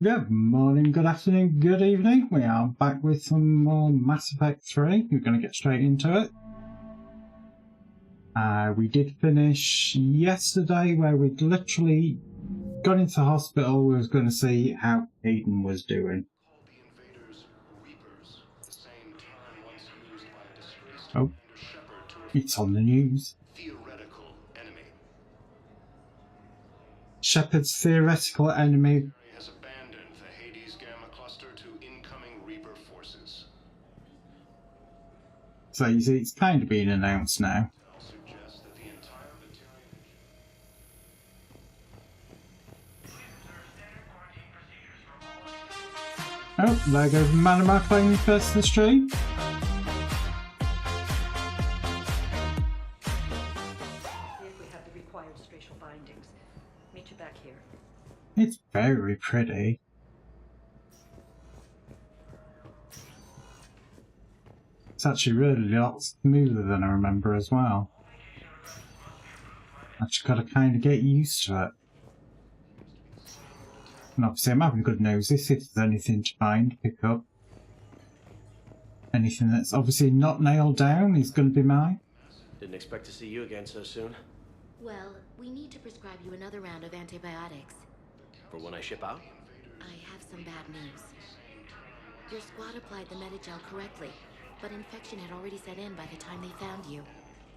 Good morning, good afternoon, good evening. We are back with some more Mass Effect 3. We're going to get straight into it. We did finish yesterday where we'd literally got into hospital. We was going to see how Aiden was doing. Oh, it's on the news. Shepard's theoretical enemy has abandoned the Hades Gamma cluster to incoming Reaper forces. So you see, it's kind of being announced now. I'll suggest that the entire Oh, there goes Manama claiming first in the stream. See if we have the required spatial bindings. Meet you back here. It's very pretty. It's actually really a lot smoother than I remember as well. I just gotta kind of get used to it. And obviously I'm having good noses if there's anything to find, pick up. Anything that's obviously not nailed down is going to be mine. Didn't expect to see you again so soon. Well, we need to prescribe you another round of antibiotics. For when I ship out? I have some bad news. Your squad applied the Metagel correctly, but infection had already set in by the time they found you.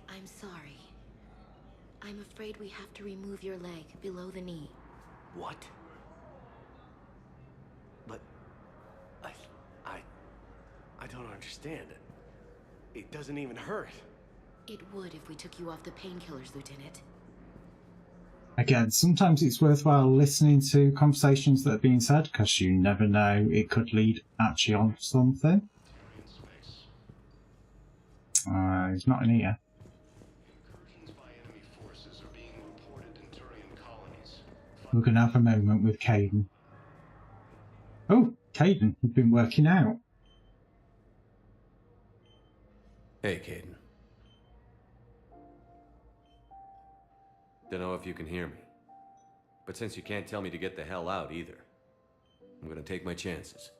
I'm sorry. I'm afraid we have to remove your leg below the knee. What? But... I don't understand. It doesn't even hurt. It would if we took you off the painkillers, Lieutenant. Again, sometimes it's worthwhile listening to conversations that are being said, because you never know, it could lead actually on to something. He's not in here. incursions by enemy forces are being reported in Turian colonies. We're going to have a moment with Caden. Oh, Caden, you've been working out. Hey, Caden. Don't know if you can hear me, but since you can't tell me to get the hell out either, I'm gonna take my chances.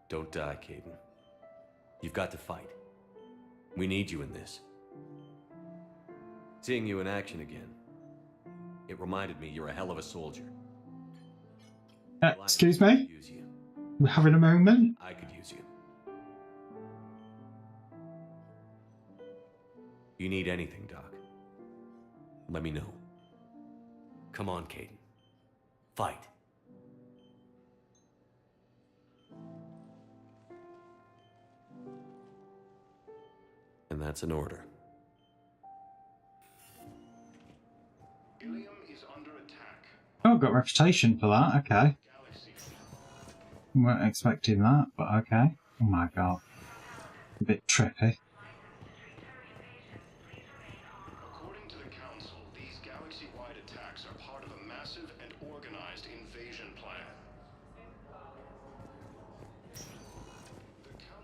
Don't die, Caden. You've got to fight. We need you in this. Seeing you in action again, it reminded me you're a hell of a soldier. Excuse me? Use you. We're having a moment. I could use you. You need anything, Doc, let me know. Come on, Caden. Fight. And that's an order. Ilium is under attack. Oh, got a reputation for that, okay. Galaxy Weren't expecting that, but okay. Oh my god. A bit trippy. According to the Council, these galaxy-wide attacks are part of a massive and organized invasion plan.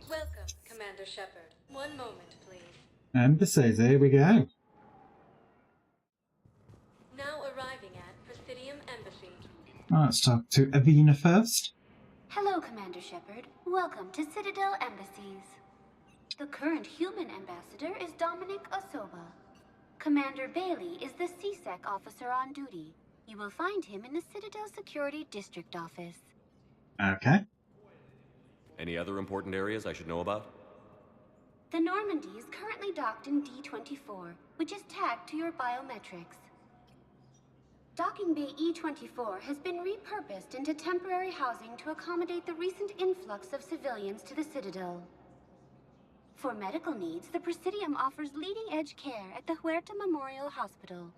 Welcome, Commander Shepard. One moment, please. Embassies, here we go. Now arriving at Presidium Embassy. Let's talk to Avina first. Hello, Commander Shepard. Welcome to Citadel Embassies. The current human ambassador is Dominic Osoba. Commander Bailey is the CSEC officer on duty. You will find him in the Citadel Security District office. Okay. Any other important areas I should know about? The Normandy is currently docked in D-24, which is tagged to your biometrics. Docking Bay E-24 has been repurposed into temporary housing to accommodate the recent influx of civilians to the Citadel. For medical needs, the Presidium offers leading-edge care at the Huerta Memorial Hospital.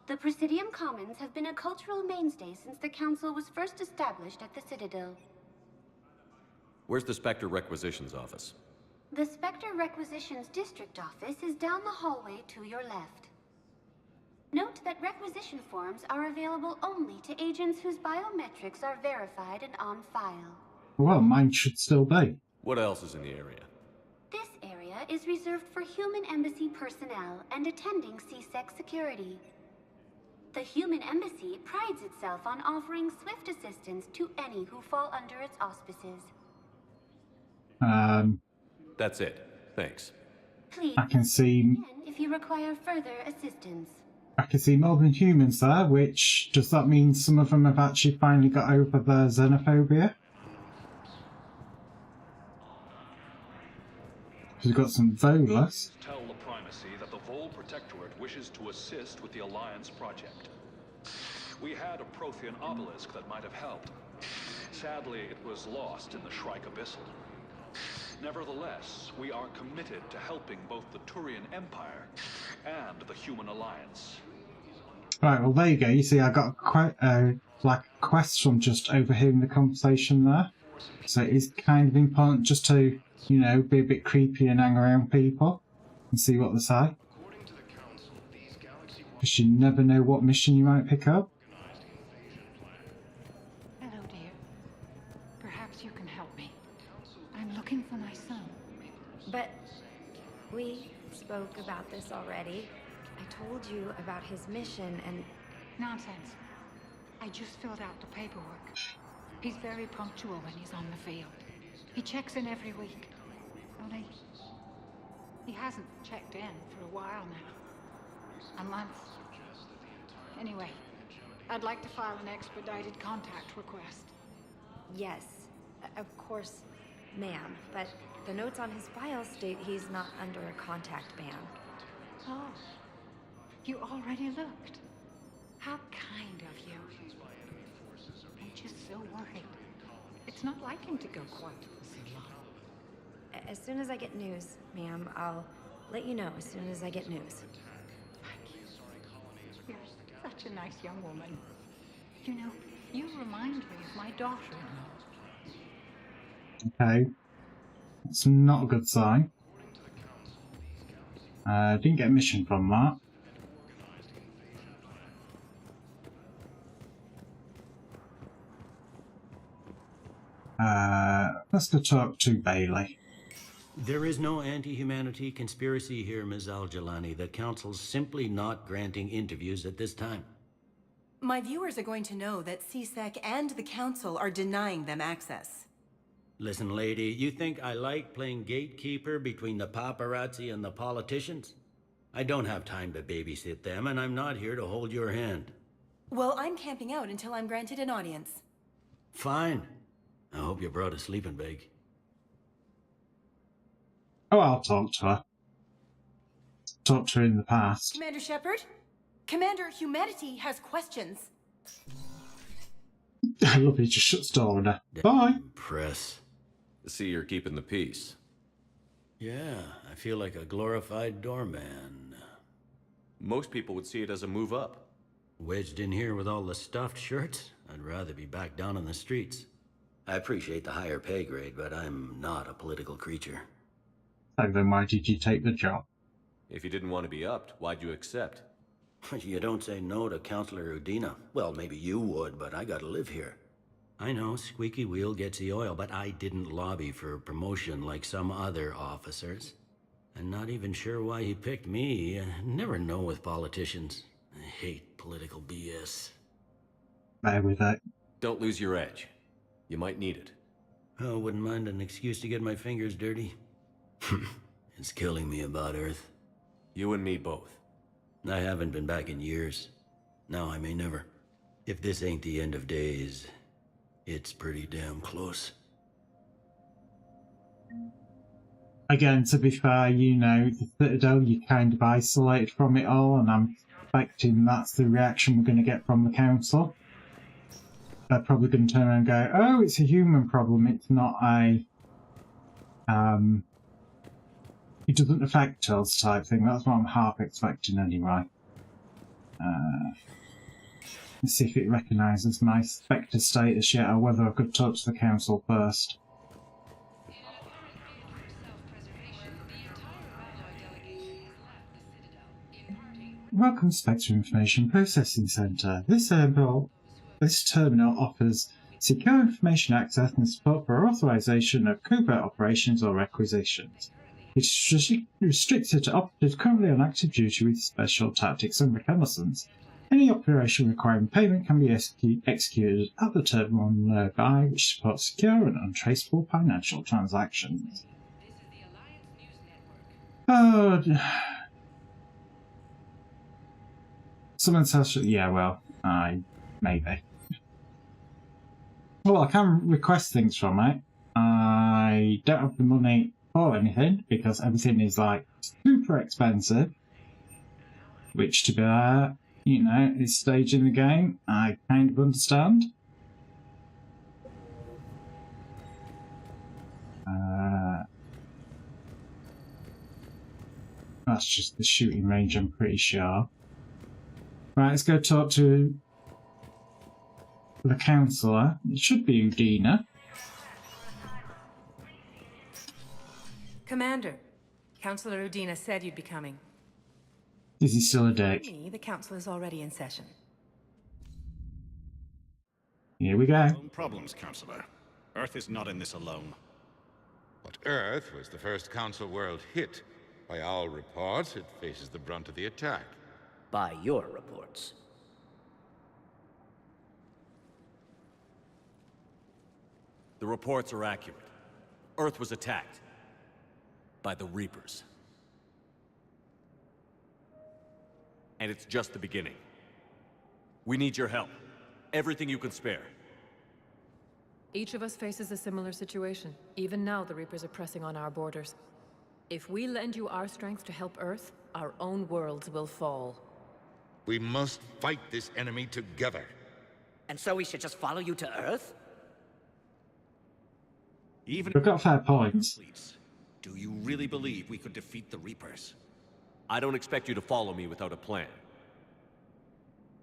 The Presidium Commons have been a cultural mainstay since the Council was first established at the Citadel. Where's the Spectre Requisitions office? The Spectre Requisitions District office is down the hallway to your left. Note that requisition forms are available only to agents whose biometrics are verified and on file. Well, mine should still be. What else is in the area? This area is reserved for human embassy personnel and attending CSEC security. The human embassy prides itself on offering swift assistance to any who fall under its auspices. That's it. Thanks. Please I can see again if you require further assistance. more than humans there, which does that mean some of them have actually finally got over their xenophobia? We've got some Volus. Tell the Primacy that the Vol Protectorate wishes to assist with the Alliance project. We had a Prothean obelisk that might have helped. Sadly, it was lost in the Shrike Abyssal. Nevertheless, we are committed to helping both the Turian Empire and the Human Alliance. Right, well there you go. You see, I got quite like a quest from just overhearing the conversation there. So it is kind of important just to, you know, be a bit creepy and hang around people and see what they say. Because you never know what mission you might pick up. Hello, dear. Perhaps you can help me. I'm looking for my son. But we spoke about this already. I told you about his mission and... Nonsense. I just filled out the paperwork. He's very punctual when he's on the field. He checks in every week. Only he hasn't checked in for a while now. A month. Anyway, I'd like to file an expedited contact request. Yes, of course, ma'am. But the notes on his file state he's not under a contact ban. Oh, you already looked. How kind of you. I'm just so worried. It's not like him to go quiet for so long. As soon as I get news, ma'am, I'll let you know as soon as I get news. You're such a nice young woman. You know, you remind me of my daughter-in-law. Okay. That's not a good sign. Didn't get a mission from that. Let's go talk to Bailey. There is no anti-humanity conspiracy here, Ms. Al-Jalani. The Council's simply not granting interviews at this time. My viewers are going to know that CSEC and the Council are denying them access. Listen, lady, you think I like playing gatekeeper between the paparazzi and the politicians? I don't have time to babysit them, and I'm not here to hold your hand. Well, I'm camping out until I'm granted an audience. Fine. I hope you brought a sleeping bag. Oh, I'll talk to her. Talked to her in the past. Commander Shepard? Commander, humanity has questions. I love it, just shuts the door on her. Bye. Press. See, you're keeping the peace. Yeah, I feel like a glorified doorman. Most people would see it as a move up. Wedged in here with all the stuffed shirts, I'd rather be back down on the streets. I appreciate the higher pay grade, but I'm not a political creature. So then why did you take the job? If you didn't want to be upped, why'd you accept? You don't say no to Counselor Udina. Well, maybe you would, but I gotta live here. I know, squeaky wheel gets the oil, but I didn't lobby for promotion like some other officers. I'm not even sure why he picked me. I never know with politicians. I hate political BS. Bear with it. Don't lose your edge. You might need it. Oh, wouldn't mind an excuse to get my fingers dirty. It's killing me about Earth. You and me both. I haven't been back in years. Now I may never. If this ain't the end of days, it's pretty damn close. Again, to be fair, you know, the Citadel, you're kind of isolated from it all, and I'm expecting that's the reaction we're going to get from the Council. They're probably going to turn around and go, oh, it's a human problem, it's not a... it doesn't affect us type thing. That's what I'm half expecting anyway. Let's see if it recognises my Spectre status yet, or whether I could talk to the Council first. Welcome to Spectre Information Processing Centre. This terminal offers secure information access and support for authorization of covert operations or requisitions. It's restricted to operatives currently on active duty with special tactics and reconnaissance. Any operation requiring payment can be executed at the terminal nearby, which supports secure and untraceable financial transactions. Oh, someone says, yeah, well, maybe. Well, I can request things from it. I don't have the money for anything because everything is like super expensive. Which, to be fair, you know, this stage in the game, I kind of understand. That's just the shooting range, I'm pretty sure. Right, let's go talk to the councillor. It should be Udina. Commander, Councillor Udina said you'd be coming. Is he still a dick? The council is already in session. Here we go. Own problems, Councillor. Earth is not in this alone. But Earth was the first Council world hit. By all reports, it faces the brunt of the attack. By your reports. The reports are accurate. Earth was attacked. By the Reapers. And it's just the beginning. We need your help. Everything you can spare. Each of us faces a similar situation. Even now, the Reapers are pressing on our borders. If we lend you our strength to help Earth, our own worlds will fall. We must fight this enemy together. And so we should just follow you to Earth? Even We've got fair points. Do you really believe we could defeat the Reapers? I don't expect you to follow me without a plan.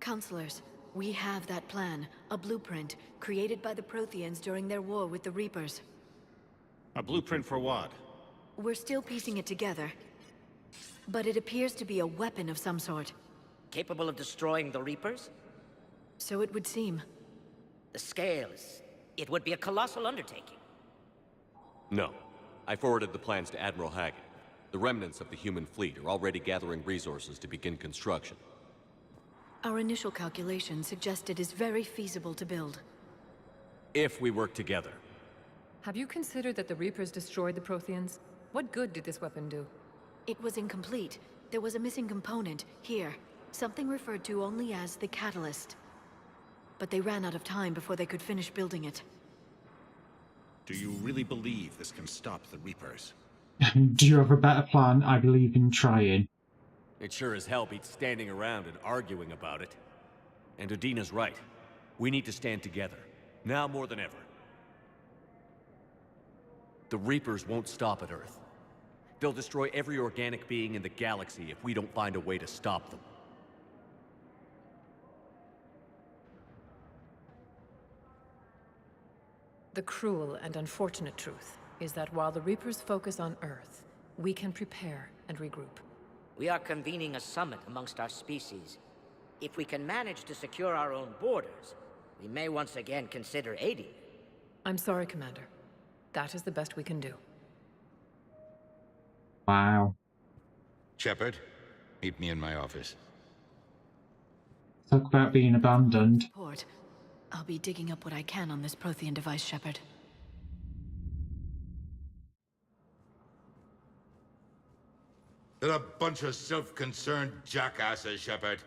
Counselors, we have that plan. A blueprint, created by the Protheans during their war with the Reapers. A blueprint for what? We're still piecing it together. But it appears to be a weapon of some sort. Capable of destroying the Reapers? So it would seem. The scales. It would be a colossal undertaking. No. I forwarded the plans to Admiral Hagen. The remnants of the human fleet are already gathering resources to begin construction. Our initial calculations suggest it is very feasible to build. If we work together. Have you considered that the Reapers destroyed the Protheans? What good did this weapon do? It was incomplete. There was a missing component, here. Something referred to only as the catalyst. But they ran out of time before they could finish building it. Do you really believe this can stop the Reapers? Do you have a better plan? I believe in trying. It sure as hell beats standing around and arguing about it. And Udina's right. We need to stand together. Now more than ever. The Reapers won't stop at Earth. They'll destroy every organic being in the galaxy if we don't find a way to stop them. The cruel and unfortunate truth is that while the Reapers focus on Earth, we can prepare and regroup. We are convening a summit amongst our species. If we can manage to secure our own borders, we may once again consider aiding. I'm sorry, Commander. That is the best we can do. Wow. Shepard, meet me in my office. Talk about being abandoned. Port. I'll be digging up what I can on this Prothean device, Shepard. They're a bunch of self-concerned jackasses, Shepard.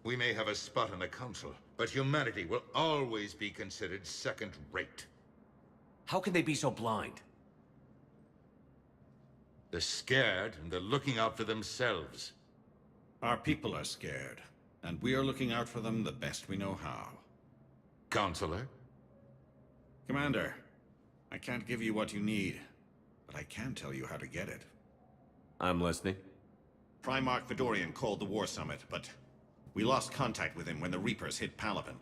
We may have a spot in the Council, but humanity will always be considered second-rate. How can they be so blind? They're scared, and they're looking out for themselves. Our people are scared, and we are looking out for them the best we know how. Counselor? Commander, I can't give you what you need, but I can tell you how to get it. I'm listening. Primarch Fedorian called the War Summit, but we lost contact with him when the Reapers hit Palaven.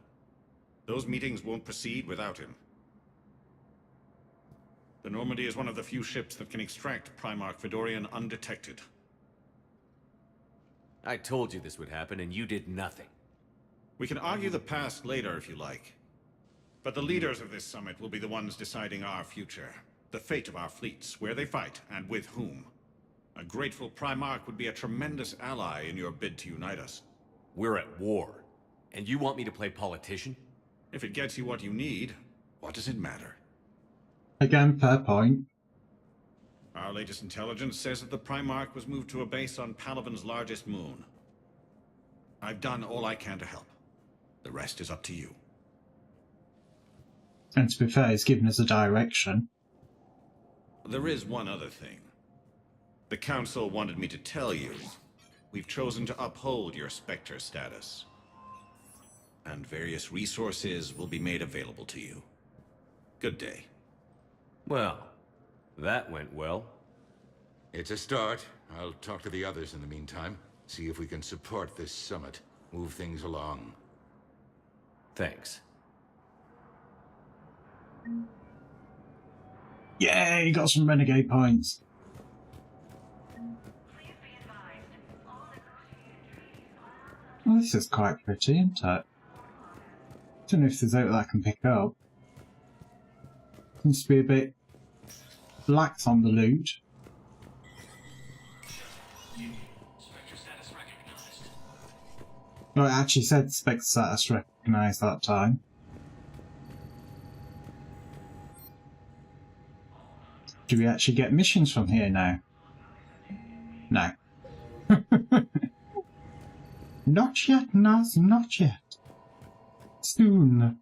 Those meetings won't proceed without him. The Normandy is one of the few ships that can extract Primarch Fedorian undetected. I told you this would happen, and you did nothing. We can argue the past later if you like. But the leaders of this summit will be the ones deciding our future. the fate of our fleets, where they fight, and with whom. A grateful Primarch would be a tremendous ally in your bid to unite us. We're at war, and you want me to play politician? If it gets you what you need, what does it matter? Again, fair point. Our latest intelligence says that the Primarch was moved to a base on Palaven's largest moon. I've done all I can to help. The rest is up to you. And to be fair, he's given us a direction. There is one other thing. The Council wanted me to tell you, we've chosen to uphold your Spectre status. And various resources will be made available to you. Good day. Well, that went well. It's a start. I'll talk to the others in the meantime. See if we can support this summit. Move things along. Thanks. Yay, got some renegade points. Well, this is quite pretty, isn't it? Don't know if there's out that I can pick up. Seems to be a bit lax on the loot. No, it actually said Spectre status recognised that time. Do we actually get missions from here now? No. Not yet, Naz, not yet. Soon.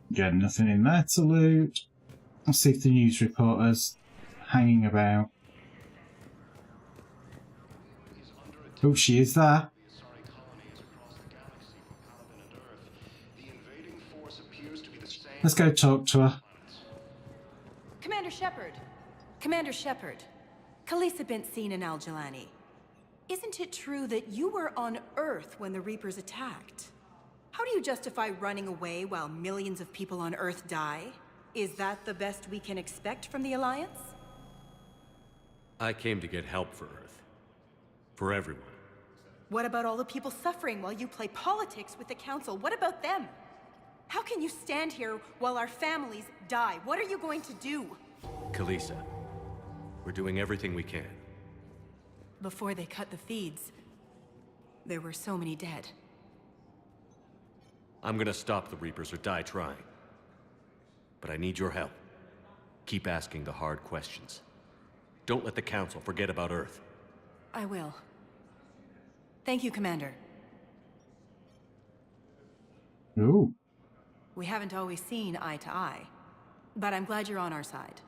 Again, nothing in there to loot. Let's see if the news reporter's hanging about. Oh, she is there. Let's go talk to her. Commander Shepard. Commander Shepard. Khaleesa bint Seen and Al-Jalani. Isn't it true that you were on Earth when the Reapers attacked? How do you justify running away while millions of people on Earth die? Is that the best we can expect from the Alliance? I came to get help for Earth. For everyone. What about all the people suffering while you play politics with the Council? What about them? How can you stand here while our families die? What are you going to do? Khaleesa, we're doing everything we can. Before they cut the feeds, there were so many dead. I'm gonna stop the Reapers or die trying. But I need your help. Keep asking the hard questions. Don't let the Council forget about Earth. I will. Thank you, Commander. Ooh. We haven't always seen eye to eye, but I'm glad you're on our side.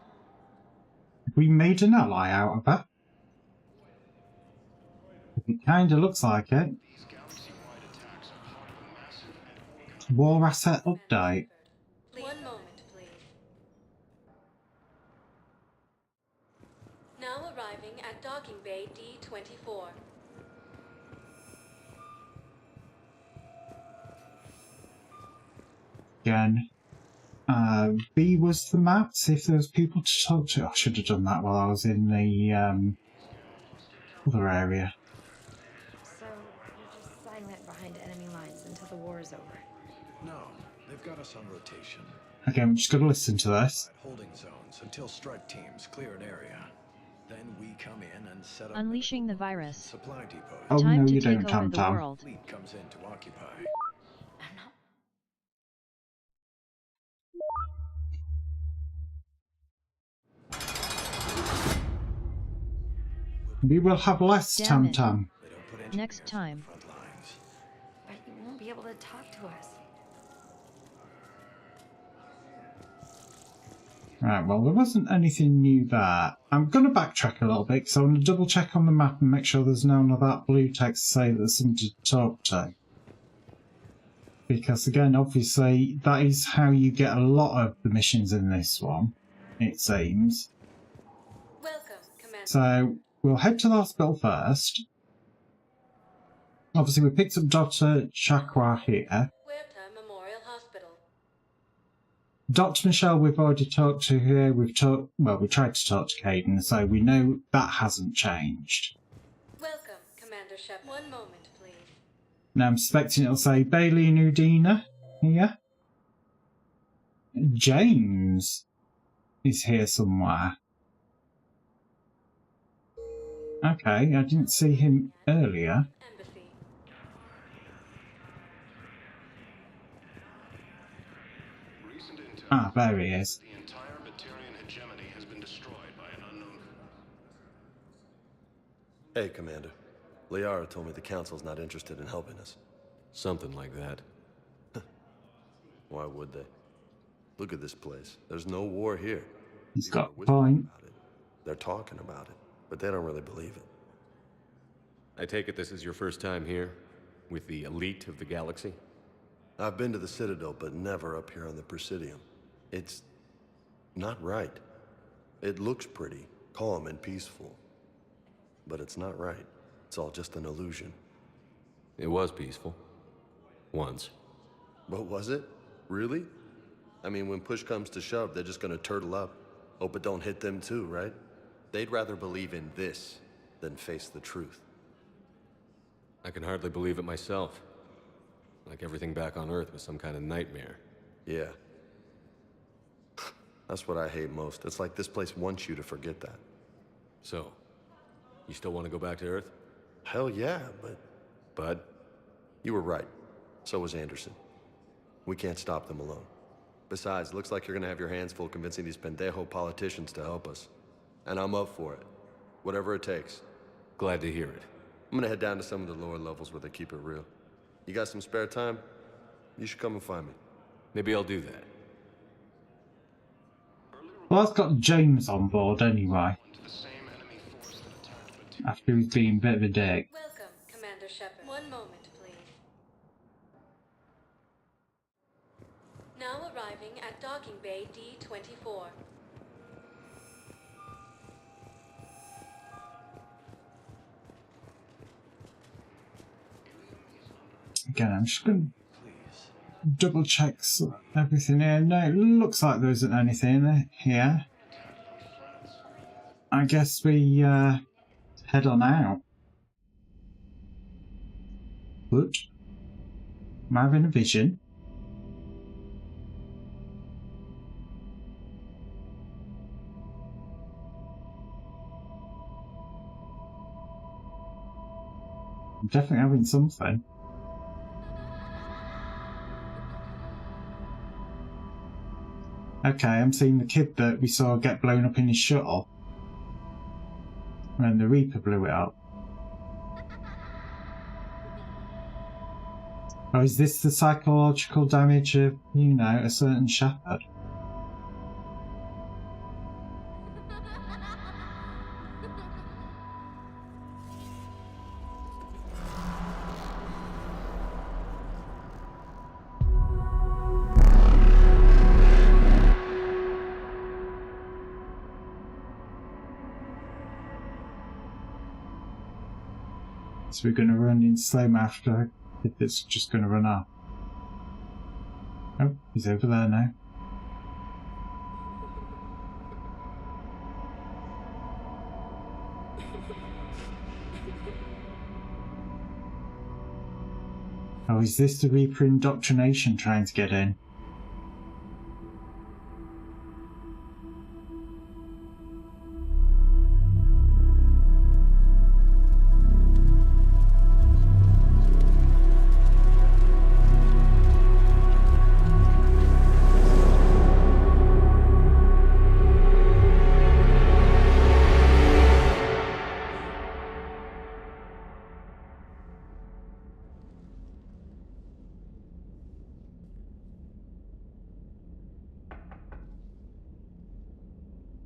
We made an ally out of her. It kinda looks like it. War asset update. 1 moment, please. Now arriving at Docking Bay D-24. Again. B was the map. See if there was people to talk to. I should have done that while I was in the other area. So, you're just silent behind enemy lines until the war is over? No, they've got us on rotation. Okay, I'm just going to listen to this. Holding zones until strike teams clear an area. Then we come in and set up unleashing the virus. Supply depots. Oh, Time no, to you take don't, over Tam the Tam. world. Fleet comes in to occupy. We will have less Damn Tam it. Tam. Next time. But you won't be able to talk to us. Right, well, there wasn't anything new there. I'm going to backtrack a little bit, because I want to double check on the map and make sure there's none of that blue text to say that there's somebody to talk to. Because, again, obviously, that is how you get a lot of the missions in this one, it seems. Welcome, Commander. So, we'll head to the hospital first. Obviously, we picked up Dr. Chakwa here. Huerta Memorial Hospital. Dr. Michelle, we've already talked to here. We tried to talk to Caden, so we know that hasn't changed. Welcome, Commander Commander Shep. 1 moment, please. Now I'm expecting it'll say Bailey and Udina here. James is here somewhere. Okay, I didn't see him earlier. Embassy. Ah, there he is. The entire Batarian hegemony has been destroyed by an unknown. Hey, Commander. Liara told me the Council's not interested in helping us. Something like that. Why would they? Look at this place. There's no war here. He's got a point. They're talking about it, but they don't really believe it. I take it this is your first time here? With the elite of the galaxy? I've been to the Citadel, but never up here on the Presidium. It's not right. It looks pretty, calm and peaceful. But it's not right. It's all just an illusion. It was peaceful. Once. But was it? Really? I mean, when push comes to shove, they're just gonna turtle up. Hope it don't hit them too, right? They'd rather believe in this than face the truth. I can hardly believe it myself. Like everything back on Earth was some kind of nightmare. Yeah. That's what I hate most. It's like this place wants you to forget that. So, you still want to go back to Earth? Hell yeah, but... Bud? You were right. So was Anderson. We can't stop them alone. Besides, looks like you're gonna have your hands full convincing these pendejo politicians to help us. And I'm up for it. Whatever it takes. Glad to hear it. I'm gonna head down to some of the lower levels where they keep it real. You got some spare time? You should come and find me. Maybe I'll do that. Well, I've got James on board anyway. After he's been a bit of a dick. Welcome, Commander Shepard. 1 moment, please. Now arriving at Docking Bay D-24. Again, I'm just going to double check everything here. No, it looks like there isn't anything here. I guess we head on out. What? Am I having a vision? I'm definitely having something. Okay, I'm seeing the kid that we saw get blown up in his shuttle. When the Reaper blew it up. Or is this the psychological damage of, you know, a certain shepherd? So we're going to run in slow after if it's just going to run off. Oh, he's over there now. Oh, is this the Reaper indoctrination trying to get in?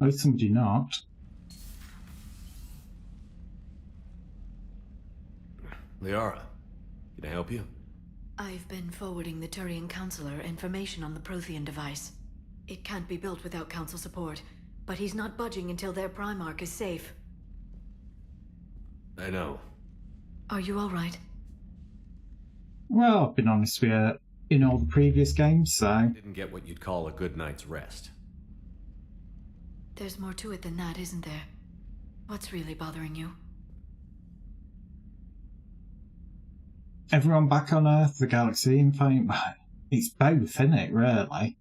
Oh, somebody not. Liara, can I help you? I've been forwarding the Turian Counselor information on the Prothean device. It can't be built without Council support, but he's not budging until their Primarch is safe. I know. Are you alright? Well, I've been honest with you in all the previous games, so... I didn't get what you'd call a good night's rest. There's more to it than that, isn't there? What's really bothering you? everyone back on Earth, the galaxy, in fact, it's both, isn't it, really?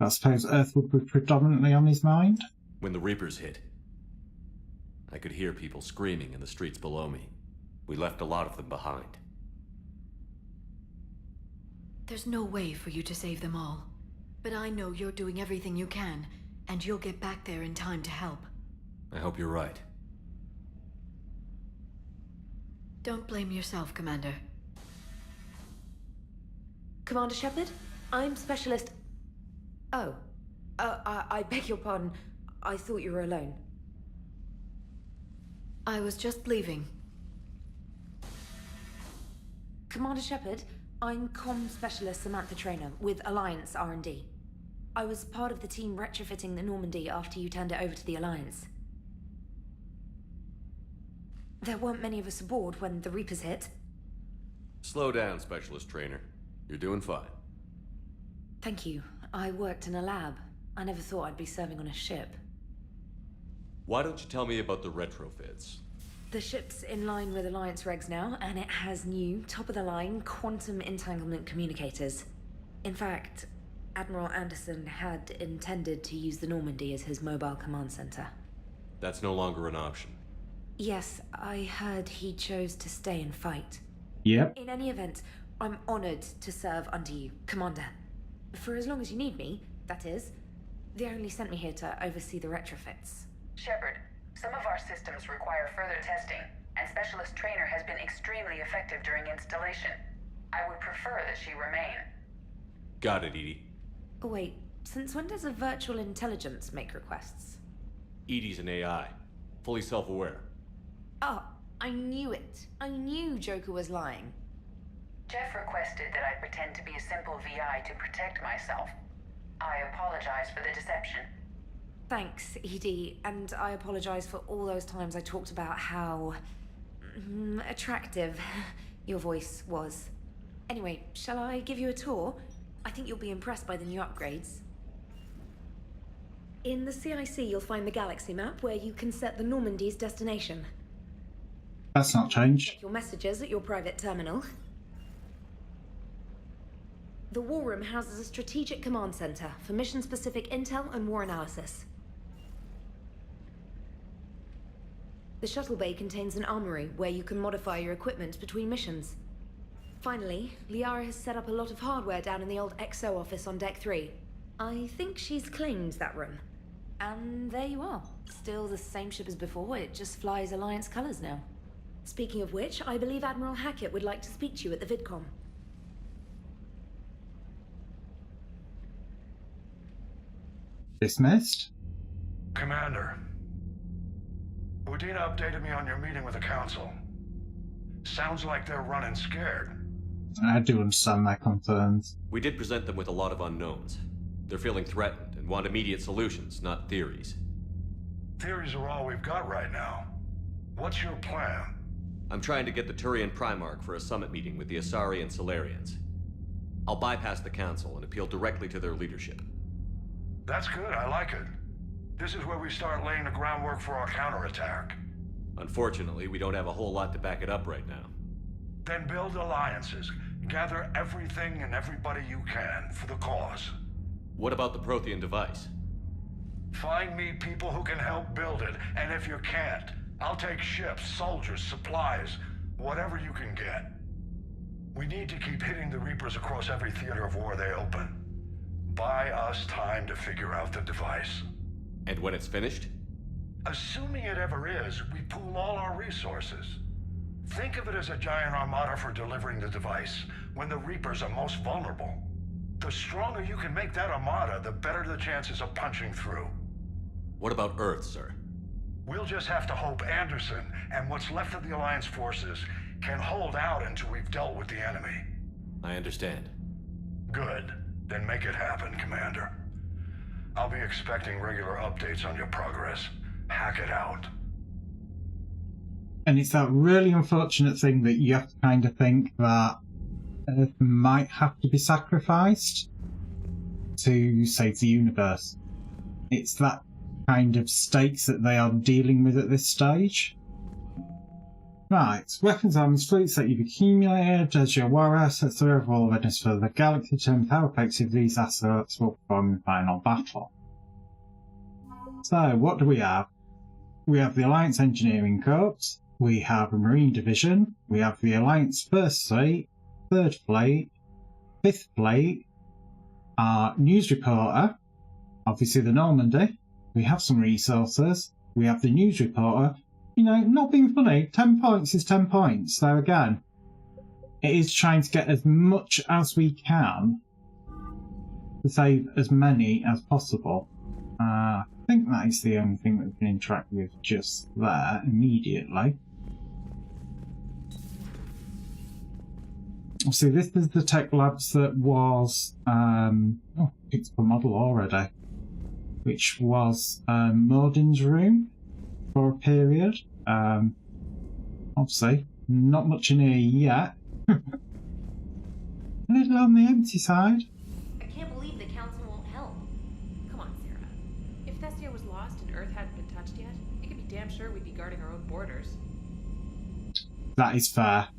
I suppose Earth would be predominantly on his mind. When the Reapers hit, I could hear people screaming in the streets below me. We left a lot of them behind. There's no way for you to save them all. But I know you're doing everything you can, and you'll get back there in time to help. I hope you're right. Don't blame yourself, Commander. Commander Shepard, I'm Specialist... Oh. I beg your pardon. I thought you were alone. I was just leaving. Commander Shepard, I'm Comm Specialist Samantha Traynor with Alliance R&D. I was part of the team retrofitting the Normandy after you turned it over to the Alliance. There weren't many of us aboard when the Reapers hit. Slow down, Specialist Trainer. You're doing fine. Thank you. I worked in a lab. I never thought I'd be serving on a ship. Why don't you tell me about the retrofits? The ship's in line with Alliance regs now, and it has new, top-of-the-line quantum entanglement communicators. In fact, Admiral Anderson had intended to use the Normandy as his mobile command center. That's no longer an option. Yes, I heard he chose to stay and fight. Yep. In any event, I'm honored to serve under you, Commander. For as long as you need me, that is. They only sent me here to oversee the retrofits. Shepard, some of our systems require further testing, and Specialist Trainer has been extremely effective during installation. I would prefer that she remain. Got it, Edie. Oh, wait, since when does a virtual intelligence make requests? Edie's an AI, fully self-aware. Oh, I knew it. I knew Joker was lying. Jeff requested that I pretend to be a simple VI to protect myself. I apologize for the deception. Thanks, Edie, and I apologize for all those times I talked about how... attractive your voice was. Anyway, shall I give you a tour? I think you'll be impressed by the new upgrades. In the CIC, you'll find the galaxy map where you can set the Normandy's destination. That's not changed. Check your messages at your private terminal. The War Room houses a strategic command center for mission-specific intel and war analysis. The shuttle bay contains an armory where you can modify your equipment between missions. Finally, Liara has set up a lot of hardware down in the old XO office on Deck 3. I think she's claimed that room. And there you are. Still the same ship as before, it just flies Alliance colors now. Speaking of which, I believe Admiral Hackett would like to speak to you at the VidCom. Dismissed? Commander, Udina updated me on your meeting with the Council. Sounds like they're running scared. I do understand their concerns. We did present them with a lot of unknowns. They're feeling threatened and want immediate solutions, not theories. Theories are all we've got right now. What's your plan? I'm trying to get the Turian Primarch for a summit meeting with the Asari and Solarians. I'll bypass the Council and appeal directly to their leadership. That's good, I like it. This is where we start laying the groundwork for our counterattack. Unfortunately, we don't have a whole lot to back it up right now. Then build alliances. Gather everything and everybody you can for the cause. What about the Prothean device? Find me people who can help build it, and if you can't, I'll take ships, soldiers, supplies, whatever you can get. We need to keep hitting the Reapers across every theater of war they open. Buy us time to figure out the device. And when it's finished? Assuming it ever is, we pool all our resources. Think of it as a giant armada for delivering the device, when the Reapers are most vulnerable. The stronger you can make that armada, the better the chances of punching through. What about Earth, sir? We'll just have to hope Anderson and what's left of the Alliance forces can hold out until we've dealt with the enemy. I understand. Good. Then make it happen, Commander. I'll be expecting regular updates on your progress. Hack it out. And it's that really unfortunate thing that you have to kind of think that Earth might have to be sacrificed to save the universe. It's that kind of stakes that they are dealing with at this stage. Right, weapons, armies, fleets that you've accumulated as your war assets are overall readiness for the galaxy determines how effective these assets will perform in final battle. So, what do we have? We have the Alliance Engineering Corps, we have a Marine Division, we have the Alliance First Fleet, Third Fleet, Fifth Fleet, our news reporter, obviously the Normandy, we have some resources, we have the news reporter. You know, not being funny, 10 points is 10 points. So again, it is trying to get as much as we can to save as many as possible. I think that is the only thing that we can interact with just there immediately. See, this is the tech labs that was, picked up a model already, which was Mordin's room for a period. Obviously, not much in here yet. A little on the empty side. I can't believe the council won't help. Come on, Sarah. If Thestia was lost and Earth hadn't been touched yet, you could be damn sure we'd be guarding our own borders. That is fair.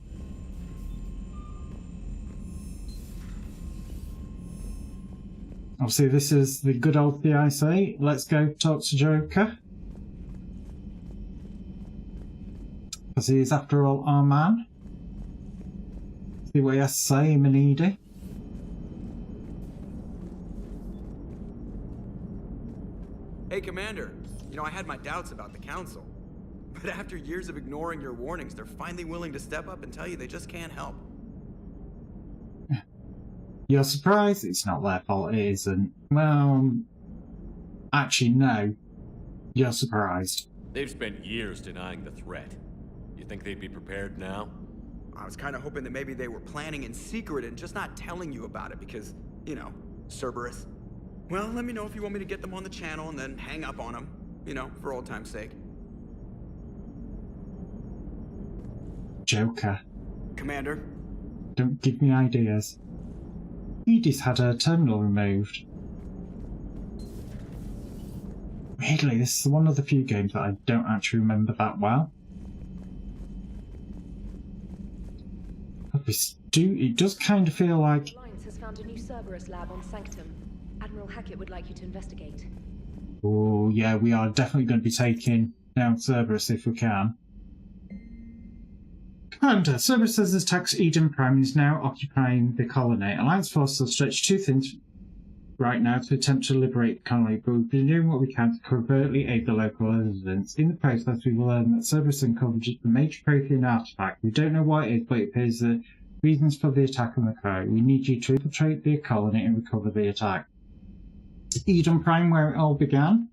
Obviously, this is the good old PIC. Let's go talk to Joker. Because he is, after all, our man. See what he has to say, Manidi. Hey, Commander. You know, I had my doubts about the Council. But after years of ignoring your warnings, they're finally willing to step up and tell you they just can't help. You're surprised? It's not their fault, it isn't. Well, actually, no. You're surprised. They've spent years denying the threat. You think they'd be prepared now? I was kind of hoping that maybe they were planning in secret and just not telling you about it because, you know, Cerberus. Well, let me know if you want me to get them on the channel and then hang up on them, you know, for old time's sake. Joker. Commander? Don't give me ideas. Edie's had her terminal removed. Weirdly, this is one of the few games that I don't actually remember that well. It does kind of feel like... Alliance has found a new Cerberus lab on Sanctum. Admiral Hackett would like you to investigate. Oh, yeah, we are definitely going to be taking down Cerberus if we can. Commander, Cerberus has attacked Eden Prime and is now occupying the colony. Alliance forces have stretched too thin right now to attempt to liberate the colony, but we've been doing what we can to covertly aid the local residents. In the process, we will learn that Cerberus uncovered a major Prothean artifact. We don't know what it is, but it appears that reasons for the attack on the crew. We need you to infiltrate the colony and recover the attack. Eden Prime, where it all began.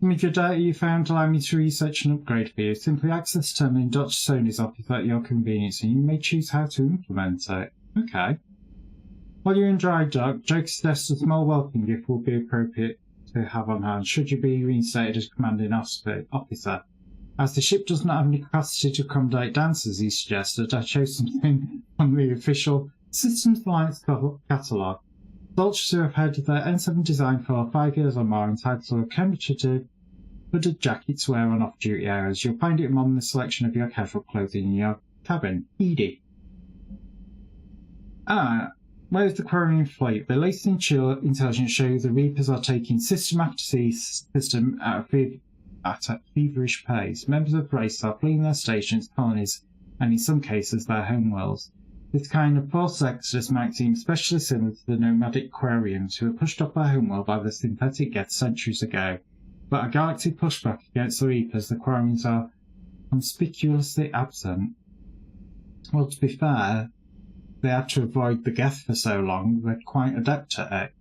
Some of your data you found allow me to research and upgrade for you. Simply access the terminal in Dr. Sony's office at your convenience, and you may choose how to implement it. Okay. While you're in dry dock, Joker suggests a small welcome gift will be appropriate to have on hand, should you be reinstated as commanding officer. As the ship does not have any capacity to accommodate dancers, he suggested, I chose something from the official Systems Alliance catalogue. Soldiers who have had their N7 design for 5 years or more entitled to a temperature hooded jacket to wear on off-duty hours. You'll find it among the selection of your casual clothing in your cabin. Edie. Where's the Quarian fleet? The latest intelligence shows the Reapers are taking system after system at a feverish pace. Members of the race are fleeing their stations, colonies, and in some cases their homeworlds. This kind of forced exodus might seem especially similar to the nomadic Quarians who were pushed off their homeworld by the synthetic Geth centuries ago. But a galactic pushback against the Reapers, the Quarians are conspicuously absent. Well, to be fair, they had to avoid the Geth for so long, they're quite adept at it.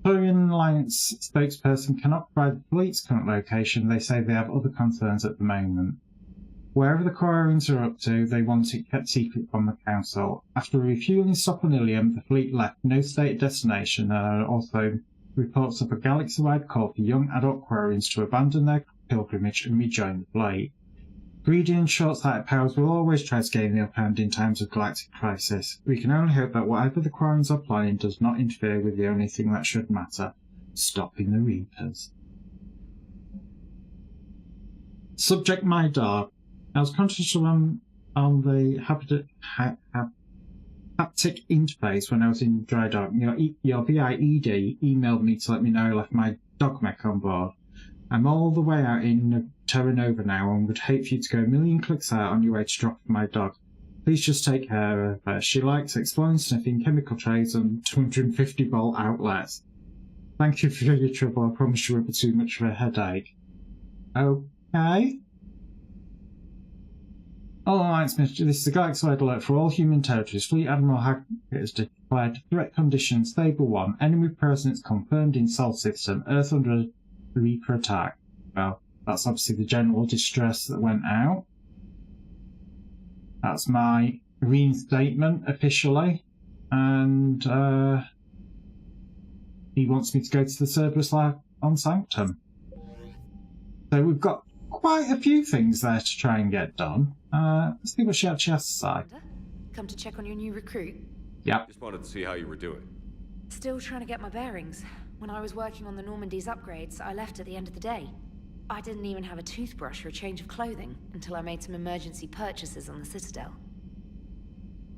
Quarian Alliance spokesperson cannot provide the fleet's current location. They say they have other concerns at the moment. Wherever the Quarians are up to, they want it kept secret from the Council. After a refueling stop on Ilium, the fleet left no stated destination, and there are also reports of a galaxy-wide call for young adult Quarians to abandon their pilgrimage and rejoin the fleet. Greedy and short-sighted powers will always try to gain the upper hand in times of galactic crisis. We can only hope that whatever the Quarians are planning does not interfere with the only thing that should matter, stopping the Reapers. Subject my dog. I was conscious on the haptic interface when I was in dry dock. Your BIED emailed me to let me know I left my dog mech on board. I'm all the way out in Terra Nova now and would hate for you to go a million clicks out on your way to drop my dog. Please just take care of her. She likes exploring, sniffing chemical trays and 250-volt outlets. Thank you for your trouble. I promise you won't be too much of a headache. Okay. All Alliance Ministry, this is a galaxy-wide alert for all human territories. Fleet Admiral Hackett has declared threat condition stable 1. Enemy presence confirmed in Sol system. Earth under Reaper attack. Well, that's obviously the general distress that went out. That's my reinstatement officially. And he wants me to go to the Cerberus lab on Sanctum. So we've got quite a few things there to try and get done. Let's see what she actually has to say. Come to check on your new recruit? Yep. Just wanted to see how you were doing. Still trying to get my bearings. When I was working on the Normandy's upgrades, I left at the end of the day. I didn't even have a toothbrush or a change of clothing until I made some emergency purchases on the Citadel.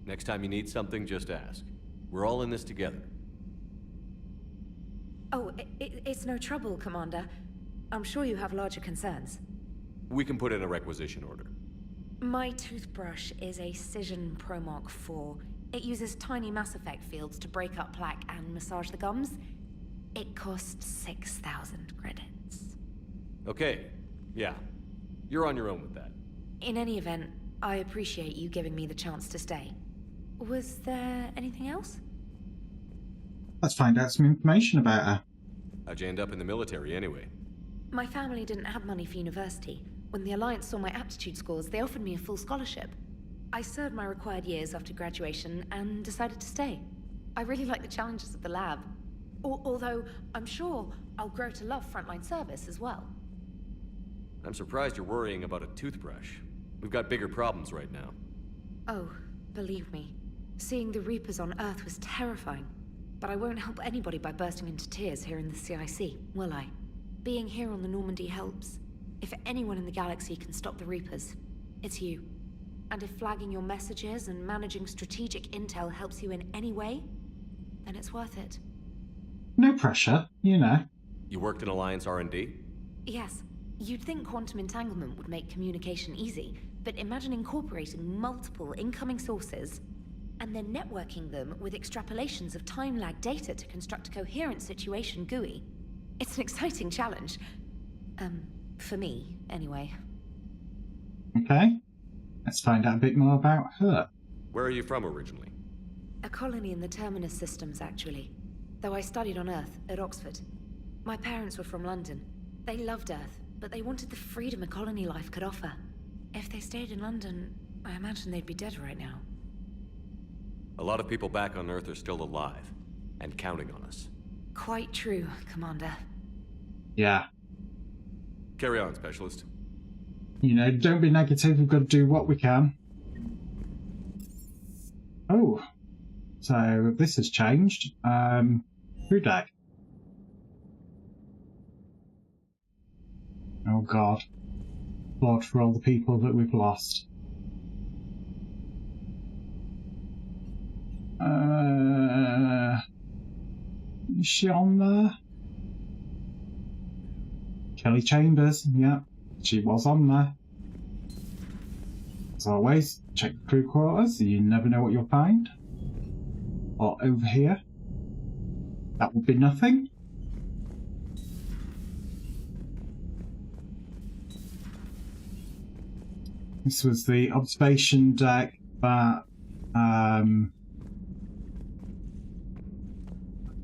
Next time you need something, just ask. We're all in this together. Oh, it's no trouble, Commander. I'm sure you have larger concerns. We can put in a requisition order. My toothbrush is a Cision Pro Mark IV. It uses tiny Mass Effect fields to break up plaque and massage the gums. It costs 6,000 credits. Okay, yeah. You're on your own with that. In any event, I appreciate you giving me the chance to stay. Was there anything else? Let's find out some information about her. How'd you end up in the military anyway? My family didn't have money for university. When the Alliance saw my aptitude scores, they offered me a full scholarship. I served my required years after graduation and decided to stay. I really like the challenges of the lab. Although, I'm sure I'll grow to love frontline service as well. I'm surprised you're worrying about a toothbrush. We've got bigger problems right now. Oh, believe me. Seeing the Reapers on Earth was terrifying. But I won't help anybody by bursting into tears here in the CIC, will I? Being here on the Normandy helps. If anyone in the galaxy can stop the Reapers, it's you. And if flagging your messages and managing strategic intel helps you in any way, then it's worth it. No pressure, you know. You worked in Alliance R&D? Yes. You'd think quantum entanglement would make communication easy, but imagine incorporating multiple incoming sources and then networking them with extrapolations of time-lag data to construct a coherent situation GUI. It's an exciting challenge. For me, anyway. Okay. Let's find out a bit more about her. Where are you from originally? A colony in the Terminus systems, actually. Though I studied on Earth, at Oxford. My parents were from London. They loved Earth, but they wanted the freedom a colony life could offer. If they stayed in London, I imagine they'd be dead right now. A lot of people back on Earth are still alive, and counting on us. Quite true, Commander. Yeah. Carry on, Specialist. You know, don't be negative, we've got to do what we can. Oh. So, this has changed. Crew deck. Oh god. Lord, for all the people that we've lost. Is she on there? Kelly Chambers, yeah, she was on there. As always, check the crew quarters, you never know what you'll find. Or over here. That would be nothing. This was the observation deck that I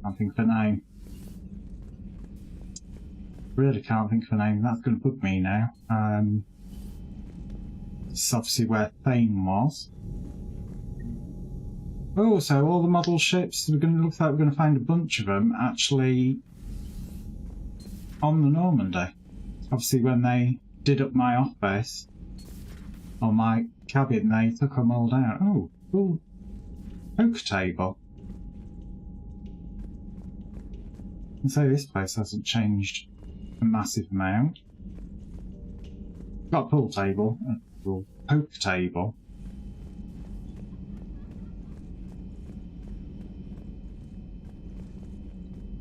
can't think of a name. Really can't think of a name. That's going to bug me now. This is obviously where Thane was. Oh, so all the model ships, we're going to look like we're going to find a bunch of them actually on the Normandy. Obviously, when they did up my office or my cabin, they took them all down. Oh, cool. Oak table. And so this place hasn't changed a massive amount. Got a pool table, table, poker table.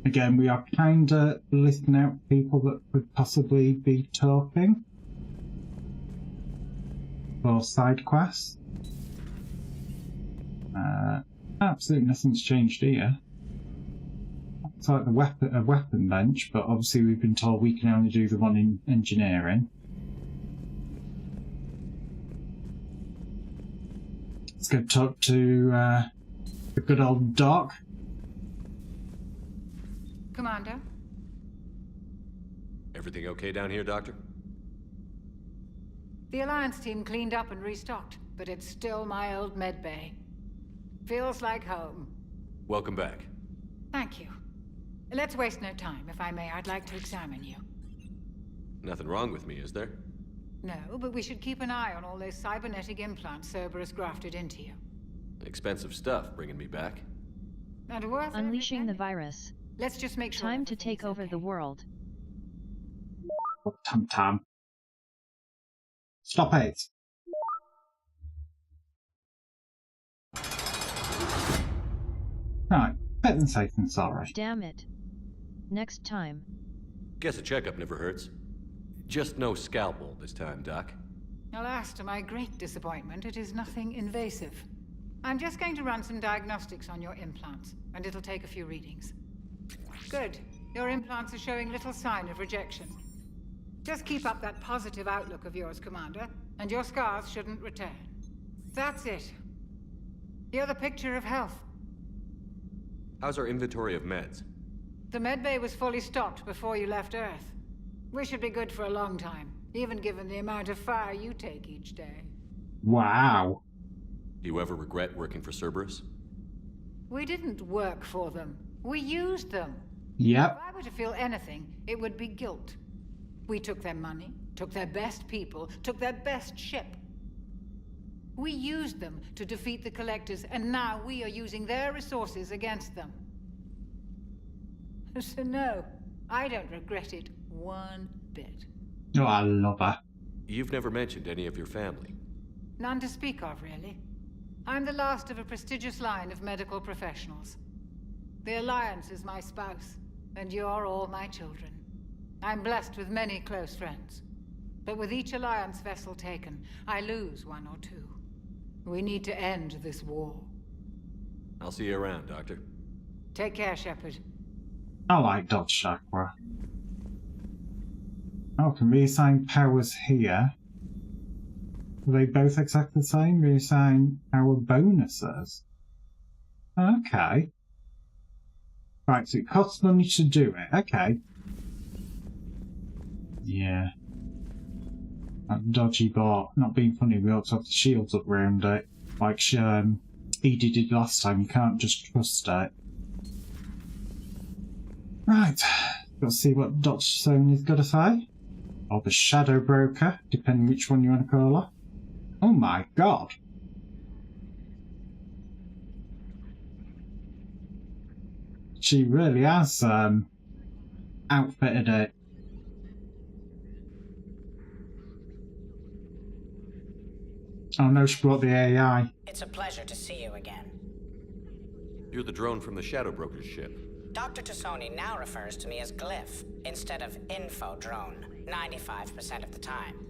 Again, we are kind of listing out people that could possibly be talking for side quests. Absolutely nothing's changed here. It's like a weapon bench, but obviously we've been told we can only do the one in engineering. Let's go talk to the good old Doc. Commander? Everything okay down here, Doctor? The Alliance team cleaned up and restocked, but it's still my old med bay. Feels like home. Welcome back. Thank you. Let's waste no time. If I may, I'd like to examine you. Nothing wrong with me, is there? No, but we should keep an eye on all those cybernetic implants Cerberus grafted into you. Expensive stuff bringing me back. And worth Unleashing the virus. Let's just make sure. Time to take over the world. Tam. Stop it. Right, better than safe than sorry. Damn it. Next time. Guess a checkup never hurts. Just no scalpel this time, Doc. Alas, to my great disappointment, it is nothing invasive. I'm just going to run some diagnostics on your implants, and it'll take a few readings. Good. Your implants are showing little sign of rejection. Just keep up that positive outlook of yours, Commander, and your scars shouldn't return. That's it. You're the picture of health. How's our inventory of meds? The medbay was fully stocked before you left Earth. We should be good for a long time, even given the amount of fire you take each day. Wow. Do you ever regret working for Cerberus? We didn't work for them. We used them. Yep. If I were to feel anything, it would be guilt. We took their money, took their best people, took their best ship. We used them to defeat the Collectors, and now we are using their resources against them. So no, I don't regret it one bit. Oh, I love her. You've never mentioned any of your family. None to speak of, really. I'm the last of a prestigious line of medical professionals. The Alliance is my spouse, and you're all my children. I'm blessed with many close friends. But with each Alliance vessel taken, I lose one or two. We need to end this war. I'll see you around, Doctor. Take care, Shepard. I like Dodge Chakra. Oh, can reassign powers here. Are they both exactly the same? Reassign power bonuses. Okay. Right, so it costs money to do it. Okay. Yeah. That dodgy bot. Not being funny, we ought to have the shields up round it. Like Edie did last time. You can't just trust it. Right. Let's see what Dr. Sony's got to say. Or the Shadow Broker, depending which one you want to call her. Oh my god. She really has outfitted it. Oh no, she brought the AI. It's a pleasure to see you again. You're the drone from the Shadow Broker's ship. Dr. Tassoni now refers to me as Glyph instead of Info Drone, 95% of the time.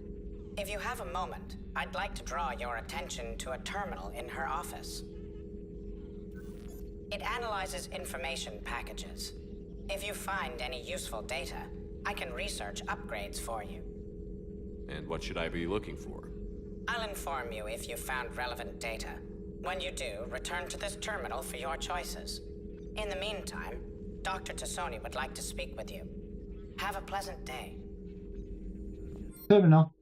If you have a moment, I'd like to draw your attention to a terminal in her office. It analyzes information packages. If you find any useful data, I can research upgrades for you. And what should I be looking for? I'll inform you if you found relevant data. When you do, return to this terminal for your choices. In the meantime, Dr. Tassoni would like to speak with you. Have a pleasant day. Terminal.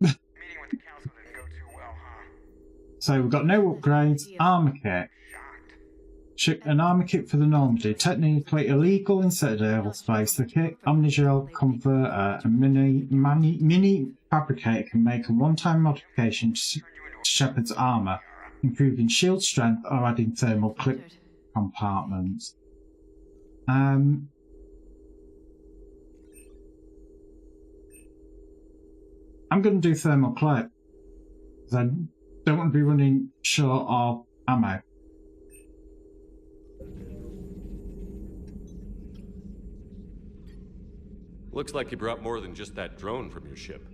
So we've got no upgrades. Armor kit. Ship an armor kit for the Normandy. Technically illegal in Citadel space. The kit, Omnigel Converter, and mini fabricator can make a one-time modification to Shepard's armor, improving shield strength or adding thermal clip compartments. I'm going to do thermal clip. Because I don't want to be running short of ammo. Looks like you brought more than just that drone from your ship.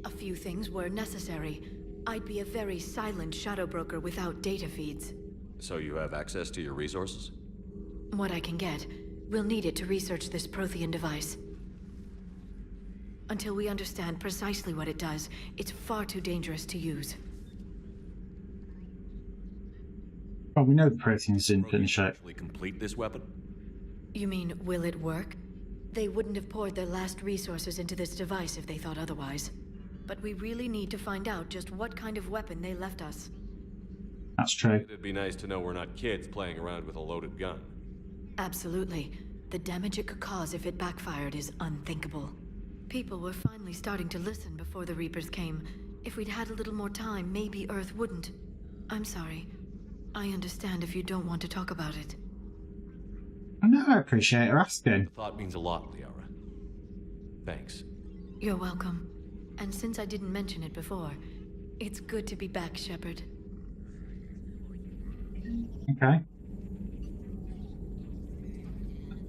A few things were necessary. I'd be a very silent shadow broker without data feeds. So you have access to your resources? What I can get. We'll need it to research this Prothean device. Until we understand precisely what it does, it's far too dangerous to use. Well, we know the Protheans didn't finish it. Actually complete this weapon? You mean, will it work? They wouldn't have poured their last resources into this device if they thought otherwise. But we really need to find out just what kind of weapon they left us. That's true. It'd be nice to know we're not kids playing around with a loaded gun. Absolutely. The damage it could cause if it backfired is unthinkable. People were finally starting to listen before the Reapers came. If we'd had a little more time, maybe Earth wouldn't. I'm sorry. I understand if you don't want to talk about it. No, I appreciate her asking. The thought means a lot, Liara. Thanks. You're welcome. And since I didn't mention it before, it's good to be back, Shepard. Okay.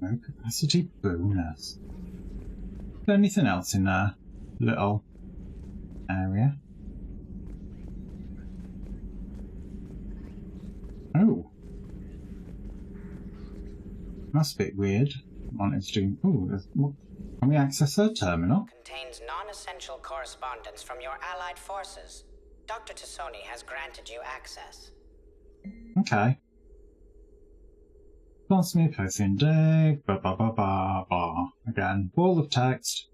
No capacity bonus. Is there anything else in there? Little area. Oh. That's a bit weird. Wanting to do. Oh, can we access her terminal? Contains non-essential correspondence from your allied forces. Dr. Tassoni has granted you access. Okay. Sponsor me posting day. Ba ba ba ba ba. Again, wall of text.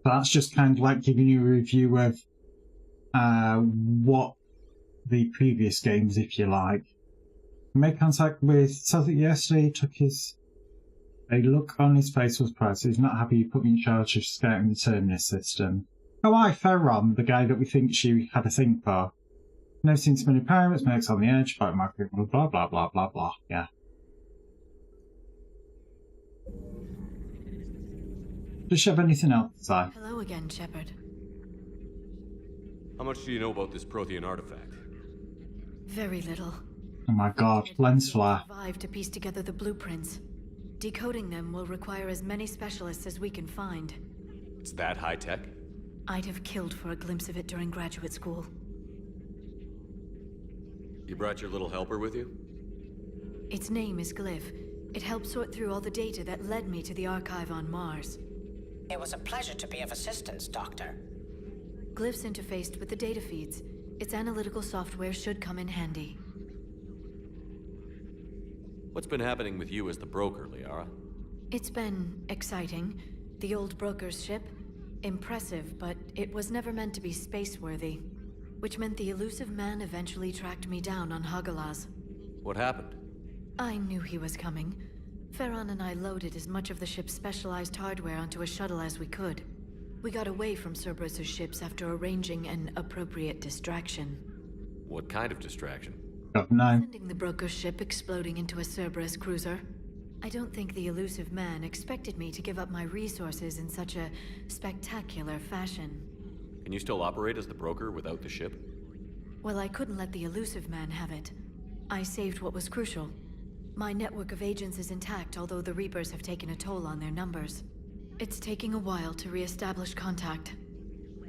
That's just kind of like giving you a review of what the previous games, if you like. Made contact with Celtic yesterday. Took his. A look on his face was priceless. He's not happy you put me in charge of scouting the Terminus system. Oh, hi, Ferron, the guy that we think she had a thing for. Never seen so many pirates, makes on the edge, fight market, blah blah blah blah blah. Yeah. Does she have anything else to say? Hello again, Shepard. How much do you know about this Prothean artifact? Very little. Oh my god, lens flare. Survive to piece together the blueprints. Decoding them will require as many specialists as we can find. It's that high-tech? I'd have killed for a glimpse of it during graduate school. You brought your little helper with you? Its name is Glyph. It helped sort through all the data that led me to the archive on Mars. It was a pleasure to be of assistance, Doctor. Glyph's interfaced with the data feeds. Its analytical software should come in handy. What's been happening with you as the broker, Liara? It's been exciting. The old broker's ship? Impressive, but it was never meant to be space-worthy. Which meant the elusive man eventually tracked me down on Hagalaz. What happened? I knew he was coming. Ferron and I loaded as much of the ship's specialized hardware onto a shuttle as we could. We got away from Cerberus's ships after arranging an appropriate distraction. What kind of distraction? Sending the broker's ship exploding into a Cerberus cruiser. I don't think the elusive man expected me to give up my resources in such a spectacular fashion. Can you still operate as the broker without the ship? Well, I couldn't let the elusive man have it. I saved what was crucial. My network of agents is intact, although the Reapers have taken a toll on their numbers. It's taking a while to re-establish contact.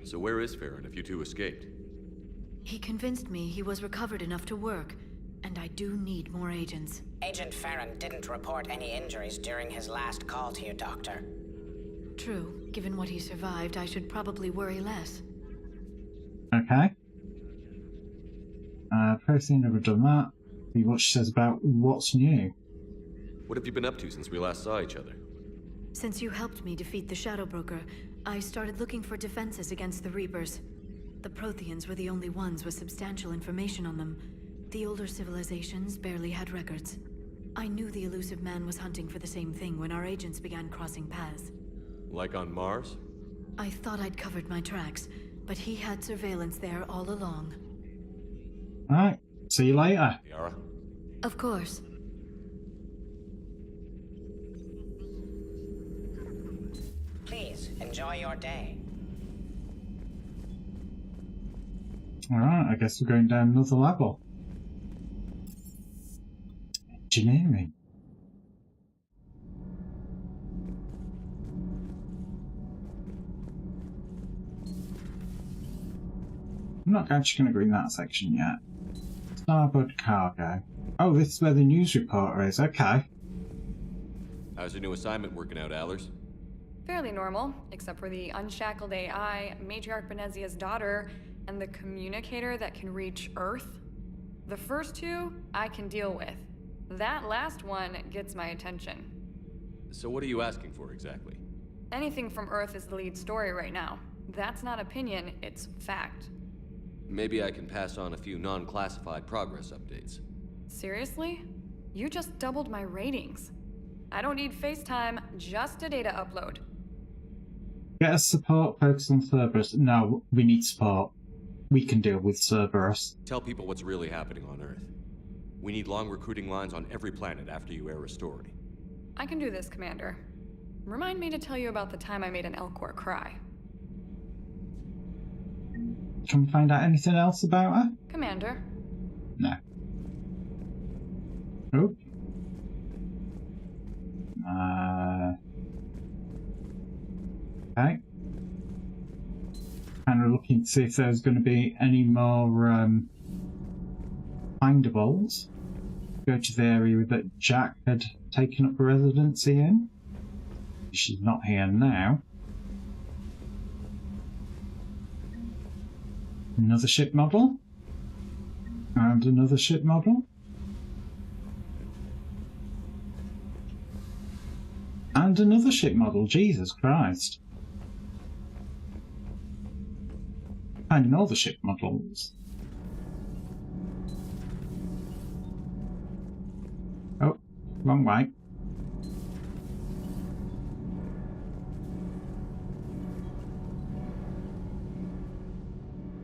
So where is Farron if you two escaped? He convinced me he was recovered enough to work, and I do need more agents. Agent Farron didn't report any injuries during his last call to you, Doctor. True. Given what he survived, I should probably worry less. Okay. Percy never done that. See what she says about what's new. What have you been up to since we last saw each other? Since you helped me defeat the Shadow Broker, I started looking for defenses against the Reapers. The Protheans were the only ones with substantial information on them. The older civilizations barely had records. I knew the elusive man was hunting for the same thing when our agents began crossing paths. Like on Mars? I thought I'd covered my tracks, but he had surveillance there all along. Alright, see you later. Liara? Of course. Please, enjoy your day. Alright, I guess we're going down another level. Engineering. I'm not actually going to go in that section yet. Starboard cargo. Oh, this is where the news reporter is. Okay. How's your new assignment working out, Allers? Fairly normal, except for the unshackled AI, Matriarch Benezia's daughter, and the communicator that can reach Earth. The first two, I can deal with. That last one gets my attention. So what are you asking for exactly? Anything from Earth is the lead story right now. That's not opinion, it's fact. Maybe I can pass on a few non-classified progress updates. Seriously? You just doubled my ratings. I don't need FaceTime, just a data upload. Get us support, focus on Cerberus. No, we need support. We can deal with Cerberus. Tell people what's really happening on Earth. We need long recruiting lines on every planet after you air a story. I can do this, Commander. Remind me to tell you about the time I made an Elcor cry. Can we find out anything else about her? Commander. No. Oh. Okay. Kind of looking to see if there's going to be any more findables. Go to the area that Jack had taken up residency in. She's not here now. Another ship model. And another ship model. And another ship model. Jesus Christ. Finding all the ship models. Oh, wrong way.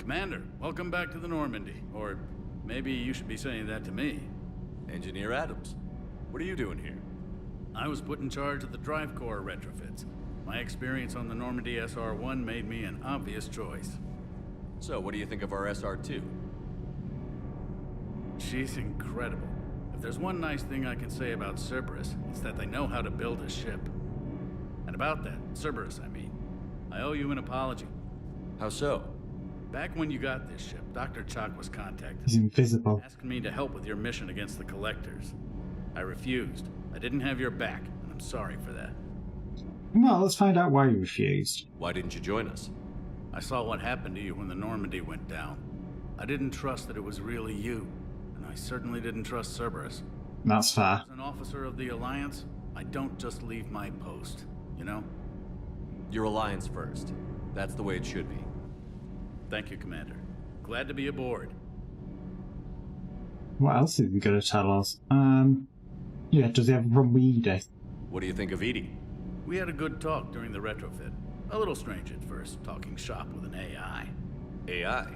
Commander, welcome back to the Normandy. Or maybe you should be saying that to me. Engineer Adams, what are you doing here? I was put in charge of the drive core retrofits. My experience on the Normandy SR-1 made me an obvious choice. So, what do you think of our SR-2? She's incredible. If there's one nice thing I can say about Cerberus, it's that they know how to build a ship. And about that, Cerberus, I mean, I owe you an apology. How so? Back when you got this ship, Dr. Chalk was contacted. He's invisible. Asking me to help with your mission against the Collectors. I refused. I didn't have your back, and I'm sorry for that. Well, let's find out why you refused. Why didn't you join us? I saw what happened to you when the Normandy went down. I didn't trust that it was really you, and I certainly didn't trust Cerberus. That's fair. As an officer of the Alliance, I don't just leave my post, you know? Your Alliance first. That's the way it should be. Thank you, Commander. Glad to be aboard. What else is he going to tell us? Yeah, does he have a problem with Edie? What do you think of Edie? We had a good talk during the retrofit. A little strange at first, talking shop with an AI. AI?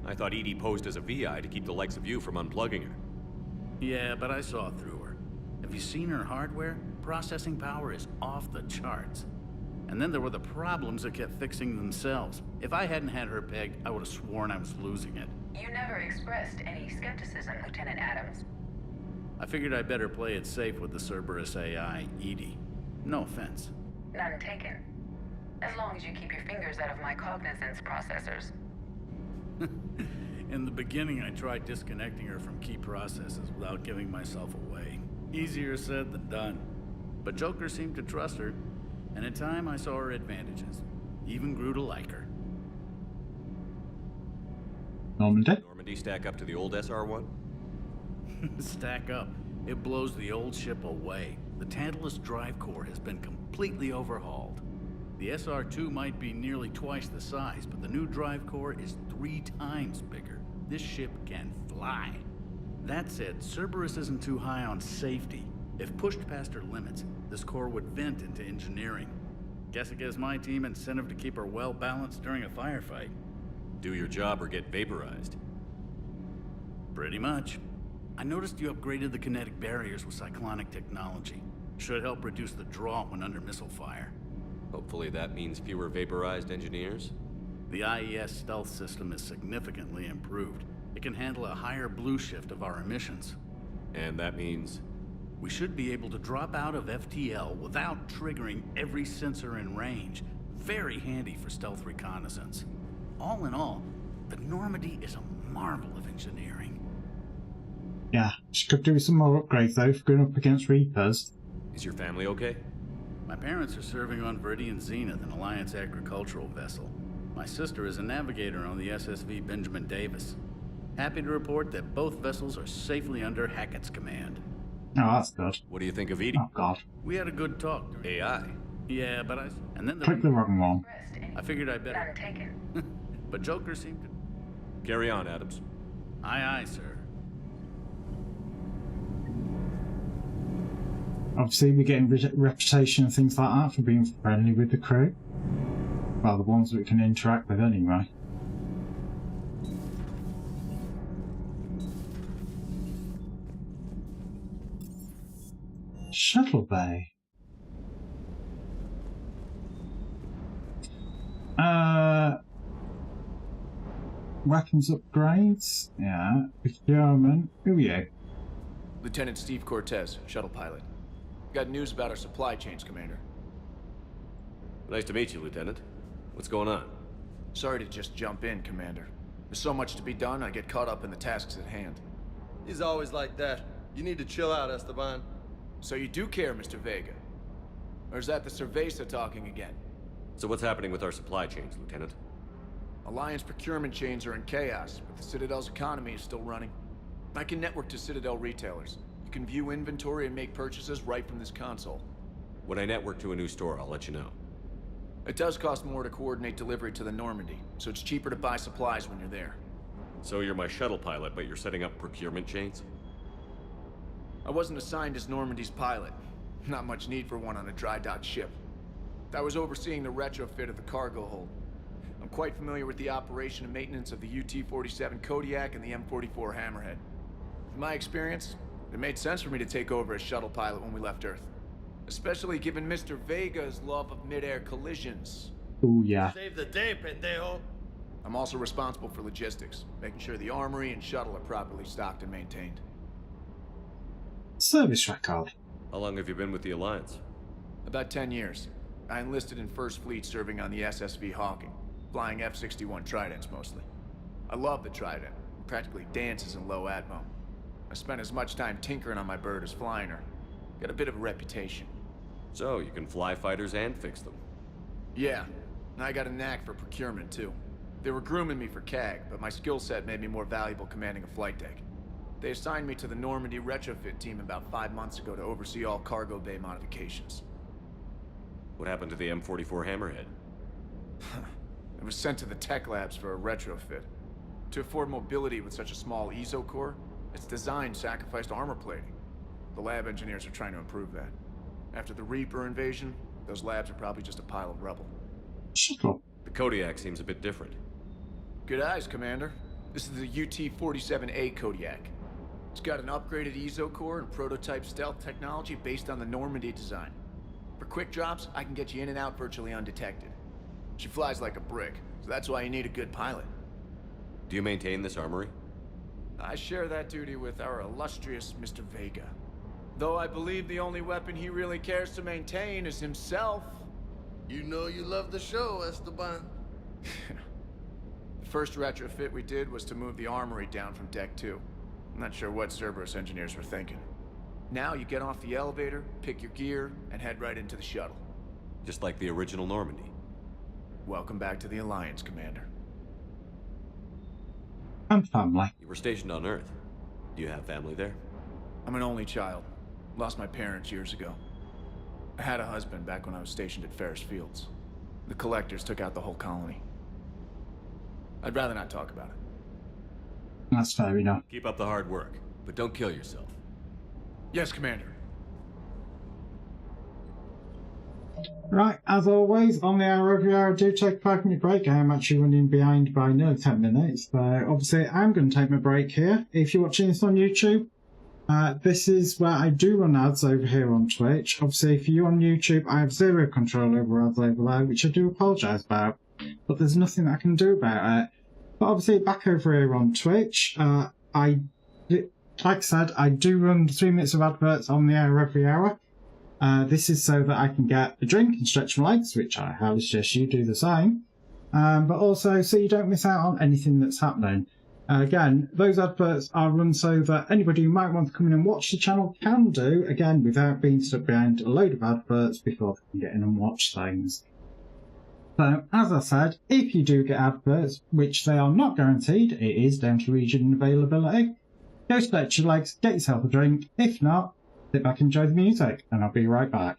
I thought Edie posed as a VI to keep the likes of you from unplugging her. Yeah, but I saw through her. Have you seen her hardware? Processing power is off the charts. And then there were the problems that kept fixing themselves. If I hadn't had her pegged, I would have sworn I was losing it. You never expressed any skepticism, Lieutenant Adams. I figured I'd better play it safe with the Cerberus AI, Edie. No offense. None taken. As long as you keep your fingers out of my cognizance processors. In the beginning, I tried disconnecting her from key processes without giving myself away. Easier said than done. But Joker seemed to trust her, and in time I saw her advantages. Even grew to like her. Normandy stack up to the old SR-1? Stack up. It blows the old ship away. The Tantalus drive core has been completely overhauled. The SR-2 might be nearly twice the size, but the new drive core is 3 times bigger. This ship can fly. That said, Cerberus isn't too high on safety. If pushed past her limits, this core would vent into engineering. Guess it gives my team incentive to keep her well balanced during a firefight. Do your job or get vaporized. Pretty much. I noticed you upgraded the kinetic barriers with cyclonic technology. Should help reduce the draw when under missile fire. Hopefully that means fewer vaporized engineers? The IES stealth system is significantly improved. It can handle a higher blue shift of our emissions. And that means? We should be able to drop out of FTL without triggering every sensor in range. Very handy for stealth reconnaissance. All in all, the Normandy is a marvel of engineering. Yeah, she could do some more upgrades though for going up against Reapers. Is your family okay? My parents are serving on Viridian Zenith, an Alliance agricultural vessel. My sister is a navigator on the SSV Benjamin Davis. Happy to report that both vessels are safely under Hackett's command. Oh, that's good. What do you think of Edie? Oh, God. We had a good talk. AI? Yeah, but and then Click the wrong one. I figured I'd better... But Joker seemed to... Carry on, Adams. Aye, aye, sir. Obviously, we're getting reputation and things like that for being friendly with the crew. Well, the ones that we can interact with anyway. Shuttle bay. Weapons upgrades. Yeah. Procurement. Who are you? Lieutenant Steve Cortez, shuttle pilot. Got news about our supply chains, Commander. Nice to meet you, Lieutenant. What's going on? Sorry to just jump in, Commander. There's so much to be done, I get caught up in the tasks at hand. He's always like that. You need to chill out, Esteban. So you do care, Mr. Vega? Or is that the Cerveza talking again? So what's happening with our supply chains, Lieutenant? Alliance procurement chains are in chaos, but the Citadel's economy is still running. I can network to Citadel retailers. You can view inventory and make purchases right from this console. When I network to a new store, I'll let you know. It does cost more to coordinate delivery to the Normandy, so it's cheaper to buy supplies when you're there. So you're my shuttle pilot, but you're setting up procurement chains? I wasn't assigned as Normandy's pilot. Not much need for one on a dry dock ship. I was overseeing the retrofit of the cargo hold. I'm quite familiar with the operation and maintenance of the UT-47 Kodiak and the M44 Hammerhead. In my experience, it made sense for me to take over as shuttle pilot when we left Earth. Especially given Mr. Vega's love of mid-air collisions. Ooh, yeah. Save the day, pendejo. I'm also responsible for logistics, making sure the armory and shuttle are properly stocked and maintained. Service record. How long have you been with the Alliance? About 10 years. I enlisted in First Fleet serving on the SSV Hawking, flying F-61 Tridents mostly. I love the Trident. It practically dances in low atmo. I spent as much time tinkering on my bird as flying her. Got a bit of a reputation. So, you can fly fighters and fix them? Yeah, and I got a knack for procurement too. They were grooming me for CAG, but my skill set made me more valuable commanding a flight deck. They assigned me to the Normandy retrofit team about 5 months ago to oversee all cargo bay modifications. What happened to the M44 Hammerhead? It was sent to the tech labs for a retrofit. To afford mobility with such a small ESO core, its design sacrificed armor plating. The lab engineers are trying to improve that. After the Reaper invasion, those labs are probably just a pile of rubble. Shuttle. The Kodiak seems a bit different. Good eyes, Commander. This is the UT-47A Kodiak. It's got an upgraded ESO core and prototype stealth technology based on the Normandy design. For quick drops, I can get you in and out virtually undetected. She flies like a brick, so that's why you need a good pilot. Do you maintain this armory? I share that duty with our illustrious Mr. Vega. Though I believe the only weapon he really cares to maintain is himself. You know you love the show, Esteban. The first retrofit we did was to move the armory down from Deck 2. I'm not sure what Cerberus engineers were thinking. Now you get off the elevator, pick your gear, and head right into the shuttle. Just like the original Normandy. Welcome back to the Alliance, Commander. And family. You were stationed on Earth. Do you have family there? I'm an only child. Lost my parents years ago. I had a husband back when I was stationed at Ferris Fields. The Collectors took out the whole colony. I'd rather not talk about it. That's fair enough. Keep up the hard work, but don't kill yourself. Yes, Commander. Right, as always, on the hour every hour, I do take a 5-minute break. I am actually running behind by nearly 10 minutes, so obviously I'm going to take my break here. If you're watching this on YouTube, this is where I do run ads over here on Twitch. Obviously, if you're on YouTube, I have zero control over ads over there, which I do apologise about. but there's nothing I can do about it. But obviously, back over here on Twitch, like I said, I do run 3 minutes of adverts on the air every hour. This is so that I can get a drink and stretch my legs, which I highly suggest you do the same. But also so you don't miss out on anything that's happening. Again, those adverts are run so that anybody who might want to come in and watch the channel can do, again, without being stuck behind a load of adverts before they can get in and watch things. So, as I said, if you do get adverts, which they are not guaranteed, it is down to region availability, go stretch your legs, get yourself a drink. If not, sit back and enjoy the music, and I'll be right back.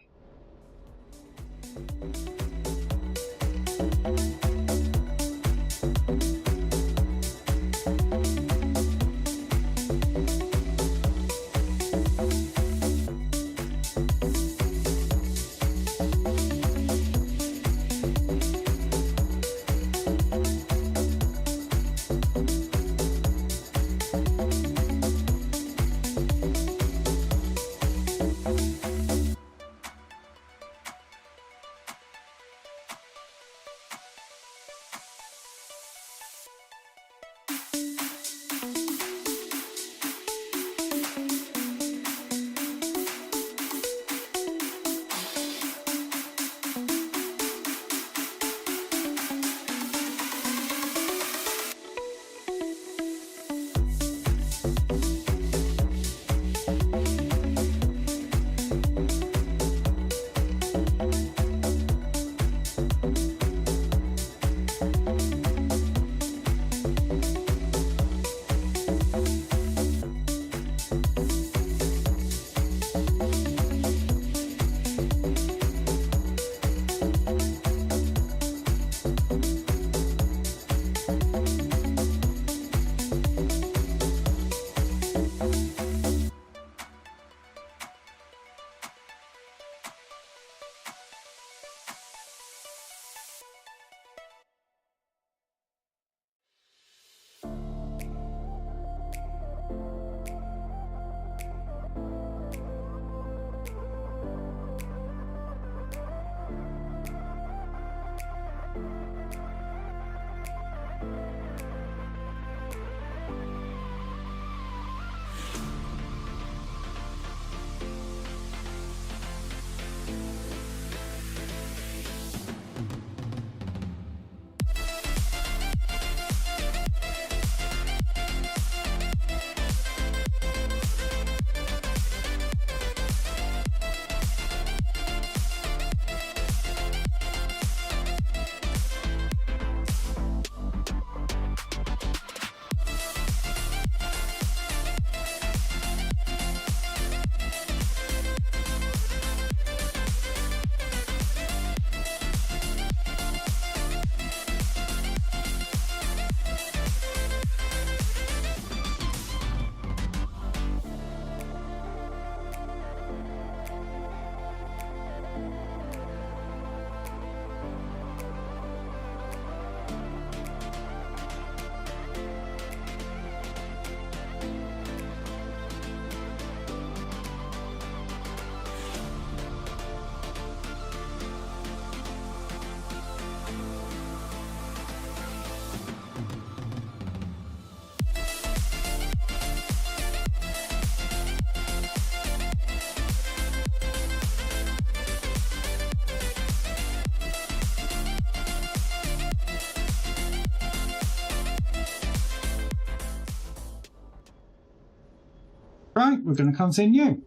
Right, we're going to continue.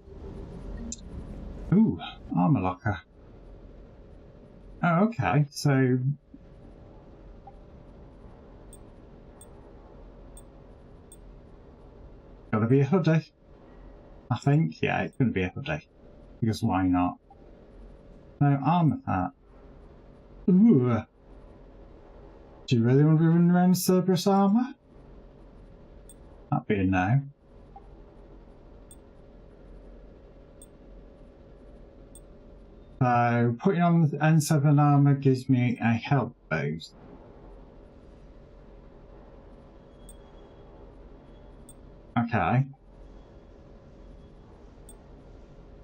Ooh, armor locker. Oh, okay, so... Gotta be a hoodie. I think, yeah, it's gonna be a hoodie. Because why not? No, armor hat. Ooh. Do you really want to be running around in Cerberus armor? That'd be a no. So, putting on the N7 armor gives me a health boost. Okay.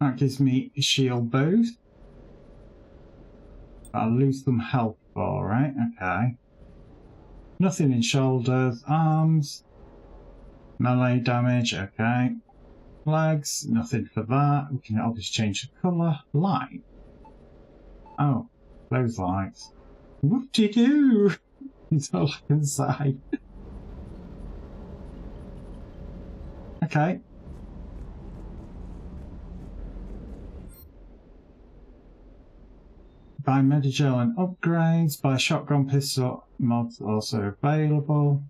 That gives me a shield boost. I'll lose some health for it. Okay. Nothing in shoulders, arms. Melee damage, okay. Legs, nothing for that. We can obviously change the colour. Light. Oh, those lights. Whoop-de-doo! It's all I can say. Okay. Buy Medigel and upgrades. Buy shotgun pistol mods also available.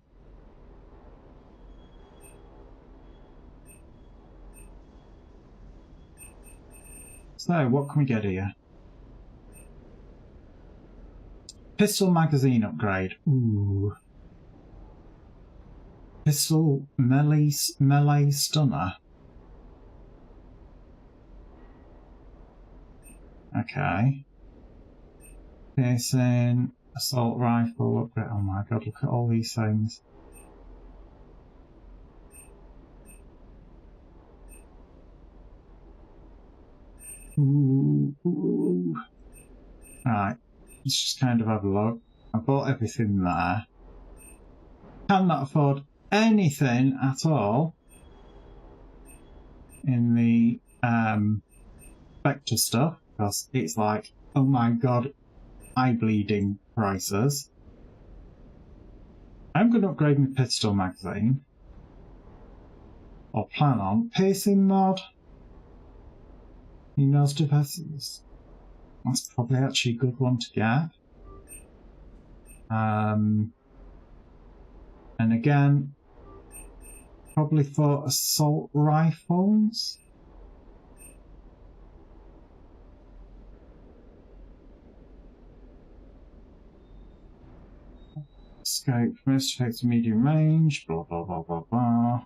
So, what can we get here? Pistol magazine upgrade. Ooh. Pistol melee stunner. Okay. Piercing, assault rifle upgrade. Oh my god, look at all these things. Ooh, ooh. Right, let's just kind of have a look. I bought everything there. Cannot afford anything at all in the Vector stuff because it's like, oh my god, eye bleeding prices. I'm going to upgrade my pistol magazine, or plan on. Piercing mod. New nose devices. That's probably actually a good one to get. And again, probably for assault rifles. Scope, most effective medium range, blah blah blah blah blah.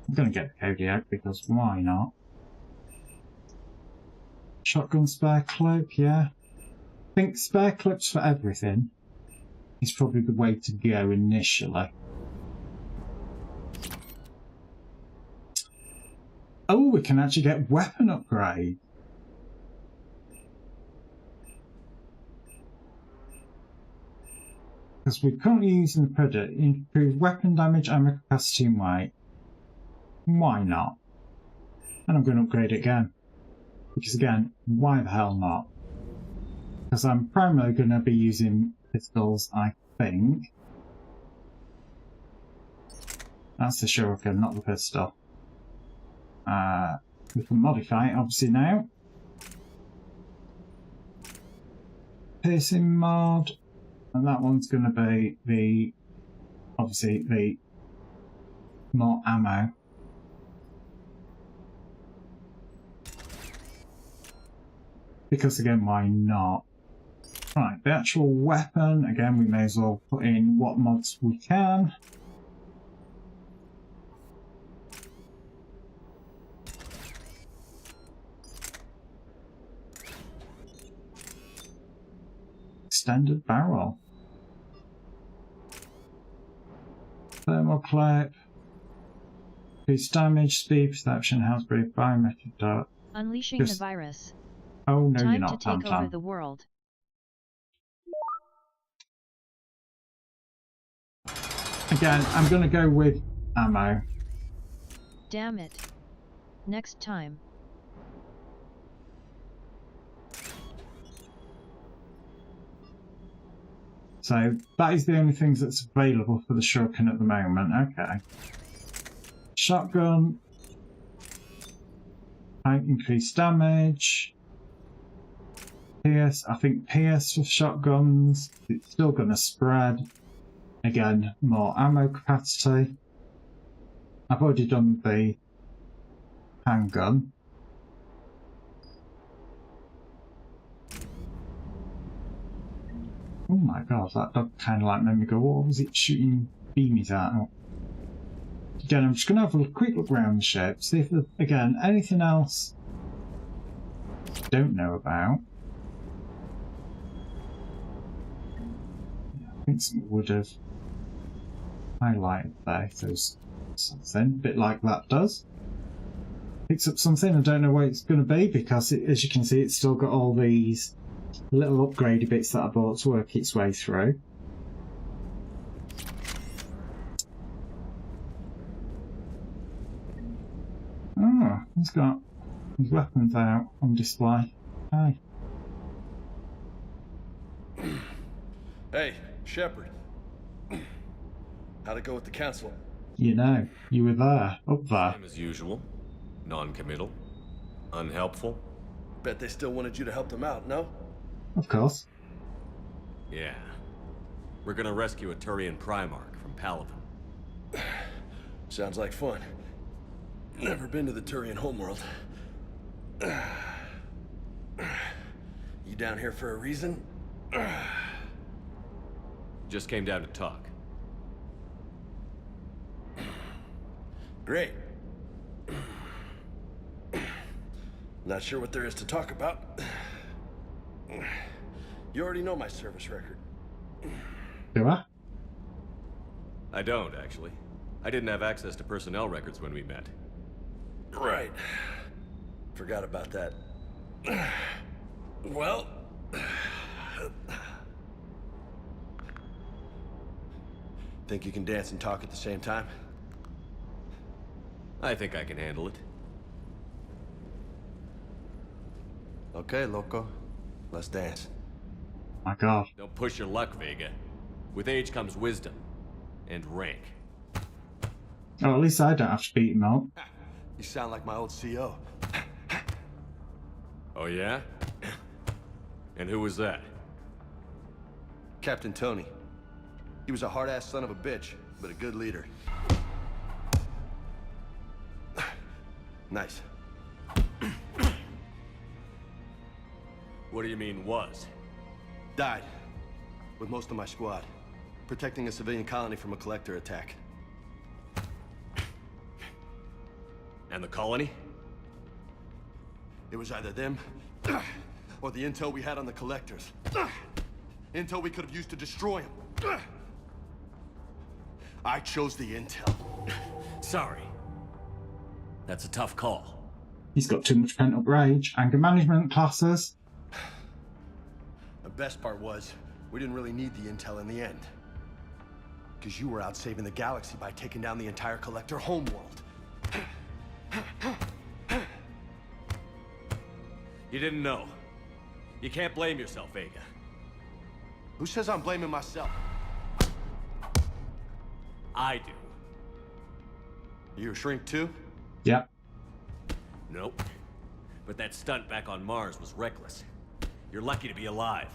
I'm gonna get the Kodiak because why not? Shotgun spare clip, yeah. I think spare clips for everything is probably the way to go initially. Oh, we can actually get weapon upgrade. Because we're currently using the Predator, improve weapon damage, ammo capacity and weight. Why not? And I'm going to upgrade it again. Because again, why the hell not? Because I'm primarily going to be using pistols, I think. That's the shuriken, not the pistol. We can modify it obviously now. Piercing mod. And that one's going to be the, obviously, the more ammo. Because again, why not? Right, the actual weapon, again, we may as well put in what mods we can. Extended barrel. Thermal clip. Increased damage, speed, perception, house brief, biometric dot. Unleashing the virus. Oh no, Time you're not, to take Tam-Tam. over the world. Again, I'm going to go with ammo. Damn it. Next time. So that is the only things that's available for the shuriken at the moment. Okay. Shotgun. Increased damage. Pierce. I think Pierce for shotguns. It's still going to spread. Again, more ammo capacity. I've already done the handgun. Oh my god, that dog kind of like made me go, what was it shooting beamies at? Oh. Again, I'm just going to have a quick look around the ship, see if there's, again, anything else I don't know about. I think something would have highlighted there if there's something, a bit like that does. picks up something. I don't know what it's going to be because, as you can see, it's still got all these little upgradey bits that I bought to work its way through. Oh, he's got his weapons out on display. Hi. Hey, Shepard. How'd it go with the council? You know, you were there, up there. Same as usual. Non-committal. Unhelpful. Bet they still wanted you to help them out, no? Of course. Yeah. We're gonna rescue a Turian Primarch from Palaven. Sounds like fun. Never been to the Turian homeworld. You down here for a reason? Just came down to talk. Great. Not sure what there is to talk about. You already know my service record. Do I? I don't, actually. I didn't have access to personnel records when we met. Right. Forgot about that. Well... Think you can dance and talk at the same time? I think I can handle it. Okay, loco. Let's dance. My God. Don't push your luck, Vega. With age comes wisdom. And rank. Oh, at least I don't have to beat him up. You sound like my old CO. Oh, yeah? And who was that? Captain Tony. He was a hard-ass son of a bitch, but a good leader. Nice. What do you mean, was? Died. With most of my squad. Protecting a civilian colony from a collector attack. And the colony? It was either them, or the intel we had on the collectors. Intel we could have used to destroy them. I chose the intel. Sorry. That's a tough call. He's got too much pent-up rage. Anger management classes. The best part was, we didn't really need the intel in the end. Because you were out saving the galaxy by taking down the entire collector homeworld. You didn't know. You can't blame yourself, Vega. Who says I'm blaming myself? I do. You a shrink too? Yep. Nope. But that stunt back on Mars was reckless. You're lucky to be alive.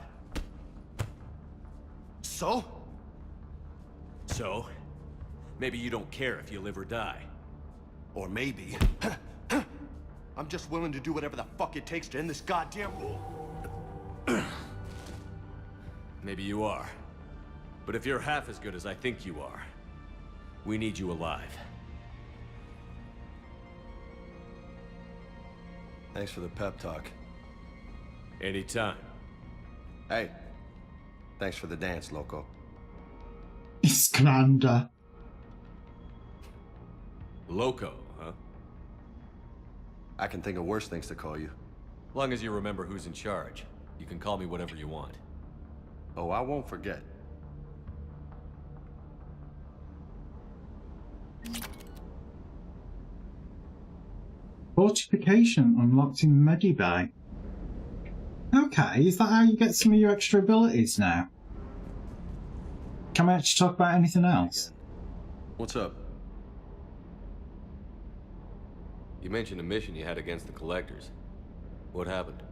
So? So? Maybe you don't care if you live or die. Or maybe... I'm just willing to do whatever the fuck it takes to end this goddamn war. Maybe you are. But if you're half as good as I think you are, we need you alive. Thanks for the pep talk. Anytime. Hey. Thanks for the dance, loco. It's Commander. Loco, huh? I can think of worse things to call you. Long as you remember who's in charge, you can call me whatever you want. Oh, I won't forget. Fortification unlocked in Medibay. Okay, is that how you get some of your extra abilities now? Can we actually talk about anything else? What's up? You mentioned a mission you had against the Collectors. What happened?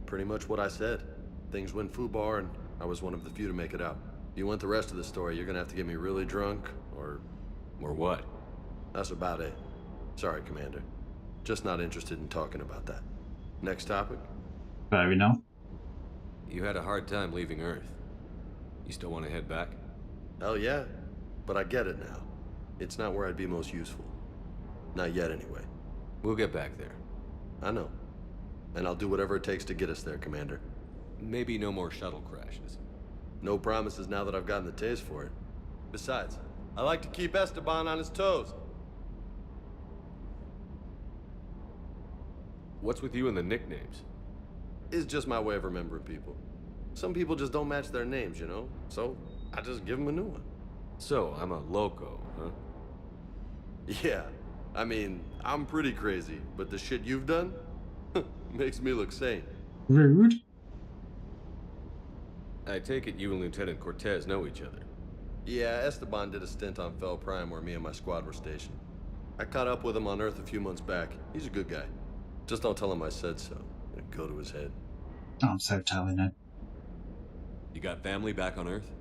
Pretty much what I said. Things went foobar and I was one of the few to make it out. If you want the rest of the story, you're gonna have to get me really drunk, or... Or what? That's about it. Sorry, Commander. Just not interested in talking about that. Next topic? Fair enough. You had a hard time leaving Earth. You still want to head back? Hell yeah. But I get it now. It's not where I'd be most useful. Not yet, anyway. We'll get back there. I know. And I'll do whatever it takes to get us there, Commander. Maybe no more shuttle crashes. No promises now that I've gotten the taste for it. Besides, I like to keep Esteban on his toes. What's with you and the nicknames? It's just my way of remembering people. Some people just don't match their names, you know? So, I just give them a new one. So, I'm a loco, huh? Yeah. I mean, I'm pretty crazy, but the shit you've done makes me look sane. Rude. I take it you and Lieutenant Cortez know each other. Yeah, Esteban did a stint on Fel Prime where me and my squad were stationed. I caught up with him on Earth a few months back. He's a good guy. Just don't tell him I said so. It'd go to his head. Oh, I'm so telling him. You got family back on Earth?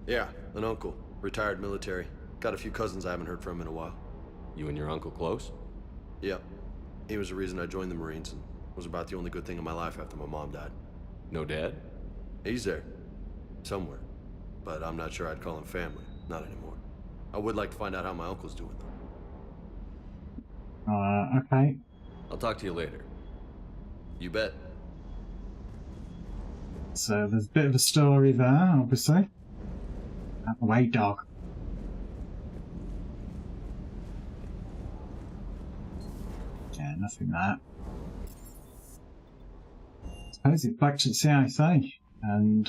Yeah, an uncle. Retired military. Got a few cousins I haven't heard from in a while. You and your uncle close? Yep. He was the reason I joined the Marines and was about the only good thing in my life after my mom died. No dad? He's there. Somewhere. But I'm not sure I'd call him family. Not anymore. I would like to find out how my uncle's doing, though. Okay. I'll talk to you later. You bet. So there's a bit of a story there, obviously. Out the way, dog. Yeah, nothing there. I suppose it's back to the CIC. And,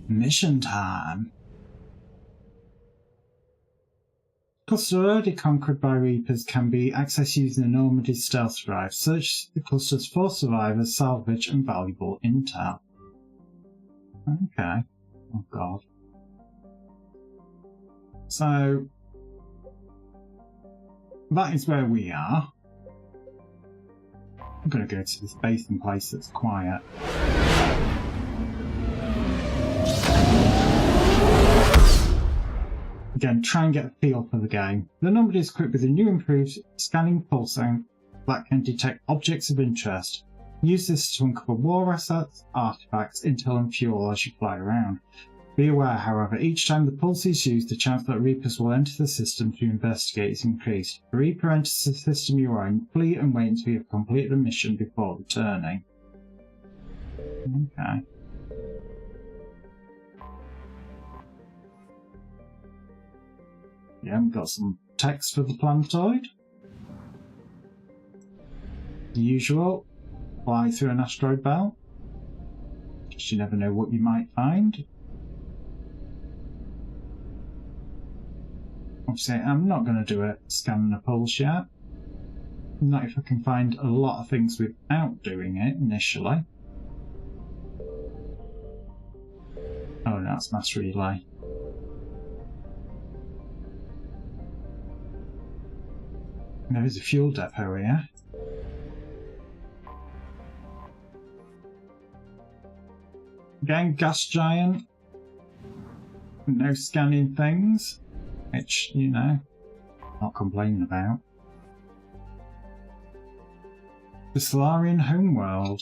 mission time. Clusters already conquered by Reapers can be accessed using the Normandy stealth drive. Search the clusters for survivors, salvage, and valuable intel. Okay. Oh god. So, that is where we are. I'm going to go to this basin place that's quiet. Again, try and get a feel for the game. The Normandy is equipped with a new improved scanning pulsar that can detect objects of interest. Use this to uncover war assets, artifacts, intel and fuel as you fly around. Be aware, however, each time the pulse is used, the chance that Reapers will enter the system to investigate is increased. If a Reaper enters the system you are in, flee and wait until you have completed a mission before returning. Okay. Yeah, we've got some text for the planetoid. The usual. Fly through an asteroid belt. Just you never know what you might find. Obviously, I'm not going to do a scan and a pulse yet. Not if I can find a lot of things without doing it initially. Oh, no, it's mass relay. There is a fuel depot here. Again, gas giant. No scanning things. Which, you know, not complaining about. The Solarian homeworld.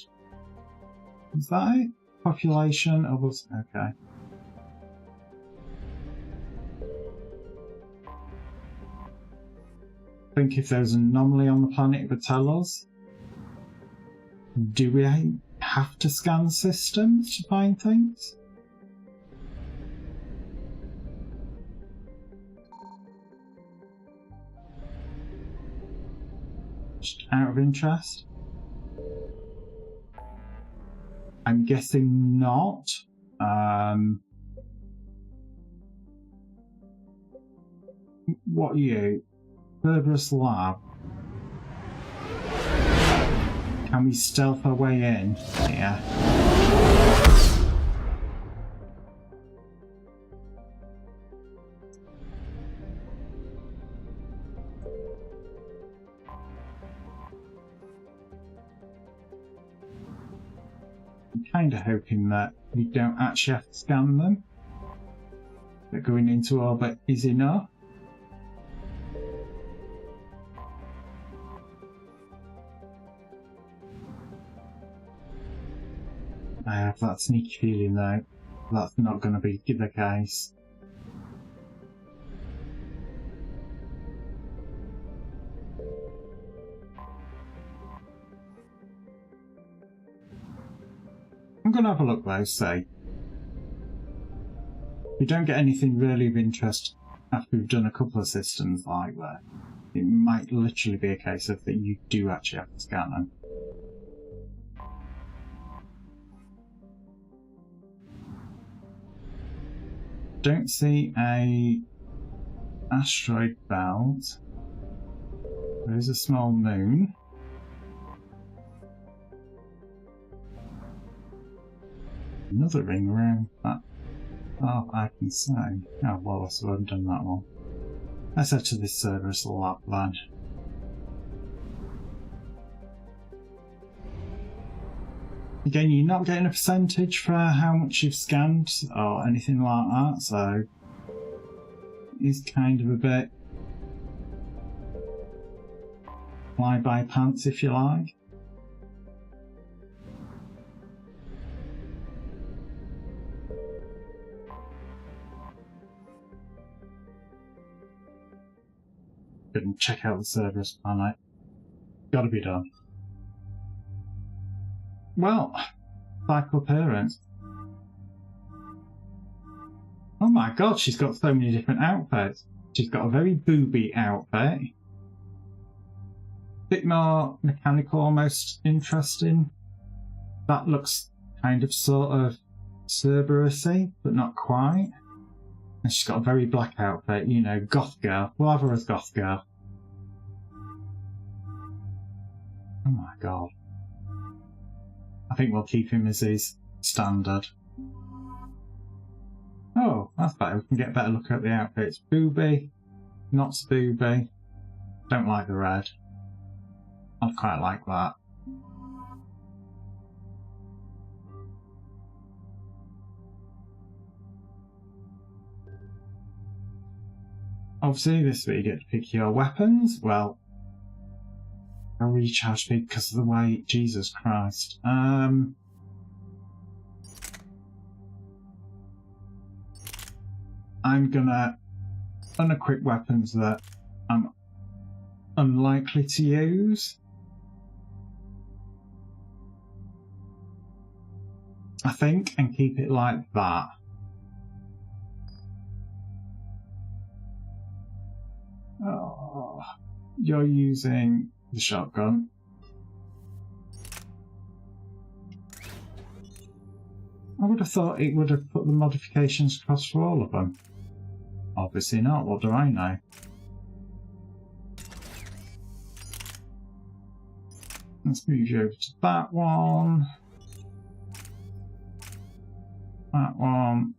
Is that it? Population of us. Okay. I think if there's an anomaly on the planet, it would tell us. Do we have to scan systems to find things? Just out of interest? I'm guessing not. What are you? Cerberus Lab. Can we stealth our way in? Yeah. I'm kind of hoping that we don't actually have to scan them. That going into orbit is enough. I have that sneaky feeling though, that's not going to be the case. I'm going to have a look though, see. We don't get anything really of interest after we've done a couple of systems like that. it might literally be a case of that you do actually have to scan them. Don't see a asteroid belt. There is a small moon. Another ring around that. Oh, I can say. Oh, well, I haven't done that one. Let's head to this Cerberus lab then. Again, you're not getting a percentage for how much you've scanned or anything like that, so it's kind of a bit fly by pants, if you like. Couldn't check out the Cerberus planet. Gotta be done. Well, cycle appearance. Oh my god, she's got so many different outfits. She's got a very booby outfit. Bit more mechanical, almost interesting. That looks kind of sort of Cerberus-y, but not quite. And she's got a very black outfit, you know, goth girl. We'll have her as goth girl. Oh my god. I think we'll keep him as his standard. Oh, that's better. We can get a better look at the outfits. Booby, not so booby. Don't like the red. I'd quite like that. Obviously, this is where you get to pick your weapons. Well, I'll recharge me because of the weight. Jesus Christ. I'm gonna unequip weapons that I'm unlikely to use. I think, and keep it like that. Oh, you're using the shotgun. I would have thought it would have put the modifications across for all of them. Obviously not, what do I know? Let's move you over to that one. That one.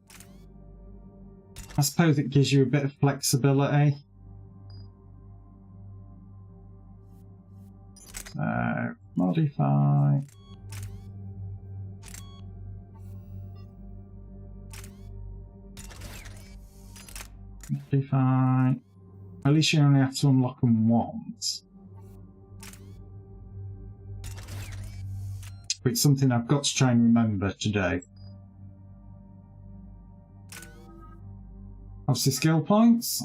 I suppose it gives you a bit of flexibility. So, modify. Modify. At least you only have to unlock them once. But it's something I've got to try and remember today. Obviously skill points.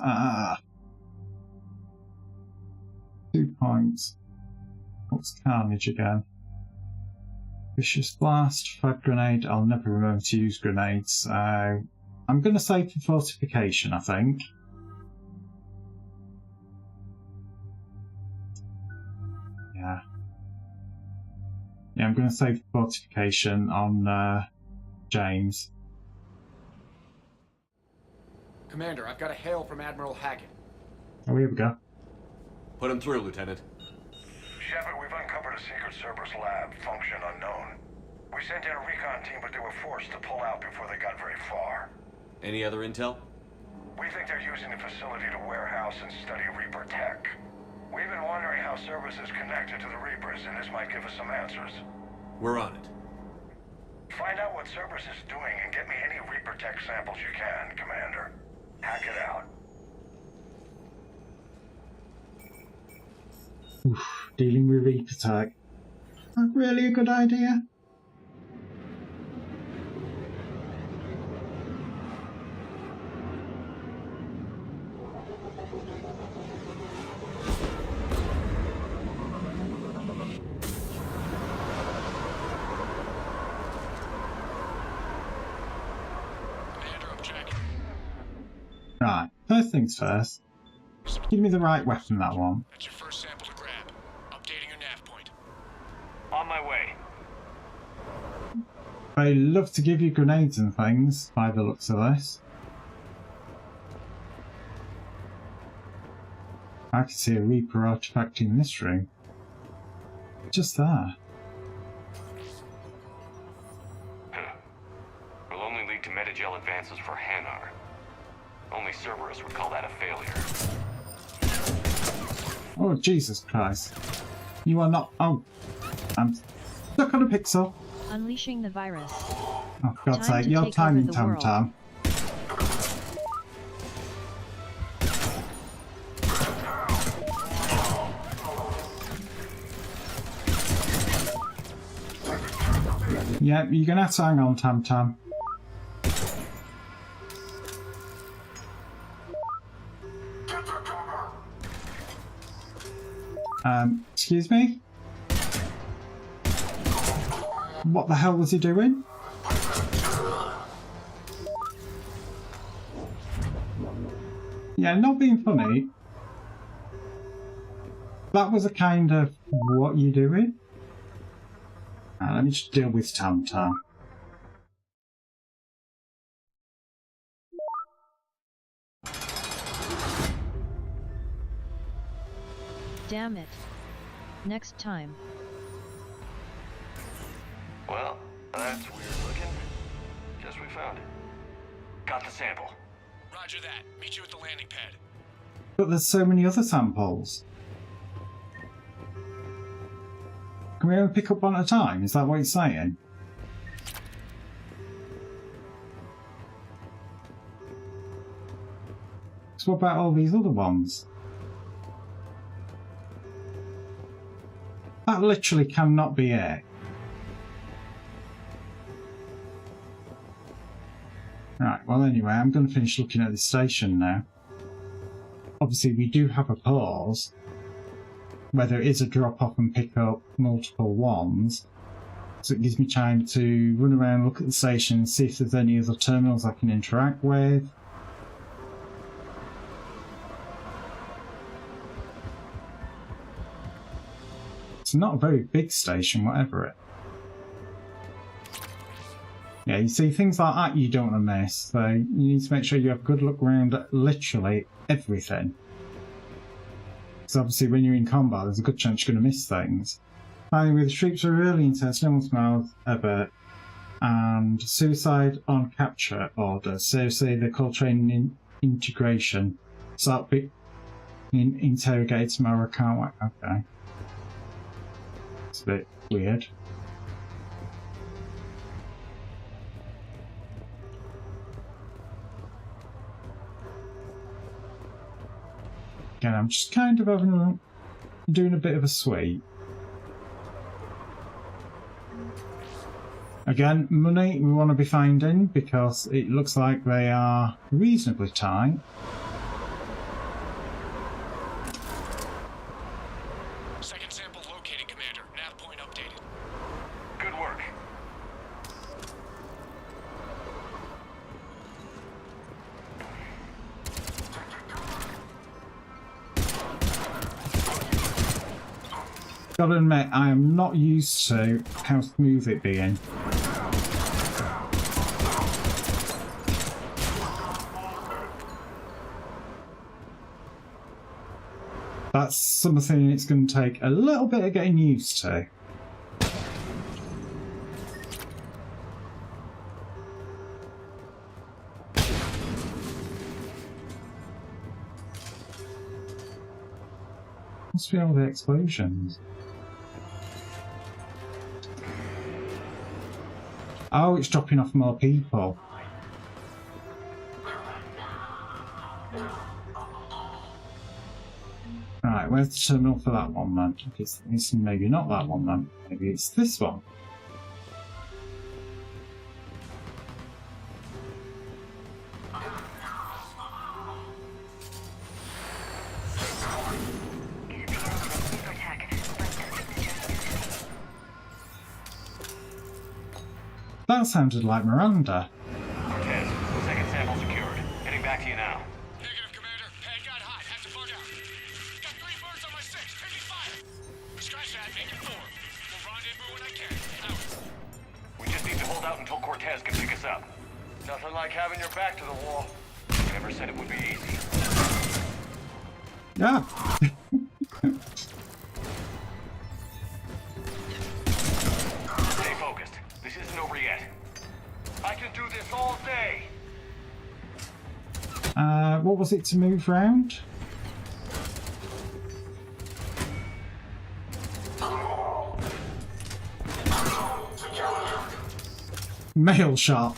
2 points. What's Carnage again? Vicious Blast, Frag Grenade. I'll never remember to use grenades, so I'm going to save for Fortification, I think. Yeah. Yeah, I'm going to save Fortification on James. Commander, I've got a hail from Admiral Hackett. Oh, here we go. Put him through, Lieutenant. Shepard, we've uncovered a secret Cerberus lab, function unknown. We sent in a recon team, but they were forced to pull out before they got very far. Any other intel? We think they're using the facility to warehouse and study Reaper tech. We've been wondering how Cerberus is connected to the Reapers, and this might give us some answers. We're on it. Find out what Cerberus is doing and get me any Reaper tech samples you can, Commander. Hack it out. Oof, dealing with Reaper tech. Not really a good idea. Commander, I'm checking. Right, first things first. Some Give me the right weapon, that one. That's your first sample to grab. Updating your nav point. On my way. They love to give you grenades and things, by the looks of this. I can see a Reaper artifact in this room. Just there. Will only lead to Metagel advances for Hanar. Only Cerberus would call that a failure. Oh, Jesus Christ. You are not... Oh. I'm stuck on a pixel. Unleashing the virus. Oh, for God's sake, your timing, Tam Tam. Yeah, you're gonna have to hang on, Tam Tam. Excuse me? What the hell was he doing? Yeah, not being funny. That was a kind of, what you doing? Let me just deal with Tam Tam. Damn it. Next time. Well, that's weird looking. Guess we found it. Got the sample. Roger that. Meet you at the landing pad. But there's so many other samples. Can we only pick up one at a time? Is that what you're saying? So what about all these other ones? That literally cannot be it. Right, well anyway, I'm going to finish looking at this station now. Obviously we do have a pause, where there is a drop off and pick up multiple ones. So it gives me time to run around, look at the station, see if there's any other terminals I can interact with. It's not a very big station, whatever it. Yeah, you see, things like that you don't want to miss, so you need to make sure you have a good look around at literally everything. So obviously when you're in combat, there's a good chance you're going to miss things. Finally, the troops are really intense, no one smiles ever, and suicide on capture order. So say they call training integration. So that'll be interrogate tomorrow, can't wait. Okay. It's a bit weird. Again, I'm just kind of doing a bit of a sweep. Again, money we want to be finding because it looks like they are reasonably tight. Second sample located, Commander. Nav point updated. Good work. Gotta admit, I am not used to how smooth it being. That's something it's going to take a little bit of getting used to. Must be all the explosions. Oh, it's dropping off more people. Right, where's the terminal for that one then? It's maybe not that one then. Maybe it's this one. That sounded like Miranda. Cortez, second sample secured. Heading back to you now. Negative, Commander. Pad got hot. Have to bug out. out until Cortez can pick us up. Nothing like having your back to the wall. Never said it would be easy. Yeah. Stay focused. This isn't over yet. I can do this all day. What was it to move round? Mail shop.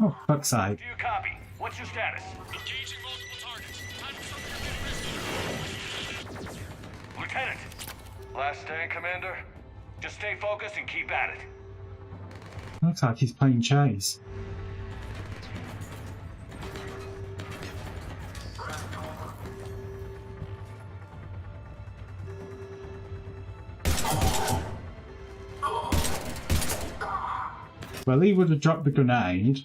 Oh, fuck's sake. Do you copy? What's your status? Engaging multiple targets. Lieutenant! Last stand, Commander? Just stay focused and keep at it. Looks like he's playing chase. Well, he would have dropped the grenade.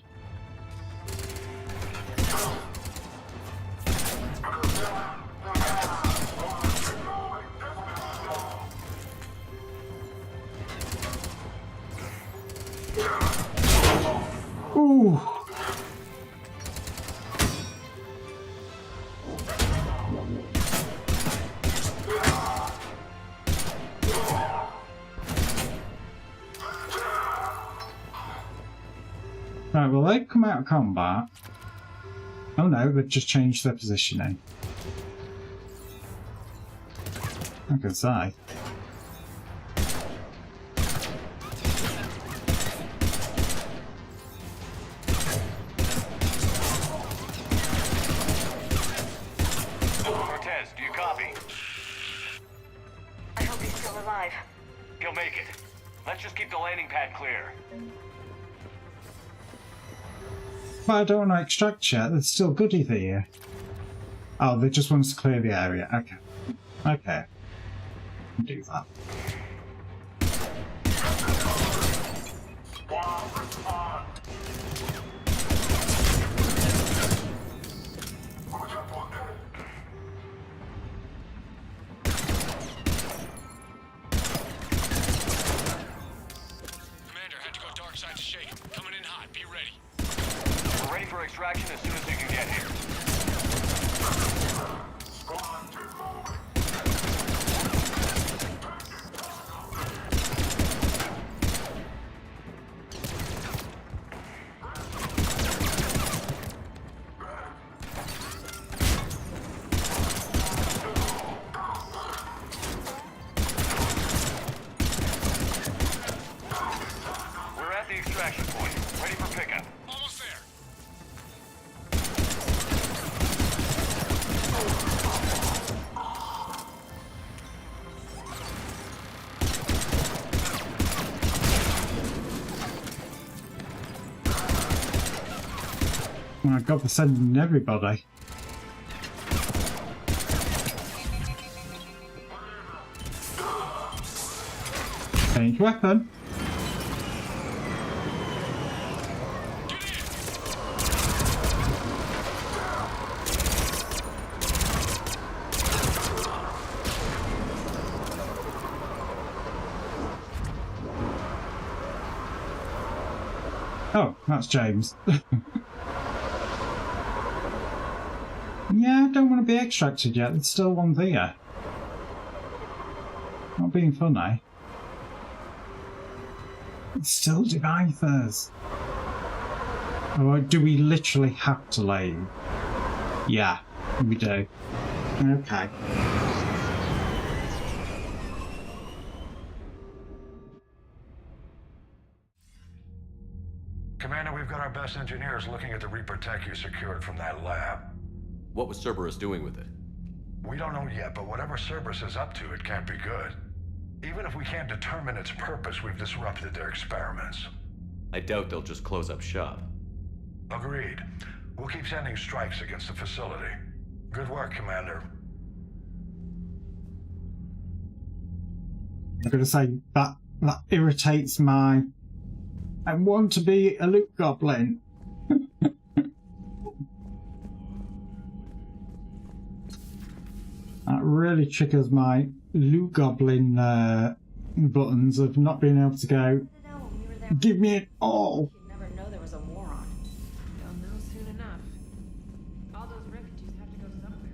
Ooh. Right, well, they've come out of combat. Oh no, they've just changed their positioning. I can say. Cortez, do you copy? I hope he's still alive. He'll make it. Let's just keep the landing pad clear. But I don't want to extract yet, there's still goodies here. Oh, they just want us to clear the area. Okay. Okay. I'll do that. Commander, had to go dark side to shake him. Coming in hot. Be ready. We're ready for extraction as soon as we can get here. We're at the extraction point. Ready for pickup. Almost there. Oh my god, they're sending everybody. Change weapon. Oh, that's James. Yeah, I don't want to be extracted yet. There's still one there. Not being funny. It's still devices. Or do we literally have to leave? Yeah, we do. Okay. Commander, we've got our best engineers looking at the Reaper tech you secured from that lab. What was Cerberus doing with it? We don't know yet, but whatever Cerberus is up to, it can't be good. Even if we can't determine its purpose, we've disrupted their experiments. I doubt they'll just close up shop. Agreed. We'll keep sending strikes against the facility. Good work, Commander. I'm gonna say that irritates my... I want to be a loot goblin. That really triggers my loot goblin buttons of not being able to go, give me it all. You'd never know there was a war on. You'll know soon enough. All those refugees have to go somewhere.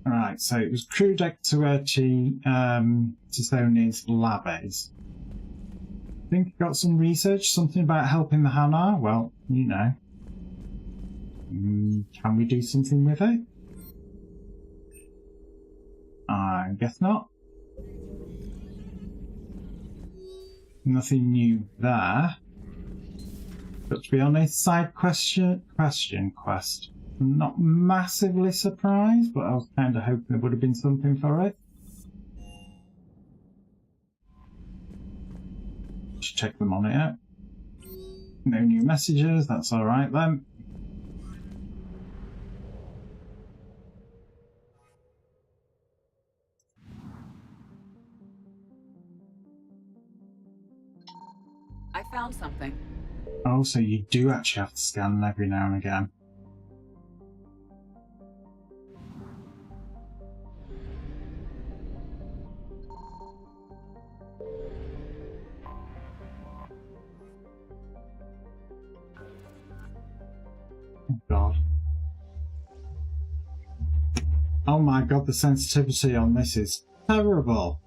Right, so it was crew deck to where Sony's lab is. I think you got some research, something about helping the Hanar. Well, you know. Can we do something with it? I guess not. Nothing new there. But to be honest, side quest. I'm not massively surprised, but I was kind of hoping there would have been something for it. Just check them on it out. No new messages, that's alright then. I found something. Oh, so you do actually have to scan them every now and again. Oh god. Oh my god, the sensitivity on this is terrible.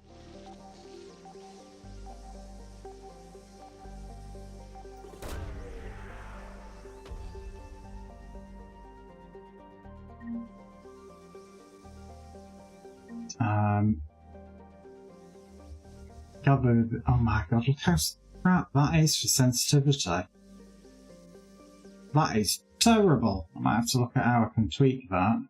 Oh my god, look how crap that is for sensitivity. That is terrible. I might have to look at how I can tweak that.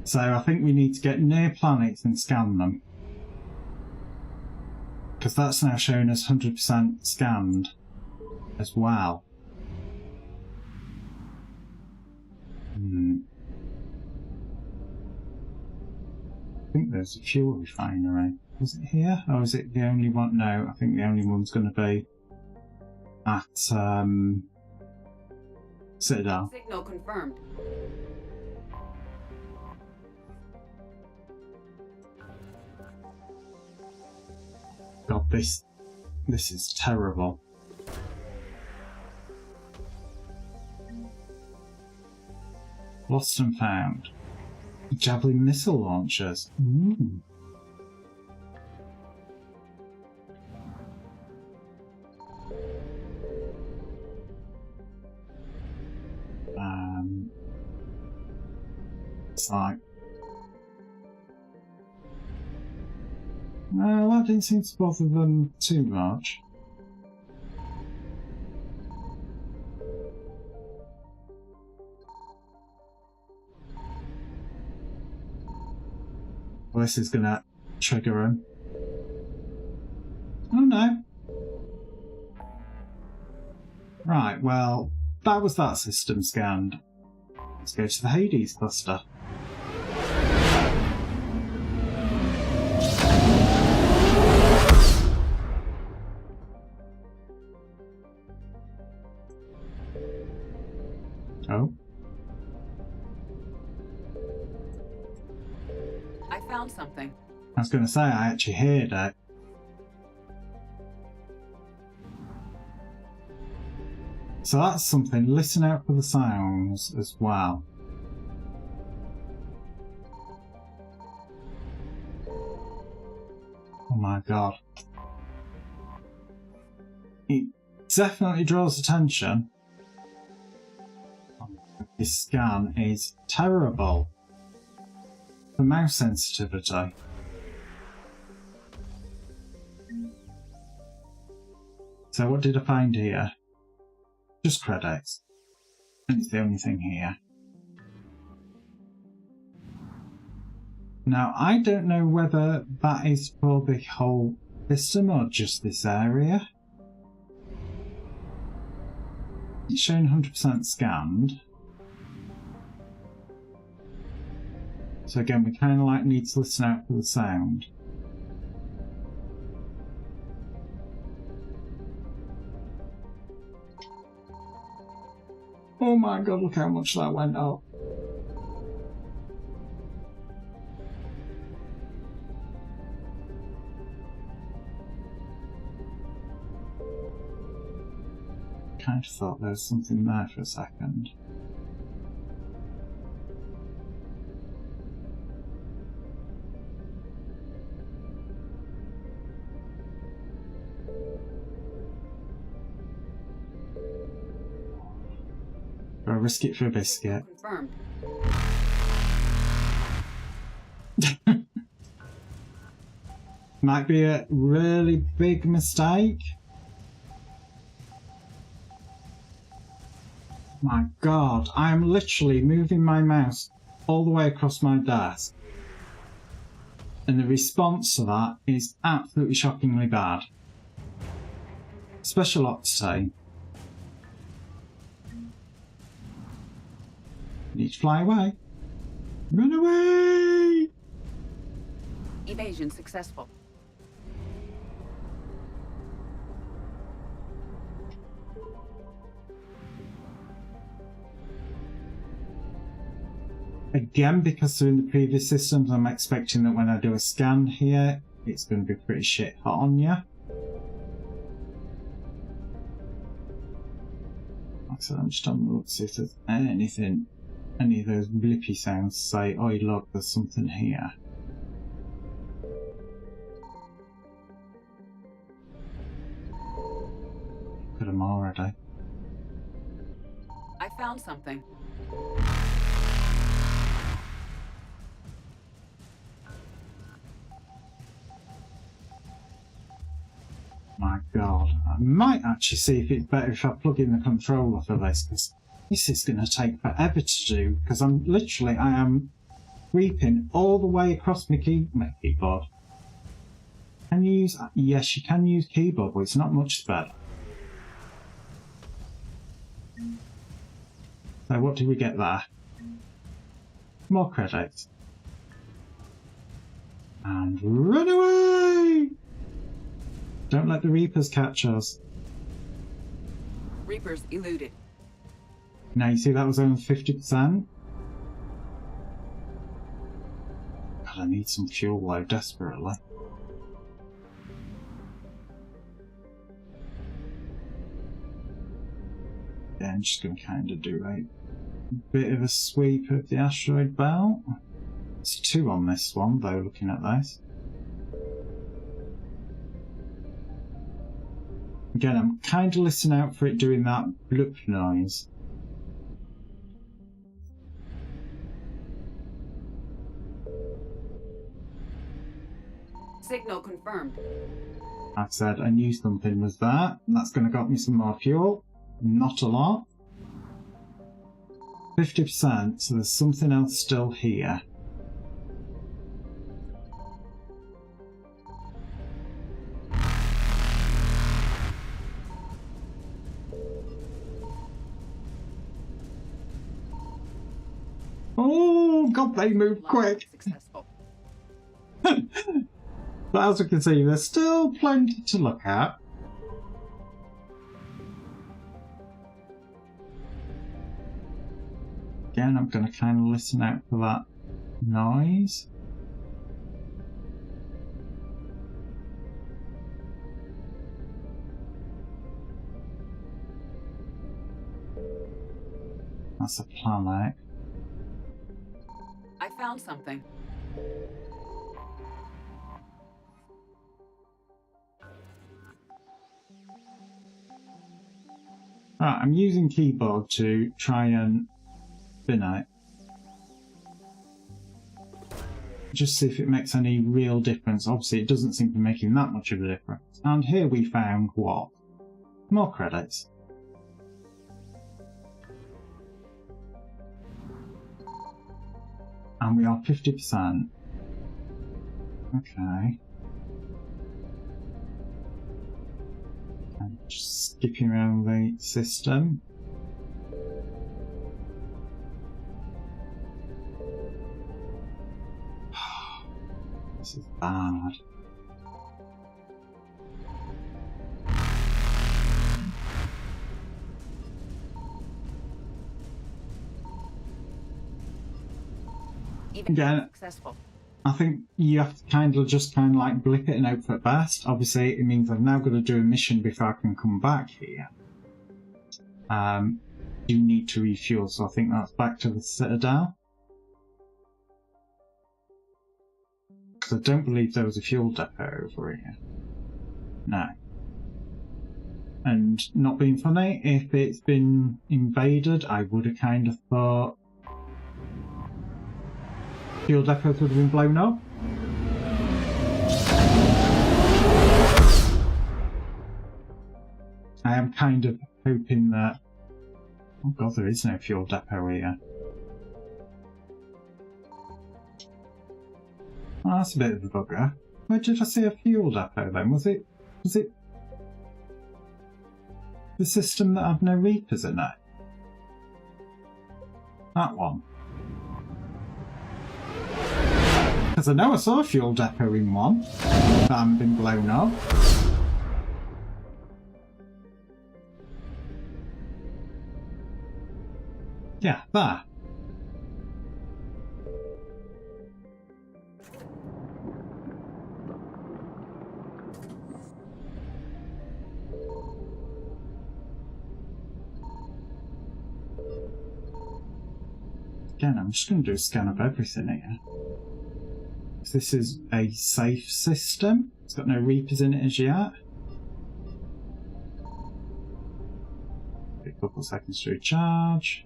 So I think we need to get near planets and scan them. Because that's now showing us 100% scanned as well. I think there's a fuel refinery. Is it here? Or is it the only one? No, I think the only one's going to be at Citadel. Signal confirmed. God, this is terrible. Lost and found. Javelin missile launchers. Ooh. It's like, well, that didn't seem to bother them too much. Well, this is gonna trigger him. Oh no. Right, well, that was that system scanned. Let's go to the Hades cluster. Oh. I found something. I was going to say, I actually heard it. So that's something. Listen out for the sounds as well. Oh my god. It definitely draws attention. This scan is terrible for mouse sensitivity. So what did I find here? Just credits. And it's the only thing here. Now, I don't know whether that is for the whole system or just this area. It's showing 100% scanned. So again, we kind of like need to listen out for the sound. Oh my god, look how much that went up. Kind of thought there was something there for a second. I'll risk it for a biscuit. Confirmed. Might be a really big mistake. My god, I am literally moving my mouse all the way across my desk. And the response to that is absolutely shockingly bad. Special Octane. Need to fly away. Run away! Evasion successful. Again, because they're in the previous systems, I'm expecting that when I do a scan here, it's going to be pretty shit hot on you. Like I said, I'm just on the look to see if there's anything, any of those blippy sounds say, oh look, there's something here. Look at them already. I found something. My god, I might actually see if it's better if I plug in the controller for this, because this is going to take forever to do, because I am creeping all the way across my keyboard. Can you use, yes you can use keyboard, but it's not much better. So what do we get there? More credits. And run away! Don't let the Reapers catch us. Reapers eluded. Now you see that was only 50%. God, I need some fuel though, desperately. Yeah, I'm just going to kind of do a bit of a sweep of the asteroid belt. It's 2 on this one though, looking at this. Again, I'm kind of listening out for it doing that bloop noise. Signal confirmed. Like I said, I knew something was there, and that's going to got me some more fuel. Not a lot. 50%, so there's something else still here. Oh god, they move quick! But as you can see, there's still plenty to look at. Again, I'm going to kind of listen out for that noise. That's a planet. I found something. Right, I'm using keyboard to try and spin it. Just see if it makes any real difference. Obviously it doesn't seem to be making that much of a difference. And here we found what? More credits. And we are 50%. Okay. I'm just skipping around the system. This is bad. Evasion successful. I think you have to kind of like blip it and hope for the best. Obviously, it means I've now got to do a mission before I can come back here. You need to refuel, so I think that's back to the Citadel. Because I don't believe there was a fuel depot over here. No. And not being funny, if it's been invaded, I would have kind of thought fuel depots would have been blown up. I am kind of hoping that... Oh god, there is no fuel depot here. Oh, that's a bit of a bugger. Where did I see a fuel depot then? Was it the system that had no Reapers in it? That one. Because I know I saw a fuel depot in one that hadn't been blown up. Yeah, there. Again, I'm just going to do a scan of everything here. This is a safe system. It's got no Reapers in it as yet. A couple of seconds to recharge.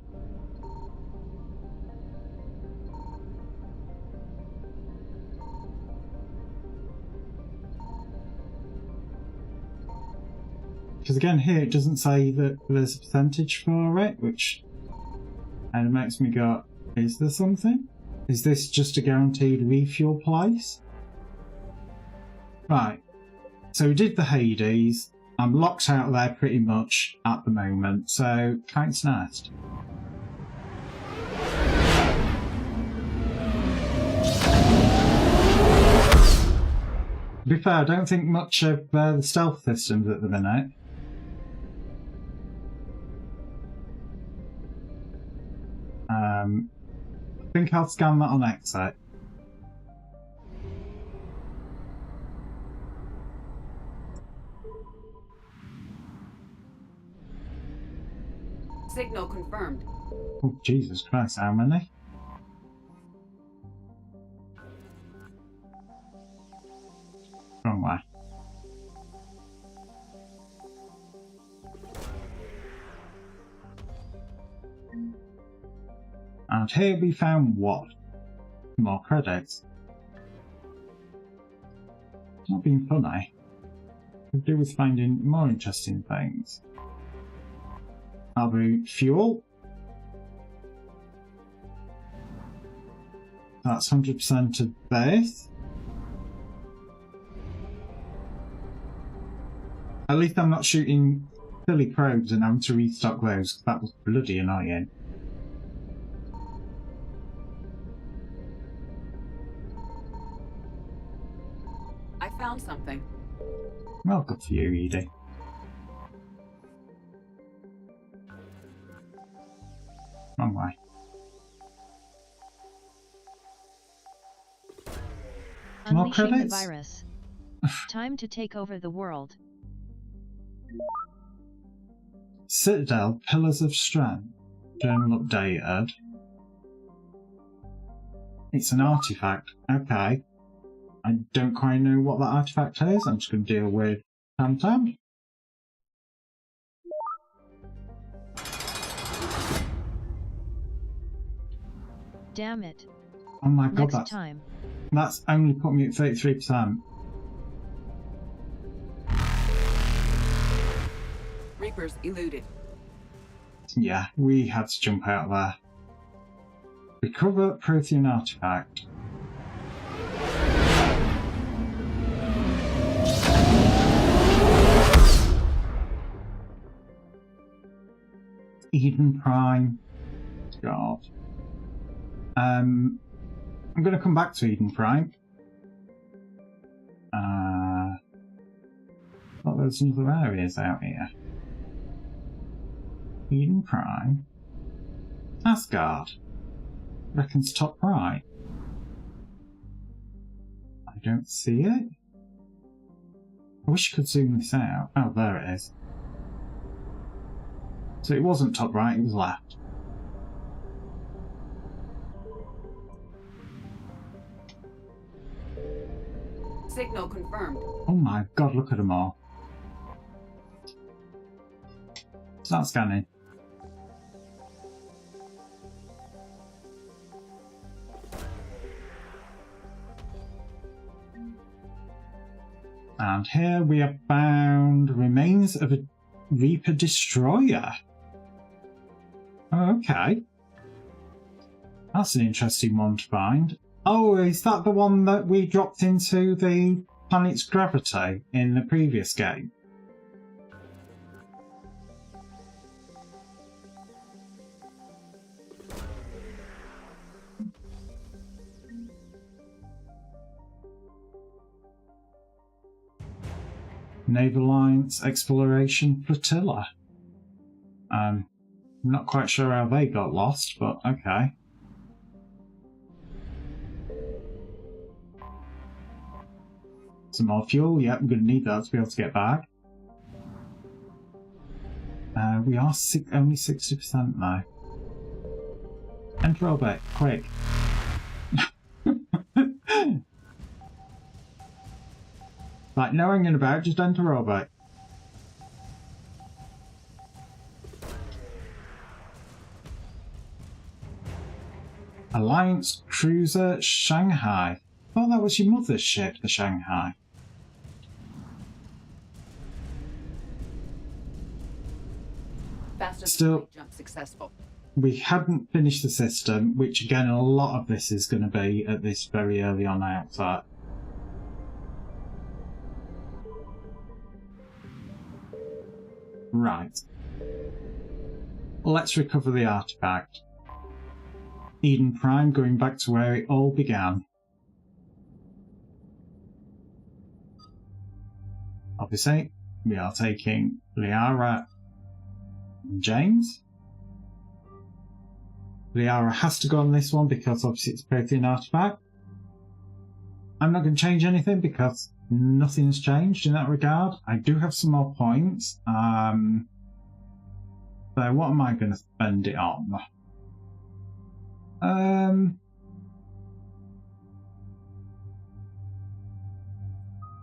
Because again, here it doesn't say that there's a percentage for it, which kind of makes me go, is there something? Is this just a guaranteed refuel place? Right, so we did the Hades. I'm locked out there pretty much at the moment, so Kite's Nest. To be fair, I don't think much of the stealth systems at the minute. I think I'll scan that on exit. Signal confirmed. Oh, Jesus Christ, how many? Wrong way. And here we found what? More credits. It's not being funny. Could do with finding more interesting things. I'll be fuel. That's 100% of base. At least I'm not shooting silly probes and having to restock those, because that was bloody annoying. I found something. Well, good for you, Edie. Wrong way. Unleashing the virus. Time to take over the world. Citadel, Pillars of Strength. Journal updated. It's an artifact. Okay. I don't quite know what that artifact is. I'm just going to deal with Tam Tam. Damn it. Oh my god, that's only put me at 33%. Reapers eluded. Yeah, we had to jump out there. Recover Prothean artifact. Eden Prime. God. I'm going to come back to Eden Prime. Thought there's some other areas out here. Eden Prime. Asgard. Reckons top right. don't see it. I wish I could zoom this out. Oh, there it is. So it wasn't top right, it was left. Signal confirmed. Oh my god, look at them all. Start scanning. And here we have found remains of a Reaper destroyer. Oh, okay. That's an interesting one to find. Oh, is that the one that we dropped into the planet's gravity in the previous game? Naval Alliance Exploration Flotilla. I'm not quite sure how they got lost, but okay. Some more fuel. Yep, I'm going to need that to be able to get back. We are only 60% now. Enter orbit, quick. Like, no hanging about, just enter orbit. Alliance Cruiser Shanghai. Oh, that was your mother's ship, the Shanghai. Still, jump successful. We hadn't finished the system, which again, a lot of this is going to be at this very early on outside. Right. Let's recover the artifact. Eden Prime, going back to where it all began. Obviously, we are taking Liara and James. Liara has to go on this one because obviously it's a Prothean artifact. I'm not going to change anything because nothing's changed in that regard. I do have some more points. So what am I going to spend it on?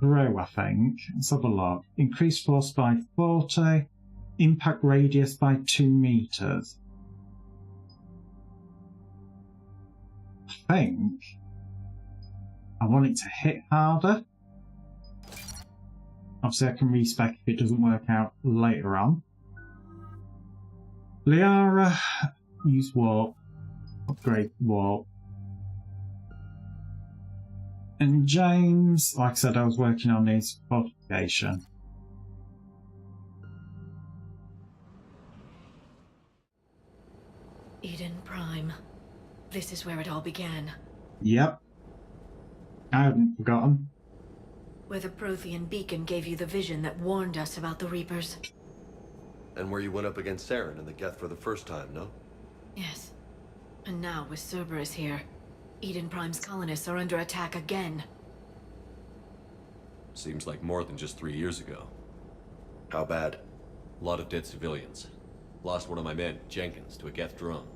Throw, I think. Let's have a look. Increase force by 40. Impact radius by 2 meters. I think I want it to hit harder. Obviously I can respec if it doesn't work out later on. Liara, use warp. Upgrade warp. And James, like I said, I was working on his fortification. Eden Prime. This is where it all began. Yep. I hadn't forgotten. Where the Prothean beacon gave you the vision that warned us about the Reapers. And where you went up against Saren and the Geth for the first time, no? Yes. And now, with Cerberus here, Eden Prime's colonists are under attack again. Seems like more than just 3 years ago. How bad? A lot of dead civilians. Lost one of my men, Jenkins, to a Geth drone.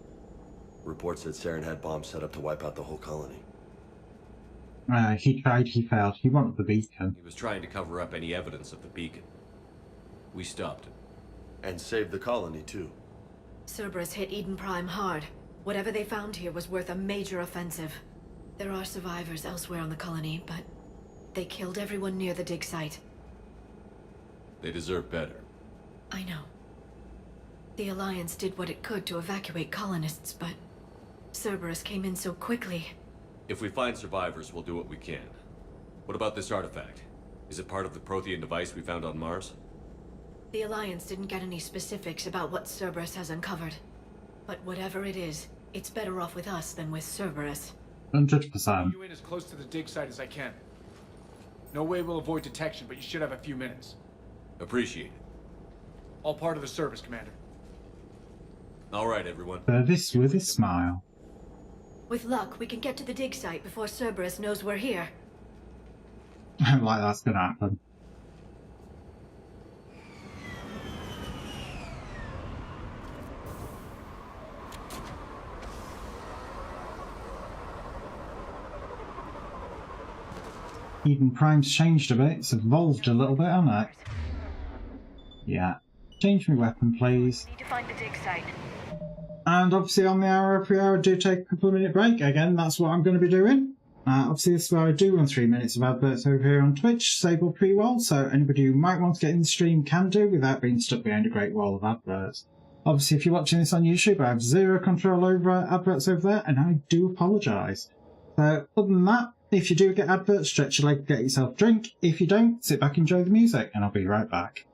Reports said Saren had bombs set up to wipe out the whole colony. He tried, he failed. He wanted the beacon. He was trying to cover up any evidence of the beacon. We stopped him. And saved the colony, too. Cerberus hit Eden Prime hard. Whatever they found here was worth a major offensive. There are survivors elsewhere on the colony, but they killed everyone near the dig site. They deserve better. I know. The Alliance did what it could to evacuate colonists, but Cerberus came in so quickly. If we find survivors, we'll do what we can. What about this artifact? Is it part of the Prothean device we found on Mars? The Alliance didn't get any specifics about what Cerberus has uncovered. But whatever it is, it's better off with us than with Cerberus. 100%. You in as close to the dig site as I can. No way we'll avoid detection, but you should have a few minutes. Appreciate it. All part of the service, Commander. All right, everyone. Service with a smile. With luck, we can get to the dig site before Cerberus knows we're here. Like that's gonna happen. Eden Prime's changed a bit, it's evolved a little bit, hasn't it? Yeah. Change my weapon, please. Need to find the dig site. And obviously on the hour every hour I do take a couple of minute break. Again, that's what I'm going to be doing. Obviously this is where I do run 3 minutes of adverts over here on Twitch, disabled pre-roll, so anybody who might want to get in the stream can do without being stuck behind a great wall of adverts. Obviously if you're watching this on YouTube, I have zero control over adverts over there, and I do apologise. So other than that, if you do get adverts, stretch your leg, get yourself a drink. If you don't, sit back and enjoy the music, and I'll be right back.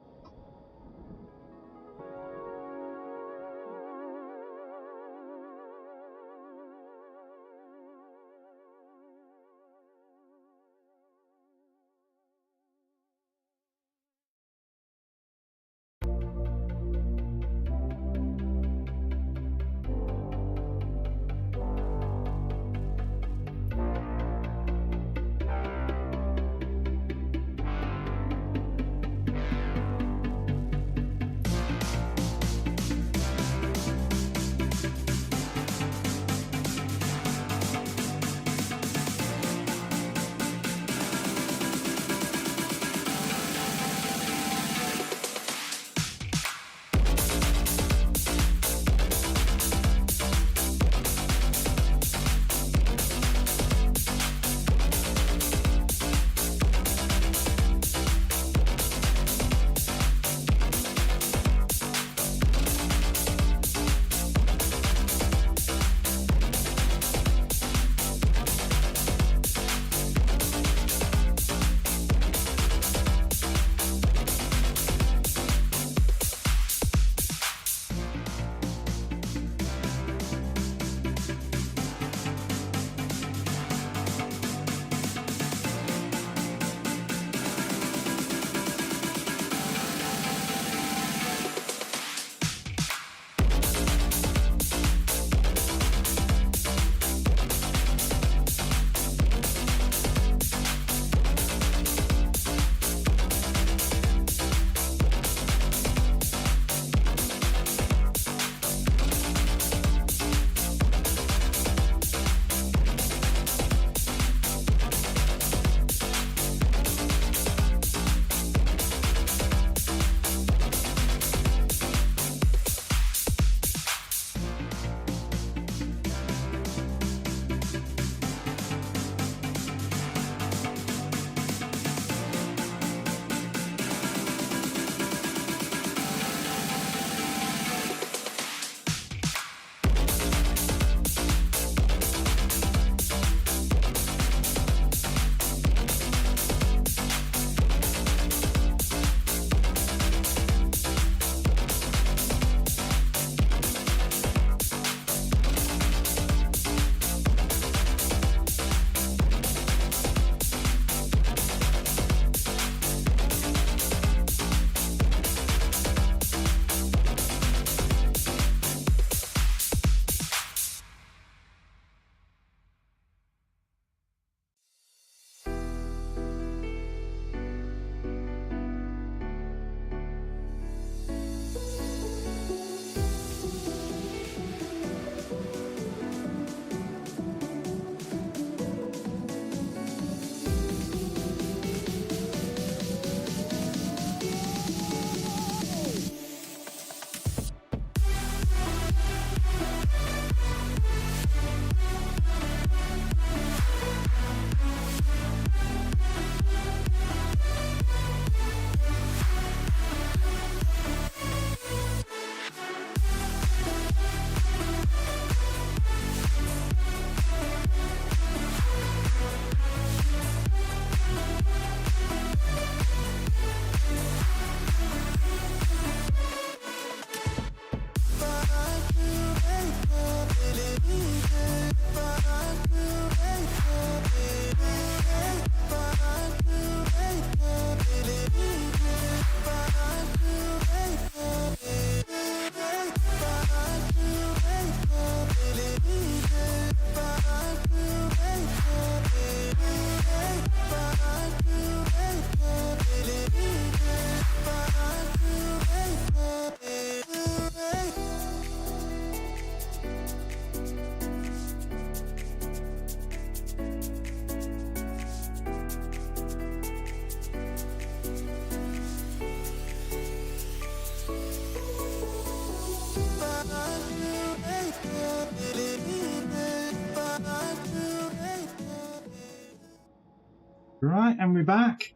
Right, and we're back.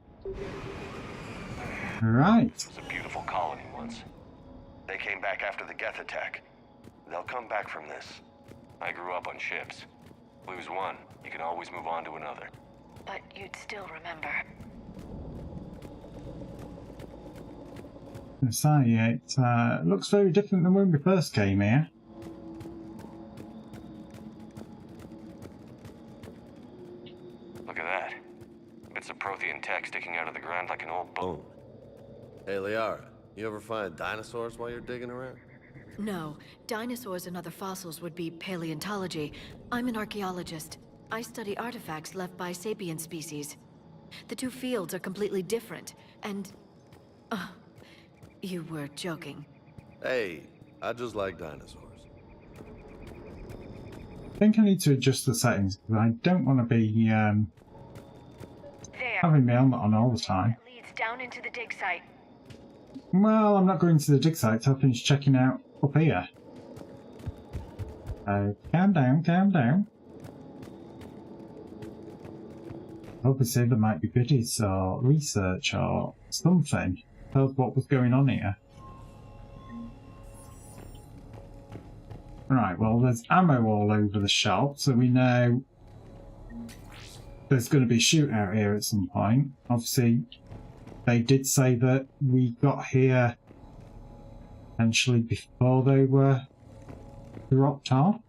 Right. It was a beautiful colony once. They came back after the Geth attack. They'll come back from this. I grew up on ships. Lose one, you can always move on to another. But you'd still remember. I say, it looks very different than when we first came here. Look at that. Bits of Prothean tech sticking out of the ground like an old bone. Hey, Liara, you ever find dinosaurs while you're digging around? No, dinosaurs and other fossils would be paleontology. I'm an archaeologist. I study artifacts left by sapient species. The two fields are completely different, and... you were joking. Hey, I just like dinosaurs. I think I need to adjust the settings because I don't want to be having my helmet on all the time. Leads down into the dig site. Well, I'm not going to the dig site till I finish checking out up here. Calm down, calm down. Obviously there might be goodies or research or something. Tell us what was going on here. Right, well there's ammo all over the shelf, so we know there's going to be a shootout here at some point. Obviously, they did say that we got here potentially before they were dropped off.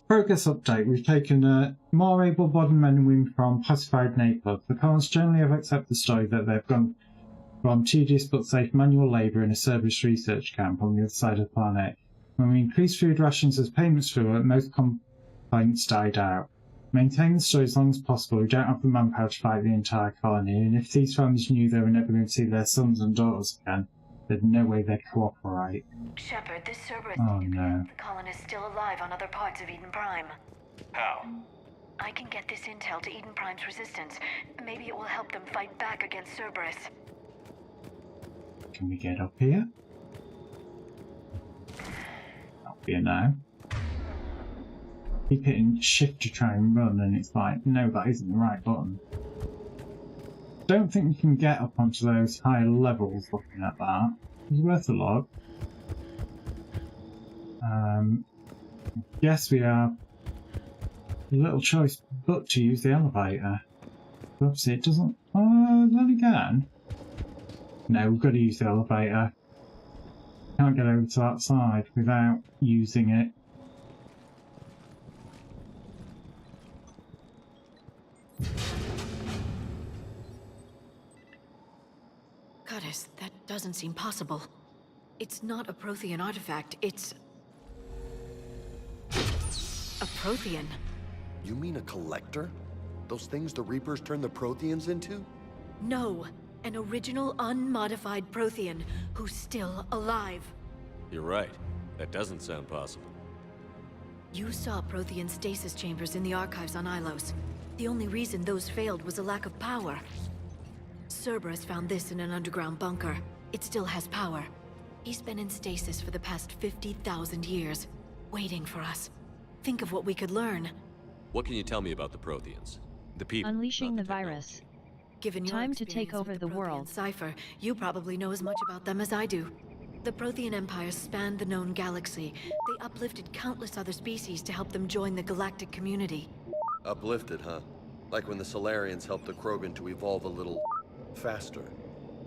Progress update. We've taken more able-bodied men and women from pacified neighbourhoods. The colonists generally have accepted the story that they've gone from tedious but safe manual labour in a Cerberus research camp on the other side of the planet. When we increased food rations as payments for it, most complaints died out. Maintain the story as long as possible. We don't have the manpower to fight the entire colony, and if these families knew they were never going to see their sons and daughters again, there's no way they'd cooperate. Shepard, this Cerberus Oh no. the colonists still alive on other parts of Eden Prime. How? I can get this intel to Eden Prime's resistance. Maybe it will help them fight back against Cerberus. Can we get up here? Up here now. Keep hitting shift to try and run, and it's like, no, that isn't the right button. Don't think we can get up onto those higher levels looking at that. It's worth a look. Yes, we have a little choice but to use the elevator. Obviously, it doesn't. Then again. No, we've got to use the elevator. Can't get over to that side without using it. Goddess, that doesn't seem possible. It's not a Prothean artifact, it's... a Prothean. You mean a collector? Those things the Reapers turned the Protheans into? No, an original unmodified Prothean who's still alive. You're right. That doesn't sound possible. You saw Prothean stasis chambers in the archives on Ilos. The only reason those failed was a lack of power. Cerberus found this in an underground bunker. It still has power. He's been in stasis for the past 50,000 years, waiting for us. Think of what we could learn. What can you tell me about the Protheans? The people. Unleashing the virus. Given your Time to take experience over with the Prothean world. Cipher, you probably know as much about them as I do. The Prothean Empire spanned the known galaxy. They uplifted countless other species to help them join the galactic community. Uplifted, huh? Like when the Solarians helped the Krogan to evolve a little faster.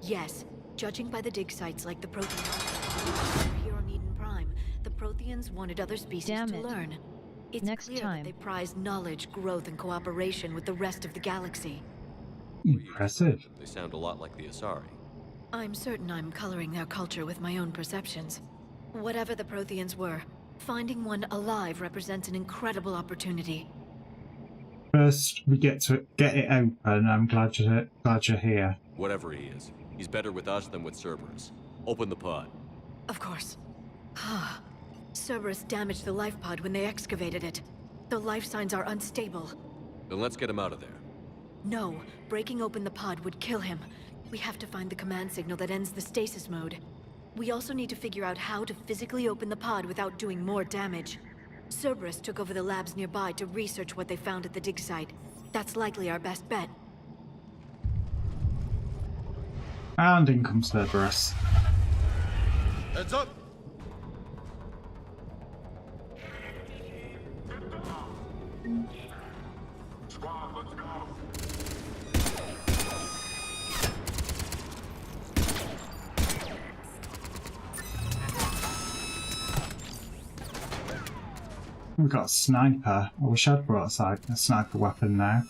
Yes, judging by the dig sites like the Prothean here on Eden Prime, the Protheans wanted other species Damn to it. learn. It's Next clear time. that they prize knowledge, growth, and cooperation with the rest of the galaxy. Impressive. They sound a lot like the Asari. I'm certain I'm coloring their culture with my own perceptions. Whatever the Protheans were, finding one alive represents an incredible opportunity. First, we get to get it open. I'm glad you're here. Whatever he is, he's better with us than with Cerberus. Open the pod. Of course. Cerberus damaged the life pod when they excavated it. The life signs are unstable. Then let's get him out of there. No, breaking open the pod would kill him. We have to find the command signal that ends the stasis mode. We also need to figure out how to physically open the pod without doing more damage. Cerberus took over the labs nearby to research what they found at the dig site. That's likely our best bet. And in comes Cerberus. Heads up! Squad, let's go. We've got a sniper. I wish I'd brought a sniper weapon now.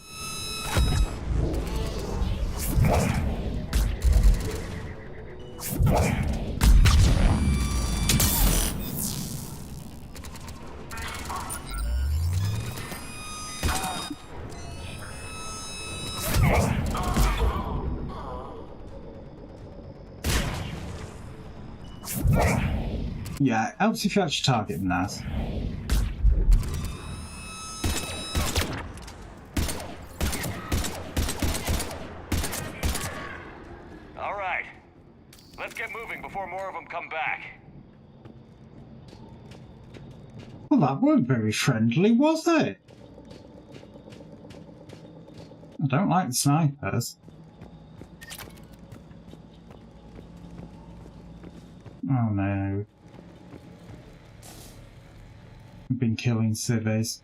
Yeah, it helps if you actually target them, Naz. All right. Let's get moving before more of them come back. Well, that weren't very friendly, was it? I don't like the snipers. Oh no. I've been killing civvies.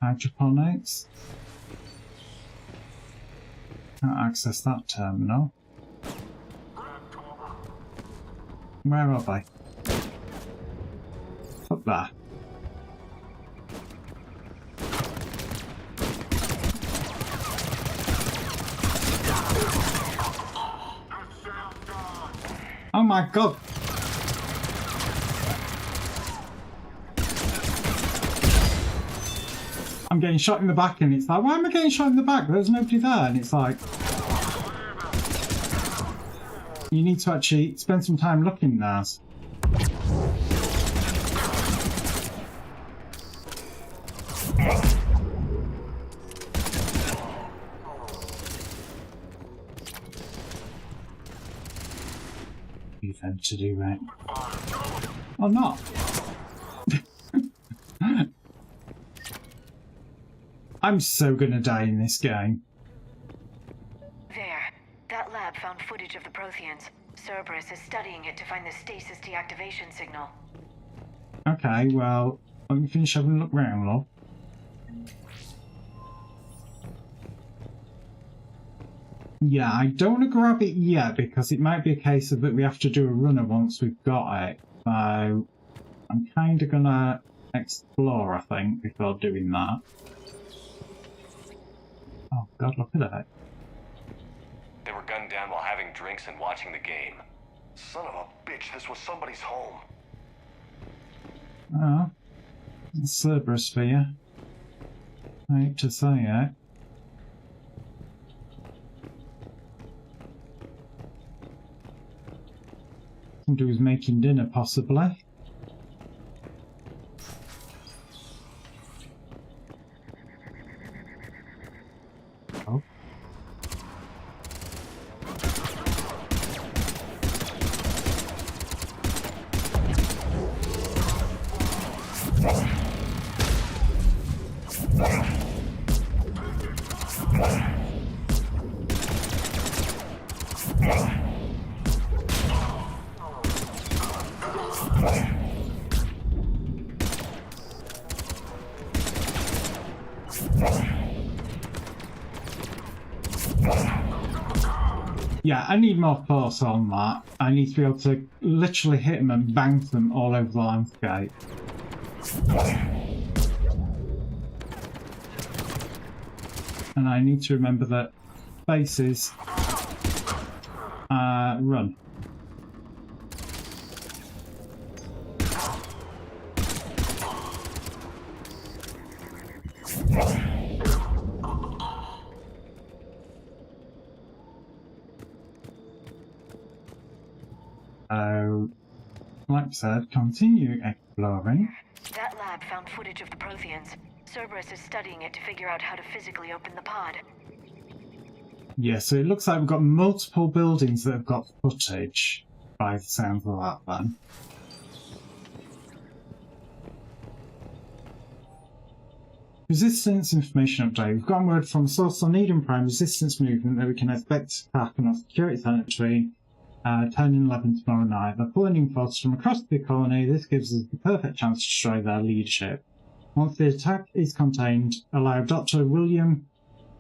Hydroponics? Can't access that terminal. Where are they? Up there. Oh my god! I'm getting shot in the back and it's like, why am I getting shot in the back? There's nobody there, and it's like... You need to actually spend some time looking, Naz. Them to do right. Or not. I'm so gonna die in this game. There. That lab found footage of the Protheans. Cerberus is studying it to find the stasis deactivation signal. Okay, well, let me finish having a look round, love. Yeah, I don't want to grab it yet because it might be a case of that we have to do a runner once we've got it. So I'm kind of gonna explore, I think, before doing that. Oh god, look at that. They were gunned down while having drinks and watching the game. Son of a bitch, this was somebody's home. Oh, it's Cerberus for you. I hate to say it. Somebody was making dinner, possibly. Oh. Yeah, I need more force on that. I need to be able to literally hit them and bang them all over the landscape. And I need to remember that bases run. Like I said, continue exploring. That lab found footage of the Protheans. Cerberus is studying it to figure out how to physically open the pod. Yeah, so it looks like we've got multiple buildings that have got footage. by the sounds of that then. Resistance information update. We've got a word from a source on Eden Prime resistance movement that we can expect to attack on our security center between 10 and 11 tomorrow night. They're pulling in forces from across the colony. This gives us the perfect chance to destroy their leadership. Once the attack is contained, allow Dr. William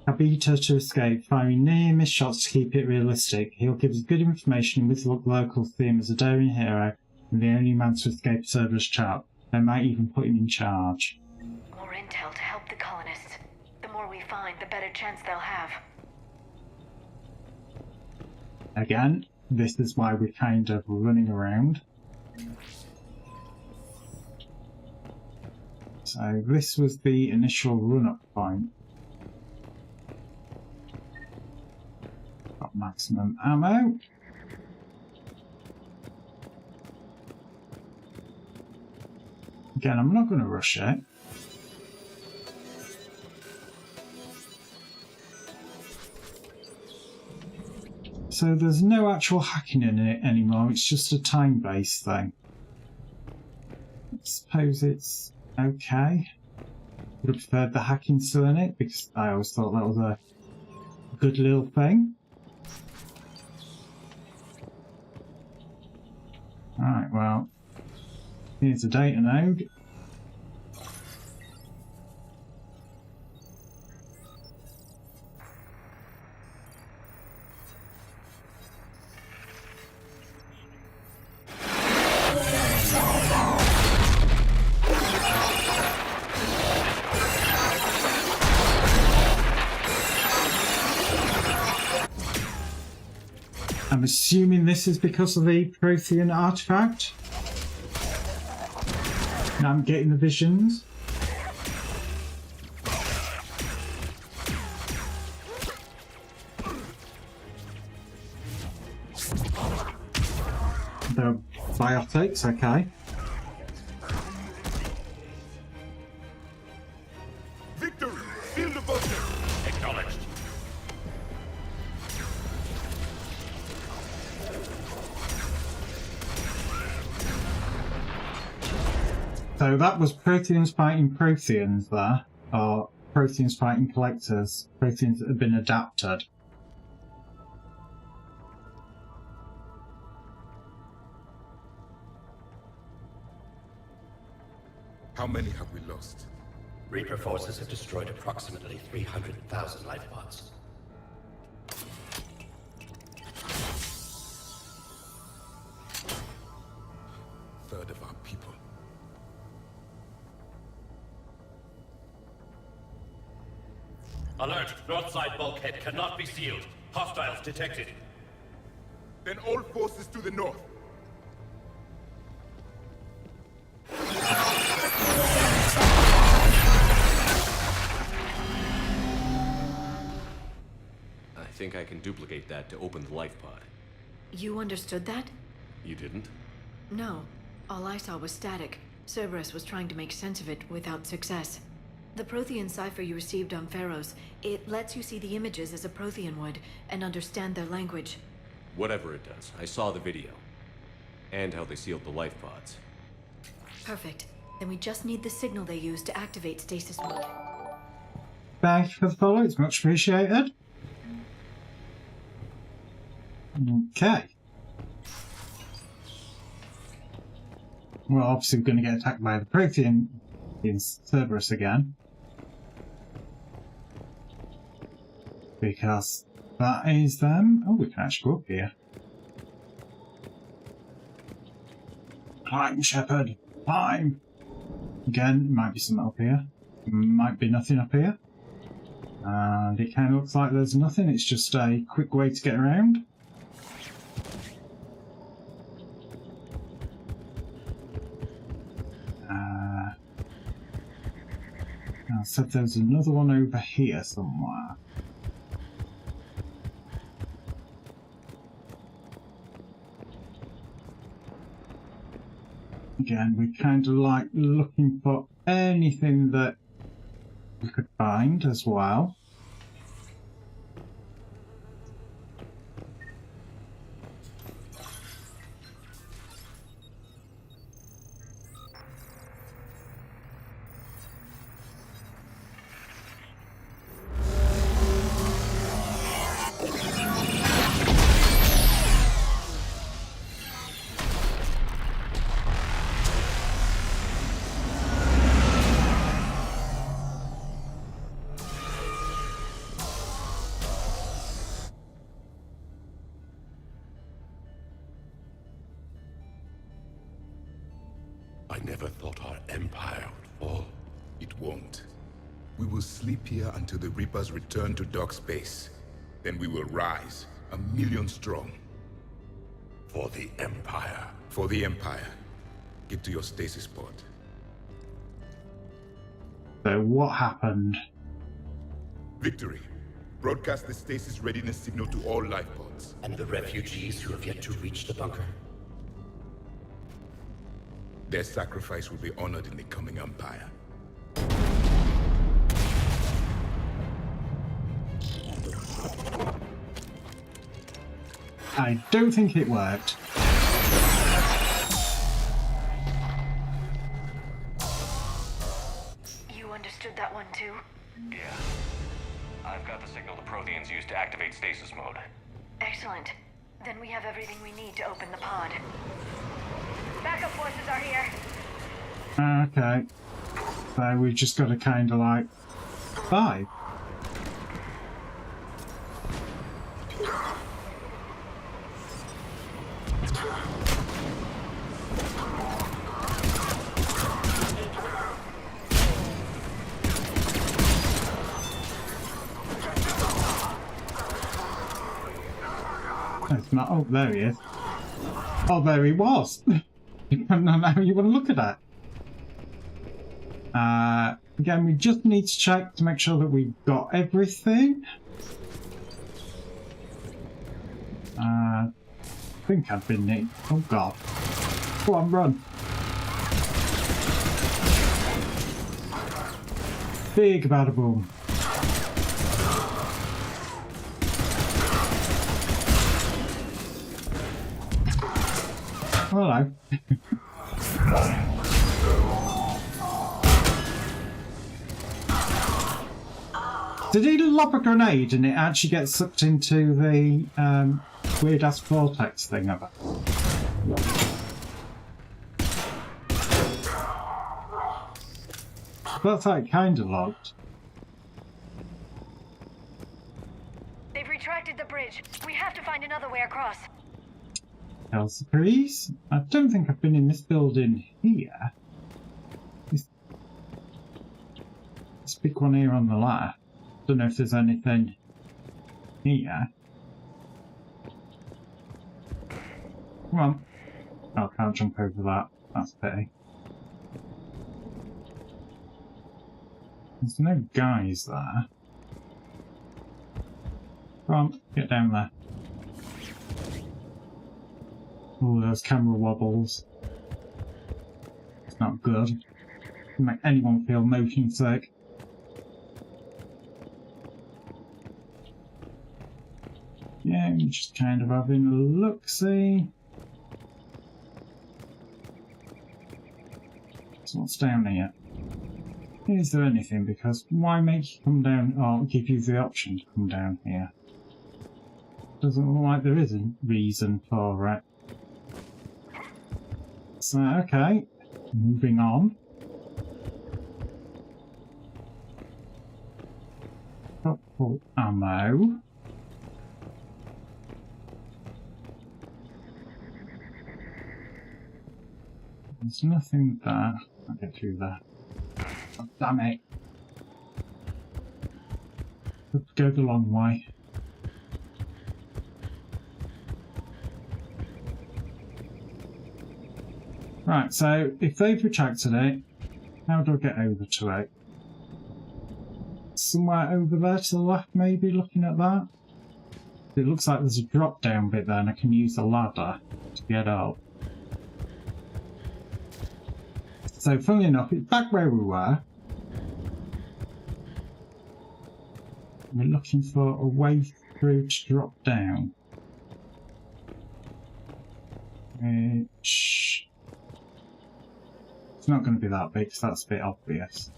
Cabita to escape, firing near-miss shots to keep it realistic. He'll give us good information with locals see him as a daring hero and the only man to escape a Cerberus trap. They might even put him in charge. More intel to help the colonists. The more we find, the better chance they'll have. Again, this is why we're kind of running around. So this was the initial run-up point. Got maximum ammo. Again, I'm not going to rush it. So there's no actual hacking in it anymore, it's just a time-based thing. I suppose it's okay. Would have preferred the hacking still in it, because I always thought that was a good little thing. Alright, well, here's a data node. I'm assuming this is because of the Prothean artifact. Now I'm getting the visions. The biotics, okay. Victory! Seal the bunker! Acknowledged. So that was Protheans fighting Protheans there, or Protheans fighting Collectors. Protheans that have been adapted. How many have we lost? Reaper forces have destroyed approximately 300,000 life pods. Third of our people. Alert! North side bulkhead cannot be sealed. Hostiles detected. Then all forces to the north. I think I can duplicate that to open the life pod. You understood that? You didn't? No. All I saw was static. Cerberus was trying to make sense of it without success. The Prothean cipher you received on Pharaohs, it lets you see the images as a Prothean would, and understand their language. Whatever it does, I saw the video. And how they sealed the life pods. Perfect. Then we just need the signal they used to activate stasis mode. Thank you for the follow, it's much appreciated. Okay. We're obviously going to get attacked by the Prothean in Cerberus again. Because that is them. Oh, we can actually go up here. Climb, Shepherd, climb! Again, might be something up here. Might be nothing up here. And it kind of looks like there's nothing, it's just a quick way to get around. I said there's another one over here somewhere. Again, we're kind of like looking for anything that we could find as well. never thought our empire would fall. It won't. We will sleep here until the Reapers return to dark space. Then we will rise, 1,000,000 strong. For the Empire. For the Empire. Get to your stasis pod. So what happened? Victory. Broadcast the stasis readiness signal to all life pods. And the refugees who have yet to reach the bunker? Their sacrifice will be honored in the coming Empire. I don't think it worked. You understood that one too? Yeah. I've got the signal the Protheans used to activate stasis mode. Excellent. Then we have everything we need to open the pod. Backup forces are here. Okay. So we've just got to kind of like survive. It's not. Oh, there he is. Oh, there he was. Depending on how you want to look at that. Again, we just need to check to make sure that we've got everything. I think I've been neat. Oh god. Go on, run. Big bada boom. Hello. Did he lob a grenade and it actually gets sucked into the weird ass vortex thing of it? That's like kind of locked. They've retracted the bridge. We have to find another way across. Elsa, please? I don't think I've been in this building here. This big one here on the left. Don't know if there's anything here. Come on. Oh, I can't jump over that. That's a pity. There's no guys there. Come on, get down there. Oh, those camera wobbles. It's not good. Doesn't make anyone feel motion sick. Yeah, I'm just kind of having a look-see. So what's down here? Is there anything? Because why make you come down, or give you the option to come down here? Doesn't look like there is a reason for it. So, okay, moving on. Couple ammo. There's nothing there. I'll get through there. Oh, damn it. Let's go the long way. Right, so if they've retracted it, how do I get over to it? Somewhere over there to the left, maybe, looking at that? It looks like there's a drop down bit there and I can use the ladder to get up. So, funnily enough, it's back where we were. We're looking for a way through to drop down. Which... it's not going to be that big, because that's a bit obvious.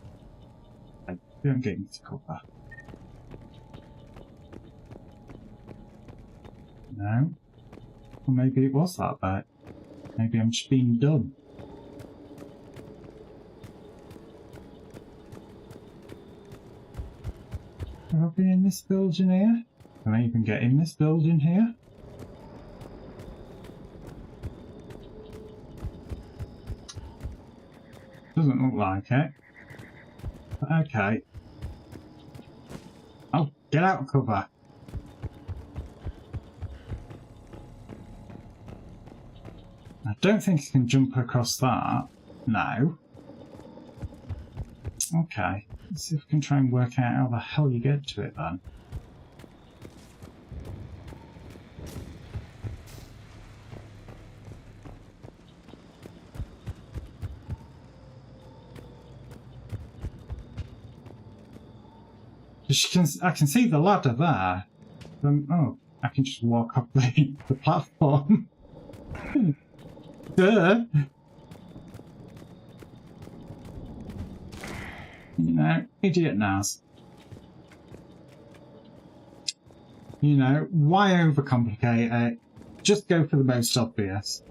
I don't get into cover. No. Or maybe it was that bit. Maybe I'm just being dumb. Have I been in this building here? Can I even get in this building here? Doesn't look like it. But okay. Oh, get out of cover. I don't think I can jump across that. No. Okay. Let's see if we can try and work out how the hell you get to it then. I can see the ladder there. Oh, I can just walk up the platform. Duh! You know, idiot Naz. You know, why overcomplicate it? Just go for the most obvious.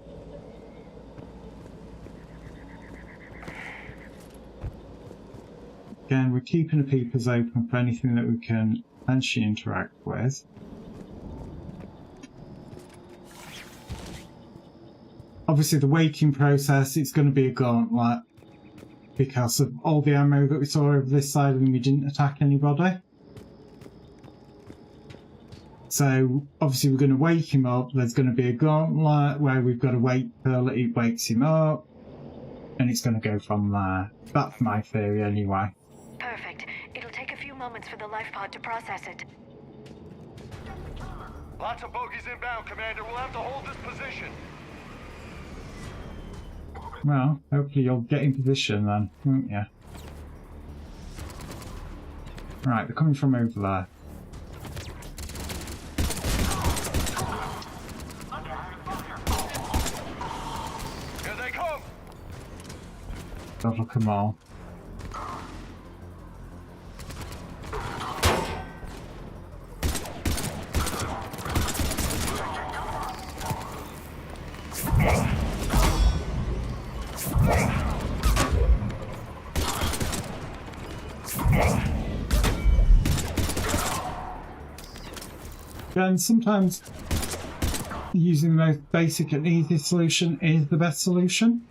Again, we're keeping the peepers open for anything that we can potentially interact with. Obviously, the waking process, it's going to be a gauntlet because of all the ammo that we saw over this side and we didn't attack anybody. So, obviously, we're going to wake him up. There's going to be a gauntlet where we've got to wait till it wakes him up, and it's going to go from there. That's my theory, anyway. Perfect. It'll take a few moments for the life pod to process it. Lots of bogeys inbound, Commander. We'll have to hold this position. Well, hopefully you'll get in position then, won't you? Right, they're coming from over there. Here they come! God, look at them all. And sometimes using the most basic and easy solution is the best solution.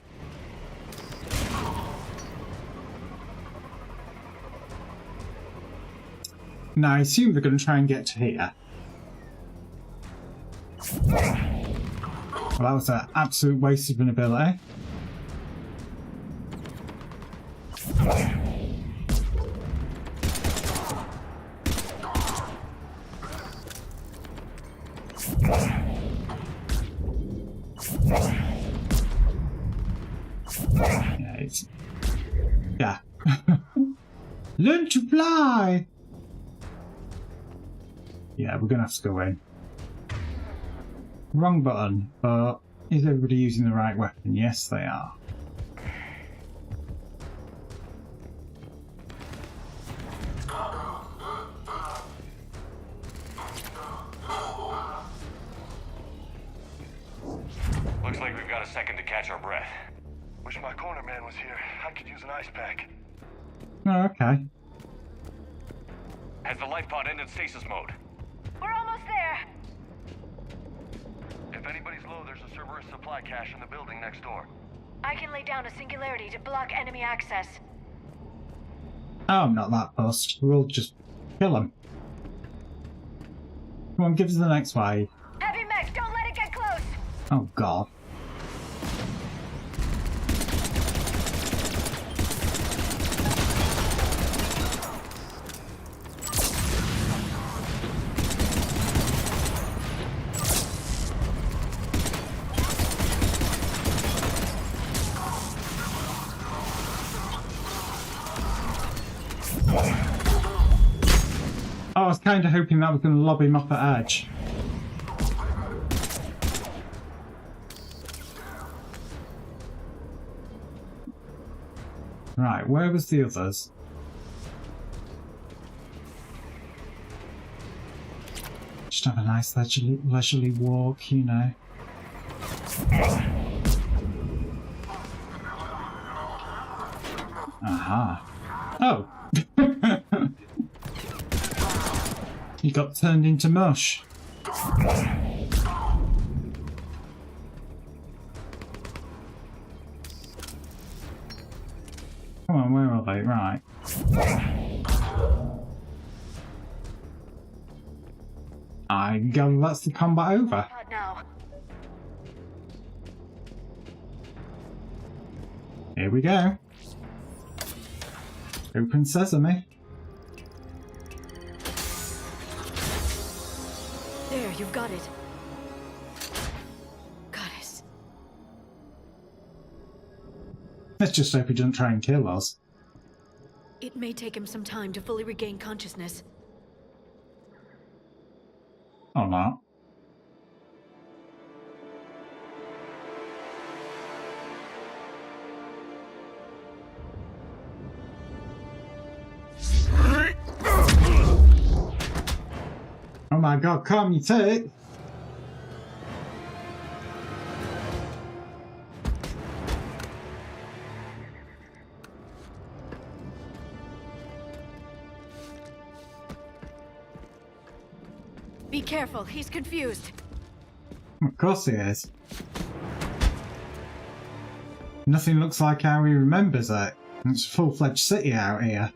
Now I assume they're going to try and get to here. Well, that was an absolute waste of an ability. Yeah. Learn to fly! Yeah, we're gonna have to go in. Wrong button, but is everybody using the right weapon? Yes, they are. Looks like we've got a second to catch our breath. Wish my corner man was here. I could use an ice pack. Oh, okay. Has the life pod entered stasis mode? We're almost there! If anybody's low, there's a Cerberus supply cache in the building next door. I can lay down a singularity to block enemy access. Oh, I'm not that fussed. We'll just kill him. Come on, give us the next wave. Heavy mech, don't let it get close! Oh, God. I was kind of hoping that was going to lob him off the edge. Right, where was the others? Just have a nice leisurely walk, you know. Aha. Oh! He got turned into mush. Come on, where are they? Right. I gather that's the combat over. Here we go. Open sesame. There, you've got it. Goddess. Let's just hope he doesn't try and kill us. It may take him some time to fully regain consciousness. Or not. Oh my god, calm your tits! Be careful, he's confused. Of course he is. Nothing looks like how he remembers it. It's a full-fledged city out here.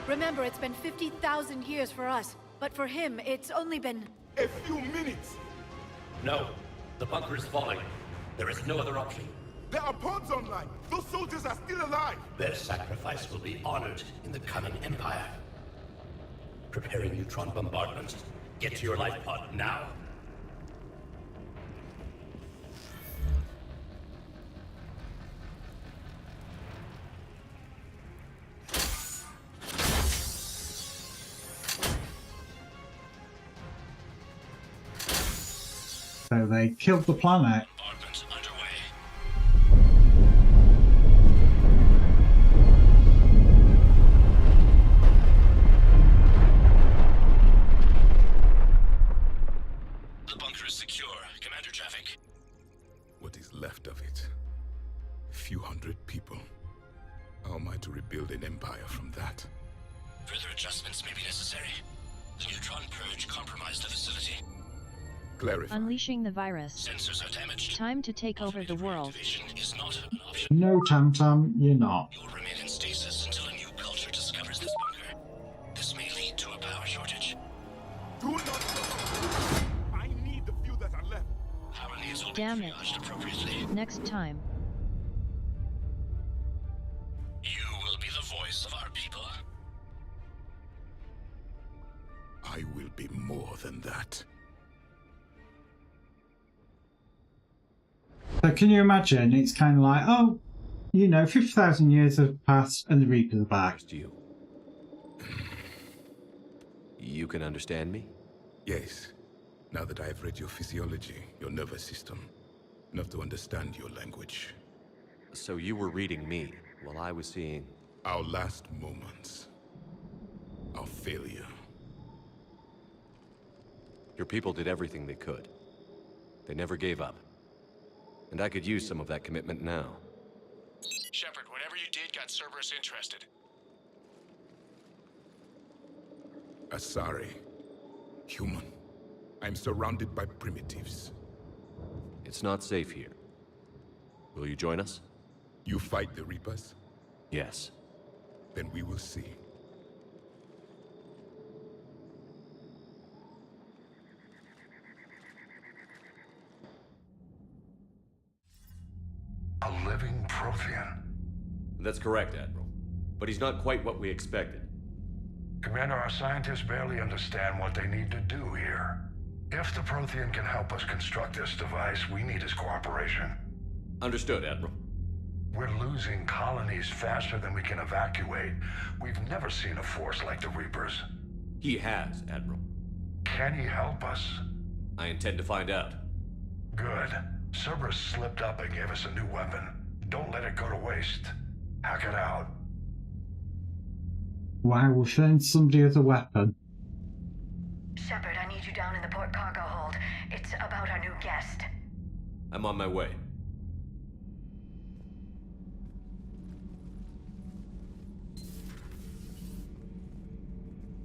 Remember, it's been 50,000 years for us, but for him, it's only been... A few minutes! No, the bunker is falling. There is no other option. There are pods online! Those soldiers are still alive! Their sacrifice will be honored in the coming Empire. Preparing neutron bombardment. Get to your life pod now. So they killed the planet. The bunker is secure. Commander Traffic. What is left of it? A few hundred people. How am I to rebuild an empire from that? Further adjustments may be necessary. The neutron purge compromised the facility. Clarify. Unleashing the virus. Sensors are damaged. Time to take over the world. Is not an option. No, Tam Tam, you're not. You will remain in stasis until a new culture discovers this bunker. This may lead to a power shortage. Do not. I need the few that are left. Power needs will Damn be it. triaged appropriately. Next time. You will be the voice of our people. I will be more than that. So can you imagine? It's kind of like, oh, you know, 50,000 years have passed and the Reapers are back. You can understand me? Yes. Now that I have read your physiology, your nervous system, enough to understand your language. So you were reading me while I was seeing... Our last moments. Our failure. Your people did everything they could. They never gave up. And I could use some of that commitment now. Shepard, whatever you did got Cerberus interested. Asari. Human. I'm surrounded by primitives. It's not safe here. Will you join us? You fight the Reapers? Yes. Then we will see. A living Prothean. That's correct, Admiral. But he's not quite what we expected. Commander, our scientists barely understand what they need to do here. If the Prothean can help us construct this device, we need his cooperation. Understood, Admiral. We're losing colonies faster than we can evacuate. We've never seen a force like the Reapers. He has, Admiral. Can he help us? I intend to find out. Good. Cerberus slipped up and gave us a new weapon. Don't let it go to waste. Hack it out. Wow, we'll find somebody with a weapon. Shepard, I need you down in the port cargo hold. It's about our new guest. I'm on my way.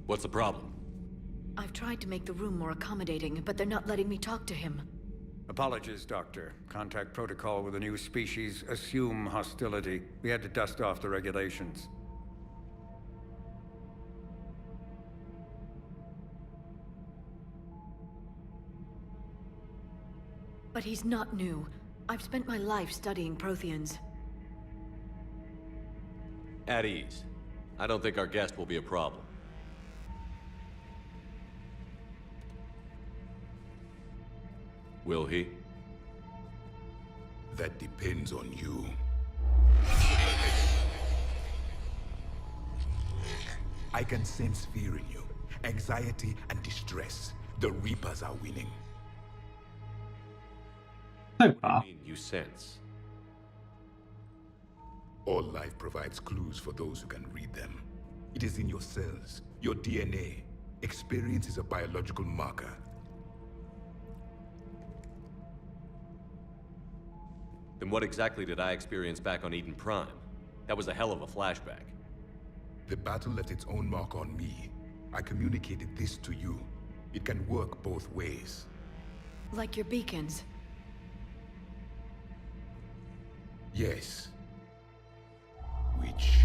What's the problem? I've tried to make the room more accommodating, but they're not letting me talk to him. Apologies, Doctor. Contact protocol with a new species. Assume hostility. We had to dust off the regulations. But he's not new. I've spent my life studying Protheans. At ease. I don't think our guest will be a problem. Will he? That depends on you. I can sense fear in you, anxiety and distress. The Reapers are winning. What do you mean, you sense? All life provides clues for those who can read them. It is in your cells, your DNA. Experience is a biological marker. Then what exactly did I experience back on Eden Prime? That was a hell of a flashback. The battle left its own mark on me. I communicated this to you. It can work both ways. Like your beacons. Yes. Which...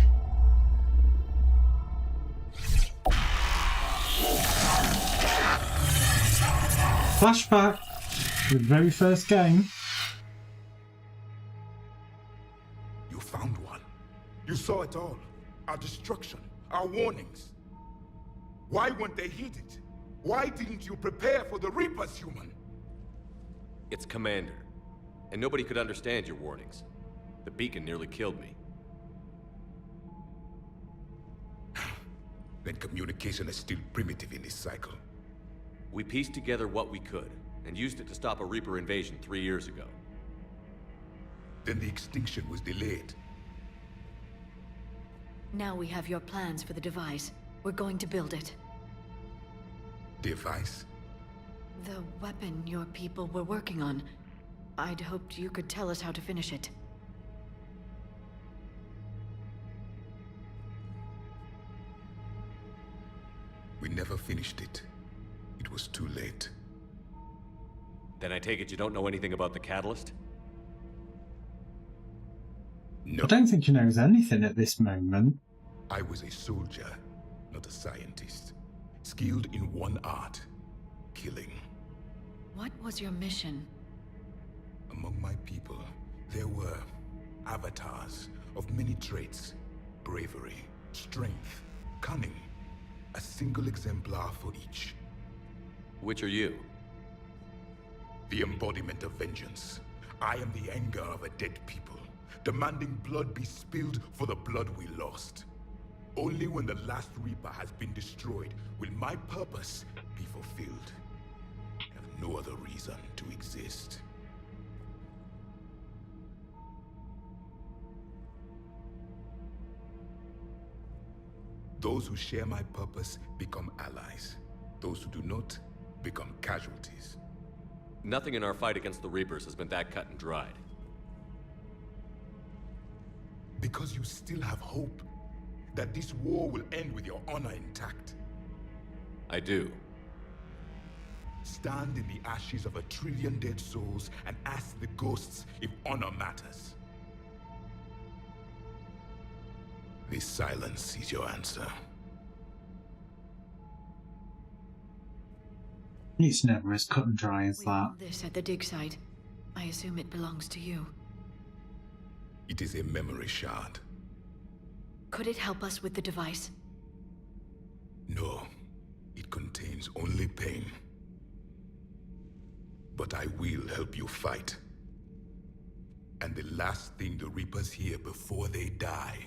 Flashback. The very first game. You found one. You saw it all. Our destruction. Our warnings. Why weren't they heeded? Why didn't you prepare for the Reapers, human? It's Commander. And nobody could understand your warnings. The beacon nearly killed me. Then communication is still primitive in this cycle. We pieced together what we could, and used it to stop a Reaper invasion 3 years ago. Then the extinction was delayed. Now we have your plans for the device. We're going to build it. Device? The weapon your people were working on. I'd hoped you could tell us how to finish it. We never finished it. It was too late. Then I take it you don't know anything about the catalyst? No. I don't think he knows anything at this moment. I was a soldier, not a scientist. Skilled in one art, killing. What was your mission? Among my people, there were avatars of many traits. Bravery, strength, cunning. A single exemplar for each. Which are you? The embodiment of vengeance. I am the anger of a dead people, demanding blood be spilled for the blood we lost. Only when the last Reaper has been destroyed will my purpose be fulfilled. I have no other reason to exist. Those who share my purpose become allies. Those who do not become casualties. Nothing in our fight against the Reapers has been that cut and dried. Because you still have hope that this war will end with your honor intact. I do. Stand in the ashes of 1 trillion dead souls and ask the ghosts if honor matters. This silence is your answer. It's never as cut and dry as that. This at the dig site. I assume it belongs to you. It is a memory shard. Could it help us with the device? No. It contains only pain. But I will help you fight. And the last thing the Reapers hear before they die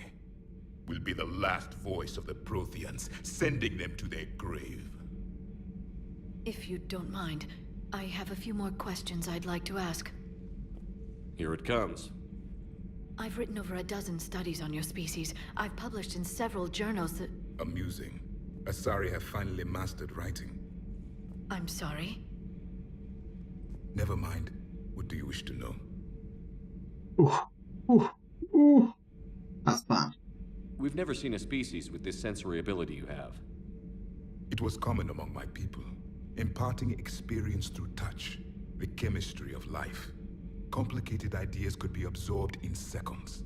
will be the last voice of the Protheans, sending them to their grave. If you don't mind, I have a few more questions I'd like to ask. Here it comes. I've written over a dozen studies on your species. I've published in several journals that... Amusing. Asari have finally mastered writing. I'm sorry? Never mind. What do you wish to know? That's bad. We've never seen a species with this sensory ability you have. It was common among my people, imparting experience through touch. the chemistry of life. Complicated ideas could be absorbed in seconds.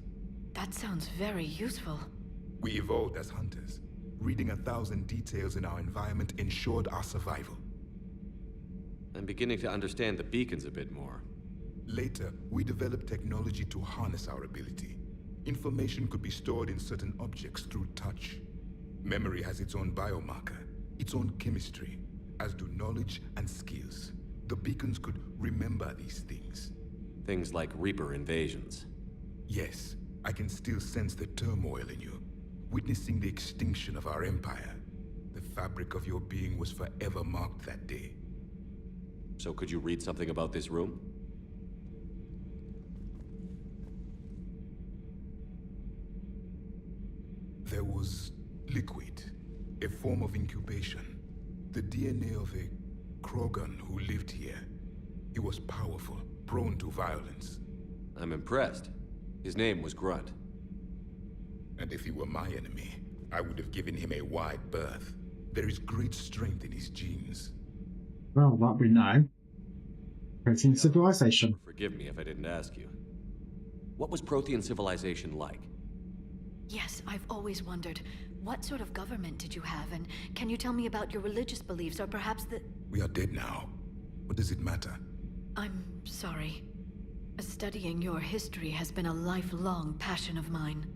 That sounds very useful. We evolved as hunters. Reading 1,000 details in our environment ensured our survival. I'm beginning to understand the beacons a bit more. Later, we developed technology to harness our ability. Information could be stored in certain objects through touch. Memory has its own biomarker, its own chemistry, as do knowledge and skills. The beacons could remember these things. Things like Reaper invasions. Yes, I can still sense the turmoil in you. Witnessing the extinction of our empire. The fabric of your being was forever marked that day. So could you read something about this room? There was liquid, a form of incubation. The DNA of a Krogan who lived here. He was powerful, prone to violence. I'm impressed. His name was Grunt. And if he were my enemy, I would have given him a wide berth. There is great strength in his genes. Well, that we know. Protein civilization. Forgive me if I didn't ask you. What was Prothean civilization like? Yes, I've always wondered, what sort of government did you have, and can you tell me about your religious beliefs, or perhaps the... We are dead now. What does it matter? I'm sorry. Studying your history has been a lifelong passion of mine.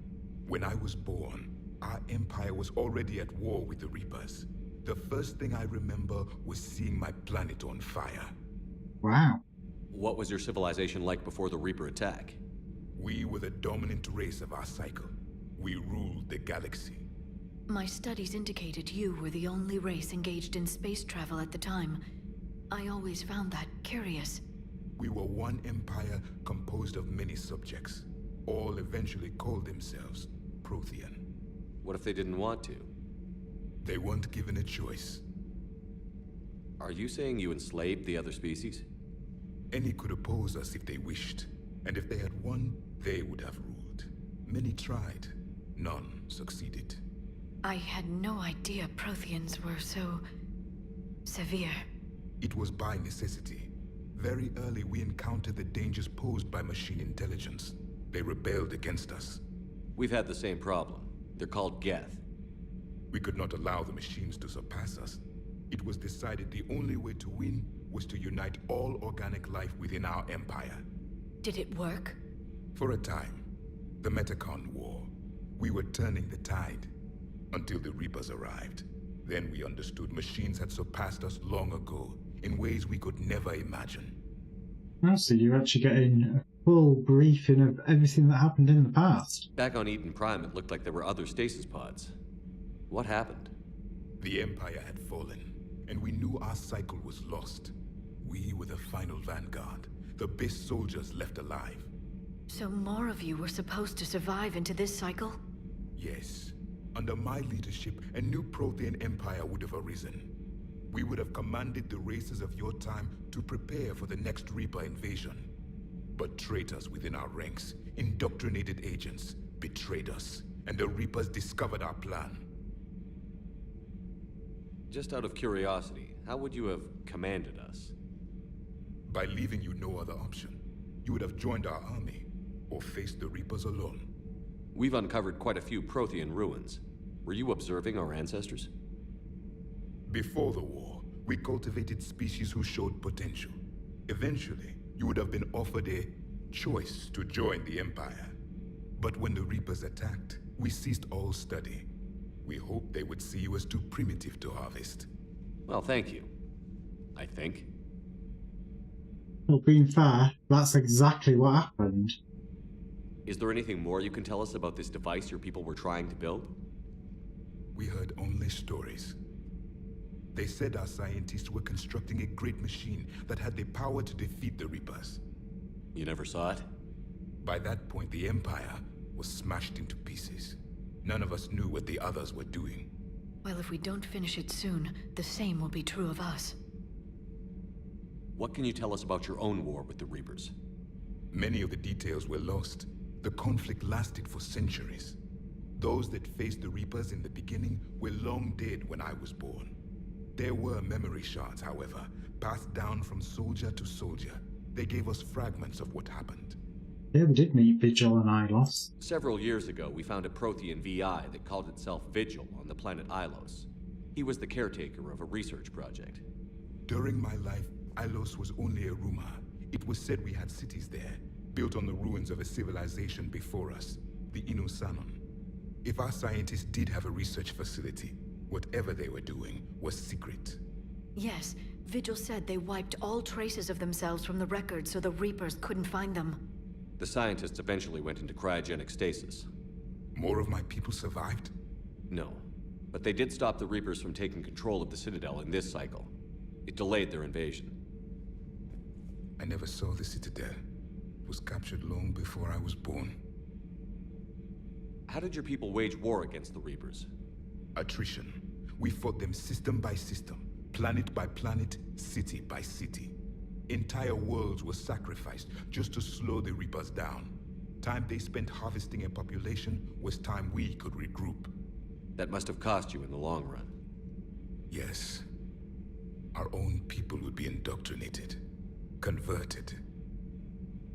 When I was born, our empire was already at war with the Reapers. The first thing I remember was seeing my planet on fire. Wow. What was your civilization like before the Reaper attack? We were the dominant race of our cycle. We ruled the galaxy. My studies indicated you were the only race engaged in space travel at the time. I always found that curious. We were one empire composed of many subjects. All eventually called themselves Prothean. What if they didn't want to? They weren't given a choice. Are you saying you enslaved the other species? Any could oppose us if they wished. And if they had won, they would have ruled. Many tried. None succeeded. I had no idea Protheans were so... severe. It was by necessity. Very early we encountered the dangers posed by machine intelligence. They rebelled against us. We've had the same problem. They're called Geth. We could not allow the machines to surpass us. It was decided the only way to win was to unite all organic life within our empire. Did it work? For a time. The Metacon War. We were turning the tide. Until the Reapers arrived. Then we understood machines had surpassed us long ago, in ways we could never imagine. Oh, so you're actually getting a full briefing of everything that happened in the past. Back on Eden Prime, it looked like there were other stasis pods. What happened? The Empire had fallen, and we knew our cycle was lost. We were the final vanguard, the best soldiers left alive. So more of you were supposed to survive into this cycle? Yes. Under my leadership, a new Prothean empire would have arisen. We would have commanded the races of your time to prepare for the next Reaper invasion. But traitors within our ranks, indoctrinated agents, betrayed us, and the Reapers discovered our plan. Just out of curiosity, how would you have commanded us? By leaving you no other option. You would have joined our army, or faced the Reapers alone. We've uncovered quite a few Prothean ruins. Were you observing our ancestors? Before the war, we cultivated species who showed potential. Eventually, you would have been offered a choice to join the Empire. But when the Reapers attacked, we ceased all study. We hoped they would see you as too primitive to harvest. Well, thank you. I think. Well, being fair, that's exactly what happened. Is there anything more you can tell us about this device your people were trying to build? We heard only stories. They said our scientists were constructing a great machine that had the power to defeat the Reapers. You never saw it? By that point, the Empire was smashed into pieces. None of us knew what the others were doing. Well, if we don't finish it soon, the same will be true of us. What can you tell us about your own war with the Reapers? Many of the details were lost. The conflict lasted for centuries. Those that faced the Reapers in the beginning were long dead when I was born. There were memory shards, however, passed down from soldier to soldier. They gave us fragments of what happened. Yeah, we did meet Vigil and Ilos. Several years ago, we found a Prothean VI that called itself Vigil on the planet Ilos. He was the caretaker of a research project. During my life, Ilos was only a rumor. It was said we had cities there, built on the ruins of a civilization before us, the Inosanon. If our scientists did have a research facility, whatever they were doing was secret. Yes, Vigil said they wiped all traces of themselves from the records so the Reapers couldn't find them. The scientists eventually went into cryogenic stasis. More of my people survived? No, but they did stop the Reapers from taking control of the Citadel in this cycle. It delayed their invasion. I never saw the Citadel. It was captured long before I was born. How did your people wage war against the Reapers? Attrition. We fought them system by system, planet by planet, city by city. Entire worlds were sacrificed just to slow the Reapers down. Time they spent harvesting a population was time we could regroup. That must have cost you in the long run. Yes. Our own people would be indoctrinated, converted,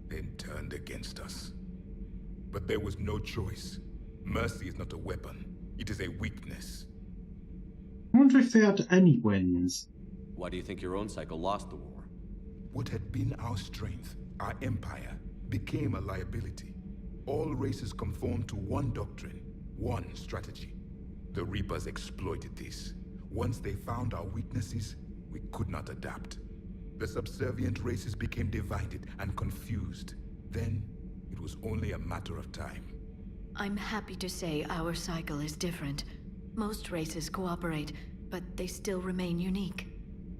then turned against us. But there was no choice. Mercy is not a weapon. It is a weakness. I wonder if they had any wins. Why do you think your own cycle lost the war? What had been our strength, our empire, became a liability. All races conformed to one doctrine, one strategy. The Reapers exploited this. Once they found our weaknesses, we could not adapt. The subservient races became divided and confused. Then, it was only a matter of time. I'm happy to say our cycle is different. Most races cooperate, but they still remain unique.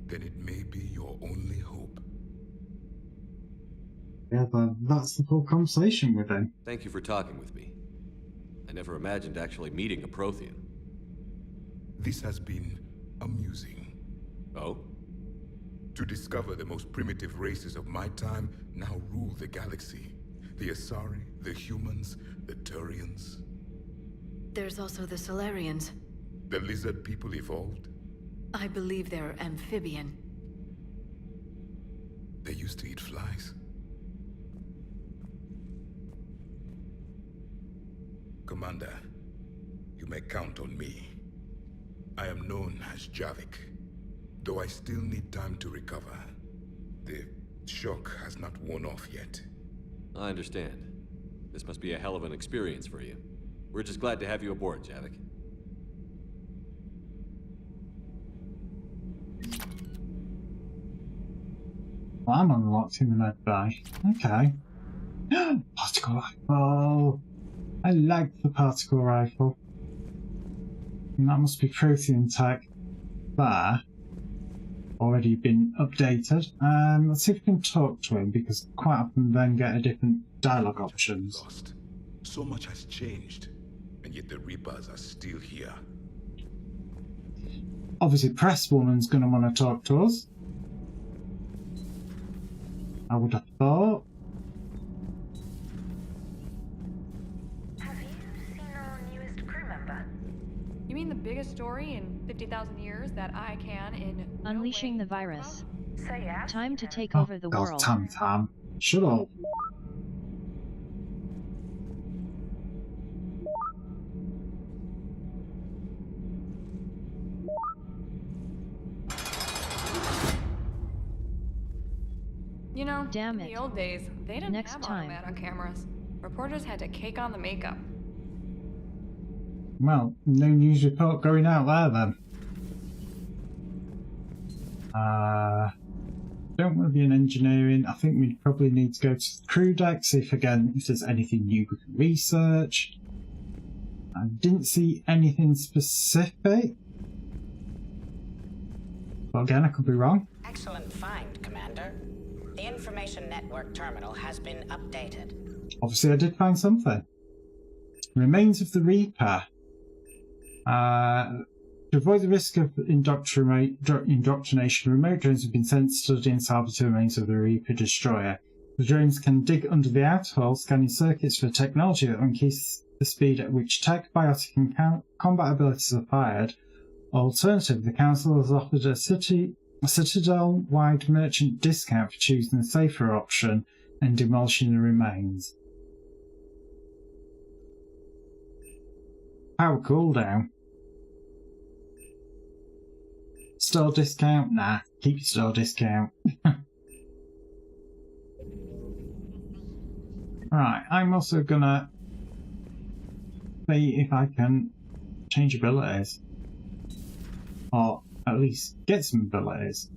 Then it may be your only hope. Yeah, but that's the full conversation with him. Thank you for talking with me. I never imagined actually meeting a Prothean. This has been amusing. Oh? To discover the most primitive races of my time now rule the galaxy. The Asari, the humans, the Turians. There's also the Solarians. The lizard people evolved? I believe they're amphibian. They used to eat flies. Commander, you may count on me. I am known as Javik, though I still need time to recover. The shock has not worn off yet. I understand. This must be a hell of an experience for you. We're just glad to have you aboard, Javik. Well, I'm unlocked in the med bay. Okay. Particle rifle. I like the particle rifle. And that must be Prothean tech there. Already been updated. Let's see if we can talk to him, because quite often then get a different dialogue options. Lost. So much has changed, and yet the Reapers are still here. Obviously, Presswoman's going to want to talk to us. I would have thought. Have you seen our newest crew member? You mean the biggest story in 50,000 years that I can in Unleashing the virus. So yeah. Time to take over the world. Tam. Shut up. You know, Damn in it. the old days, they didn't Next have time. automat on cameras. Reporters had to cake on the makeup. Well, no news report going out there then. Don't want to be in engineering. I think we probably need to go to the crew deck, see if there's anything new we can research. I didn't see anything specific. But again, I could be wrong. Excellent find, Commander. The information network terminal has been updated. Obviously, I did find something. Remains of the Reaper. To avoid the risk of indoctrination, remote drones have been sent to study and salvage the remains of the Reaper destroyer. The drones can dig under the outer hull, scanning circuits for technology that will increase the speed at which tech, biotic, and combat abilities are fired. Alternative, the council has offered a Citadel-wide merchant discount for choosing the safer option and demolishing the remains. Power cooldown. Store discount? Nah, keep your store discount. Right, I'm also gonna see if I can change abilities. Or at least get some abilities.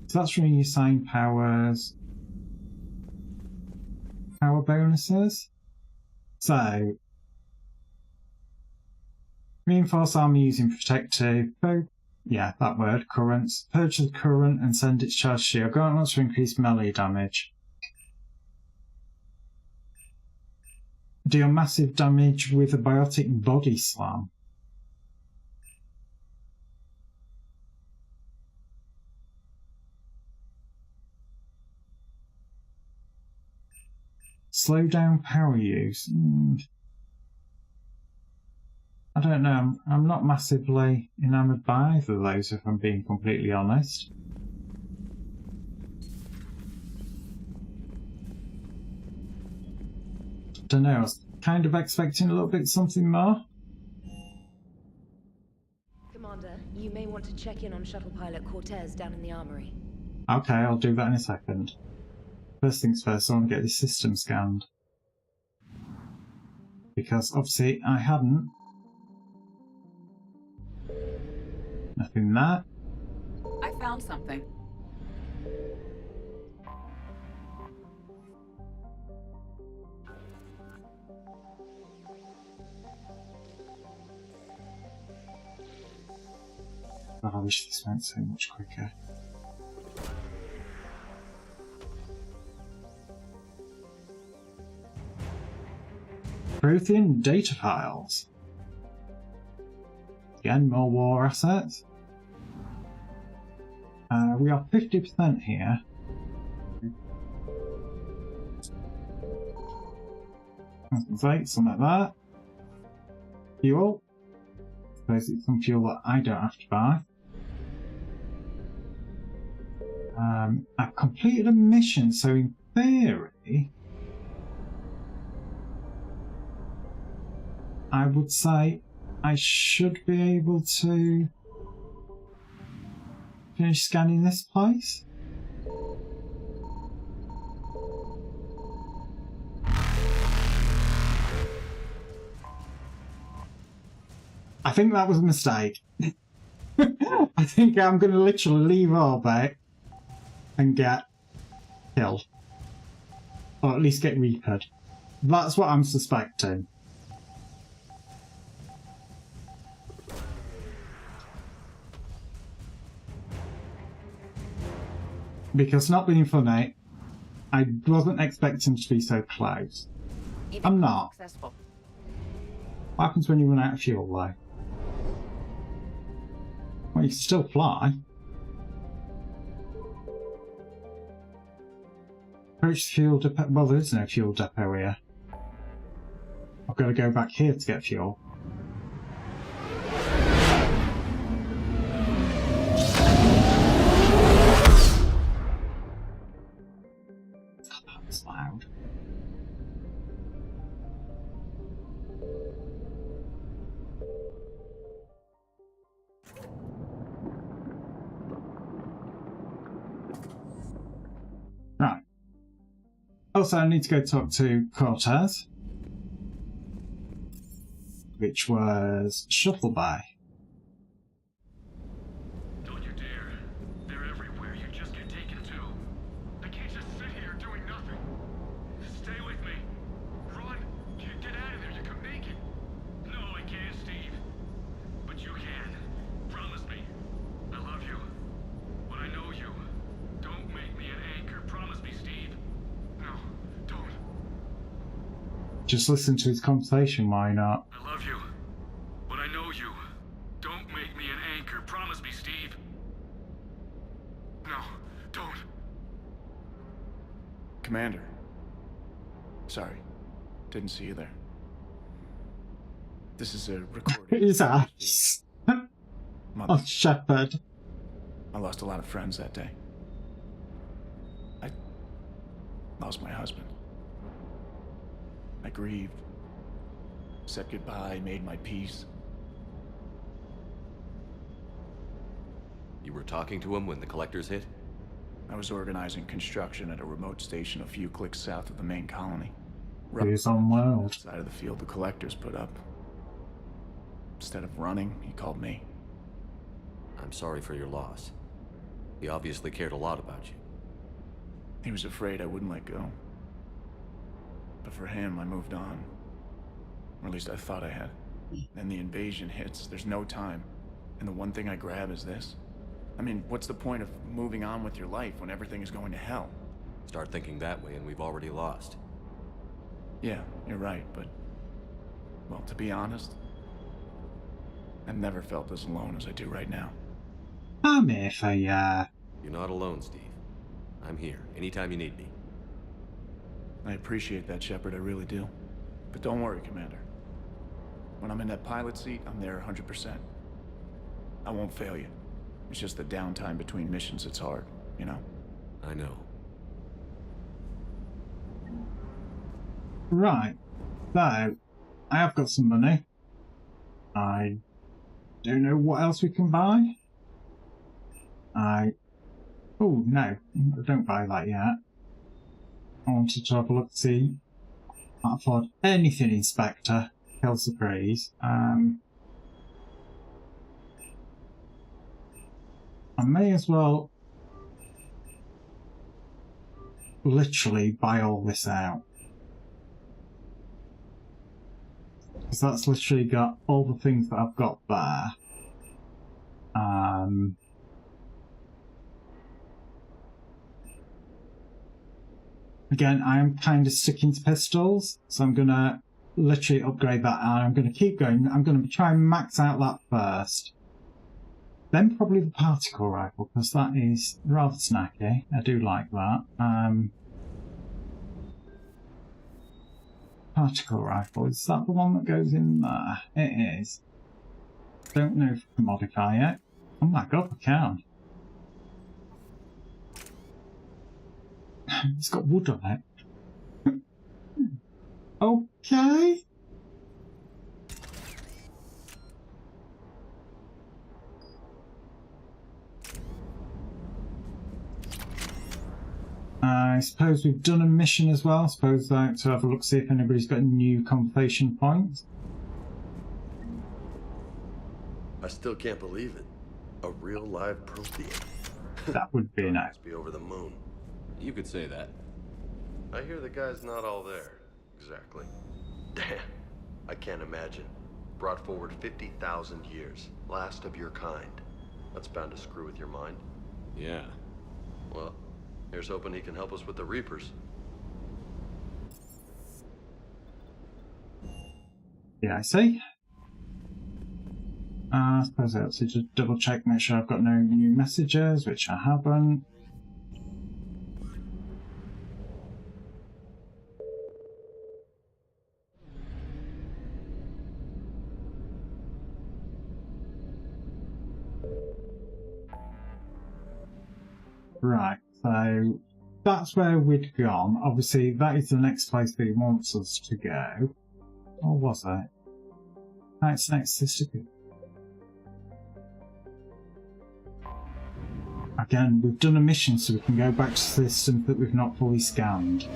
So that's from your assign powers. Power bonuses. So reinforce armor using protective. Yeah, that word. Currents. Purge the current and send its charge shield. Gauntlets to increase melee damage. Deal massive damage with a biotic body slam. Slow down power use. I don't know. I'm not massively enamoured by either of those, if I'm being completely honest. Don't know. I was kind of expecting a little bit something more. Commander, you may want to check in on shuttle pilot Cortez down in the armory. Okay, I'll do that in a second. First things first, I want to get this system scanned. Because obviously I hadn't. Nothing there. I found something. God, I wish this went so much quicker. Prothean data files. Again, more war assets. We are 50% here. Something like that. Fuel. Suppose it's some fuel that I don't have to buy. I've completed a mission, so in theory, I would say I should be able to finish scanning this place. I think that was a mistake. I think I'm going to literally leave orbit and get killed. Or at least get reapered. That's what I'm suspecting. Because not being funny, I wasn't expecting to be so close. I'm not. Successful. What happens when you run out of fuel though? Well, you can still fly. Approach the fuel depot. Well, there is no fuel depot here. I've got to go back here to get fuel. God, that was loud. Right. Also, I need to go talk to Cortez, which was Shuttle Bay. Don't you dare. They're everywhere. You just get taken to. I can't just sit here doing nothing. Stay with me. Run. Get out of there. You can make it. No, I can't, Steve. But you can. Promise me. I love you. When I know you. Don't make me an anchor. Promise me, Steve. No, don't. Just listen to his conversation, why not? I love you. When I know you. Don't make me an anchor. Promise me, Steve. No, don't. Commander. Sorry. Didn't see you there. This is a recording. His eyes. mother. Oh, Shepard. I lost a lot of friends that day. I lost my husband. I grieved, said goodbye, made my peace. You were talking to him when the collectors hit? I was organizing construction at a remote station a few clicks south of the main colony. He's on world. Side of the field the collectors put up. Instead of running, he called me. I'm sorry for your loss. He obviously cared a lot about you. He was afraid I wouldn't let go. But for him, I moved on. Or at least I thought I had. Then the invasion hits, there's no time. And the one thing I grab is this. I mean, what's the point of moving on with your life when everything is going to hell? Start thinking that way and we've already lost. Yeah, you're right, but... well, to be honest, I've never felt as alone as I do right now. I'm here for You're not alone, Steve. I'm here, anytime you need me. I appreciate that, Shepard, I really do. But don't worry, Commander. When I'm in that pilot seat, I'm there 100%. I won't fail you. It's just the downtime between missions that's hard, you know? I know. Right. So, I have got some money. I don't know what else we can buy. Oh, no. Don't buy that yet. I wanted to have a look to see. Can't afford anything, Inspector. Kills the breeze. I may as well literally buy all this out. Because that's literally got all the things that I've got there. Again, I am kind of sticking to pistols, so I'm going to literally upgrade that, and I'm going to keep going. I'm going to try and max out that first. Then probably the particle rifle, because that is rather snacky. I do like that. Particle rifle, is that the one that goes in there? It is. Don't know if I can modify it. Oh my god, I can. It's got wood on it. Okay. I suppose we've done a mission as well. I suppose to have a look, see if anybody's got a new conversation points. I still can't believe it. A real live Prothean. That would be nice. Must be over the moon. You could say that. I hear the guy's not all there. Exactly. Damn. I can't imagine. Brought forward 50,000 years. Last of your kind. That's bound to screw with your mind. Yeah. Well, here's hoping he can help us with the Reapers. Yeah, I see. I suppose I have to just double check, make sure I've got no new messages, which I haven't. Right, so that's where we'd gone. Obviously, that is the next place that he wants us to go. Or was it? No, it's next to City. Again, we've done a mission so we can go back to systems that we've not fully scanned.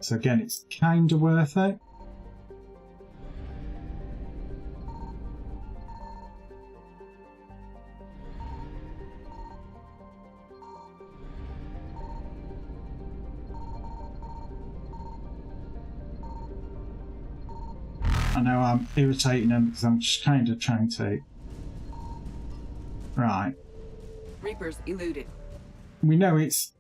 So again, it's kind of worth it. I know I'm irritating them because I'm just kind of trying to... Right. Reapers eluded. We know it's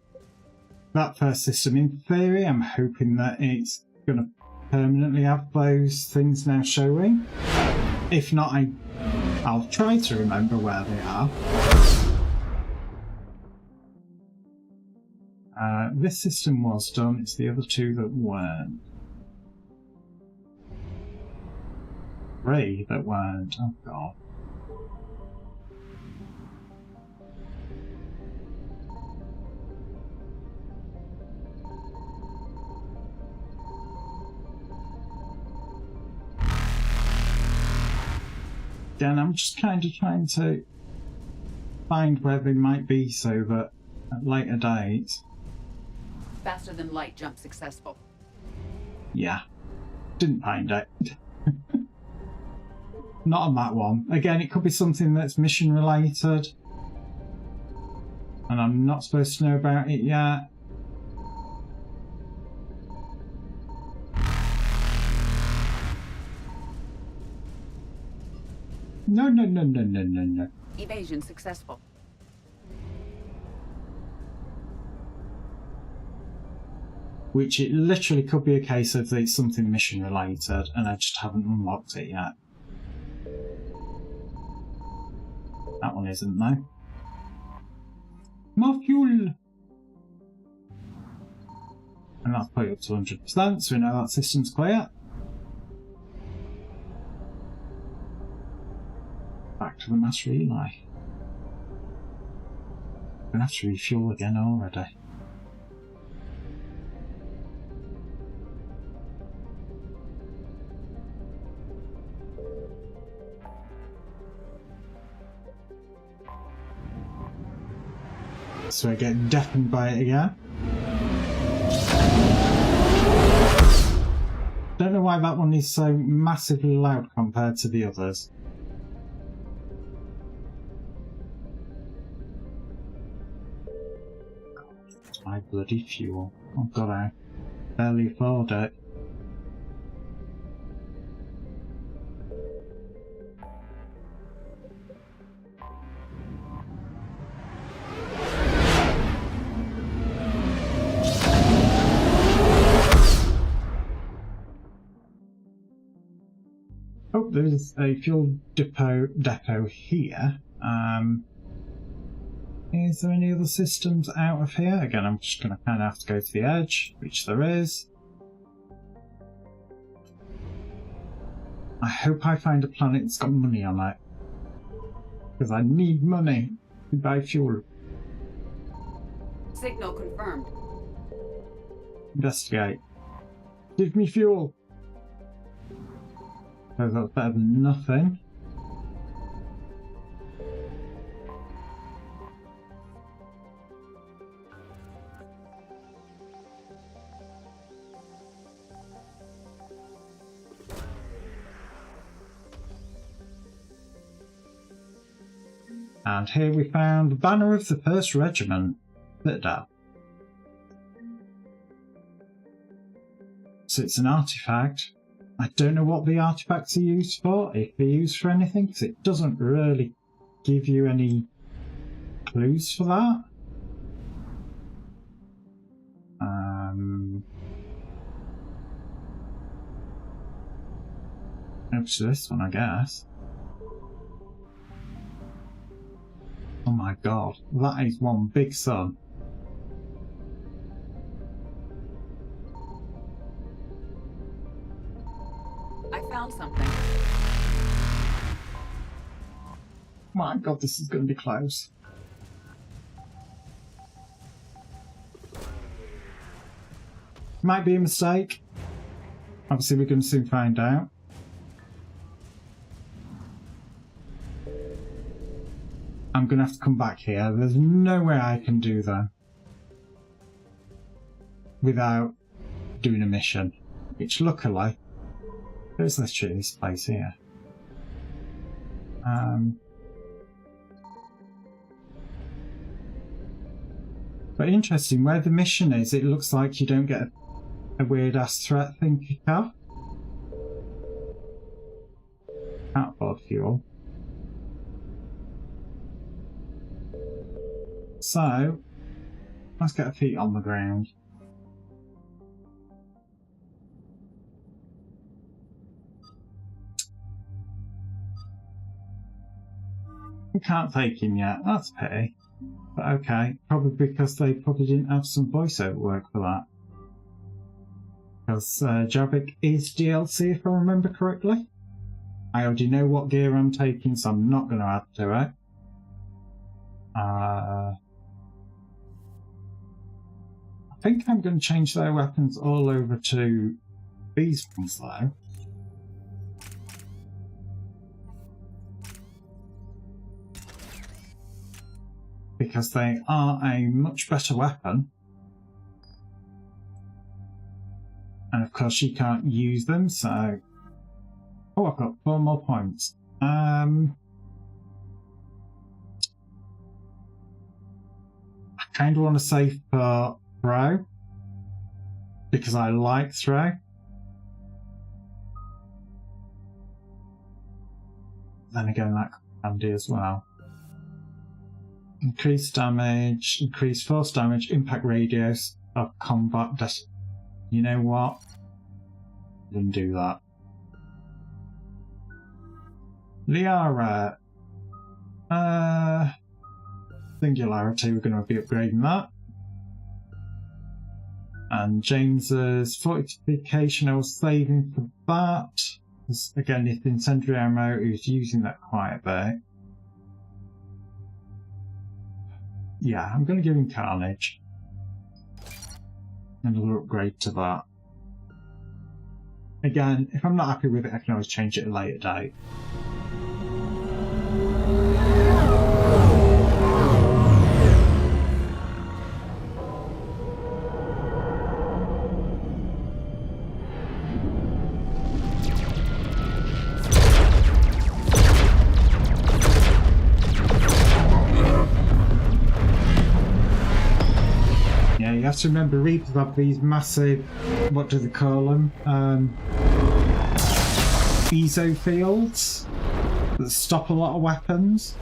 that first system. In theory, I'm hoping that it's going to permanently have those things now showing. If not, I'll try to remember where they are. This system was done, it's the other two that weren't. 3 that weren't. Oh god. Again, I'm just kind of trying to find where they might be so that at later dates. Faster than light jump successful. Yeah. Didn't find it. Not on that one. Again, it could be something that's mission related. And I'm not supposed to know about it yet. No. Evasion successful. Which it literally could be a case of it's something mission related and I just haven't unlocked it yet. That one isn't though. More fuel! And that's put it up to 100%, so we know that system's clear. Back to the mass relay. I'm gonna have to refuel again already. So I get deafened by it again. Don't know why that one is so massively loud compared to the others. My bloody fuel. Oh god, I barely afford it. Oh, there's a fuel depot here. Is there any other systems out of here? Again, I'm just going to kind of have to go to the edge, which there is. I hope I find a planet that's got money on it. Because I need money to buy fuel. Signal confirmed. Investigate. Give me fuel. So that's better than nothing. And here we found the banner of the 1st Regiment, Citadel. So it's an artifact. I don't know what the artifacts are used for, if they're used for anything, because it doesn't really give you any clues for that. Up to this one, I guess. Oh my god, that is one big sun. I found something. My god, this is going to be close. Might be a mistake. Obviously, we're going to soon find out. I'm going to have to come back here. There's no way I can do that without doing a mission. Which, luckily, there's literally this place here. But interesting, where the mission is, it looks like you don't get a weird-ass threat thing pick up. Outboard fuel. So, let's get our feet on the ground. We can't take him yet, that's a pity. But okay, probably because they probably didn't have some voiceover work for that. Because Javik is DLC if I remember correctly. I already know what gear I'm taking, so I'm not going to add to it. I think I'm going to change their weapons all over to these ones, though. Because they are a much better weapon. And of course you can't use them, so... Oh, I've got 4 more points. I kind of want to save for throw. Because I like throw. Then again, that can do as well. Increased damage, increased force damage, impact radius of combat. You know what? Didn't do that. Liara. Singularity, we're going to be upgrading that. And James's fortification, I was saving for that. Because, again, if incendiary ammo, he was using that quite a bit. Yeah, I'm going to give him Carnage. Another upgrade to that. Again, if I'm not happy with it, I can always change it at a later date. You have to remember, Reapers have these massive, what do they call them? Ezo fields that stop a lot of weapons.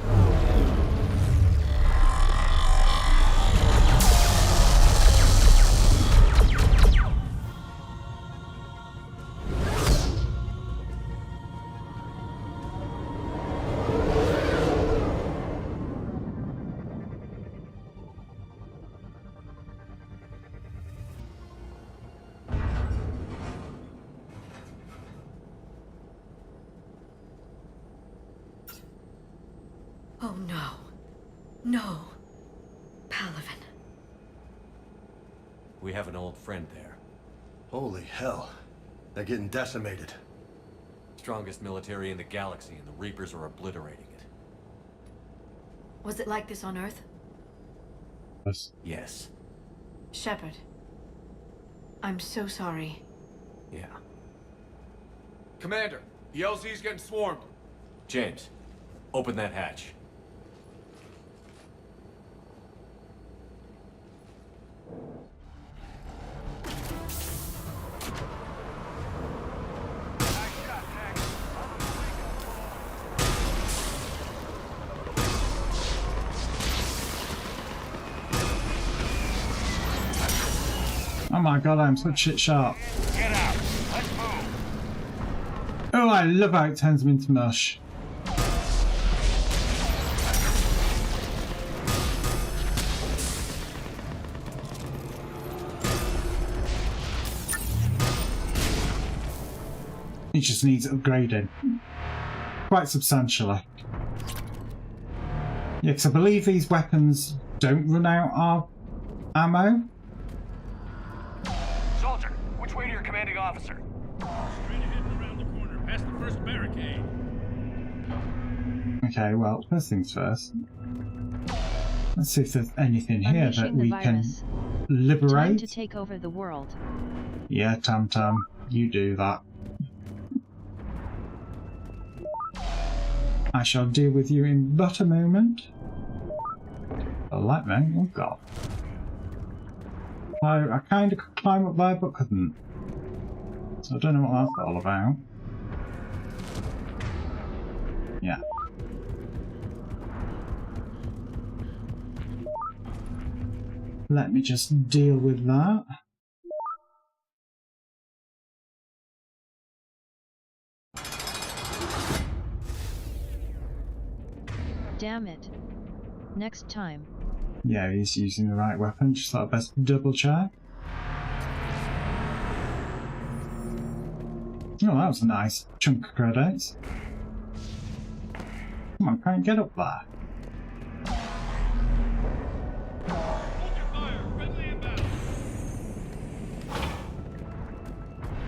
Oh no. No. Palaven. We have an old friend there. Holy hell. They're getting decimated. Strongest military in the galaxy, and the Reapers are obliterating it. Was it like this on Earth? Yes. Shepard. I'm so sorry. Yeah. Commander, the LZ's getting swarmed. James, open that hatch. Oh my god, I'm such shit sharp. Get out. Let's move. Oh, I love how it turns them into mush. It just needs upgrading. Quite substantially. Yeah, because I believe these weapons don't run out of ammo. Soldier, which way to your commanding officer? Straight ahead and around the corner, past the first barricade. Okay, well, first things first. Let's see if there's anything here that we can liberate. Time to take over the world. Yeah, Tam Tam, you do that. I shall deal with you in but a moment. Let me, oh god. So I kind of could climb up there but couldn't. So I don't know what that's all about. Yeah. Let me just deal with that. Damn it. Next time. Yeah, he's using the right weapon, just thought I'd best double check. Oh, that was a nice chunk of credits. Come on, can't get up there.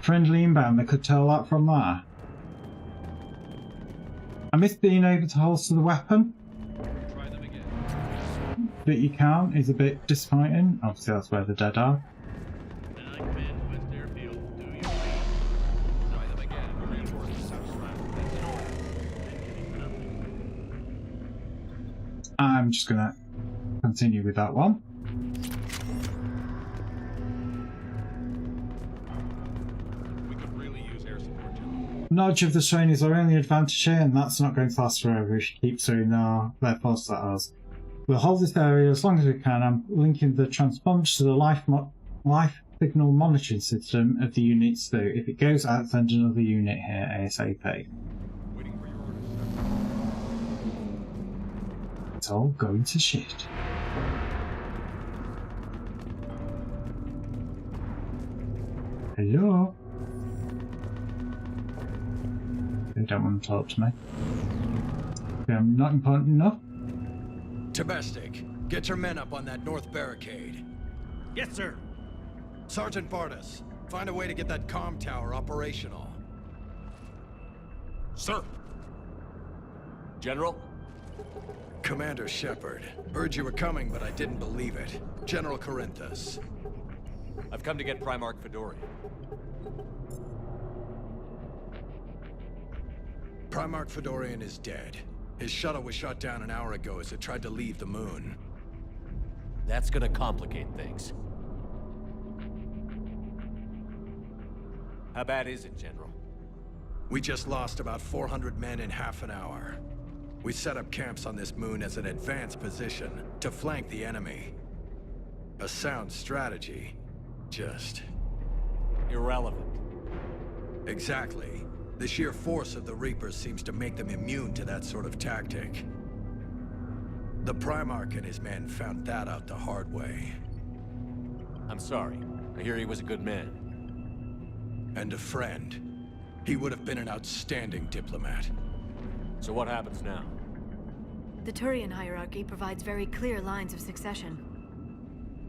Friendly inbound, they could tell that from there. I miss being able to holster the weapon. Try them again. But you can't is a bit disappointing. Obviously that's where the dead are. I'm just gonna continue with that one. We could really use air support, General. Knowledge of the terrain is our only advantage here, and that's not going to last forever if you keep throwing their force at us. We'll hold this area as long as we can. I'm linking the transponder to the life signal monitoring system of the units through. If it goes out, send another unit here ASAP. Waiting for your orders. It's all going to shit. Hello? They don't want to talk to me. I'm not important enough. Domestic, get your men up on that north barricade. Yes, sir. Sergeant Bartas, find a way to get that comm tower operational. Sir. General? Commander Shepard. Heard you were coming, but I didn't believe it. General Corinthus. I've come to get Primarch Fedorian. Primarch Fedorian is dead. His shuttle was shot down an hour ago as it tried to leave the moon. That's gonna complicate things. How bad is it, General? We just lost about 400 men in half an hour. We set up camps on this moon as an advanced position to flank the enemy. A sound strategy. Just... irrelevant. Exactly. The sheer force of the Reapers seems to make them immune to that sort of tactic. The Primarch and his men found that out the hard way. I'm sorry. I hear he was a good man. And a friend. He would have been an outstanding diplomat. So what happens now? The Turian hierarchy provides very clear lines of succession.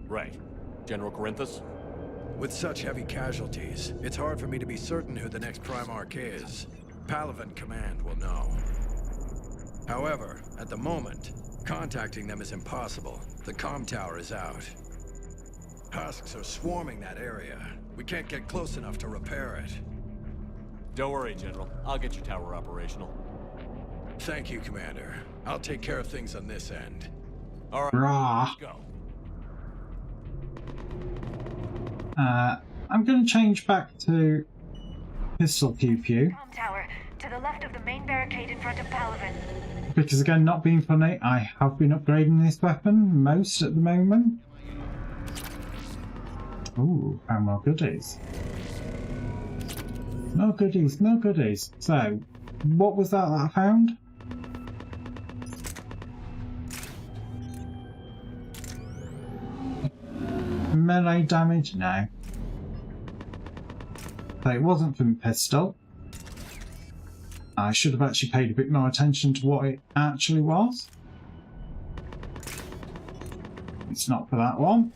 Right. General Corinthus? With such heavy casualties, it's hard for me to be certain who the next Primarch is. Palaven Command will know. However, at the moment, contacting them is impossible. The comm tower is out. Husks are swarming that area. We can't get close enough to repair it. Don't worry, General. I'll get your tower operational. Thank you, Commander. I'll take care of things on this end. All right, let's go. I'm going to change back to pistol pew pew. Comm tower, to the left of the main barricade in front of Palaven. Because again, not being funny, I have been upgrading this weapon most at the moment. Ooh, and more goodies. No goodies, no goodies. So, what was that I found? Melee damage? No. So it wasn't from pistol. I should have actually paid a bit more attention to what it actually was. It's not for that one.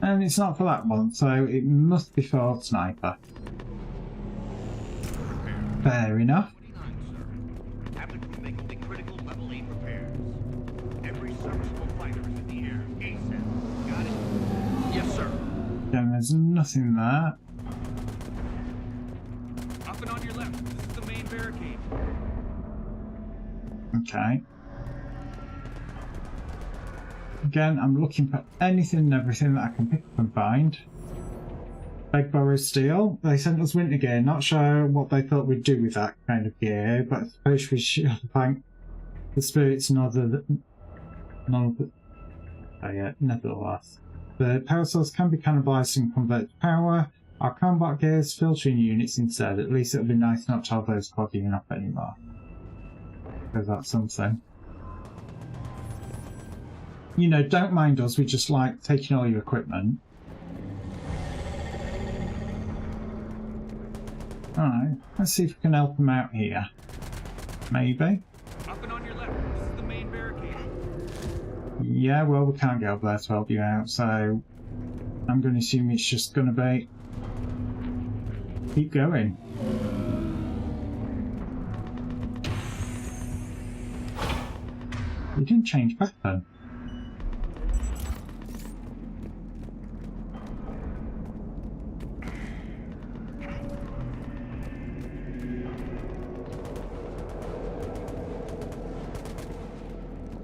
And it's not for that one, so it must be for sniper. Fair enough. Again, there's nothing there. Up and on your left. This is the main barricade. Okay. Again, I'm looking for anything and everything that I can pick up and find. Beg, borrow, steal. They sent us winter gear. Not sure what they thought we'd do with that kind of gear, but I suppose we should thank the spirits nevertheless. The power source can be cannibalized and converted to power. Our combat gear is filtering units instead. At least it'll be nice not to have those clogging up anymore. Because that's something. You know, don't mind us, we just like taking all your equipment. Alright, let's see if we can help him out here. Maybe. Up and on your left. This is the main barricade. Yeah, well, we can't get up there to help you out, so I'm going to assume it's just going to be keep going. You didn't change weapon.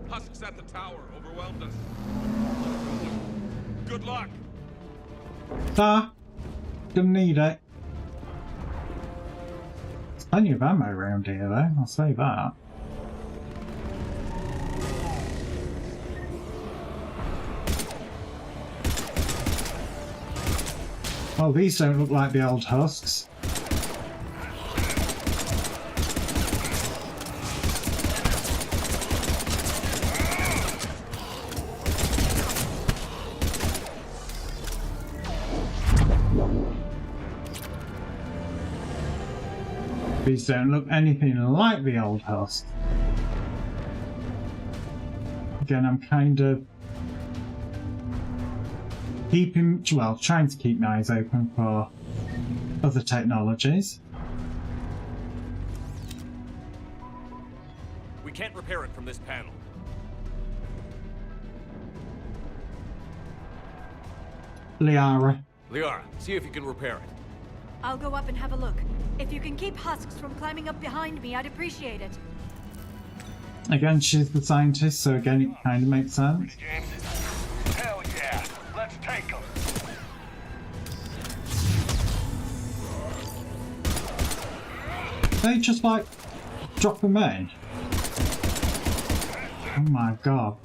Husks at the tower overwhelmed us. Good luck. Ah, gonna need it. There's plenty of ammo around here, though. I'll say that. Oh, these don't look like the old husks. These don't look anything like the old husks. Again, I'm kind of trying to keep my eyes open for other technologies. We can't repair it from this panel. Liara. Liara, see if you can repair it. I'll go up and have a look. If you can keep husks from climbing up behind me, I'd appreciate it. Again, she's the scientist, so again, it kind of makes sense. Hell yeah, let's take them. They just like drop them in. Oh my god.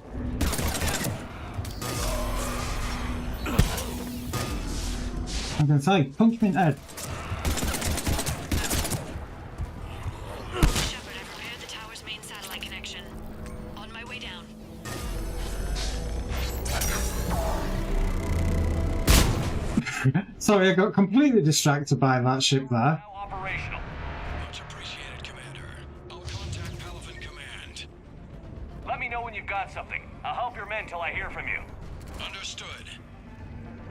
I'm gonna say, punch me in the head. Shepard, I've repaired the tower's main satellite connection. On my way down. Sorry, I got completely distracted by that ship there. Operational. Much appreciated, Commander. I'll contact Palaven Command. Let me know when you've got something. I'll help your men till I hear from you. Understood.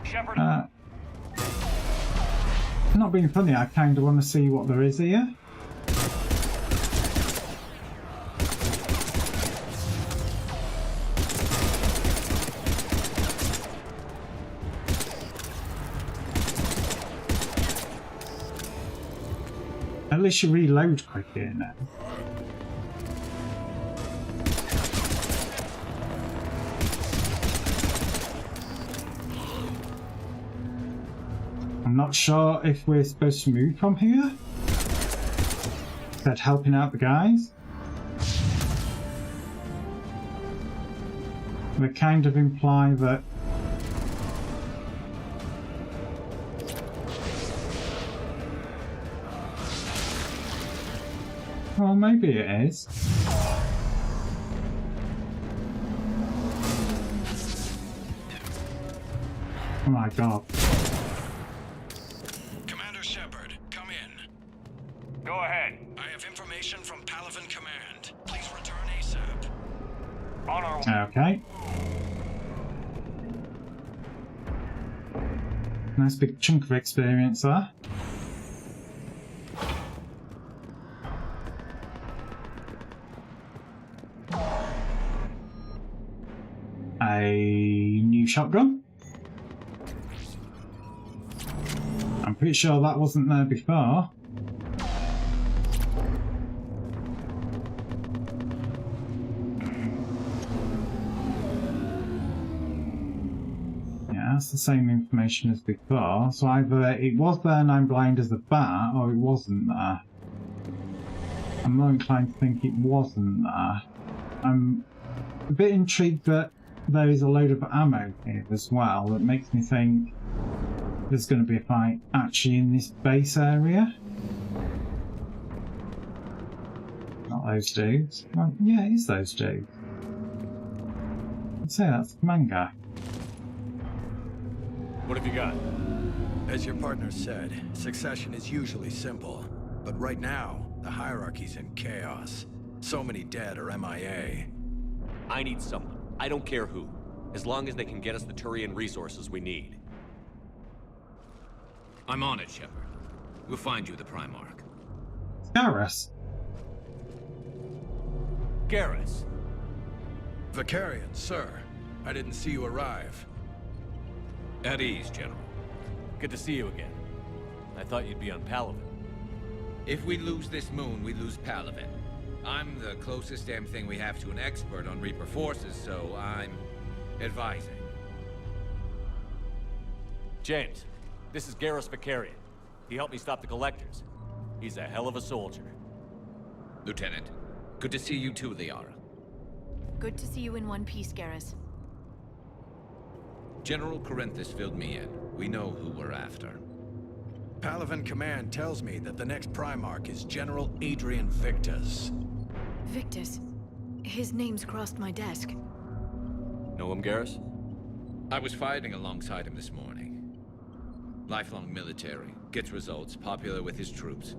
Shepard. Not being funny, I kind of want to see what there is here. At least you reload quicker now. I'm not sure if we're supposed to move from here. Said helping out the guys. They kind of imply that well, maybe it is. Oh my god. Commander Shepard, come in. Go ahead. I have information from Palaven Command. Please return ASAP. On our way. Okay. Nice big chunk of experience there. A new shotgun. I'm pretty sure that wasn't there before. Yeah, that's the same information as before. So either it was there and I'm blind as a bat, or it wasn't there. I'm more inclined to think it wasn't there. I'm a bit intrigued that there is a load of ammo here as well. That makes me think there's going to be a fight actually in this base area. Not those dudes. Well, yeah, it is those dudes. I'd say that's the command guy. What have you got? As your partner said, succession is usually simple. But right now, the hierarchy's in chaos. So many dead or MIA. I need someone. I don't care who. As long as they can get us the Turian resources we need. I'm on it, Shepard. We'll find you the Primarch. Garrus. Garrus. Vicarian, sir. I didn't see you arrive. At ease, General. Good to see you again. I thought you'd be on Palaven. If we lose this moon, we lose Palaven. I'm the closest damn thing we have to an expert on Reaper forces, so I'm advising. James, this is Garrus Vicarian. He helped me stop the Collectors. He's a hell of a soldier. Lieutenant, good to see you too, Liara. Good to see you in one piece, Garrus. General Corinthus filled me in. We know who we're after. Palaven Command tells me that the next Primarch is General Adrian Victus. Victus? His name's crossed my desk. Know him, Garrus? I was fighting alongside him this morning. Lifelong military, gets results, popular with his troops.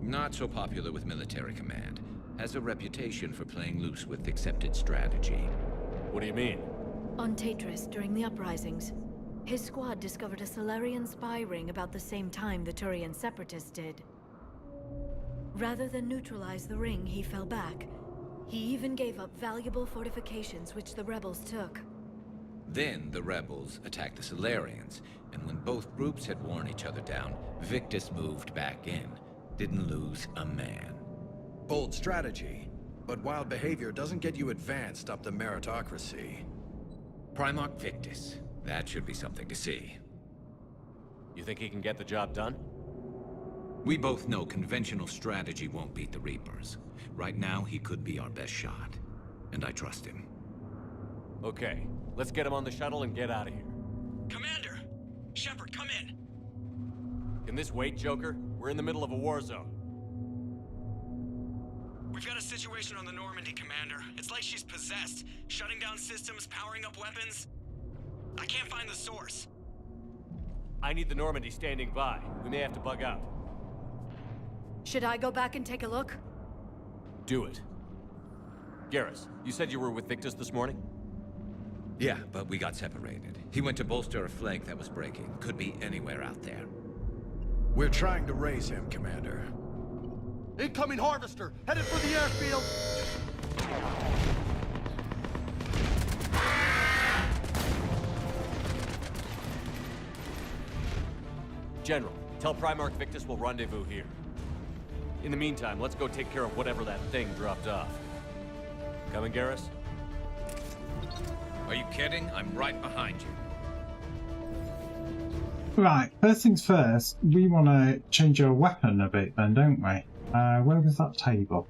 Not so popular with military command. Has a reputation for playing loose with accepted strategy. What do you mean? On Tatris, during the uprisings, his squad discovered a Solarian spy ring about the same time the Turian separatists did. Rather than neutralize the ring, he fell back. He even gave up valuable fortifications which the rebels took. Then the rebels attacked the Solarians, and when both groups had worn each other down, Victus moved back in. Didn't lose a man. Bold strategy, but wild behavior doesn't get you advanced up the meritocracy. Primarch Victus. That should be something to see. You think he can get the job done? We both know conventional strategy won't beat the Reapers. Right now, he could be our best shot. And I trust him. Okay, let's get him on the shuttle and get out of here. Commander! Shepard, come in! Can this wait, Joker? We're in the middle of a war zone. We've got a situation on the Normandy, Commander. It's like she's possessed. Shutting down systems, powering up weapons. I can't find the source. I need the Normandy standing by. We may have to bug out. Should I go back and take a look? Do it. Garrus, you said you were with Victus this morning? Yeah, but we got separated. He went to bolster a flank that was breaking. Could be anywhere out there. We're trying to raise him, Commander. Incoming Harvester! Headed for the airfield! General, tell Primarch Victus we'll rendezvous here. In the meantime, let's go take care of whatever that thing dropped off. Coming, Garrus? Are you kidding? I'm right behind you. Right, first things first, we want to change our weapon a bit then, don't we? Where was that table?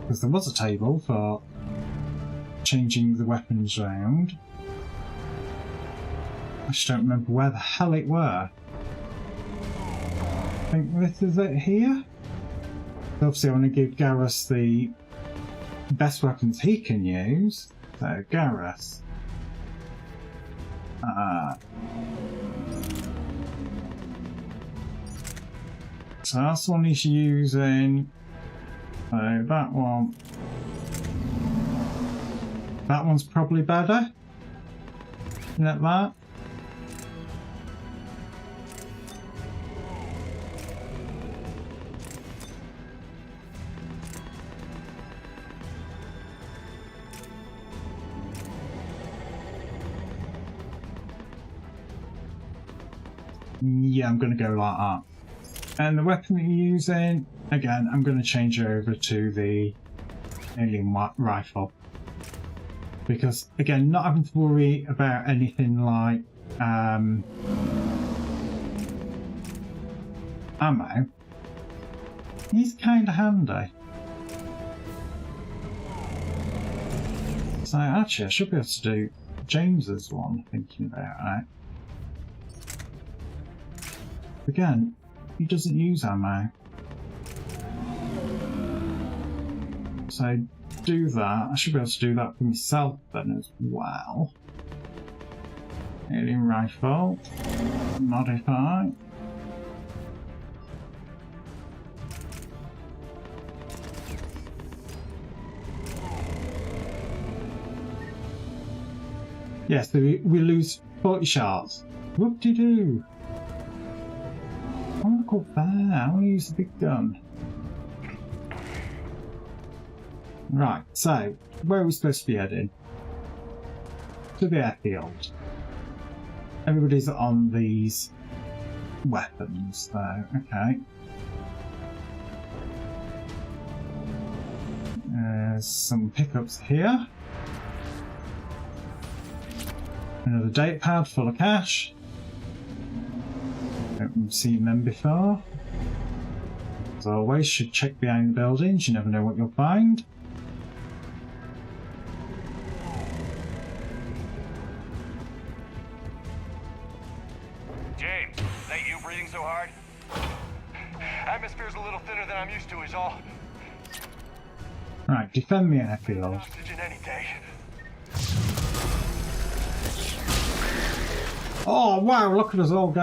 Because there was a table for changing the weapons round. I just don't remember where the hell it were. I think this is it here. Obviously I want to give Garrus the best weapons he can use. So Garrus. So that's the one he's using. So that one. That one's probably better. Like that. Yeah, I'm going to go like that. And the weapon that you're using, again, I'm going to change it over to the alien rifle. Because, again, not having to worry about anything like ammo is kind of handy. So, actually, I should be able to do James's one, thinking about it. Again, he doesn't use ammo. So do that. I should be able to do that for myself then as well. Alien rifle. Modify. Yes, so we lose 40 shots. Whoop-de-doo. I want to go back. I want to use the big gun. Right, so where are we supposed to be heading? To the airfield. Everybody's on these weapons, though. Okay. There's some pickups here. Another date pad full of cash. Haven't seen them before. As always, should check behind the buildings. You never know what you'll find. James, that you breathing so hard? Atmosphere's a little thinner than I'm used to, is all. Right, defend the airfield. Oxygen any day. Oh wow, look at us all go.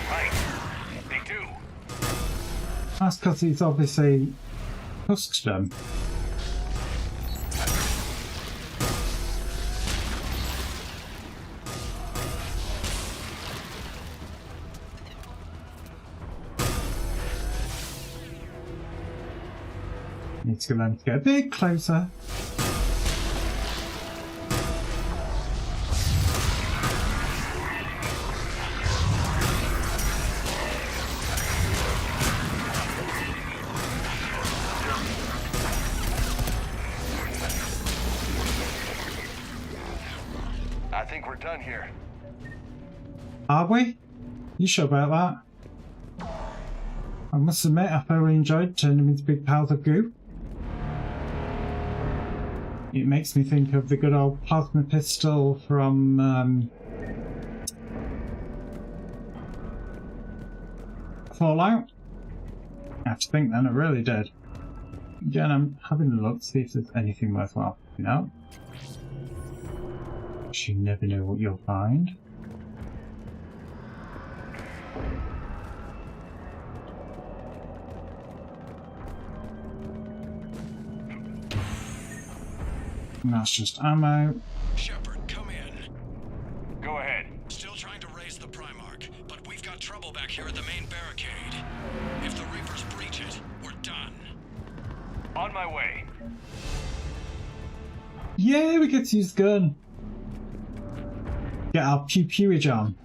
Right, they do. That's because he's obviously husked them. Need to get them to get a bit closer. I think we're done here. Are we? You sure about that? I must admit, I thoroughly enjoyed turning them into big piles of goo. It makes me think of the good old plasma pistol from Fallout. I have to think then, I really did. Again, I'm having a look to see if there's anything worthwhile picking up. You never know what you'll find. And that's just ammo. Shepard, come in. Go ahead. Still trying to raise the Primarch, but we've got trouble back here at the main barricade. If the Reapers breach it, we're done. On my way. Yeah, we get to use the gun. Get our pew-pewage on.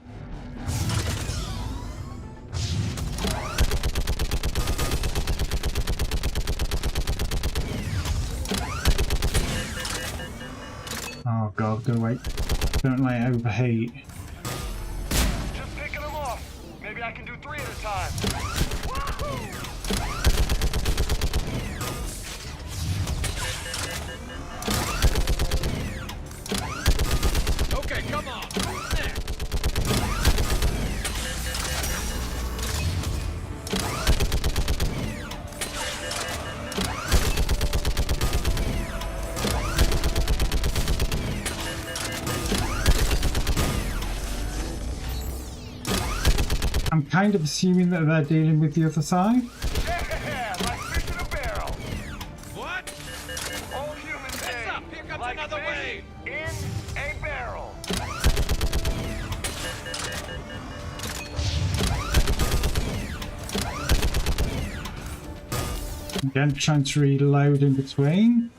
Oh god, go away. Don't let it overheat. Just picking them off. Maybe I can do 3 at a time. Okay, come on. Who's next? I'm kind of assuming that they're dealing with the other side. Yeah, like fish in a barrel. What? All human Heads things. up, here comes Like another fish wave. in a barrel. Again, trying to reload in between.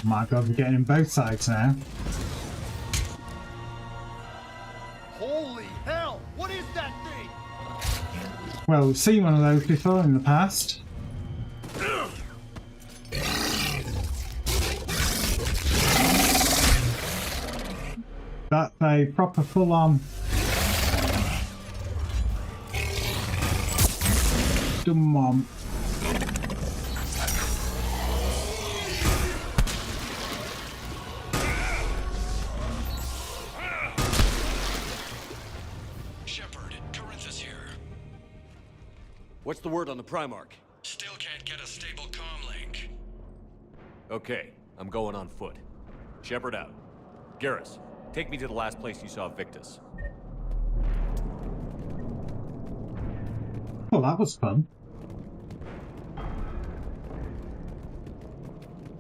My god, we're getting in both sides now. Holy hell! What is that thing? Well, we've seen one of those before in the past. a proper full-on dumb one. What's the word on the Primarch? Still can't get a stable comm link. Okay, I'm going on foot. Shepard out. Garrus, take me to the last place you saw Victus. Well, that was fun.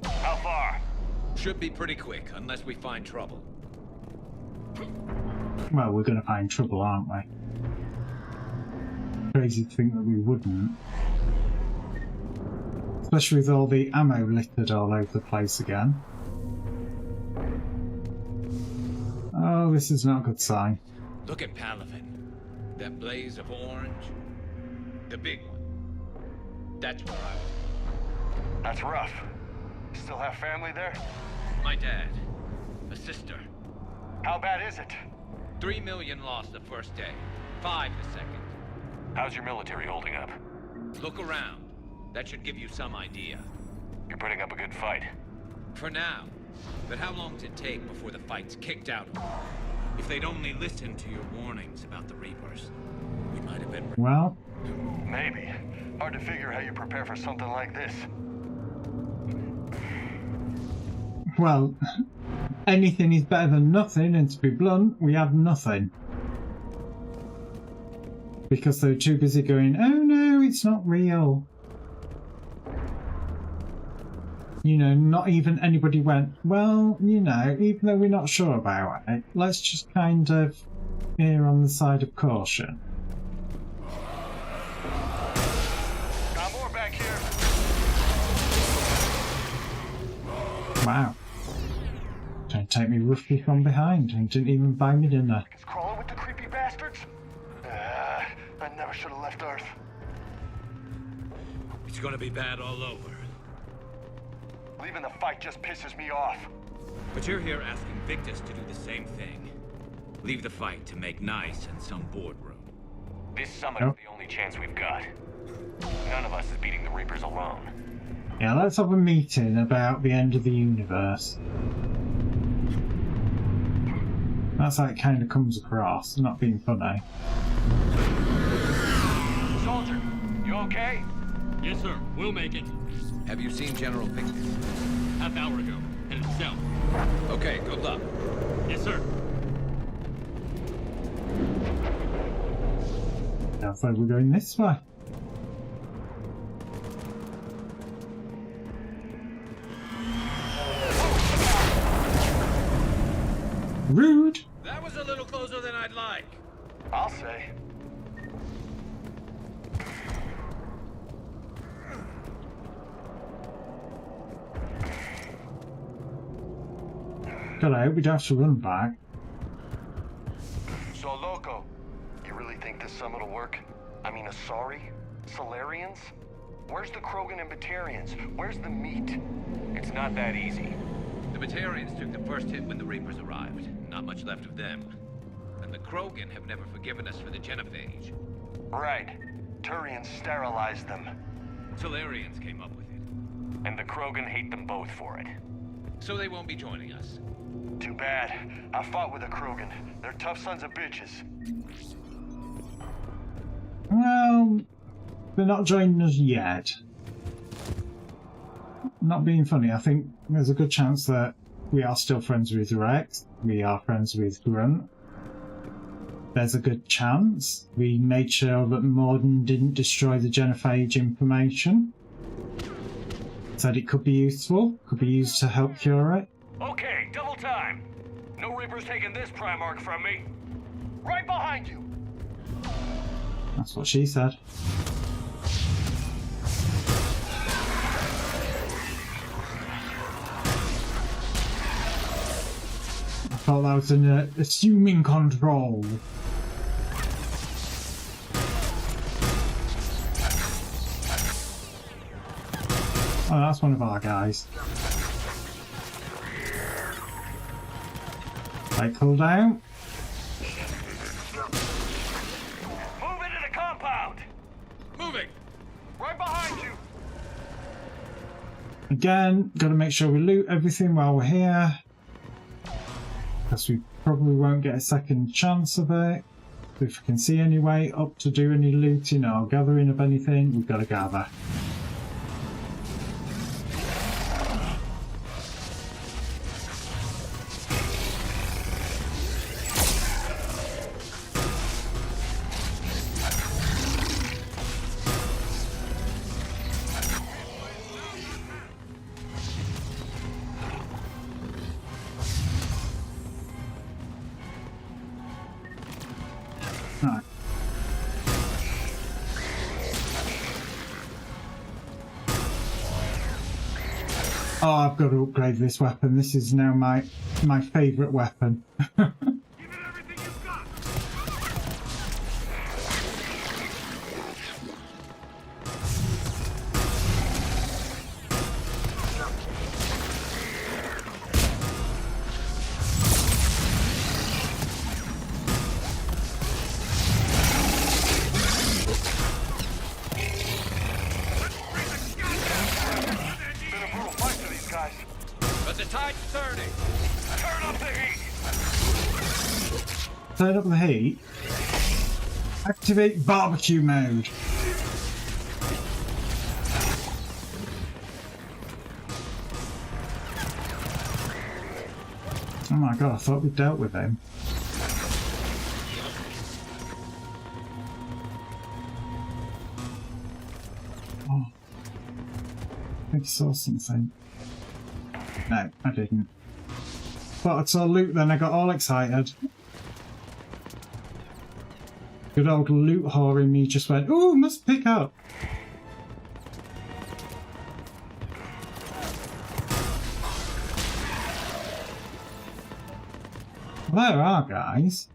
How far? Should be pretty quick, unless we find trouble. Well, we're going to find trouble, aren't we? Crazy to think that we wouldn't. Especially with all the ammo littered all over the place again. Oh, this is not a good sign. Look at Palaven. That blaze of orange. The big one. That's where I was. That's rough. Still have family there? My dad. A sister. How bad is it? 3 million lost the first day. 5 the second. How's your military holding up? Look around. That should give you some idea. You're putting up a good fight. For now. But how long does it take before the fight's kicked out? If they'd only listened to your warnings about the Reapers, we might have been... Well... Maybe. Hard to figure how you prepare for something like this. Well, anything is better than nothing, and to be blunt, we had nothing. Because they were too busy going, oh no, it's not real. You know, not even anybody went, well, you know, even though we're not sure about it, let's just kind of err on the side of caution. Got more back here. Wow. Trying to take me roughly from behind and didn't even buy me dinner. It's crawling with the creepy bastards. I never should have left Earth. It's gonna be bad all over. Leaving the fight just pisses me off. But you're here asking Victus to do the same thing. Leave the fight to make nice in some boardroom. This summit is the only chance we've got. None of us is beating the Reapers alone. Yeah, let's have a meeting about the end of the universe. That's how it kind of comes across, not being funny. Soldier, you okay? Yes, sir. We'll make it. Have you seen General Victus? Half hour ago. Headed south. Okay, good luck. Yes, sir. I thought we're going this way. Rude! That was a little closer than I'd like. I'll say. God, I hope we don't have to run back. So, Loco, you really think this summit will work? I mean, Asari? Solarians? Where's the Krogan and Batarians? Where's the meat? It's not that easy. The Batarians took the first hit when the Reapers arrived. Not much left of them. And the Krogan have never forgiven us for the Genophage. Right. Turians sterilized them. Solarians came up with it. And the Krogan hate them both for it. So they won't be joining us. Too bad. I fought with the Krogan. They're tough sons of bitches. Well, they're not joining us yet. Not being funny, I think there's a good chance that we are still friends with Rex. We are friends with Grunt. There's a good chance we made sure that Morden didn't destroy the Genophage information. Said it could be useful, could be used to help cure it. Okay, double time. No Reapers taking this Primarch from me. Right behind you. That's what she said. I thought that was an assuming control. Oh, that's one of our guys. Right, pull down. Again, got to make sure we loot everything while we're here, because we probably won't get a second chance of it. If we can see any way up to do any looting or gathering of anything, we've got to gather. Right. Oh, I've got to upgrade this weapon. This is now my favourite weapon. But the tide's turning. Turn up the heat. Turn up the heat. Activate barbecue mode. Oh my god, I thought we dealt with him. Oh. I think I saw something. No, I didn't. But I saw loot then, I got all excited. Good old loot whore in me just went, ooh, must pick up. Well, there are guys.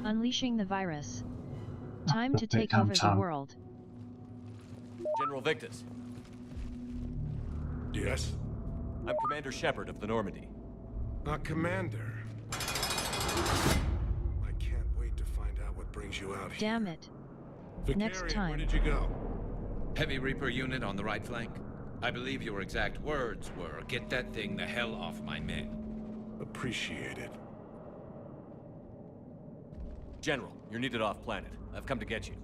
Unleashing the virus. Time to take over the world. General Victus. Yes? I'm Commander Shepard of the Normandy. Commander. I can't wait to find out what brings you out here. Damn it. Vicarian, Next time. Where did you go? Heavy Reaper unit on the right flank. I believe your exact words were, "Get that thing the hell off my men." Appreciate it. General, you're needed off planet. I've come to get you.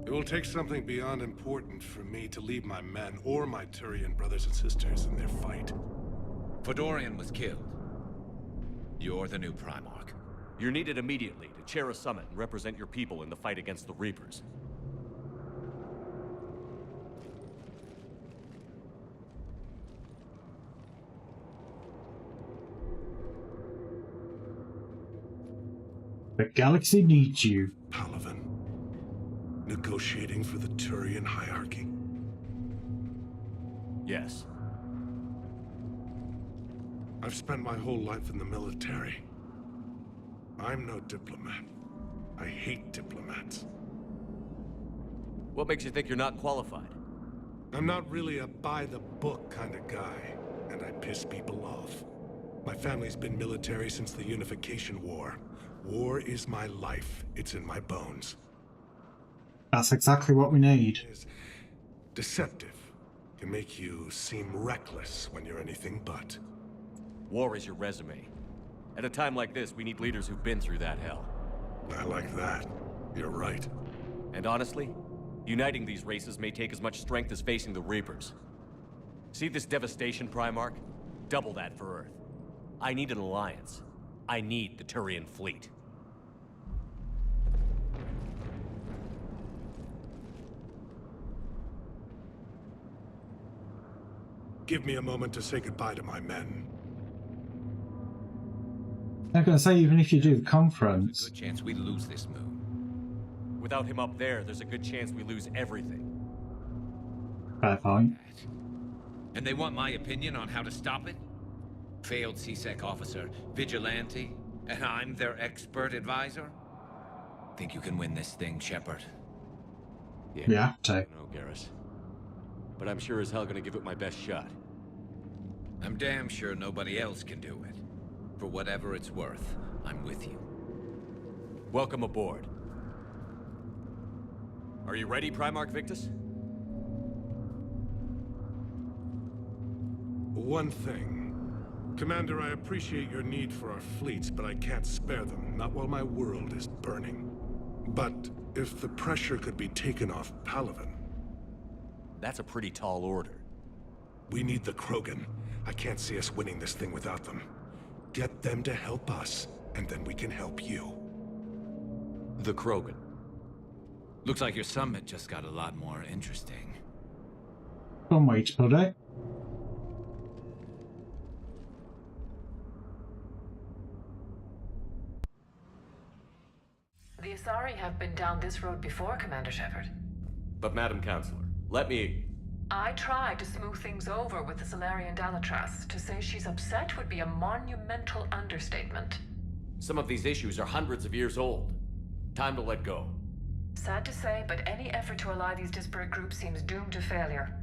It will take something beyond important for me to leave my men or my Turian brothers and sisters in their fight. Fedorian was killed. You're the new Primarch. You're needed immediately to chair a summit and represent your people in the fight against the Reapers. The galaxy needs you. Palaven. Negotiating for the Turian hierarchy? Yes. I've spent my whole life in the military. I'm no diplomat. I hate diplomats. What makes you think you're not qualified? I'm not really a by-the-book kind of guy, and I piss people off. My family's been military since the Unification War. War is my life. It's in my bones. That's exactly what we need. It's deceptive. Can make you seem reckless when you're anything but. War is your resume. At a time like this, we need leaders who've been through that hell. I like that. You're right. And honestly, uniting these races may take as much strength as facing the Reapers. See this devastation, Primarch? Double that for Earth. I need an alliance. I need the Turian fleet. Give me a moment to say goodbye to my men. I'm going to say, even if you do the conference... There's a good chance we lose this move. Without him up there, there's a good chance we lose everything. Fair point. And they want my opinion on how to stop it? Failed CSEC officer, vigilante, and I'm their expert advisor? Think you can win this thing, Shepard? Yeah, take. No, Garrus. But I'm sure as hell gonna give it my best shot. I'm damn sure nobody else can do it. For whatever it's worth, I'm with you. Welcome aboard. Are you ready, Primarch Victus? One thing. Commander, I appreciate your need for our fleets, but I can't spare them, not while my world is burning. But if the pressure could be taken off Palaven... That's a pretty tall order. We need the Krogan. I can't see us winning this thing without them. Get them to help us, and then we can help you. The Krogan. Looks like your summit just got a lot more interesting. One way to put it. The Asari have been down this road before, Commander Shepard. But Madam Counselor, let me... I tried to smooth things over with the Salarian Dalatras. To say she's upset would be a monumental understatement. Some of these issues are hundreds of years old. Time to let go. Sad to say, but any effort to ally these disparate groups seems doomed to failure.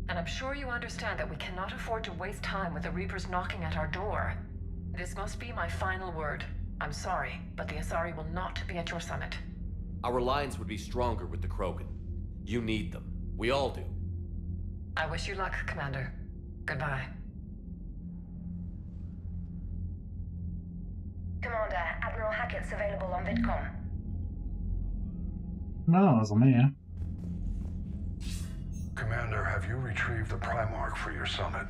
And I'm sure you understand that we cannot afford to waste time with the Reapers knocking at our door. This must be my final word. I'm sorry, but the Asari will not be at your summit. Our alliance would be stronger with the Krogan. You need them. We all do. I wish you luck, Commander. Goodbye. Commander, Admiral Hackett's available on VidCom. No, it wasn't here. Commander, have you retrieved the Primarch for your summit?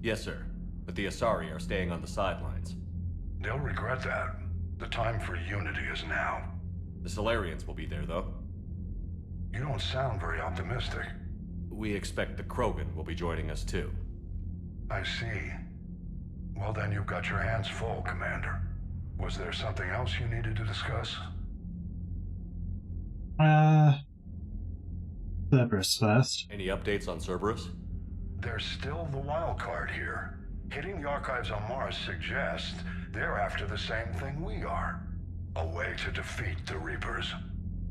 Yes, sir. But the Asari are staying on the sidelines. They'll regret that. The time for unity is now. The Solarians will be there, though. You don't sound very optimistic. We expect the Krogan will be joining us, too. I see. Well, then you've got your hands full, Commander. Was there something else you needed to discuss? Cerberus first. Any updates on Cerberus? There's still the wild card here. Hitting the archives on Mars suggests they're after the same thing we are. A way to defeat the Reapers.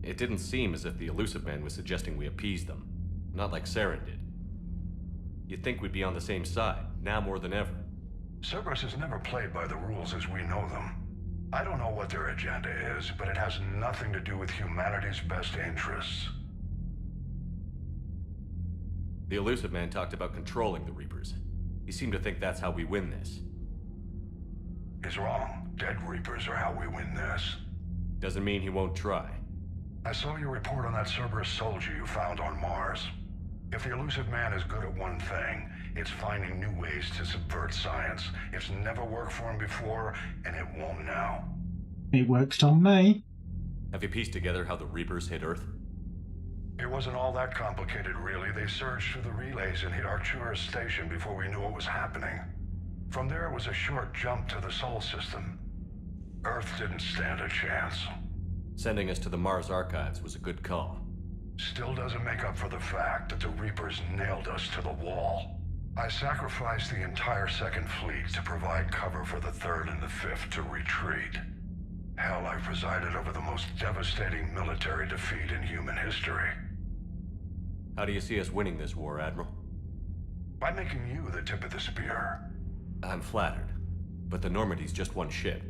It didn't seem as if the Elusive Man was suggesting we appease them. Not like Saren did. You'd think we'd be on the same side, now more than ever. Cerberus has never played by the rules as we know them. I don't know what their agenda is, but it has nothing to do with humanity's best interests. The Elusive Man talked about controlling the Reapers. He seemed to think that's how we win this. He's wrong. Dead Reapers are how we win this. Doesn't mean he won't try. I saw your report on that Cerberus soldier you found on Mars. If the Elusive Man is good at one thing, it's finding new ways to subvert science. It's never worked for him before, and it won't now. It worked on me. Have you pieced together how the Reapers hit Earth? It wasn't all that complicated, really. They surged through the relays and hit Arcturus Station before we knew what was happening. From there, it was a short jump to the Sol system. Earth didn't stand a chance. Sending us to the Mars archives was a good call. Still doesn't make up for the fact that the Reapers nailed us to the wall. I sacrificed the entire Second Fleet to provide cover for the Third and the Fifth to retreat. Hell, I presided over the most devastating military defeat in human history. How do you see us winning this war, Admiral? By making you the tip of the spear. I'm flattered, but the Normandy's just one ship.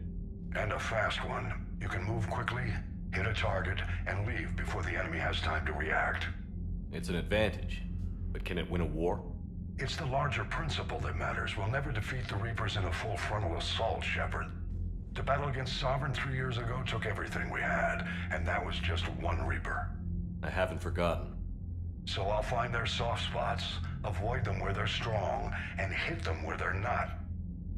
And a fast one. You can move quickly, hit a target, and leave before the enemy has time to react. It's an advantage, but can it win a war? It's the larger principle that matters. We'll never defeat the Reapers in a full frontal assault, Shepard. The battle against Sovereign 3 years ago took everything we had, and that was just one Reaper. I haven't forgotten. So I'll find their soft spots, avoid them where they're strong, and hit them where they're not.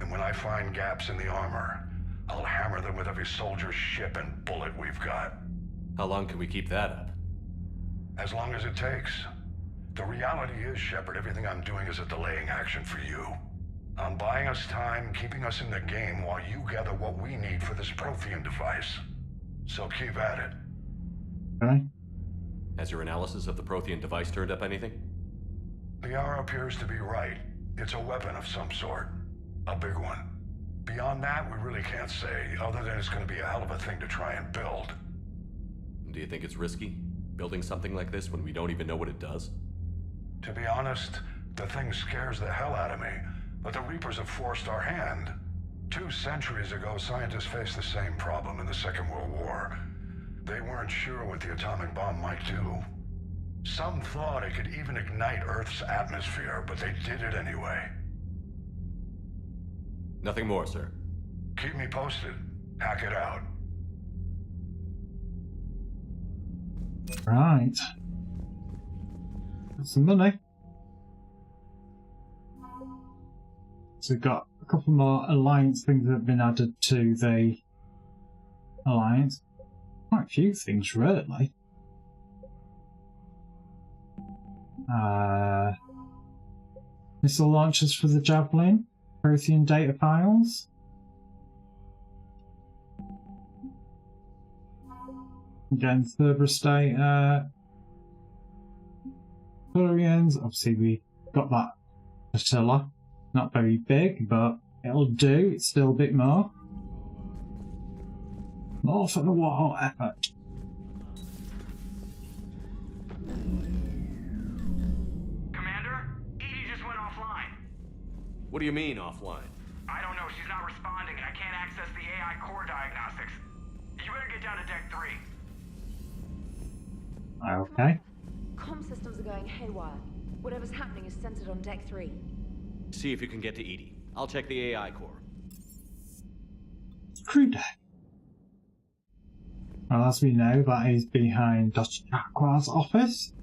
And when I find gaps in the armor, I'll hammer them with every soldier, ship, and bullet we've got. How long can we keep that up? As long as it takes. The reality is, Shepard, everything I'm doing is a delaying action for you. I'm buying us time, keeping us in the game while you gather what we need for this Prothean device. So keep at it. Okay. Has your analysis of the Prothean device turned up anything? The hour appears to be right. It's a weapon of some sort. A big one. Beyond that, we really can't say, other than it's going to be a hell of a thing to try and build. Do you think it's risky, building something like this when we don't even know what it does? To be honest, the thing scares the hell out of me, but the Reapers have forced our hand. 2 centuries ago, scientists faced the same problem in the Second World War. They weren't sure what the atomic bomb might do. Some thought it could even ignite Earth's atmosphere, but they did it anyway. Nothing more, sir. Keep me posted. Hack it out. Right. Got some money. So we've got a couple more alliance things that have been added to the alliance. Quite a few things, really. Missile launchers for the Javelin. Prothean data files. Again, Cerberus data. Turians. Obviously, we got that flotilla. Not very big, but it'll do. It's still a bit more. More for the war effort. Commander, Edie just went offline. What do you mean, offline? I don't know. She's not responding, and I can't access the AI core diagnostics. You better get down to Deck 3. Okay. Comm systems are going haywire. Whatever's happening is centered on Deck 3. See if you can get to Edie. I'll check the AI core. Crew deck. Well, as we know, that is behind Dr. Jacquard's office.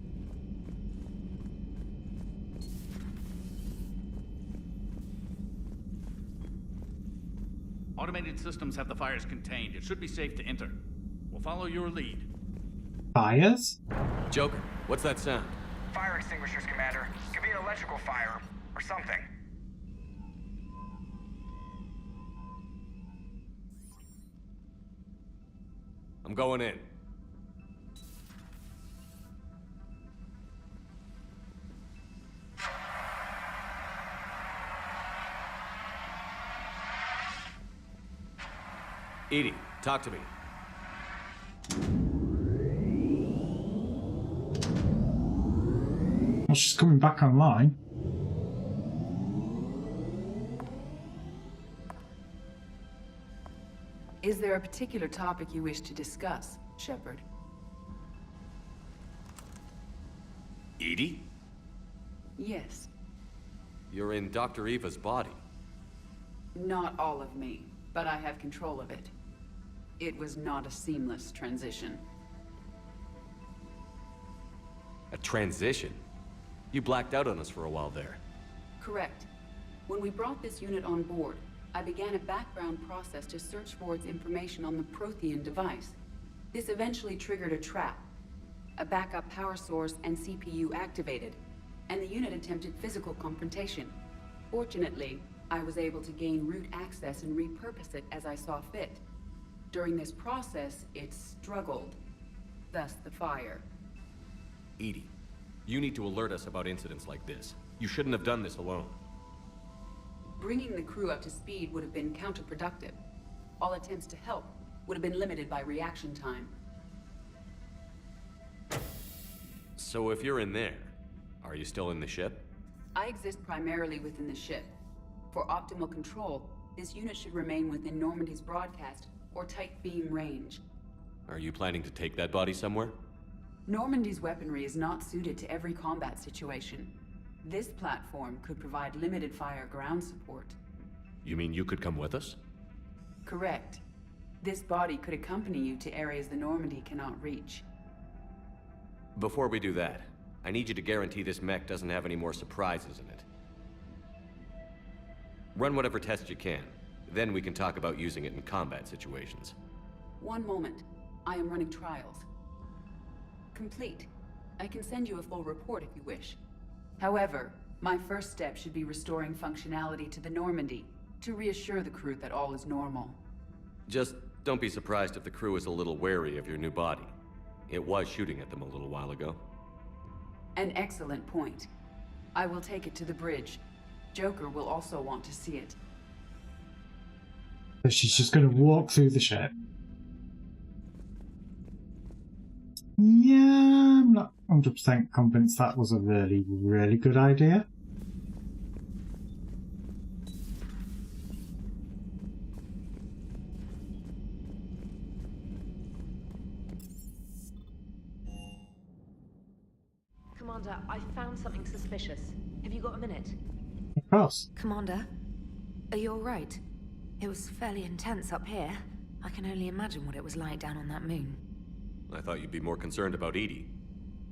Automated systems have the fires contained. It should be safe to enter. We'll follow your lead. Fires? Joker, what's that sound? Fire extinguishers, Commander. Could be an electrical fire, or something. I'm going in. Edie, talk to me. Well, she's coming back online. Is there a particular topic you wish to discuss, Shepard? Edie? Yes. You're in Dr. Eva's body. Not all of me, but I have control of it. It was not a seamless transition. A transition? You blacked out on us for a while there. Correct. When we brought this unit on board, I began a background process to search for its information on the Prothean device. This eventually triggered a trap. A backup power source and CPU activated, and the unit attempted physical confrontation. Fortunately, I was able to gain root access and repurpose it as I saw fit. During this process, it struggled. Thus the fire. Edie, you need to alert us about incidents like this. You shouldn't have done this alone. Bringing the crew up to speed would have been counterproductive. All attempts to help would have been limited by reaction time. So if you're in there, are you still in the ship? I exist primarily within the ship. For optimal control, this unit should remain within Normandy's broadcast or tight beam range. Are you planning to take that body somewhere? Normandy's weaponry is not suited to every combat situation. This platform could provide limited fire ground support. You mean you could come with us? Correct. This body could accompany you to areas the Normandy cannot reach. Before we do that, I need you to guarantee this mech doesn't have any more surprises in it. Run whatever tests you can. Then we can talk about using it in combat situations. One moment. I am running trials. Complete. I can send you a full report if you wish. However, my first step should be restoring functionality to the Normandy, to reassure the crew that all is normal. Just don't be surprised if the crew is a little wary of your new body. It was shooting at them a little while ago. An excellent point. I will take it to the bridge. Joker will also want to see it. So she's just going to walk through the ship. Yeah, I'm not 100% convinced that was a really, really good idea. I found something suspicious. Have you got a minute? Of course. Commander, are you alright? It was fairly intense up here. I can only imagine what it was like down on that moon. I thought you'd be more concerned about Edie.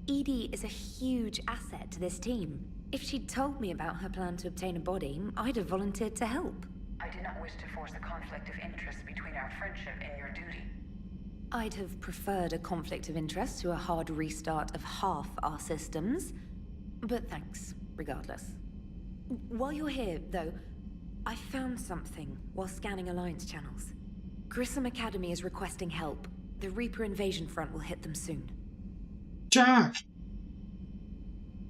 Edie is a huge asset to this team. If she'd told me about her plan to obtain a body, I'd have volunteered to help. I did not wish to force a conflict of interest between our friendship and your duty. I'd have preferred a conflict of interest to a hard restart of half our systems. But thanks, regardless. While you're here, though, I found something while scanning Alliance channels. Grissom Academy is requesting help. The Reaper invasion front will hit them soon. Jack!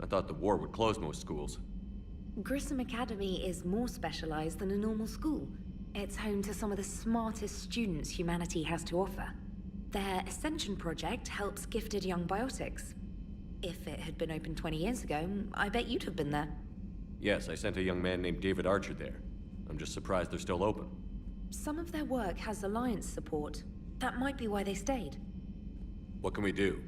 I thought the war would close most schools. Grissom Academy is more specialized than a normal school. It's home to some of the smartest students humanity has to offer. Their Ascension project helps gifted young biotics. If it had been open 20 years ago, I bet you'd have been there. Yes, I sent a young man named David Archer there. I'm just surprised they're still open. Some of their work has Alliance support. That might be why they stayed. What can we do?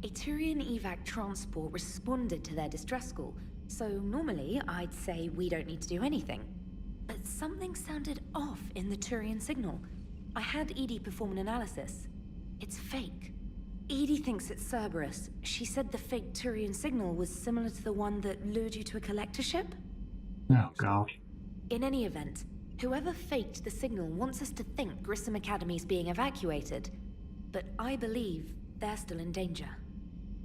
A Turian evac transport responded to their distress call, so normally I'd say we don't need to do anything. But something sounded off in the Turian signal. I had Edie perform an analysis. It's fake. Edie thinks it's Cerberus. She said the fake Turian signal was similar to the one that lured you to a collector ship? Oh, God. In any event, whoever faked the signal wants us to think Grissom Academy's being evacuated. But I believe they're still in danger.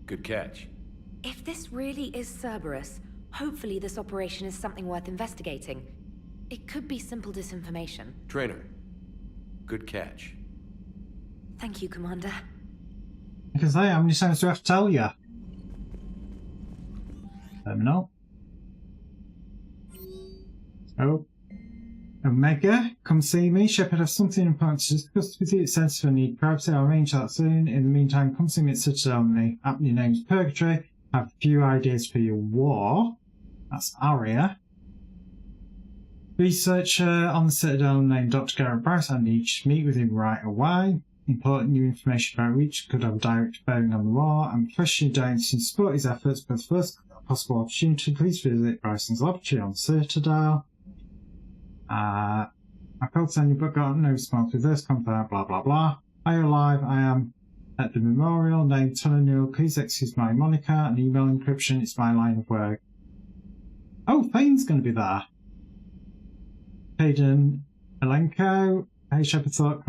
Good catch. If this really is Cerberus, hopefully this operation is something worth investigating. It could be simple disinformation. Trainer, good catch. Thank you, Commander. Because how many times do I have to tell you? Terminal. Oh. Omega, come see me. Shepard has something important to discuss with you. It's sensitive and need privacy. I'll arrange that soon. In the meantime, come see me at Citadel. The app your name's Purgatory. I have a few ideas for your war. That's Aria. Researcher on the Citadel named Dr. Garrett Bryce. I need to meet with him right away. Important new information about Reach could have a direct bearing on the war. I'm professionally dying to support his efforts, but first possible opportunity, please visit Bryson's laboratory on Citadel. I called to send you but got no response. Reverse contact, blah blah blah. Are you alive? I am at the memorial named Tunnel Newell. Please excuse my moniker and email encryption. It's my line of work. Oh, Fane's going to be there. Hayden Elenko. Hey, Shepard thought,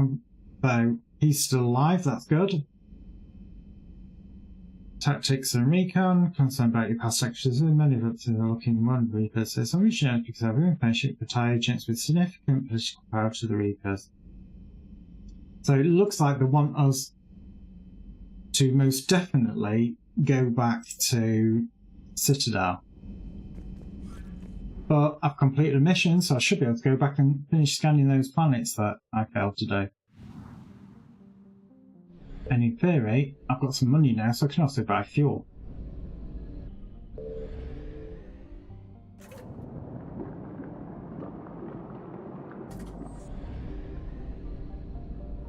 though he's still alive. That's good. Tactics and recon. Concerned about your past actions. Many of us are looking one Reapers. So I'm reaching out because I have information for tie agents with significant political power to the Reapers. So it looks like they want us to most definitely go back to Citadel. But I've completed a mission, so I should be able to go back and finish scanning those planets that I failed to do. And in theory, I've got some money now, so I can also buy fuel.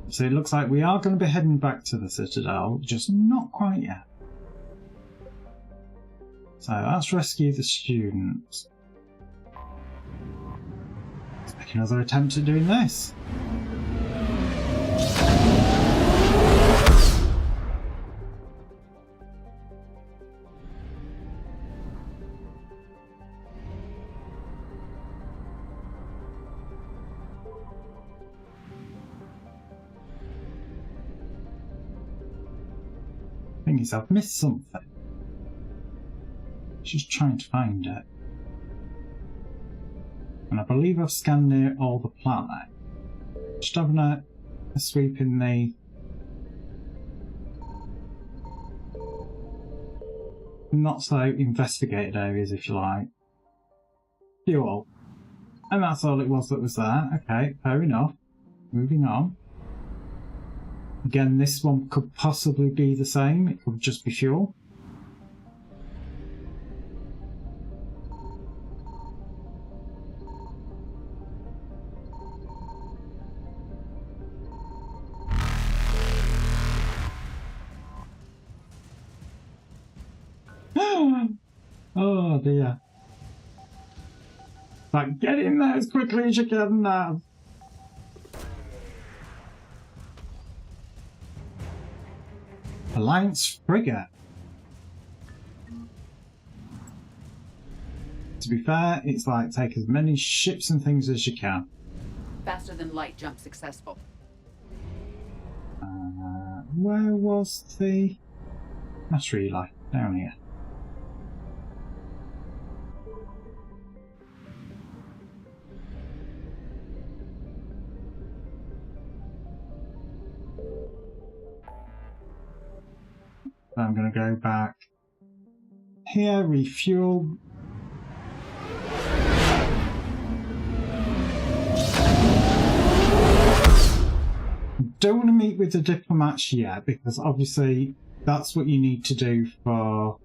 So it looks like we are going to be heading back to the Citadel, just not quite yet. So let's rescue the students. Let's make another attempt at doing this. Thing is, I've missed something. Just trying to find it. And I believe I've scanned near all the planet. Just having a sweep in the not so investigated areas, if you like. Fuel. And that's all it was that was there. Okay, fair enough. Moving on. Again, this one could possibly be the same. It could just be fuel. Oh dear. Like, get in there as quickly as you can now. Alliance frigate. To be fair, it's like take as many ships and things as you can. Faster than light jump successful. Where was the mass relay? Down here. So I'm going to go back here, refuel. Don't want to meet with the diplomats yet, because obviously that's what you need to do for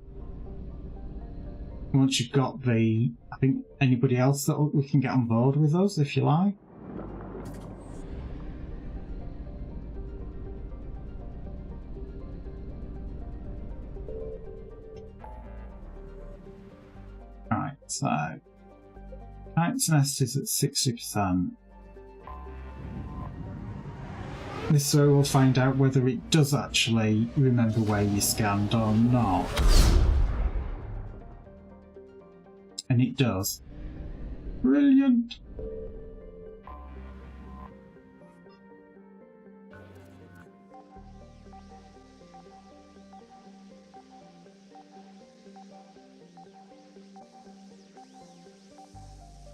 once you've got the, I think, anybody else that we can get on board with us, if you like. Right, so Kite's Nest is at 60%. This way we'll find out whether it does actually remember where you scanned or not. And it does. Brilliant!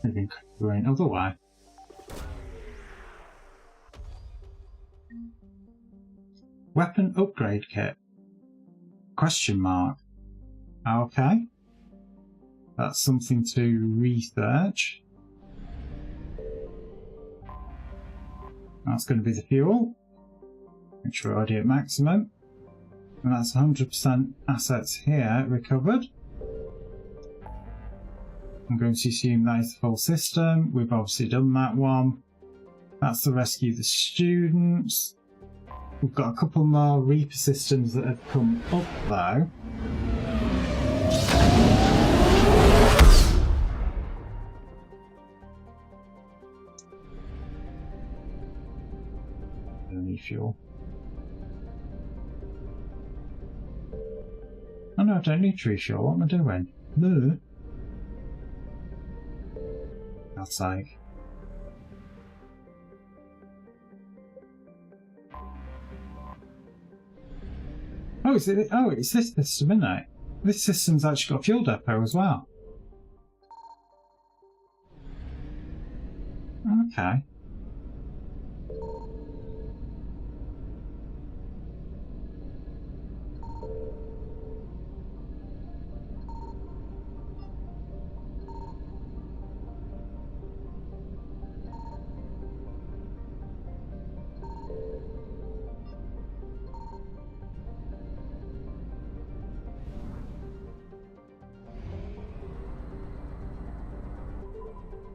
Maybe going other way. Weapon upgrade kit? Question mark. Okay. That's something to research. That's going to be the fuel, which we're already at maximum. And that's 100% assets here recovered. I'm going to assume that is the full system. We've obviously done that one. That's the rescue the students. We've got a couple more Reaper systems that have come up though. Fuel. Oh no, I don't need to refuel. What am I doing? No. God's sake. Oh, is it? Oh, it's this system, isn't it? This system's actually got a fuel depot as well. Okay.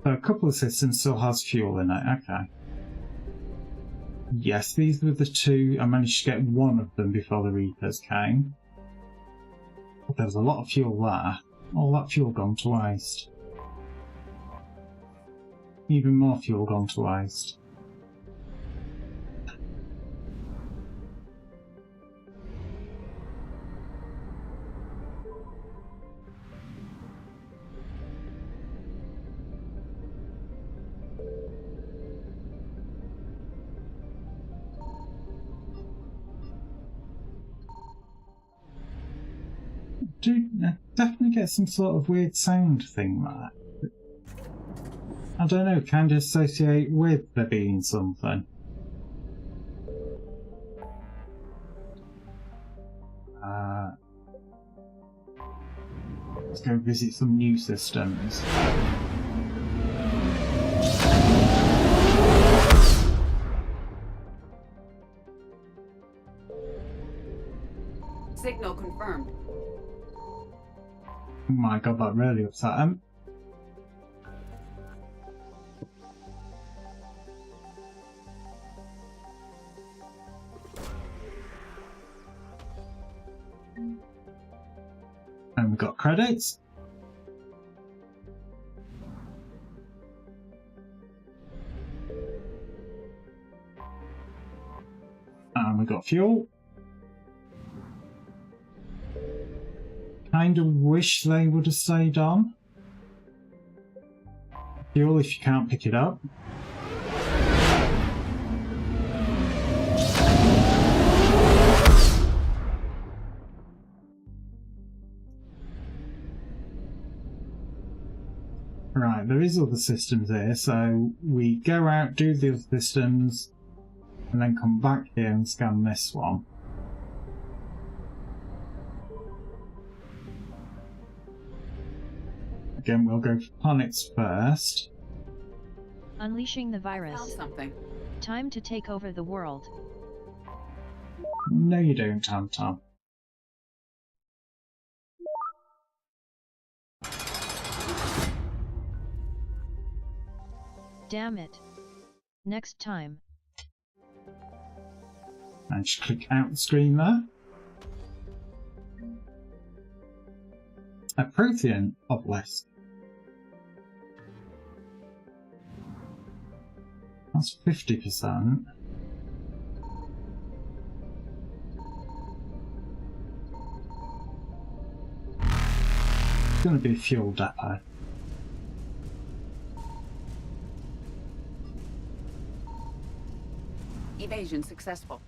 So a couple of systems still has fuel in it, okay. Yes, these were the two. I managed to get one of them before the Reapers came. But there was a lot of fuel there. All that fuel gone to waste. Even more fuel gone to waste. Definitely get some sort of weird sound thing there. I don't know, kind of associate with there being something. Let's go visit some new systems. Signal confirmed. Oh my god, that really upset him. And we got credits. And we got fuel. Kind of wish they would have stayed on. Fuel if you can't pick it up. Right, there is other systems here, so we go out, do the other systems, and then come back here and scan this one. Again, we'll go for planets first. Unleashing the virus. Found something. Time to take over the world. No, you don't, Tom. Damn it. Next time. And just click out the screen there. A Prothean obelisk. That's 50%. It's going to be a fuel depot. Evasion successful.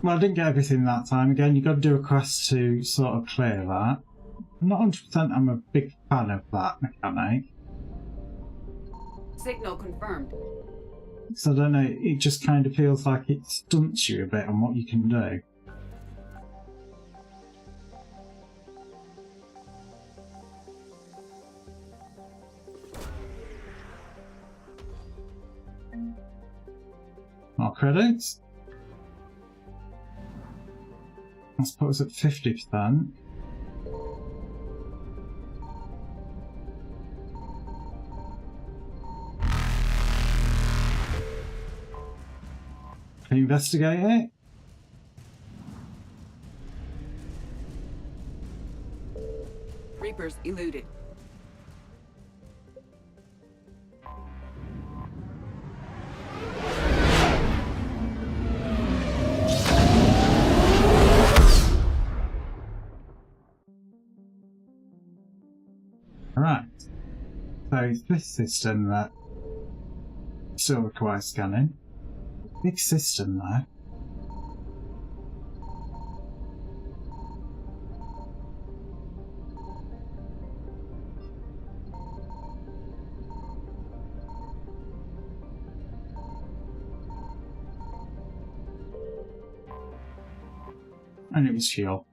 Well, I didn't get everything that time. Again, you've got to do a quest to sort of clear that. I'm not 100%, I'm a big fan of that mechanic. Signal confirmed. So I don't know, it just kind of feels like it stunts you a bit on what you can do. More credits. I suppose at 50%. Can you investigate it? Reapers eluded. Right. So it's this system that still requires scanning. Big system though. And it was fuel.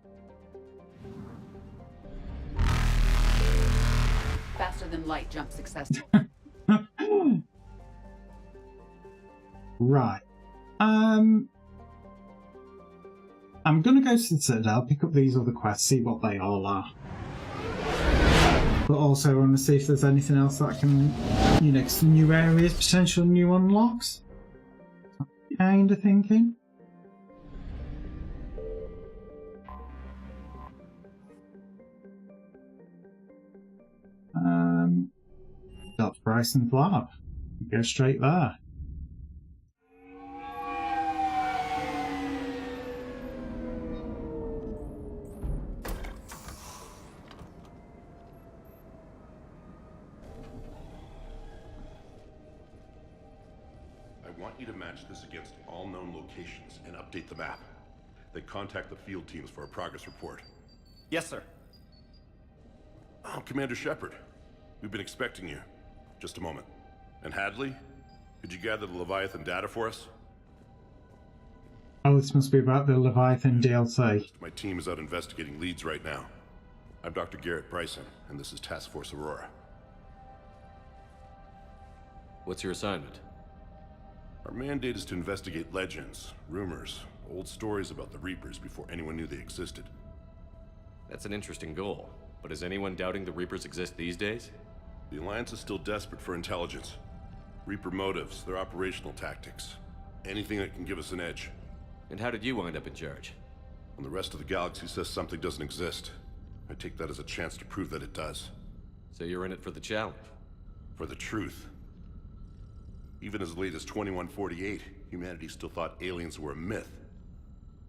Faster than light jump successful. Right. I'm going to go to the Citadel, pick up these other quests, see what they all are. But also I want to see if there's anything else that I can, you know, some new areas, potential new unlocks. Kind of thinking. Dr. Bryson's lab. Go straight there. I want you to match this against all known locations and update the map. Then contact the field teams for a progress report. Yes, sir. Oh, Commander Shepard. We've been expecting you. Just a moment. And Hadley? Could you gather the Leviathan data for us? Oh, this must be about the Leviathan DLC. My team is out investigating leads right now. I'm Dr. Garrett Bryson, and this is Task Force Aurora. What's your assignment? Our mandate is to investigate legends, rumors, old stories about the Reapers before anyone knew they existed. That's an interesting goal, but is anyone doubting the Reapers exist these days? The Alliance is still desperate for intelligence. Reaper motives, their operational tactics. Anything that can give us an edge. And how did you wind up in charge? When the rest of the galaxy says something doesn't exist, I take that as a chance to prove that it does. So you're in it for the challenge? For the truth. Even as late as 2148, humanity still thought aliens were a myth.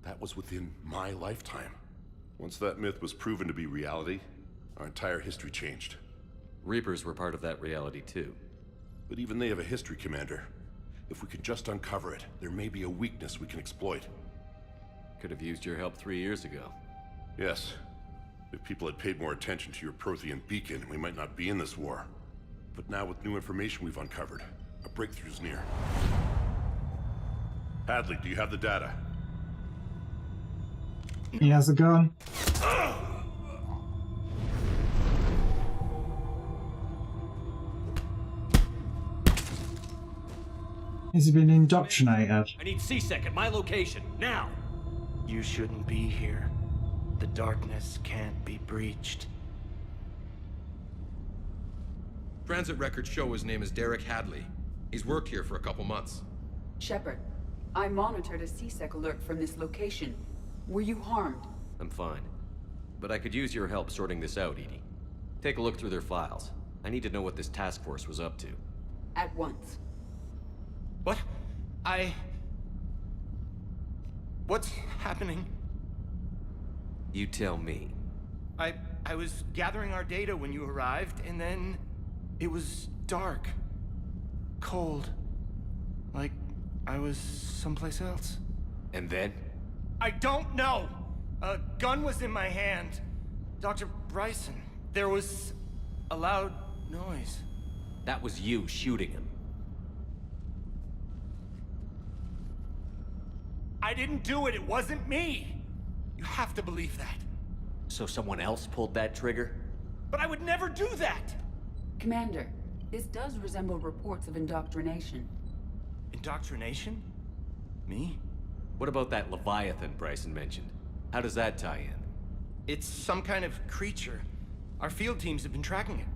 That was within my lifetime. Once that myth was proven to be reality, our entire history changed. Reapers were part of that reality too. But even they have a history, Commander. If we could just uncover it, there may be a weakness we can exploit. Could have used your help 3 years ago. Yes. If people had paid more attention to your Prothean beacon, we might not be in this war. But now with new information we've uncovered, a breakthrough's near. Hadley, do you have the data? He has a gun. Has he been indoctrinated? I need C-Sec at my location, now! You shouldn't be here. The darkness can't be breached. Transit records show his name is Derek Hadley. He's worked here for a couple months. Shepard, I monitored a C-Sec alert from this location. Were you harmed? I'm fine. But I could use your help sorting this out, Edie. Take a look through their files. I need to know what this task force was up to. At once. What? What's happening? You tell me. I was gathering our data when you arrived, and then it was dark. Cold. Like I was someplace else. And then? I don't know! A gun was in my hand. Dr. Bryson, there was a loud noise. That was you shooting him. I didn't do it, it wasn't me! You have to believe that. So someone else pulled that trigger? But I would never do that! Commander, this does resemble reports of indoctrination. Indoctrination? Me? What about that Leviathan Bryson mentioned? How does that tie in? It's some kind of creature. Our field teams have been tracking it.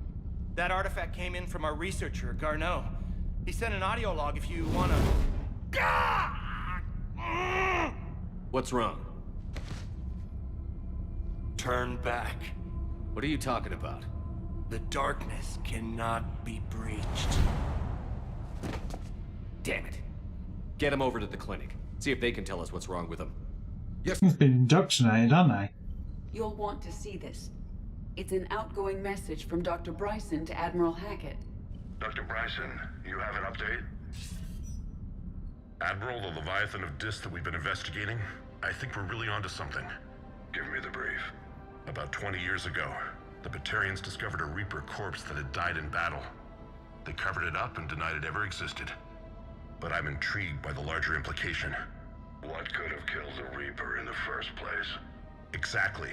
That artifact came in from our researcher, Garneau. He sent an audio log if you wanna... What's wrong? Turn back. What are you talking about? The darkness cannot be breached. Damn it. Get him over to the clinic. See if they can tell us what's wrong with him. Yes. He's been indoctrinated, hasn't he? You'll want to see this. It's an outgoing message from Dr. Bryson to Admiral Hackett. Dr. Bryson, you have an update? Admiral, the Leviathan of Dis that we've been investigating, I think we're really onto something. Give me the brief. About 20 years ago, the Batarians discovered a Reaper corpse that had died in battle. They covered it up and denied it ever existed. But I'm intrigued by the larger implication. What could have killed the Reaper in the first place? Exactly.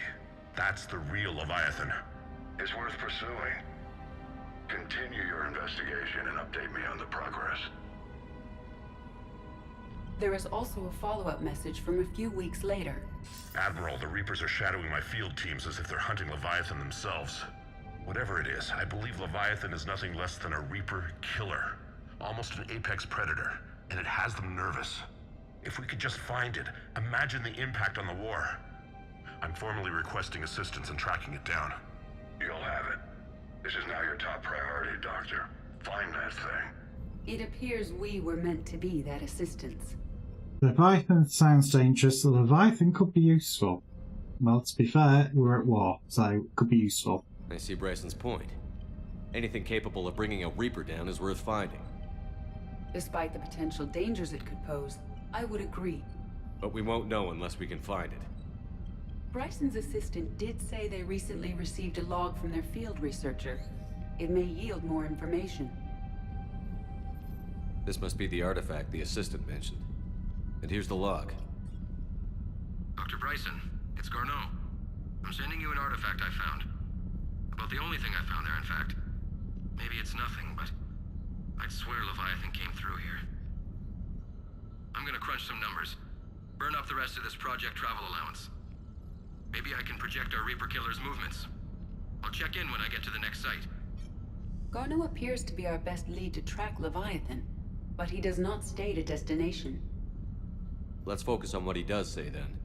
That's the real Leviathan. It's worth pursuing. Continue your investigation and update me on the progress. There is also a follow-up message from a few weeks later. Admiral, the Reapers are shadowing my field teams as if they're hunting Leviathan themselves. Whatever it is, I believe Leviathan is nothing less than a Reaper killer. Almost an apex predator, and it has them nervous. If we could just find it, imagine the impact on the war. I'm formally requesting assistance in tracking it down. You'll have it. This is now your top priority, Doctor. Find that thing. It appears we were meant to be that assistance. Leviathan sounds dangerous. The Leviathan could be useful. Well, to be fair, we're at war, so it could be useful. I see Bryson's point. Anything capable of bringing a Reaper down is worth finding. Despite the potential dangers it could pose, I would agree. But we won't know unless we can find it. Bryson's assistant did say they recently received a log from their field researcher. It may yield more information. This must be the artifact the assistant mentioned. And here's the log. Dr. Bryson, it's Garneau. I'm sending you an artifact I found. About the only thing I found there, in fact. Maybe it's nothing, but I'd swear Leviathan came through here. I'm gonna crunch some numbers. Burn up the rest of this project travel allowance. Maybe I can project our Reaper killer's movements. I'll check in when I get to the next site. Garneau appears to be our best lead to track Leviathan, but he does not state a destination. Let's focus on what he does say then.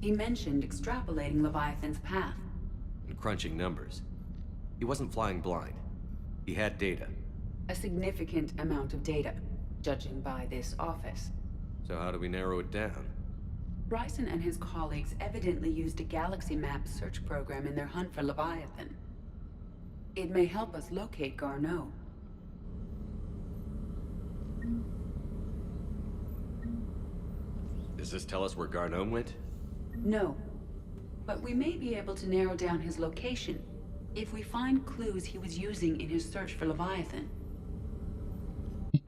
He mentioned extrapolating Leviathan's path. And crunching numbers. He wasn't flying blind. He had data. A significant amount of data, judging by this office. So how do we narrow it down? Bryson and his colleagues evidently used a galaxy map search program in their hunt for Leviathan. It may help us locate Garneau. Does this tell us where Garneau went? No. But we may be able to narrow down his location if we find clues he was using in his search for Leviathan.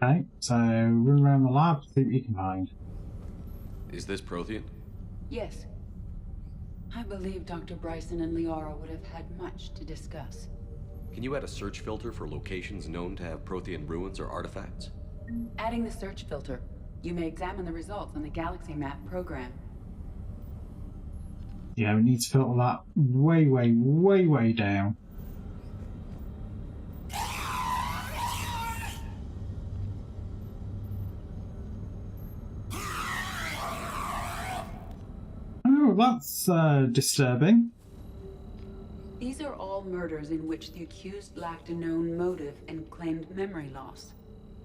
Okay, so run around the lab, see what you can find. Is this Prothean? Yes. I believe Dr. Bryson and Liara would have had much to discuss. Can you add a search filter for locations known to have Prothean ruins or artifacts? Adding the search filter, you may examine the results on the galaxy map program. Yeah, we need to filter that way down. Oh, that's disturbing. These are all murders in which the accused lacked a known motive and claimed memory loss.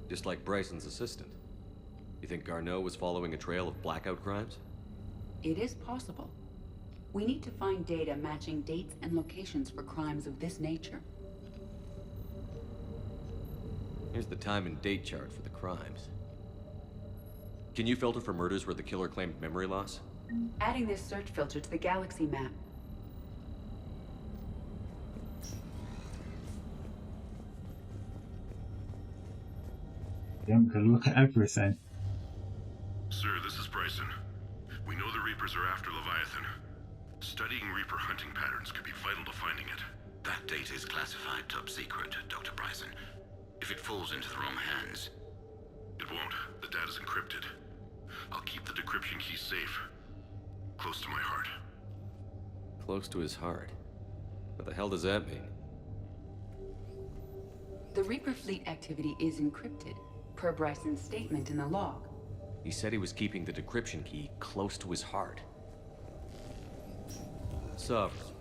Just like Bryson's assistant. You think Garneau was following a trail of blackout crimes? It is possible. We need to find data matching dates and locations for crimes of this nature. Here's the time and date chart for the crimes. Can you filter for murders where the killer claimed memory loss? Adding this search filter to the galaxy map. Yeah, I'm gonna look at everything. Sir, this is Bryson. We know the Reapers are after Leviathan. Studying Reaper hunting patterns could be vital to finding it. That data is classified top secret, Dr. Bryson. If it falls into the wrong hands... It won't. The data's encrypted. I'll keep the decryption key safe. Close to my heart. Close to his heart? What the hell does that mean? The Reaper fleet activity is encrypted, per Bryson's statement in the log. He said he was keeping the decryption key close to his heart. Sovereign,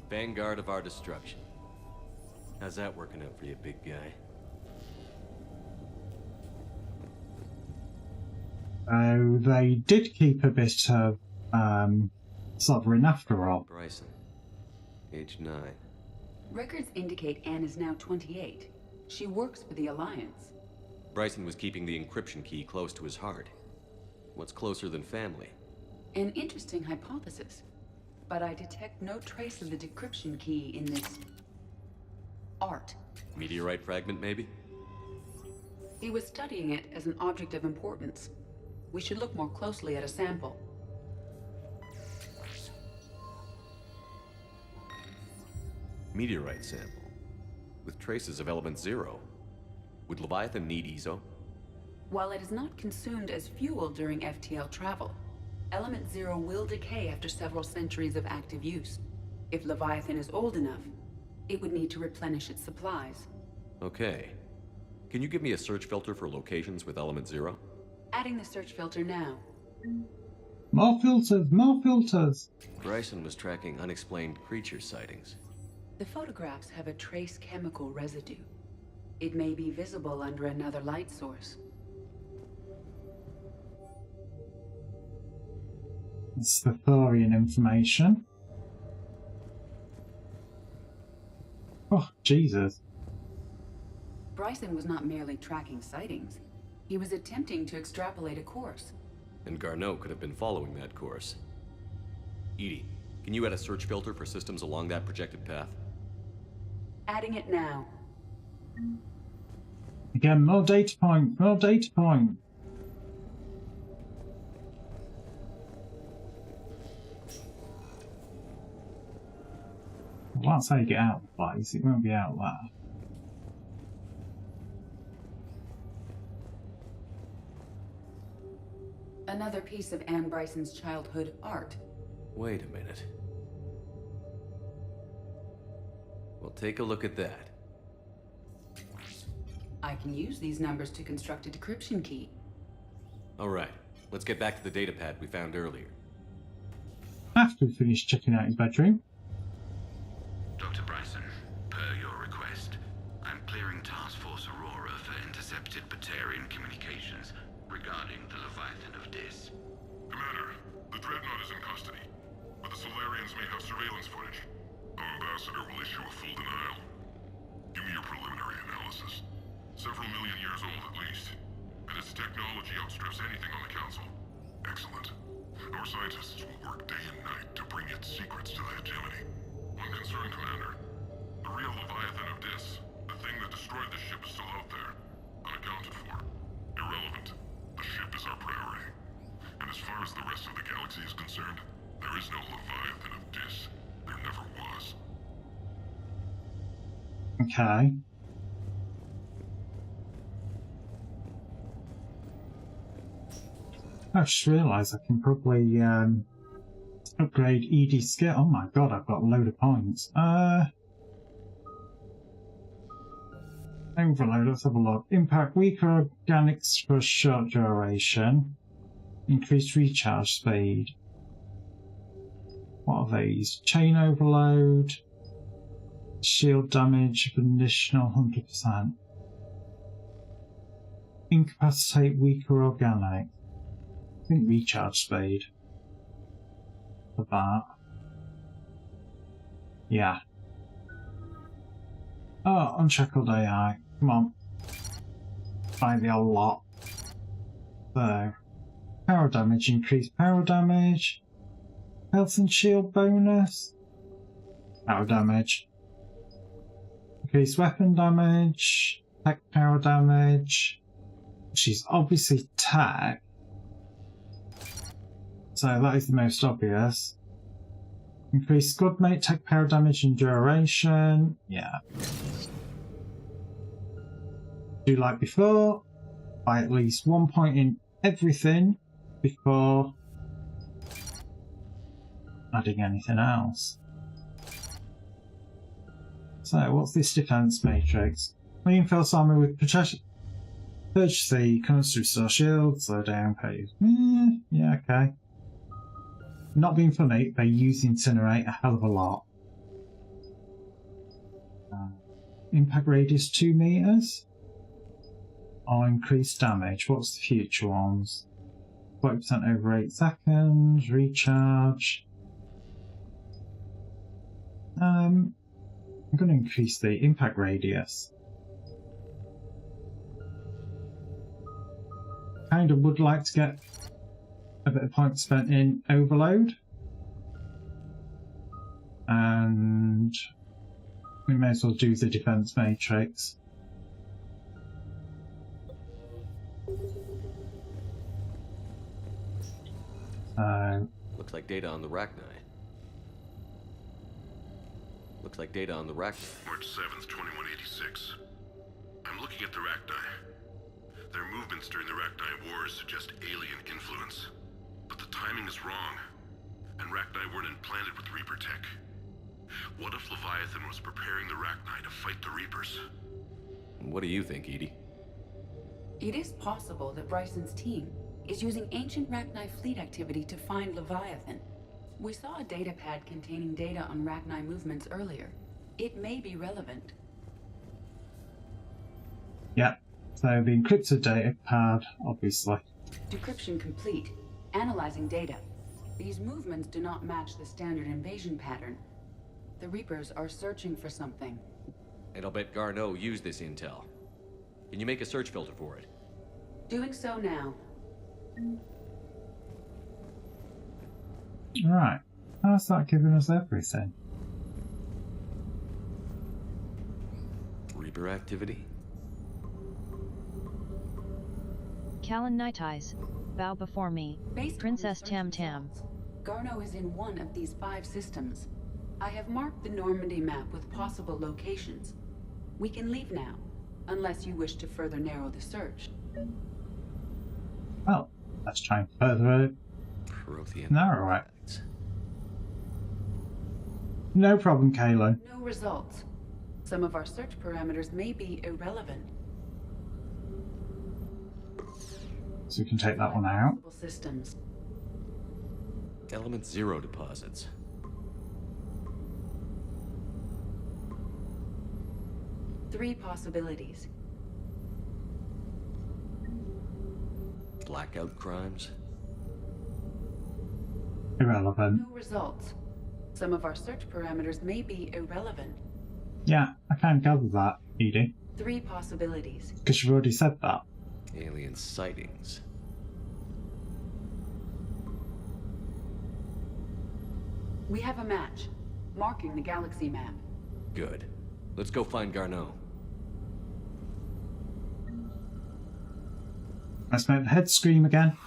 vanguard of our destruction. How's that working out for you, big guy? Oh, they did keep a bit of Sovereign after all. Bryson, age 9. Records indicate Anne is now 28. She works for the Alliance. Bryson was keeping the encryption key close to his heart. What's closer than family? An interesting hypothesis. But I detect no trace of the decryption key in this... art. Meteorite fragment, maybe? He was studying it as an object of importance. We should look more closely at a sample. Meteorite sample. With traces of element 0. Would Leviathan need EZO? While it is not consumed as fuel during FTL travel, element 0 will decay after several centuries of active use. If Leviathan is old enough, it would need to replenish its supplies. Okay. Can you give me a search filter for locations with element 0? Adding the search filter now. More filters, more filters! Bryson was tracking unexplained creature sightings. The photographs have a trace chemical residue. It may be visible under another light source. It's the Thorian information. Oh, Jesus. Bryson was not merely tracking sightings. He was attempting to extrapolate a course. And Garneau could have been following that course. Edie, can you add a search filter for systems along that projected path? Adding it now. Again, more data point, more data point. Well, that's how you get out of the place. It won't be out there. Another piece of Anne Bryson's childhood art. Wait a minute. Well, take a look at that. I can use these numbers to construct a decryption key. All right, let's get back to the data pad we found earlier. After we finish checking out his bedroom. Dr. Bryson, per your request, I'm clearing Task Force Aurora for intercepted Batarian communications. regarding the Leviathan of Dis. Commander, the Dreadnought is in custody, but the Solarians may have surveillance footage. Our ambassador will issue a full denial. Give me your preliminary analysis. Several million years old at least, and its technology outstrips anything on the Council. Excellent. Our scientists will work day and night to bring its secrets to the hegemony. One concern, Commander. The real Leviathan of Dis, the thing that destroyed the ship, is still out there, unaccounted for. Irrelevant. The ship is our priority. And as far as the rest of the galaxy is concerned, there is no Leviathan of Dis. There never was. Okay. I just realised I can probably upgrade ED skill. Oh my god, I've got a load of points. Overload, let's have a look. Impact weaker organics for a short duration. Increased recharge speed. What are these? Chain overload. Shield damage of additional 100%. Incapacitate weaker organic. I think recharge speed. For that. Yeah. Oh, unshackled AI. Come on. Buy the old lot. So. Power damage. Increased power damage. Health and shield bonus. Power damage. Increased weapon damage. Tech power damage. She's obviously tech. So that is the most obvious. Increased squad mate, tech power damage and duration. Yeah. Do like before. Buy at least 1 point in everything before adding anything else. So what's this defense matrix? Reinforce armor with protection. Purge C, comes to restore shield, slow down, page. Yeah, okay. Not being funny, they use Incinerate a hell of a lot. Impact radius 2 meters. Or increased damage. What's the future ones? 40% over 8 seconds. Recharge. I'm going to increase the impact radius. Kind of would like to get a bit of points spent in overload, and we may as well do the defense matrix. Looks like data on the Rachni. Looks like data on the Rachni. March 7th, 2186. I'm looking at the Rachni. Their movements during the Rachni Wars suggest alien influence. But the timing is wrong, and Rachni weren't implanted with Reaper tech. What if Leviathan was preparing the Rachni to fight the Reapers? What do you think, Edie? It is possible that Bryson's team is using ancient Rachni fleet activity to find Leviathan. We saw a data pad containing data on Rachni movements earlier. It may be relevant. Yep, so the encrypted data pad, obviously. Decryption complete. Analyzing data. These movements do not match the standard invasion pattern. The Reapers are searching for something. And I'll bet Garneau used this intel. Can you make a search filter for it? Doing so now. Right. How's that giving us everything? Reaper activity? Callan Night Eyes, bow before me, Princess Tam Tam. Garneau is in one of these 5 systems. I have marked the Normandy map with possible locations. We can leave now, unless you wish to further narrow the search. Well, let's try and further it. Narrow it. No problem, Kayla. No results. Some of our search parameters may be irrelevant. So we can take that one out. Systems. Element 0 deposits. Three possibilities. blackout crimes? Irrelevant. No results. Some of our search parameters may be irrelevant. Yeah, I can't gather that, Edie. 3 possibilities. Because you've already said that. Alien sightings. We have a match, marking the galaxy map. Good. Let's go find Garneau. Let's make the head scream again.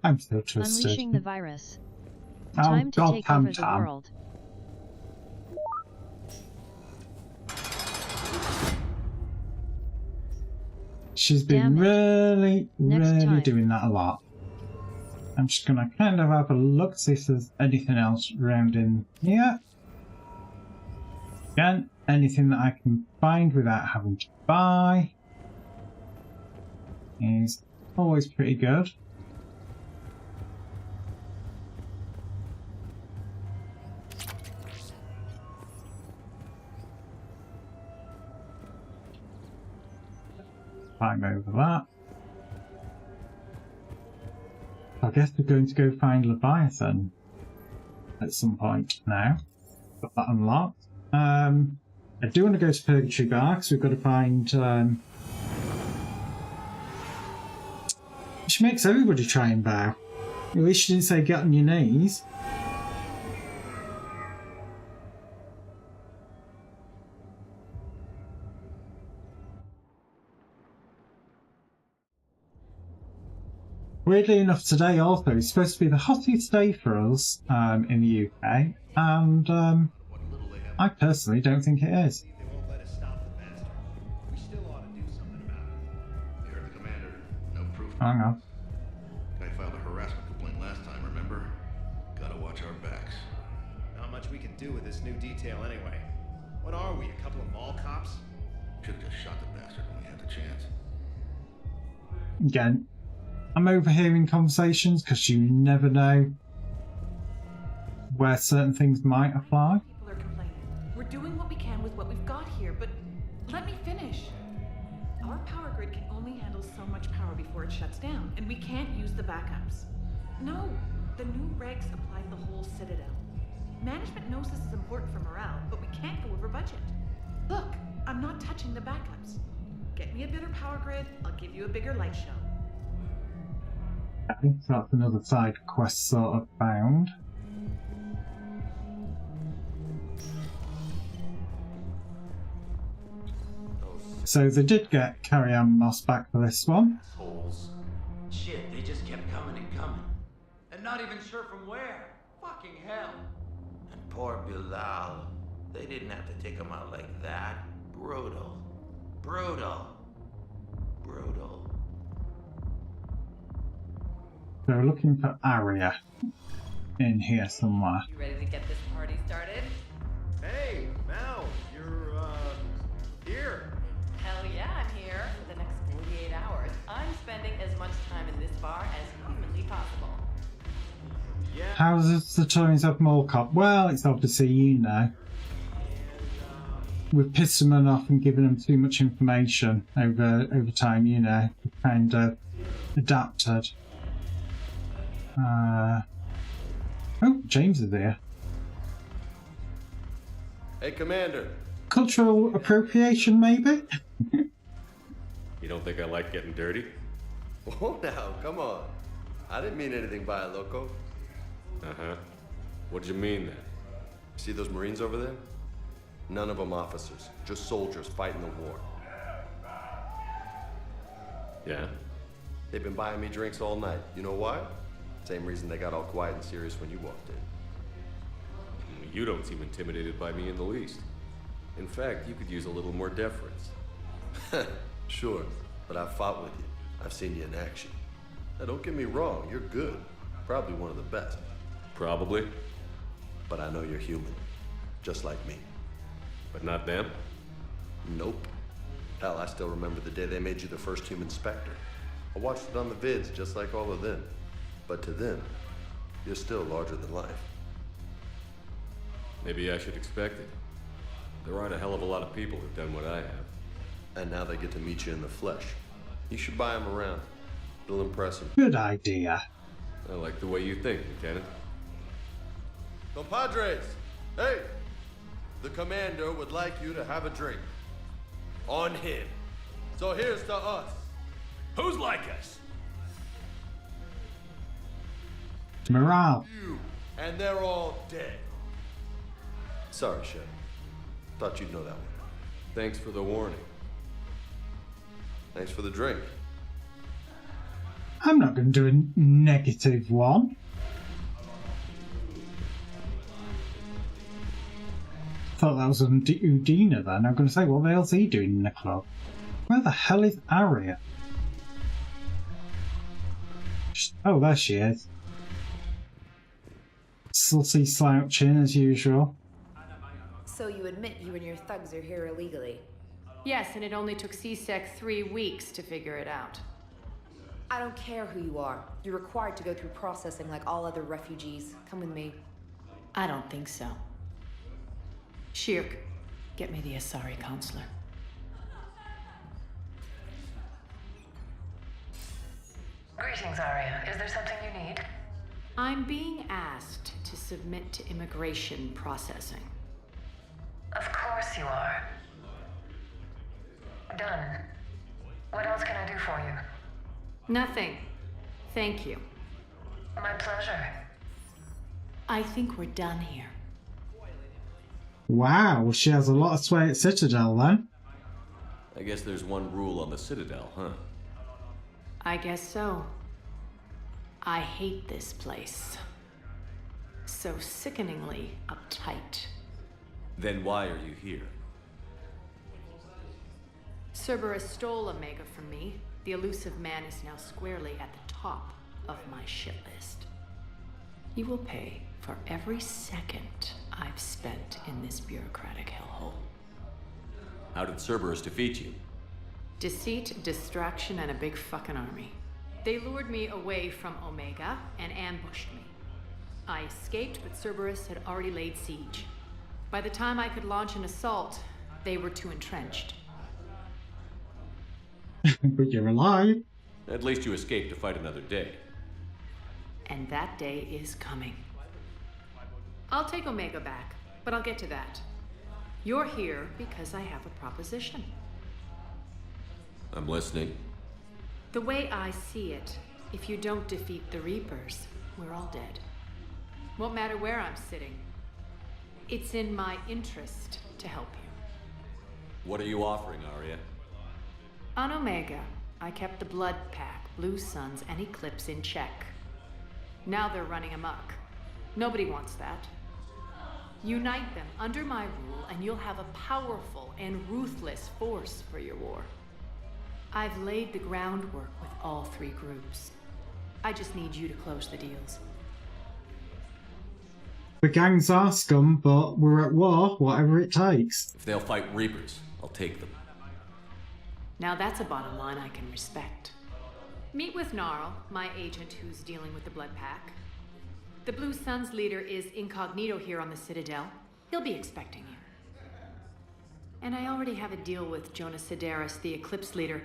I'm so twisted. Unleashing the virus. Oh, Time to God, take Tam over the Tam. world. She's been really doing that a lot. I'm just gonna kind of have a look, see if there's anything else around in here. Again, anything that I can find without having to buy is always pretty good. Climb over that. I guess we're going to go find Leviathan at some point now. Got that unlocked. I do want to go to Purgatory Bar because we've got to find. Which makes everybody try and bow. At least you didn't say get on your knees. Weirdly enough, today also is supposed to be the hottest day for us in the UK, and I personally don't think it is. Hang on. I filed a harassment complaint last time, remember? Gotta watch our backs. Not much we can do with this new detail anyway. What are we, a couple of mall cops? Should've just shot the bastard when we had the chance. Again, I'm overhearing conversations because you never know where certain things might apply. People are complaining. We're doing what we can with what we've got here, but let me finish. Our power grid can only handle so much power before it shuts down, and we can't use the backups. No, the new regs apply to the whole Citadel. Management knows this is important for morale, but we can't go over budget. Look, I'm not touching the backups. Get me a better power grid, I'll give you a bigger light show. Okay, so that's another side quest sort of found. So they did get Carrie-Anne Moss back for this one. Assholes. Shit, they just kept coming and coming. And not even sure from where. Fucking hell. And poor Bilal. They didn't have to take him out like that. Brutal. Brutal. Brutal. So we're looking for Aria in here somewhere. You ready to get this party started? Hey, Mal, you're, here. Hell yeah, I'm here. For the next 48 hours, I'm spending as much time in this bar as humanly possible. Yeah. How's the Tories of Mall Cop? Well, it's obviously, you know. We've pissed them off and given them too much information over time, you know. We've kind of adapted. Oh, James is here. Hey, Commander. Cultural appropriation, maybe? You don't think I like getting dirty? Oh, now, come on. I didn't mean anything by it, Loco. Uh-huh. What'd you mean then? See those Marines over there? None of them officers, just soldiers fighting the war. Yeah? They've been buying me drinks all night. You know why? Same reason they got all quiet and serious when you walked in. You don't seem intimidated by me in the least. In fact, you could use a little more deference. Sure, but I've fought with you. I've seen you in action. Now, don't get me wrong, you're good. Probably one of the best. Probably. But I know you're human. Just like me. But not them? Nope. Hell, I still remember the day they made you the first human Spectre. I watched it on the vids, just like all of them. But to them, you're still larger than life. Maybe I should expect it. There aren't a hell of a lot of people who've done what I have. And now they get to meet you in the flesh. You should buy them around. It'll impress them. Good idea. I like the way you think, Lieutenant. Compadres! Hey! The commander would like you to have a drink. On him. So here's to us. Who's like us? Morale. You. And they're all dead. Sorry, Shep. Thought you'd know that one. Thanks for the warning. Thanks for the drink. I'm not going to do a negative one. Thought that was Udina then. I'm going to say, what the hell's he doing in the club? Where the hell is Arya? Oh, there she is. Slutty slouching as usual. So you admit you and your thugs are here illegally? Yes, and it only took CSEC 3 weeks to figure it out. I don't care who you are. You're required to go through processing like all other refugees. Come with me. I don't think so. Shirk, get me the Asari counselor. Greetings, Arya. Is there something you need? I'm being asked to submit to immigration processing. Of course you are. Done. What else can I do for you? Nothing. Thank you. My pleasure. I think we're done here. Wow, she has a lot of sway at Citadel then. I guess there's one rule on the Citadel, huh? I guess so. I hate this place. So sickeningly uptight. Then why are you here? Cerberus stole Omega from me. The elusive man is now squarely at the top of my shit list. You will pay for every second I've spent in this bureaucratic hellhole. How did Cerberus defeat you? Deceit, distraction, and a big fucking army. They lured me away from Omega and ambushed me. I escaped, but Cerberus had already laid siege. By the time I could launch an assault, they were too entrenched. But you're alive. At least you escaped to fight another day. And that day is coming. I'll take Omega back, but I'll get to that. You're here because I have a proposition. I'm listening. The way I see it, if you don't defeat the Reapers, we're all dead. Won't matter where I'm sitting. It's in my interest to help you. What are you offering, Arya? On Omega, I kept the Blood Pack, Blue Suns, and Eclipse in check. Now they're running amok. Nobody wants that. Unite them under my rule, and you'll have a powerful and ruthless force for your war. I've laid the groundwork with all 3 groups. I just need you to close the deals. The gangs are scum, but we're at war, whatever it takes. If they'll fight Reapers, I'll take them. Now that's a bottom line I can respect. Meet with Gnarl, my agent who's dealing with the Blood Pack. The Blue Suns leader is incognito here on the Citadel. He'll be expecting you. And I already have a deal with Jonas Sedaris, the Eclipse leader.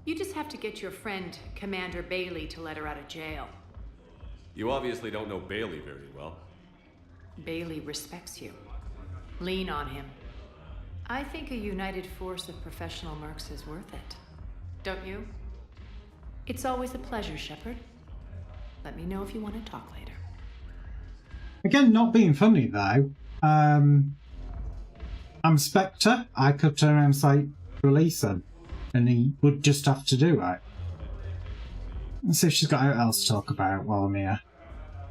You just have to get your friend, Commander Bailey, to let her out of jail. You obviously don't know Bailey very well. Bailey respects you. Lean on him. I think a united force of professional mercs is worth it. Don't you? It's always a pleasure, Shepard. Let me know if you want to talk later. Again, not being funny though. I'm Spectre. I could turn around and say, release him. And he would just have to do it. Let's see if she's got anything else to talk about while I'm here.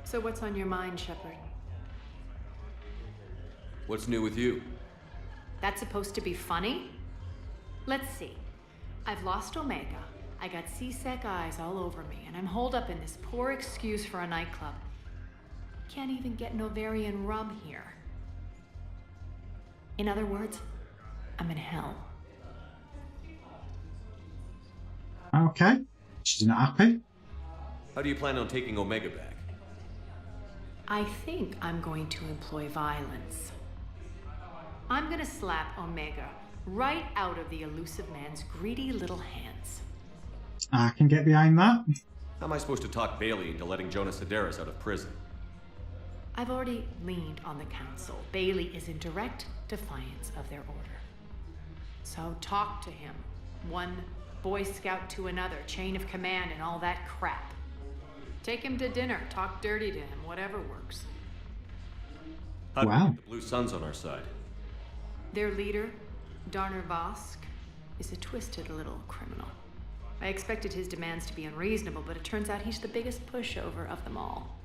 So what's on your mind, Shepard? What's new with you? That's supposed to be funny? Let's see. I've lost Omega. I got CSEC eyes all over me, and I'm holed up in this poor excuse for a nightclub. Can't even get Novarian rum here. In other words, I'm in hell. Okay. She's not happy. How do you plan on taking Omega back? I think I'm going to employ violence. I'm gonna slap Omega Right out of the elusive man's greedy little hands. I can get behind that. How am I supposed to talk Bailey into letting Jonas Sedaris out of prison? I've already leaned on the council. Bailey is in direct defiance of their order. So talk to him. One Boy Scout to another, chain of command and all that crap. Take him to dinner, talk dirty to him, whatever works. How do we get the Blue Suns on our side? Their leader, Darner Vosk, is a twisted little criminal. I expected his demands to be unreasonable, but it turns out he's the biggest pushover of them all.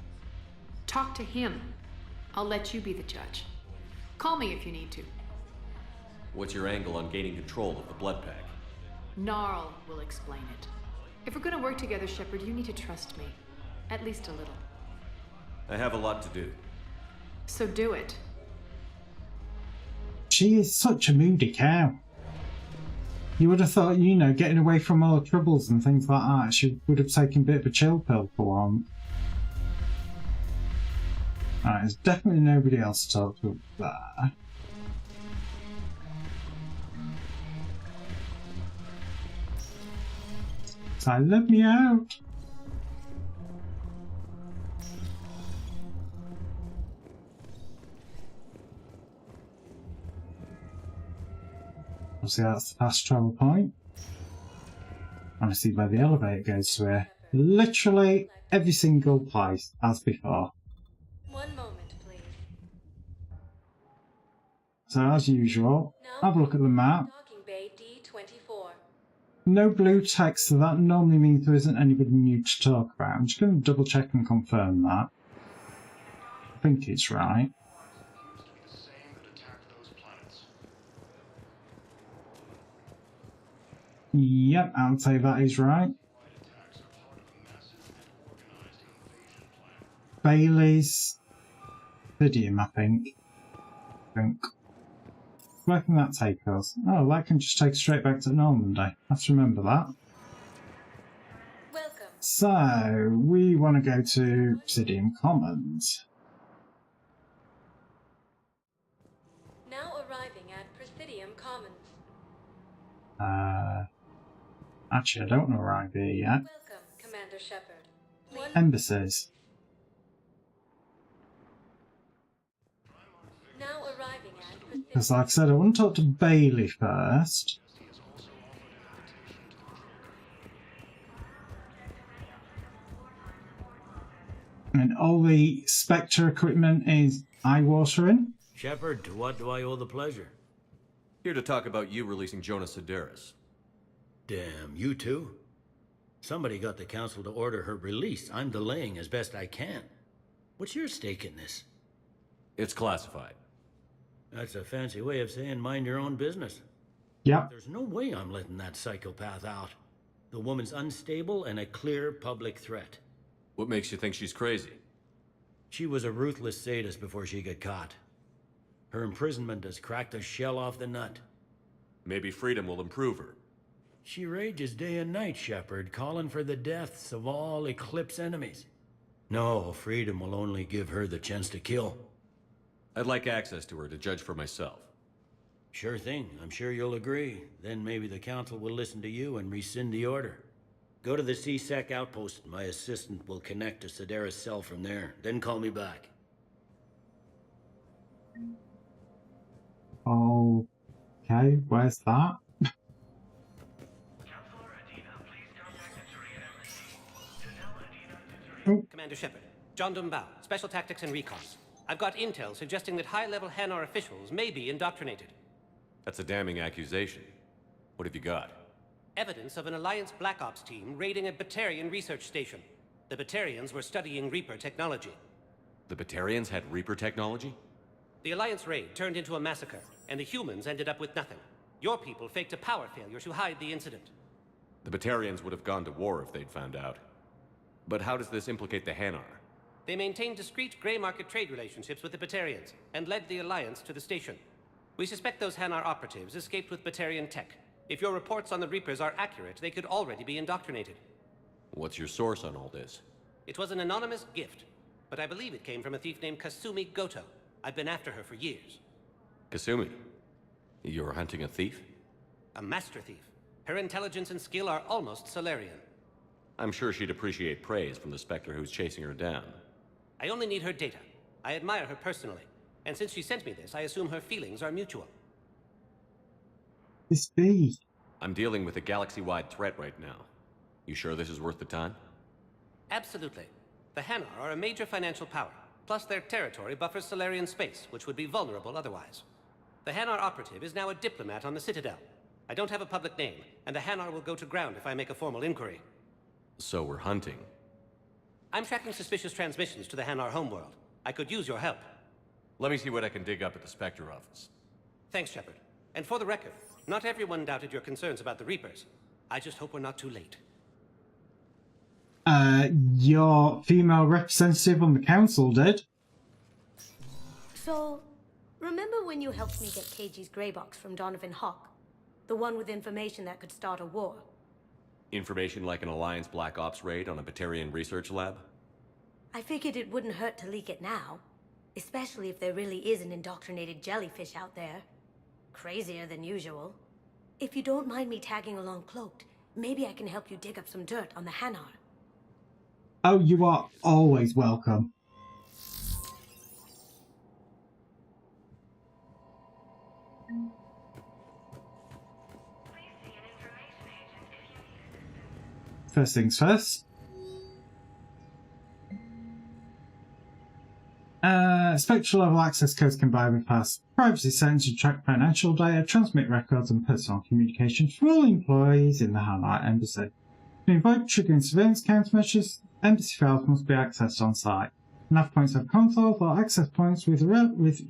Talk to him. I'll let you be the judge. Call me if you need to. What's your angle on gaining control of the Blood Pack? Gnarl will explain it. If we're gonna work together, Shepard, you need to trust me. At least a little. I have a lot to do. So do it. She is such a moody cow. You would have thought, you know, getting away from all the troubles and things like that, she would have taken a bit of a chill pill for once. Alright, there's definitely nobody else to talk to there. So let me out. Obviously that's the fast travel point. I want to see where the elevator goes to here. Literally every single place as before. One moment, please. So as usual, have a look at the map. Docking bay D24. No blue text, so that normally means there isn't anybody new to talk about. I'm just going to double check and confirm that. I think it's right. Yep, I'll say that is right. Bailey's Vidium, I think. Where can that take us? Oh, that can just take us straight back to Normandy. I have to remember that. Welcome. So, we want to go to Obsidian Commons. Now arriving at Presidium Commons. Actually, I don't know where I'd be yet. Welcome, Commander Shepard. Embassies. Now arriving at Presidium. Because like I said, I want to talk to Bailey first. And all the Spectre equipment is eye-watering. Shepard, to what do I owe the pleasure? Here to talk about you releasing Jonas Sedaris. Damn, you too? Somebody got the council to order her release. I'm delaying as best I can. What's your stake in this? It's classified. That's a fancy way of saying mind your own business. Yep. There's no way I'm letting that psychopath out. The woman's unstable and a clear public threat. What makes you think she's crazy? She was a ruthless sadist before she got caught. Her imprisonment has cracked the shell off the nut. Maybe freedom will improve her. She rages day and night, Shepard, calling for the deaths of all Eclipse enemies. No, freedom will only give her the chance to kill. I'd like access to her to judge for myself. Sure thing. I'm sure you'll agree. Then maybe the council will listen to you and rescind the order. Go to the C-Sec outpost. My assistant will connect to Sedaris' cell from there. Then call me back. Okay, where's that? Commander Shepard, John Dumbao, Special Tactics and Recon. I've got intel suggesting that high-level Hanar officials may be indoctrinated. That's a damning accusation. What have you got? Evidence of an Alliance Black Ops team raiding a Batarian research station. The Batarians were studying Reaper technology. The Batarians had Reaper technology? The Alliance raid turned into a massacre, and the humans ended up with nothing. Your people faked a power failure to hide the incident. The Batarians would have gone to war if they'd found out. But how does this implicate the Hanar? They maintained discreet gray market trade relationships with the Batarians, and led the Alliance to the station. We suspect those Hanar operatives escaped with Batarian tech. If your reports on the Reapers are accurate, they could already be indoctrinated. What's your source on all this? It was an anonymous gift, but I believe it came from a thief named Kasumi Goto. I've been after her for years. Kasumi? You're hunting a thief? A master thief. Her intelligence and skill are almost Solarian. I'm sure she'd appreciate praise from the Spectre who's chasing her down. I only need her data. I admire her personally. And since she sent me this, I assume her feelings are mutual. This be? I'm dealing with a galaxy-wide threat right now. You sure this is worth the time? Absolutely. The Hanar are a major financial power. Plus their territory buffers Solarian space, which would be vulnerable otherwise. The Hanar operative is now a diplomat on the Citadel. I don't have a public name, and the Hanar will go to ground if I make a formal inquiry. So we're hunting. I'm tracking suspicious transmissions to the Hanar homeworld. I could use your help. Let me see what I can dig up at the Spectre office. Thanks, Shepard. And for the record, not everyone doubted your concerns about the Reapers. I just hope we're not too late. Your female representative on the council did. So, remember when you helped me get KG's grey box from Donovan Hawk? The one with information that could start a war? Information like an Alliance Black Ops raid on a Batarian research lab? I figured it wouldn't hurt to leak it now. Especially if there really is an indoctrinated jellyfish out there. Crazier than usual. If you don't mind me tagging along cloaked, maybe I can help you dig up some dirt on the Hanar. Oh, you are always welcome. First things first. Spectral level access codes can be bypassed privacy settings to track financial data, transmit records and personal communications from all employees in the Hanar Embassy. To avoid triggering surveillance countermeasures, embassy files must be accessed on site. Nav points have consoles or access points with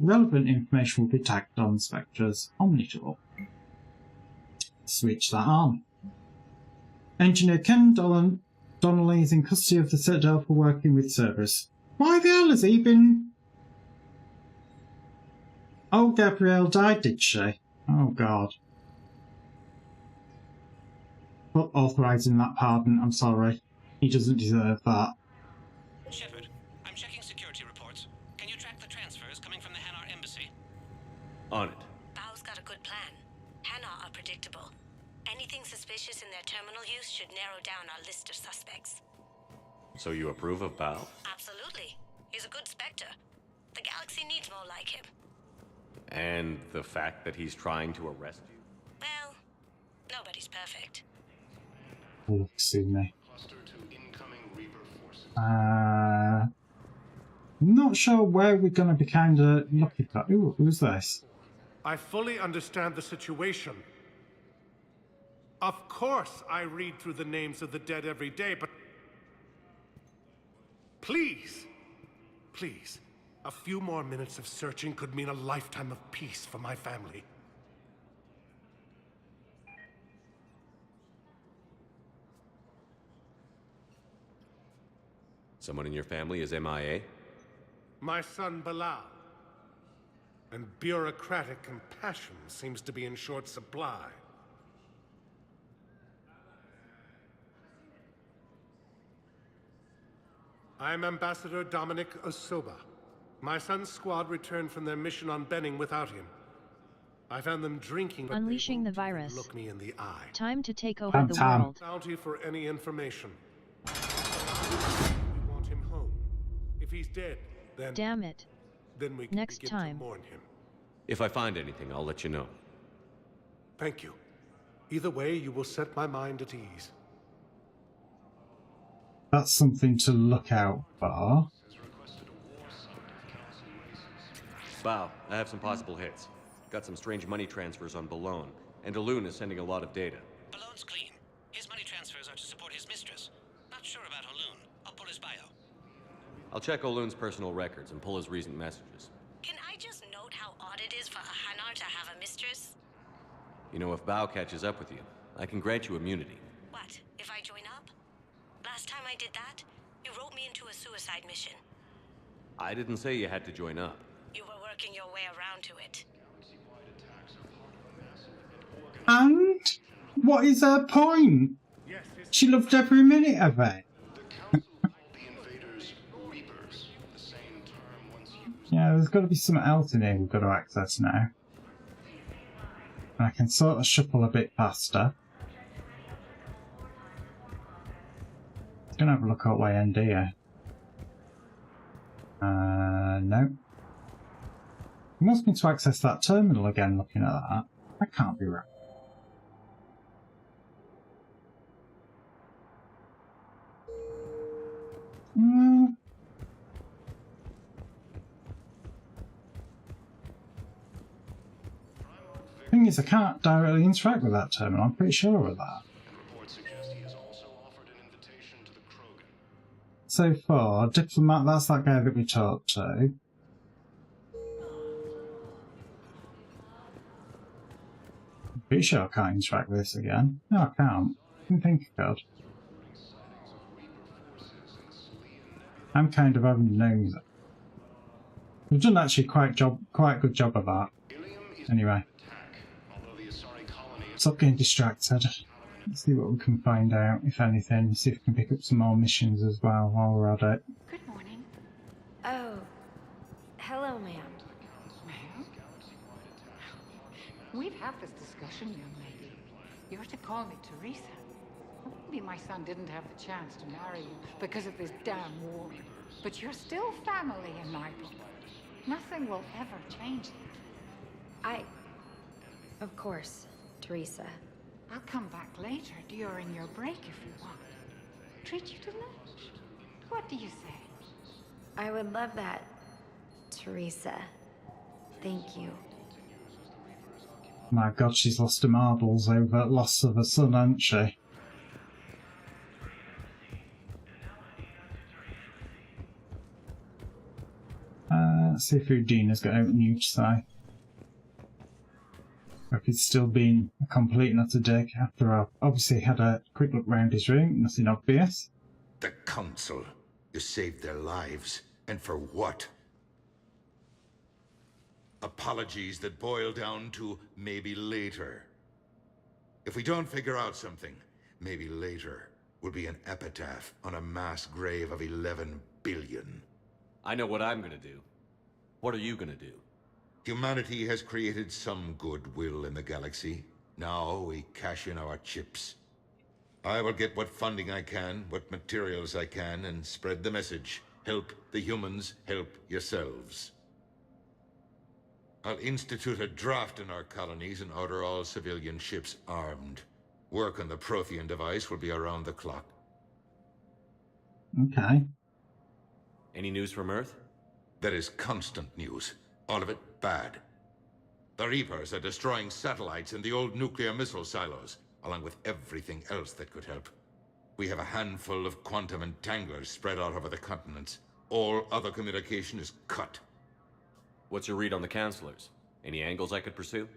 relevant information will be tagged on Spectre's Omnitool. Switch that on. Engineer Ken Donnelly is in custody of the Citadel for working with Cerberus. Why the hell has he been... Oh, Gabrielle died, did she? Oh, God. For authorising that pardon, I'm sorry. He doesn't deserve that. Shepard, I'm checking security reports. Can you track the transfers coming from the Hanar Embassy? On it. Bao's got a good plan. Hanar are predictable. Anything suspicious in their terminal use should narrow down our list of suspects. So you approve of Bao? Absolutely. He's a good Spectre. The galaxy needs more like him. And the fact that he's trying to arrest you? Well, nobody's perfect. Oh, excuse me. Not sure where we're going to be kind of looking at. Ooh, who's this? I fully understand the situation. Of course I read through the names of the dead every day, but... Please, please, a few more minutes of searching could mean a lifetime of peace for my family. Someone in your family is MIA? My son Bilal. And bureaucratic compassion seems to be in short supply. I'm Ambassador Dominic Osoba. My son's squad returned from their mission on Benning without him. I found them drinking, but Unleashing the virus. look me in the eye. Time to take over the world. Bounty for any information. We want him home. If he's dead, then... Damn it. Then we can Next begin time. to mourn him. If I find anything, I'll let you know. Thank you. Either way, you will set my mind at ease. That's something to look out for. Bao, I have some possible hits. Got some strange money transfers on Balone, and Alun is sending a lot of data. Balone's clean. His money transfers are to support his mistress. Not sure about Alun. I'll pull his bio. I'll check Olun's personal records and pull his recent messages. Can I just note how odd it is for a Hanar to have a mistress? You know, if Bao catches up with you, I can grant you immunity. What, if I join up? Last time I did that, you wrote me into a suicide mission. I didn't say you had to join up. You were working your way around to it. And what is her point? She loved every minute of it. Yeah, there's got to be something else in here we've got to access now. I can sort of shuffle a bit faster. I'm gonna have a look at way end here. No. You must need to access that terminal again looking at that. That can't be right. Thing is, I can't directly interact with that terminal, I'm pretty sure of that. So far, Diplomat, that's that guy that we talked to. I'm pretty sure I can't interact with this again. No, I can't. I didn't think I could. I'm kind of having nose. We've done actually quite a good job of that. Anyway. Stop getting distracted. Let's see what we can find out, if anything. See if we can pick up some more missions as well while we're at it. Good morning. Oh, hello, ma'am. Ma'am? We've had this discussion, young lady. You're to call me Teresa. Maybe my son didn't have the chance to marry you because of this damn war. But you're still family in my book. Nothing will ever change that. Of course, Teresa. I'll come back later during your break if you want. Treat you to lunch. What do you say? I would love that, Teresa. Thank you. My God, she's lost her marbles over loss of her son, hasn't she? Let's see if Udina's got out new to say. If it's still been a complete and utter dick after I've obviously had a quick look round his room, nothing obvious. The Council. You saved their lives. And for what? Apologies that boil down to maybe later. If we don't figure out something, maybe later will be an epitaph on a mass grave of 11 billion. I know what I'm gonna do. What are you gonna do? Humanity has created some goodwill in the galaxy. Now we cash in our chips. I will get what funding I can, what materials I can, and spread the message. Help the humans, help yourselves. I'll institute a draft in our colonies and order all civilian ships armed. Work on the Prothean device will be around the clock. Okay. Any news from Earth? There is constant news. All of it bad. The Reapers are destroying satellites in the old nuclear missile silos, along with everything else that could help. We have a handful of quantum entanglers spread out over the continents. All other communication is cut. What's your read on the counselors? Any angles I could pursue?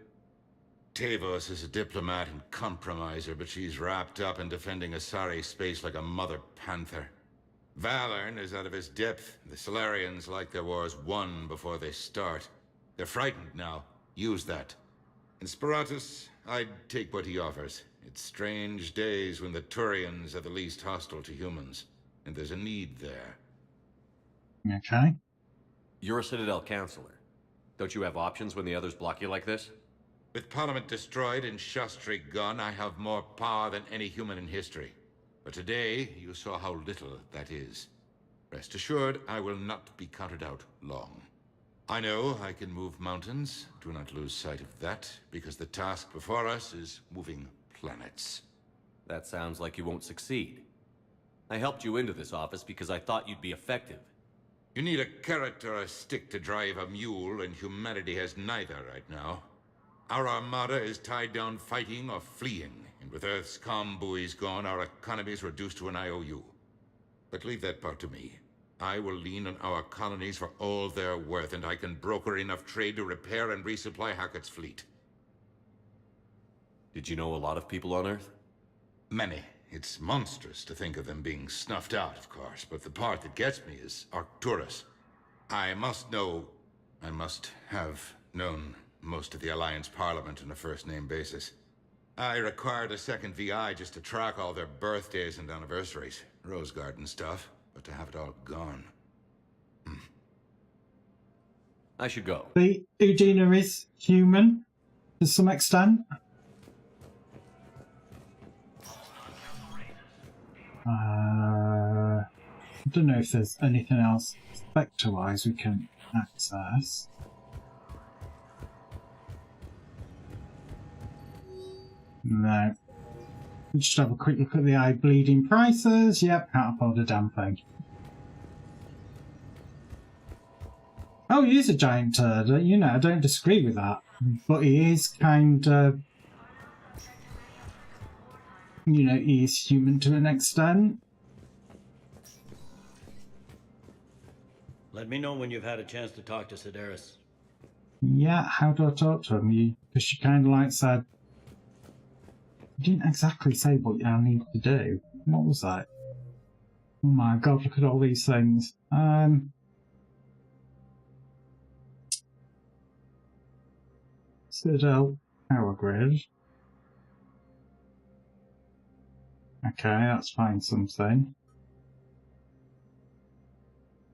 Tavos is a diplomat and compromiser, but she's wrapped up in defending Asari space like a mother panther. Valorn is out of his depth. The Solarians like their wars won before they start. They're frightened now. Use that. In Sparatus, I'd take what he offers. It's strange days when the Turians are the least hostile to humans, and there's a need there. Okay. You're a Citadel counselor. Don't you have options when the others block you like this? With Parliament destroyed and Shastri gone, I have more power than any human in history. But today, you saw how little that is. Rest assured, I will not be counted out long. I know I can move mountains. Do not lose sight of that, because the task before us is moving planets. That sounds like you won't succeed. I helped you into this office because I thought you'd be effective. You need a carrot or a stick to drive a mule, and humanity has neither right now. Our armada is tied down fighting or fleeing, and with Earth's comm buoys gone, our economy is reduced to an IOU. But leave that part to me. I will lean on our colonies for all they're worth, and I can broker enough trade to repair and resupply Hackett's fleet. Did you know a lot of people on Earth? Many. It's monstrous to think of them being snuffed out, of course, but the part that gets me is Arcturus. I must have known most of the Alliance Parliament on a first-name basis. I required a second VI just to track all their birthdays and anniversaries. Rose Garden stuff, but to have it all gone. I should go. The Udina is human. to some extent. I don't know if there's anything else Spectre-wise we can access. No. Just have a quick look at the eye bleeding prices. Yep, can't afford a damn thing. Oh, he is a giant turd. You know, I don't disagree with that. But he is kind of... You know, he is human to an extent. Let me know when you've had a chance to talk to Sedaris. Yeah, how do I talk to him? Because she kind of like said... You didn't exactly say what I need to do. What was that? Oh my god, look at all these things. Citadel power grid. Okay, let's find something.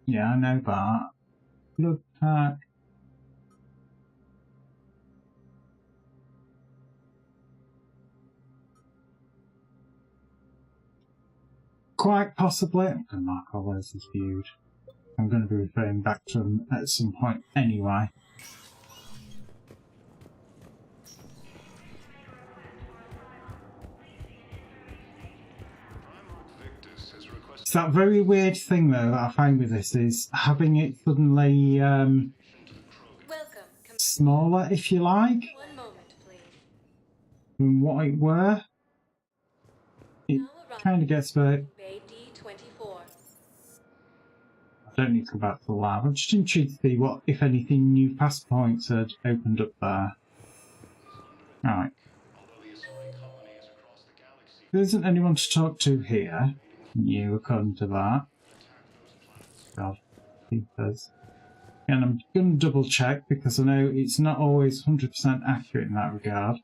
Yeah, I know that. Blood pack. Quite possibly. I'm going to mark all those as viewed. I'm going to be referring back to them at some point anyway. It's that very weird thing though that I find with this is having it suddenly smaller, if you like, than what it were. It kind of gets very... I don't need to go back to the lab. I'm just intrigued to see what, if anything, new past points had opened up there. Right. There isn't anyone to talk to here. New, according to that. God, keepers. And I'm going to double check because I know it's not always 100% accurate in that regard.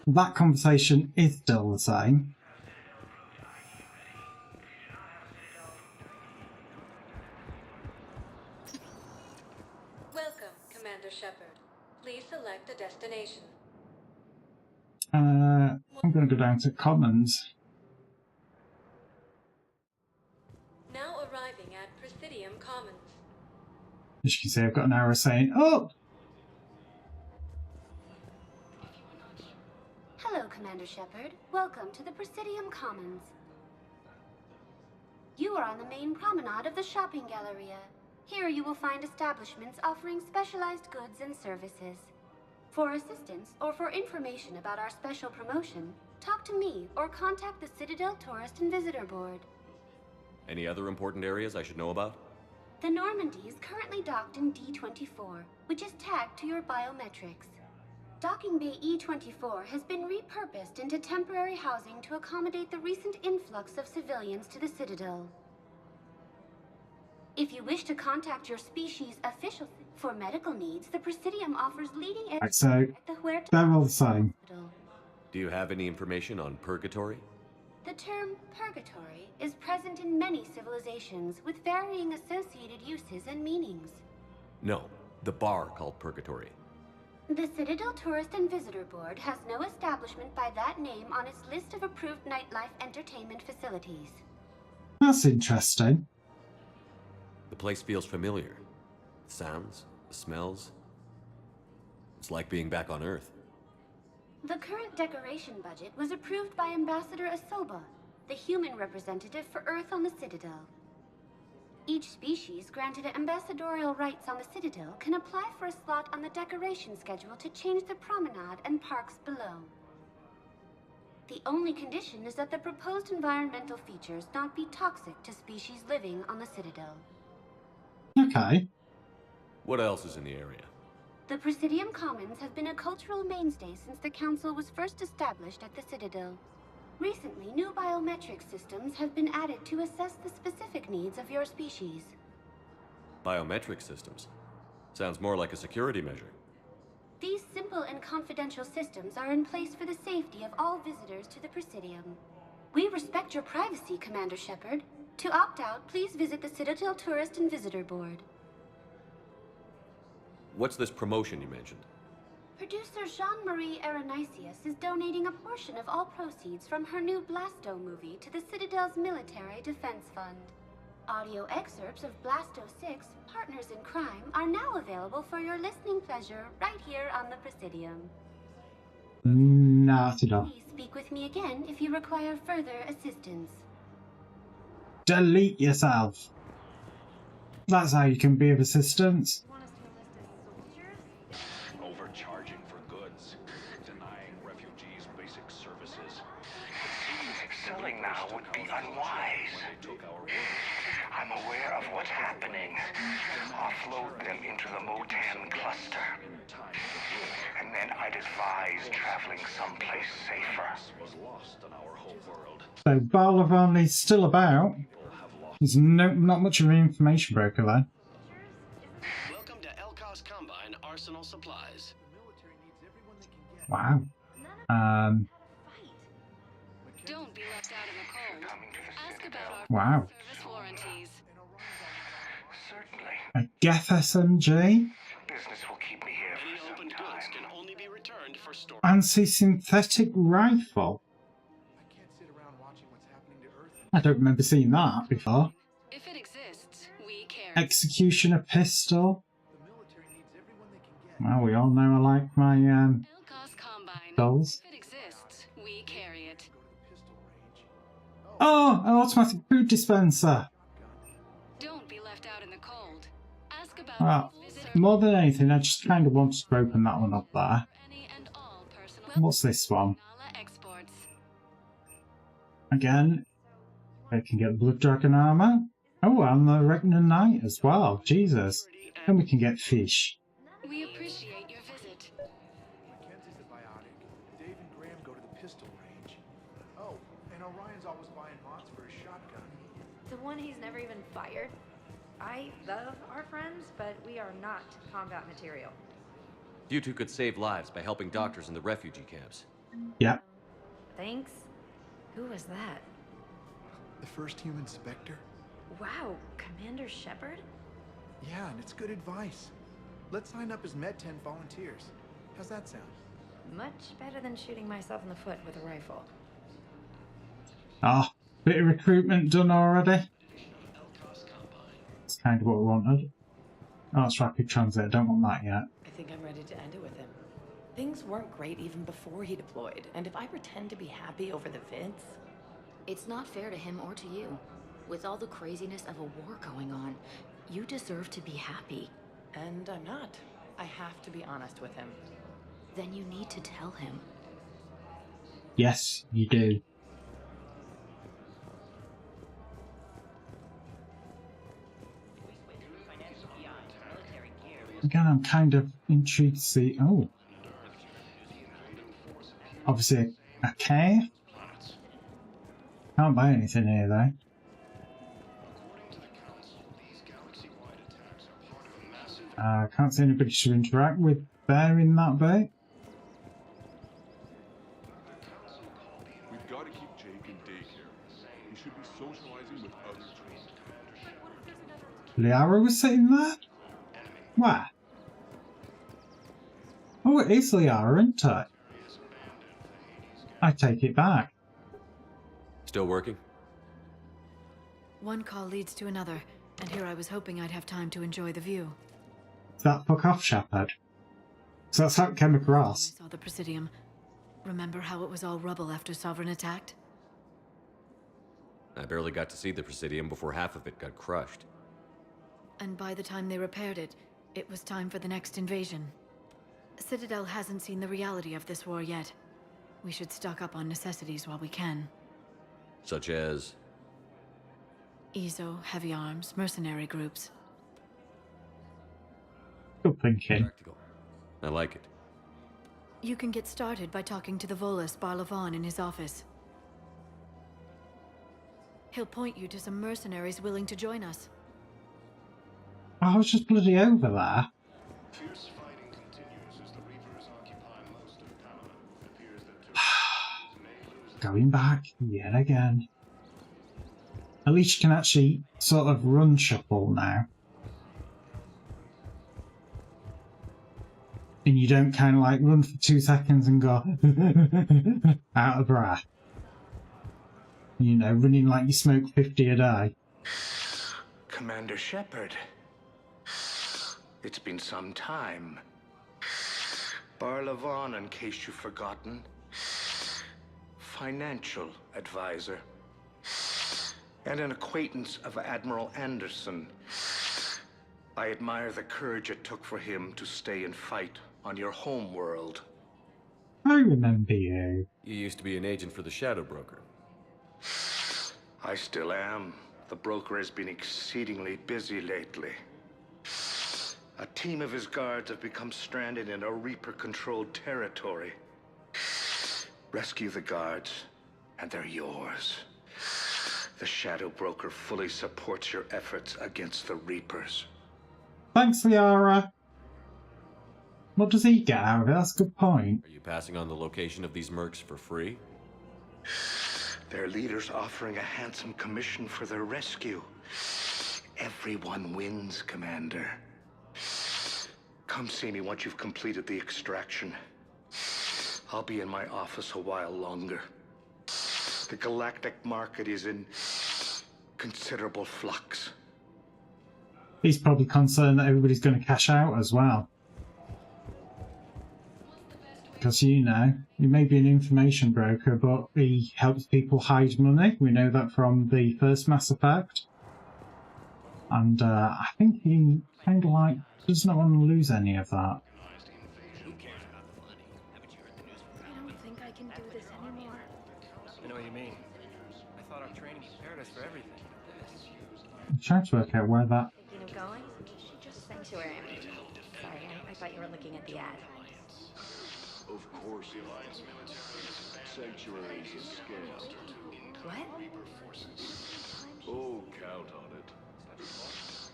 That conversation is still the same. Welcome, Commander Shepard. Please select a destination. I'm going to go down to Commons. Now arriving at Presidium Commons. As you can see, I've got an arrow saying, "Oh!" Hello, Commander Shepard. Welcome to the Presidium Commons. You are on the main promenade of the shopping galleria. Here you will find establishments offering specialized goods and services. For assistance or for information about our special promotion, talk to me or contact the Citadel Tourist and Visitor Board. Any other important areas I should know about? The Normandy is currently docked in D24, which is tagged to your biometrics. Docking Bay E24 has been repurposed into temporary housing to accommodate the recent influx of civilians to the Citadel. If you wish to contact your species official for medical needs, the Presidium offers leading edge Right, so at the Huerta they're all the same. Hospital. Do you have any information on purgatory? The term purgatory is present in many civilizations with varying associated uses and meanings. No, the bar called purgatory. The Citadel Tourist and Visitor Board has no establishment by that name on its list of approved nightlife entertainment facilities. That's interesting. The place feels familiar. The sounds, the smells. It's like being back on Earth. The current decoration budget was approved by Ambassador Asoba, the human representative for Earth on the Citadel. Each species granted ambassadorial rights on the Citadel can apply for a slot on the decoration schedule to change the promenade and parks below. The only condition is that the proposed environmental features not be toxic to species living on the Citadel. Okay. What else is in the area? The Presidium Commons have been a cultural mainstay since the Council was first established at the Citadel. Recently, new biometric systems have been added to assess the specific needs of your species. Biometric systems. Sounds more like a security measure. These simple and confidential systems are in place for the safety of all visitors to the Presidium. We respect your privacy, Commander Shepard. To opt out, please visit the Citadel Tourist and Visitor Board. What's this promotion you mentioned? Producer Jean-Marie Aronisius is donating a portion of all proceeds from her new Blasto movie to the Citadel's Military Defense Fund. Audio excerpts of Blasto 6, Partners in Crime, are now available for your listening pleasure right here on the Presidium. Not at all. Please speak with me again if you require further assistance. Delete yourself. That's how you can be of assistance. Overcharging for goods, denying refugees basic services. Selling now would be unwise. I'm aware of what's happening. Offload them into the Motan cluster. And then I'd advise traveling someplace safer. So Barlavon is still about. There's not much of an information broker there. Welcome to Elkos Combine Arsenal Supplies. Wow. Don't be left out in the cold. Ask about our Wow. service warranties. A Geth SMG? Business will keep me here for some time. Can only be returned for storage. Anti-synthetic rifle? I don't remember seeing that before. If it exists, we carry. Executioner pistol? Well, we all know I like my dolls. If it exists, we carry it. Oh, an automatic food dispenser. Don't be left out in the cold. Ask about Well, more than anything, I just kind of wanted to open that one up there. What's this one? Again, I can get the Blood Dragon armor. Oh, and the Regna Knight as well. Jesus. And we can get fish. We appreciate your visit. Mackenzie's the biotic. Dave and Graham go to the pistol range. Oh, and Orion's always buying mods for his shotgun. The one he's never even fired. I love our friends, but we are not combat material. You two could save lives by helping doctors in the refugee camps. Yeah. Thanks. Who was that? The first human Spectre? Wow, Commander Shepard? Yeah, and it's good advice. Let's sign up as Med-10 volunteers. How's that sound? Much better than shooting myself in the foot with a rifle. Ah, bit of recruitment done already. That's kind of what we wanted. Oh, it's rapid transit. I don't want that yet. I think I'm ready to end it with him. Things weren't great even before he deployed, and if I pretend to be happy over the vids... It's not fair to him or to you. With all the craziness of a war going on, you deserve to be happy. And I'm not. I have to be honest with him. Then you need to tell him. Yes, you do. Again, I'm kind of intrigued to see... Oh. Obviously, a cave. Can't buy anything here, though. Can't see anybody to interact with there in that bit. We've got to keep Jake in daycare. He should be socializing with other children. Liara was sitting there? Where? Oh, it is Liara, isn't it? I take it back. Still working? One call leads to another, and here I was hoping I'd have time to enjoy the view. That fuck off, Shepard. So that's how it came across. I saw the Presidium. Remember how it was all rubble after Sovereign attacked? I barely got to see the Presidium before half of it got crushed. And by the time they repaired it, it was time for the next invasion. Citadel hasn't seen the reality of this war yet. We should stock up on necessities while we can. Such as? EZO, heavy arms, mercenary groups. Good thinking. Practical. I like it. You can get started by talking to the Volus Barlavon in his office. He'll point you to some mercenaries willing to join us. I was just bloody over there. Fierce fighting continues as the Reapers occupy most of Panama. It appears that Going back yet again. At least you can actually sort of run shuffle now. and you don't kind of like run for 2 seconds and go out of breath. You know, running like you smoke 50 a day. Commander Shepard. It's been some time. Barlavon, in case you've forgotten. Financial advisor. And an acquaintance of Admiral Anderson. I admire the courage it took for him to stay and fight on your home world. I remember you. You used to be an agent for the Shadow Broker. I still am. The broker has been exceedingly busy lately. A team of his guards have become stranded in a Reaper-controlled territory. Rescue the guards, and they're yours. The Shadow Broker fully supports your efforts against the Reapers. Thanks, Liara. What does he get out of it? That's a good point. Are you passing on the location of these mercs for free? Their leader's offering a handsome commission for their rescue. Everyone wins, Commander. Come see me once you've completed the extraction. I'll be in my office a while longer. The galactic market is in considerable flux. He's probably concerned that everybody's going to cash out as well. Because, you know, he may be an information broker, but he helps people hide money. We know that from the first Mass Effect. And I think he kind of like does not want to lose any of that. I don't think I can do this anymore. I know what you mean. I thought our training prepared us for everything. I'm trying to work out where that... Thinking of going? Sanctuary. Sorry, I thought you were looking at the ad. Of course not. Sanctuary is a scam. What? Oh, count on it.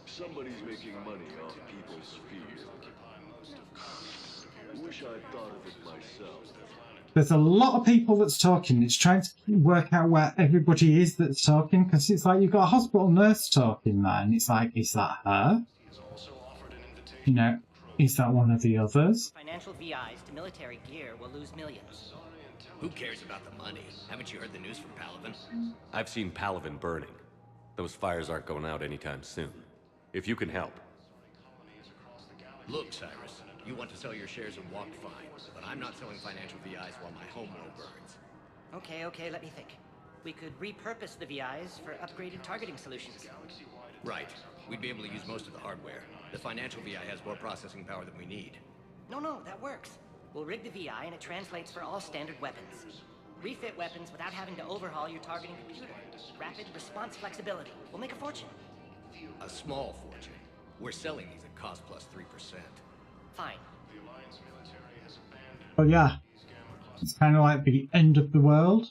Somebody's making money off people's fear. Wish I'd thought of it myself. There's a lot of people that's talking. It's trying to work out where everybody is that's talking, because it's like you've got a hospital nurse talking there, and it's like, is that her? You know, is that one of the others? Financial VIs to military gear will lose millions. Who cares about the money? Haven't you heard the news from Palaven? I've seen Palaven burning. Those fires aren't going out anytime soon. If you can help. Look, Cyrus, you want to sell your shares and walk fine, but I'm not selling financial VIs while my homeworld burns. Okay, let me think. We could repurpose the VIs for upgraded targeting solutions. Right. We'd be able to use most of the hardware. The financial VI has more processing power than we need. No, that works. We'll rig the VI and it translates for all standard weapons. Refit weapons without having to overhaul your targeting computer. Rapid response flexibility. We'll make a fortune. A small fortune. We're selling these at cost plus 3%. Fine. But yeah, it's kind of like the end of the world.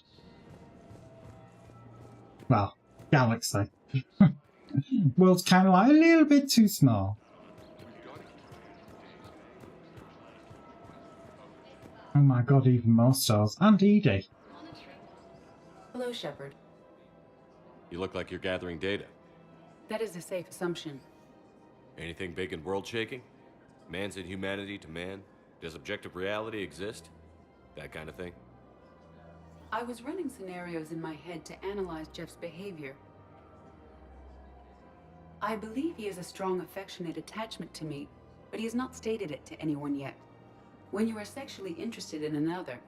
Well, galaxy. World's kind of like a little bit too small. Oh my god, even more stars. And Edie. Hello, Shepard. You look like you're gathering data. That is a safe assumption. Anything big and world-shaking? Man's inhumanity to man? Does objective reality exist? That kind of thing? I was running scenarios in my head to analyze Jeff's behavior. I believe he has a strong affectionate attachment to me, but he has not stated it to anyone yet. When you are sexually interested in another,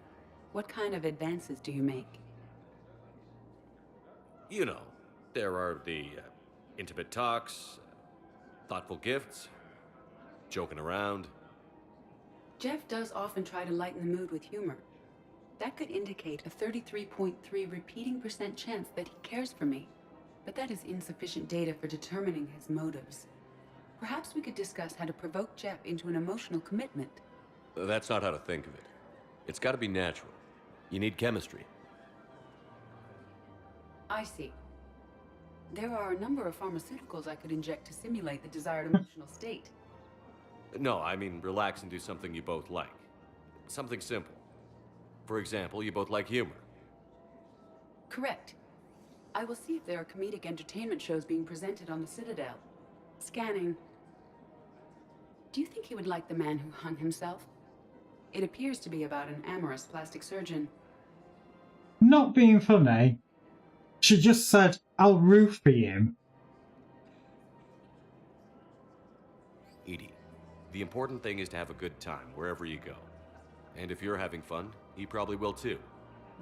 what kind of advances do you make? You know, there are the intimate talks, thoughtful gifts, joking around. Jeff does often try to lighten the mood with humor. That could indicate a 33.3 repeating % chance that he cares for me. But that is insufficient data for determining his motives. Perhaps we could discuss how to provoke Jeff into an emotional commitment. That's not how to think of it. It's got to be natural. You need chemistry. I see. There are a number of pharmaceuticals I could inject to simulate the desired emotional state. No, I mean relax and do something you both like. Something simple. For example, you both like humor. Correct. I will see if there are comedic entertainment shows being presented on the Citadel. Scanning. Do you think he would like the man who hung himself? It appears to be about an amorous plastic surgeon. Not being funny. She just said, I'll roofie him. Edie, the important thing is to have a good time wherever you go. And if you're having fun, he probably will too.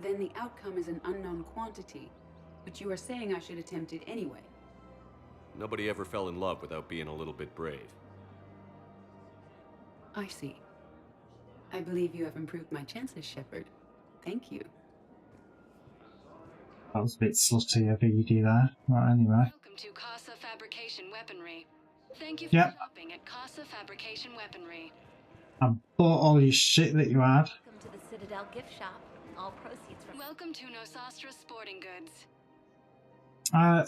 Then the outcome is an unknown quantity, but you are saying I should attempt it anyway. Nobody ever fell in love without being a little bit brave. I see. I believe you have improved my chances, Shepard. Thank you. That was a bit slutty of Edie there. Well, anyway. Welcome to Casa Fabrication Weaponry. Thank you for shopping at Casa Fabrication Weaponry. I bought all your shit that you had. Welcome to the Citadel gift shop. All proceeds from... Welcome to Nosastra Sporting Goods.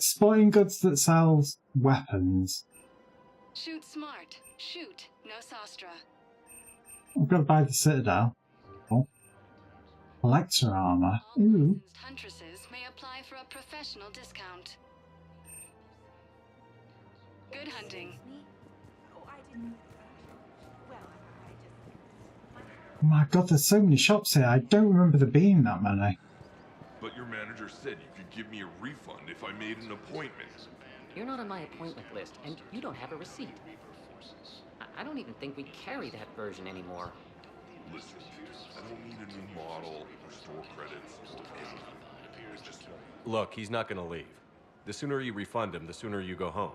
Sporting goods that sells weapons. Shoot smart. Shoot Nosastra. I've got to buy the Citadel. Oh. Collector armor. Ooh. Huntresses may apply for a professional discount. Good hunting. Oh my god, there's so many shops here. I don't remember there being that many. But your manager said you could give me a refund if I made an appointment. You're not on my appointment list, and you don't have a receipt. I don't even think we carry that version anymore. Listen, I don't need a new model or store credits or anything. Just Look, he's not gonna leave. The sooner you refund him, the sooner you go home.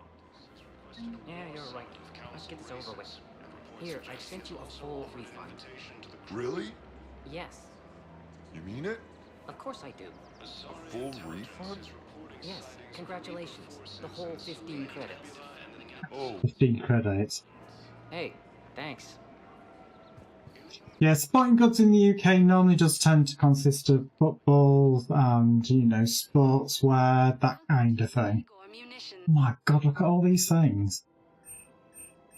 Yeah, you're right. Let's get this over with. Here, I sent you a full refund. Really? Yes. You mean it? Of course I do. A full refund? Yes, congratulations. The whole 15 credits. Oh. 15 credits. Hey, thanks. Yeah, sporting goods in the UK normally does tend to consist of footballs and, you know, sportswear, that kind of thing. Oh my god, look at all these things.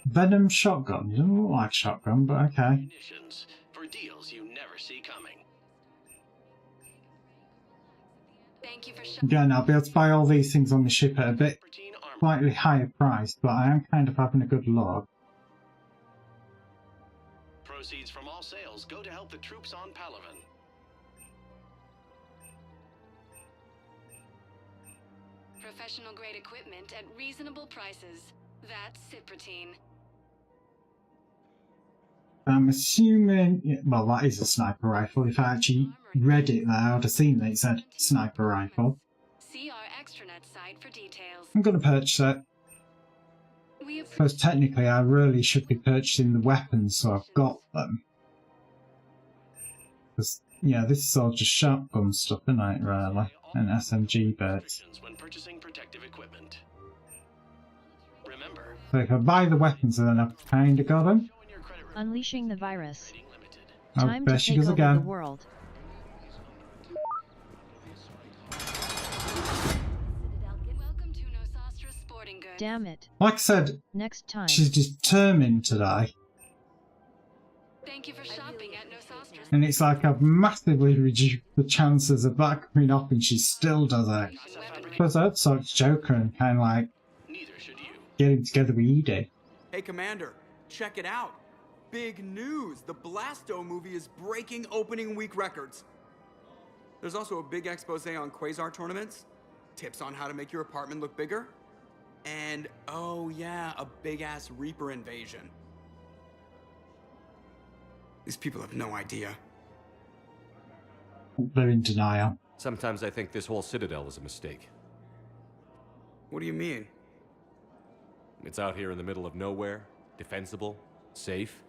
Venom shotgun. You don't look like shotgun, but okay. For deals you never see coming. Thank you for Again, I'll be able to buy all these things on the ship at a bit slightly higher price, but I am kind of having a good look. Proceeds from all sales go to help the troops on Palaven. Professional grade equipment at reasonable prices. That's Cypratine. I'm assuming, yeah, well, that is a sniper rifle. If I actually read it there, I would have seen that it said sniper rifle. See our extranet site for details. I'm going to purchase it. Because technically I really should be purchasing the weapons, so I've got them. Because, yeah, this is all just shotgun stuff, isn't it, really? And SMG bits. When purchasing protective equipment. Remember, So if I buy the weapons, then I've kind of got them. Unleashing the virus. Oh, Time there to she take goes over again. the world. Welcome to Nosastra Sporting Goods. Damn it. Like I said, Next time. she's determined today. Thank you for shopping at Nosastra. And it's like I've massively reduced the chances of that coming off, and she still does it. Because I saw it's Joker and kind of like getting together with Edie. Hey, Commander, check it out. Big news! The Blasto movie is breaking opening week records. There's also a big expose on Quasar tournaments, tips on how to make your apartment look bigger, and, oh yeah, a big-ass Reaper invasion. These people have no idea. They're in denial. Sometimes I think this whole Citadel is a mistake. What do you mean? It's out here in the middle of nowhere, defensible, safe.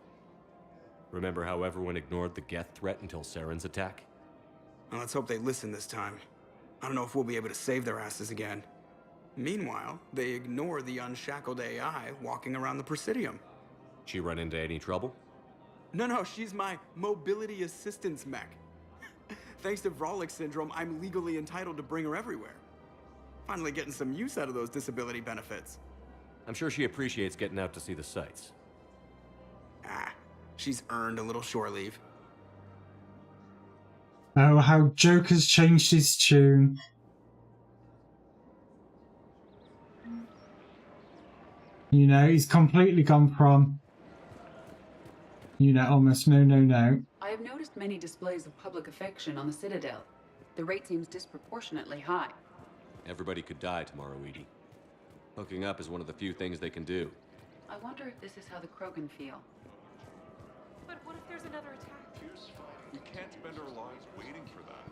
Remember how everyone ignored the Geth threat until Saren's attack? Well, let's hope they listen this time. I don't know if we'll be able to save their asses again. Meanwhile, they ignore the unshackled AI walking around the Presidium. She run into any trouble? No, she's my mobility assistance mech. Thanks to Vrolic syndrome, I'm legally entitled to bring her everywhere. Finally getting some use out of those disability benefits. I'm sure she appreciates getting out to see the sights. She's earned a little shore leave. Oh, how Joker's changed his tune. You know, he's completely gone from, you know, almost no, I've noticed many displays of public affection on the Citadel. The rate seems disproportionately high. Everybody could die tomorrow, Edie. Hooking up is one of the few things they can do. I wonder if this is how the Krogan feel. But what if there's another attack? We can't spend our lives waiting for that.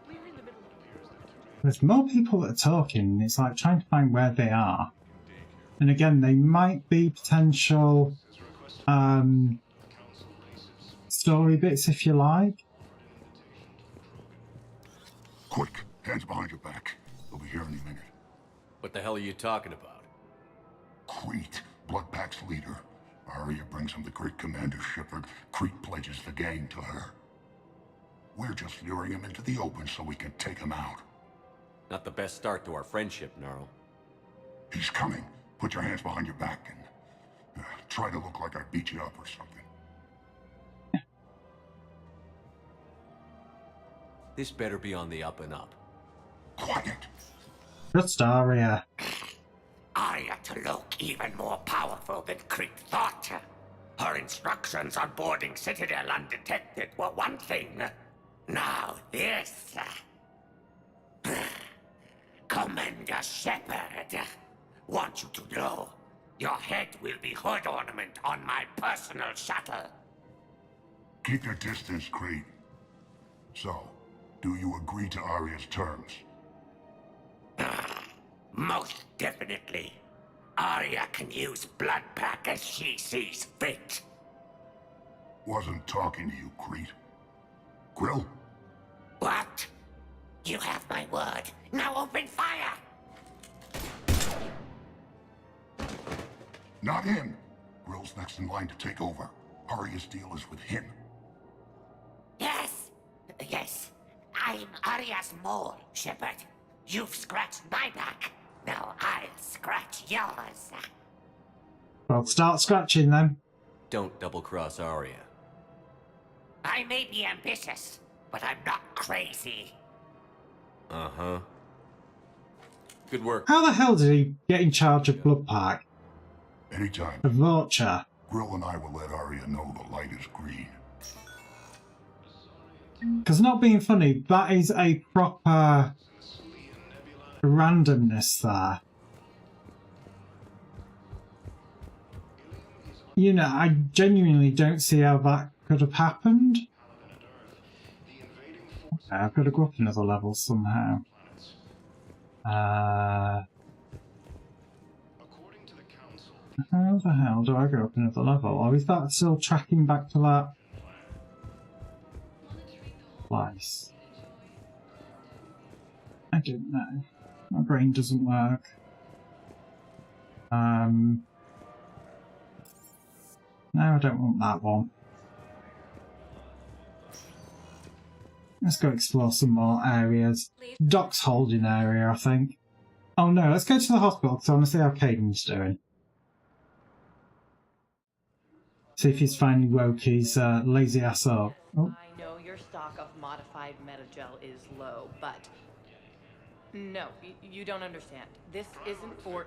We're in the middle of There's more people that are talking. It's like trying to find where they are. And again, they might be potential story bits, if you like. Quick, hands behind your back. They'll be here any minute. What the hell are you talking about? Crete, Bloodpack's leader. Arya brings him the great Commander Shepard. Crete pledges the gang to her. We're just luring him into the open so we can take him out. Not the best start to our friendship, Gnarl. He's coming. Put your hands behind your back and try to look like I beat you up or something. This better be on the up and up. Quiet. Just Arya. Arya to look even more powerful than Crete thought. Her instructions on boarding Citadel undetected were one thing. Now this. Commander Shepard, want you to know, your head will be hood ornament on my personal shuttle. Keep your distance, Crete. So, do you agree to Arya's terms? Most definitely. Arya can use Bloodpack as she sees fit. Wasn't talking to you, Crete. Grill? What? You have my word. Now open fire! Not him. Grill's next in line to take over. Arya's deal is with him. Yes. Yes. I'm Arya's mole, Shepard. You've scratched my back. Now I'll scratch yours. Well, start scratching then. Don't double-cross Arya. I may be ambitious, but I'm not crazy. Uh-huh. Good work. How the hell did he get in charge of Bloodpack? Anytime. The Vulture. Grill and I will let Arya know the light is green. Because not being funny, that is a proper randomness there. You know, I genuinely don't see how that could have happened. Okay, I've got to go up another level somehow. How the hell do I go up another level? Or is that still tracking back to that place? I don't know. My brain doesn't work. No, I don't want that one. Let's go explore some more areas. Doc's holding area, I think. Oh no, let's go to the hospital because I want to see how Caden's doing. See if he's finally woke his lazy ass up. Oh. I know your stock of modified metagel is low, but no, you don't understand. This isn't for...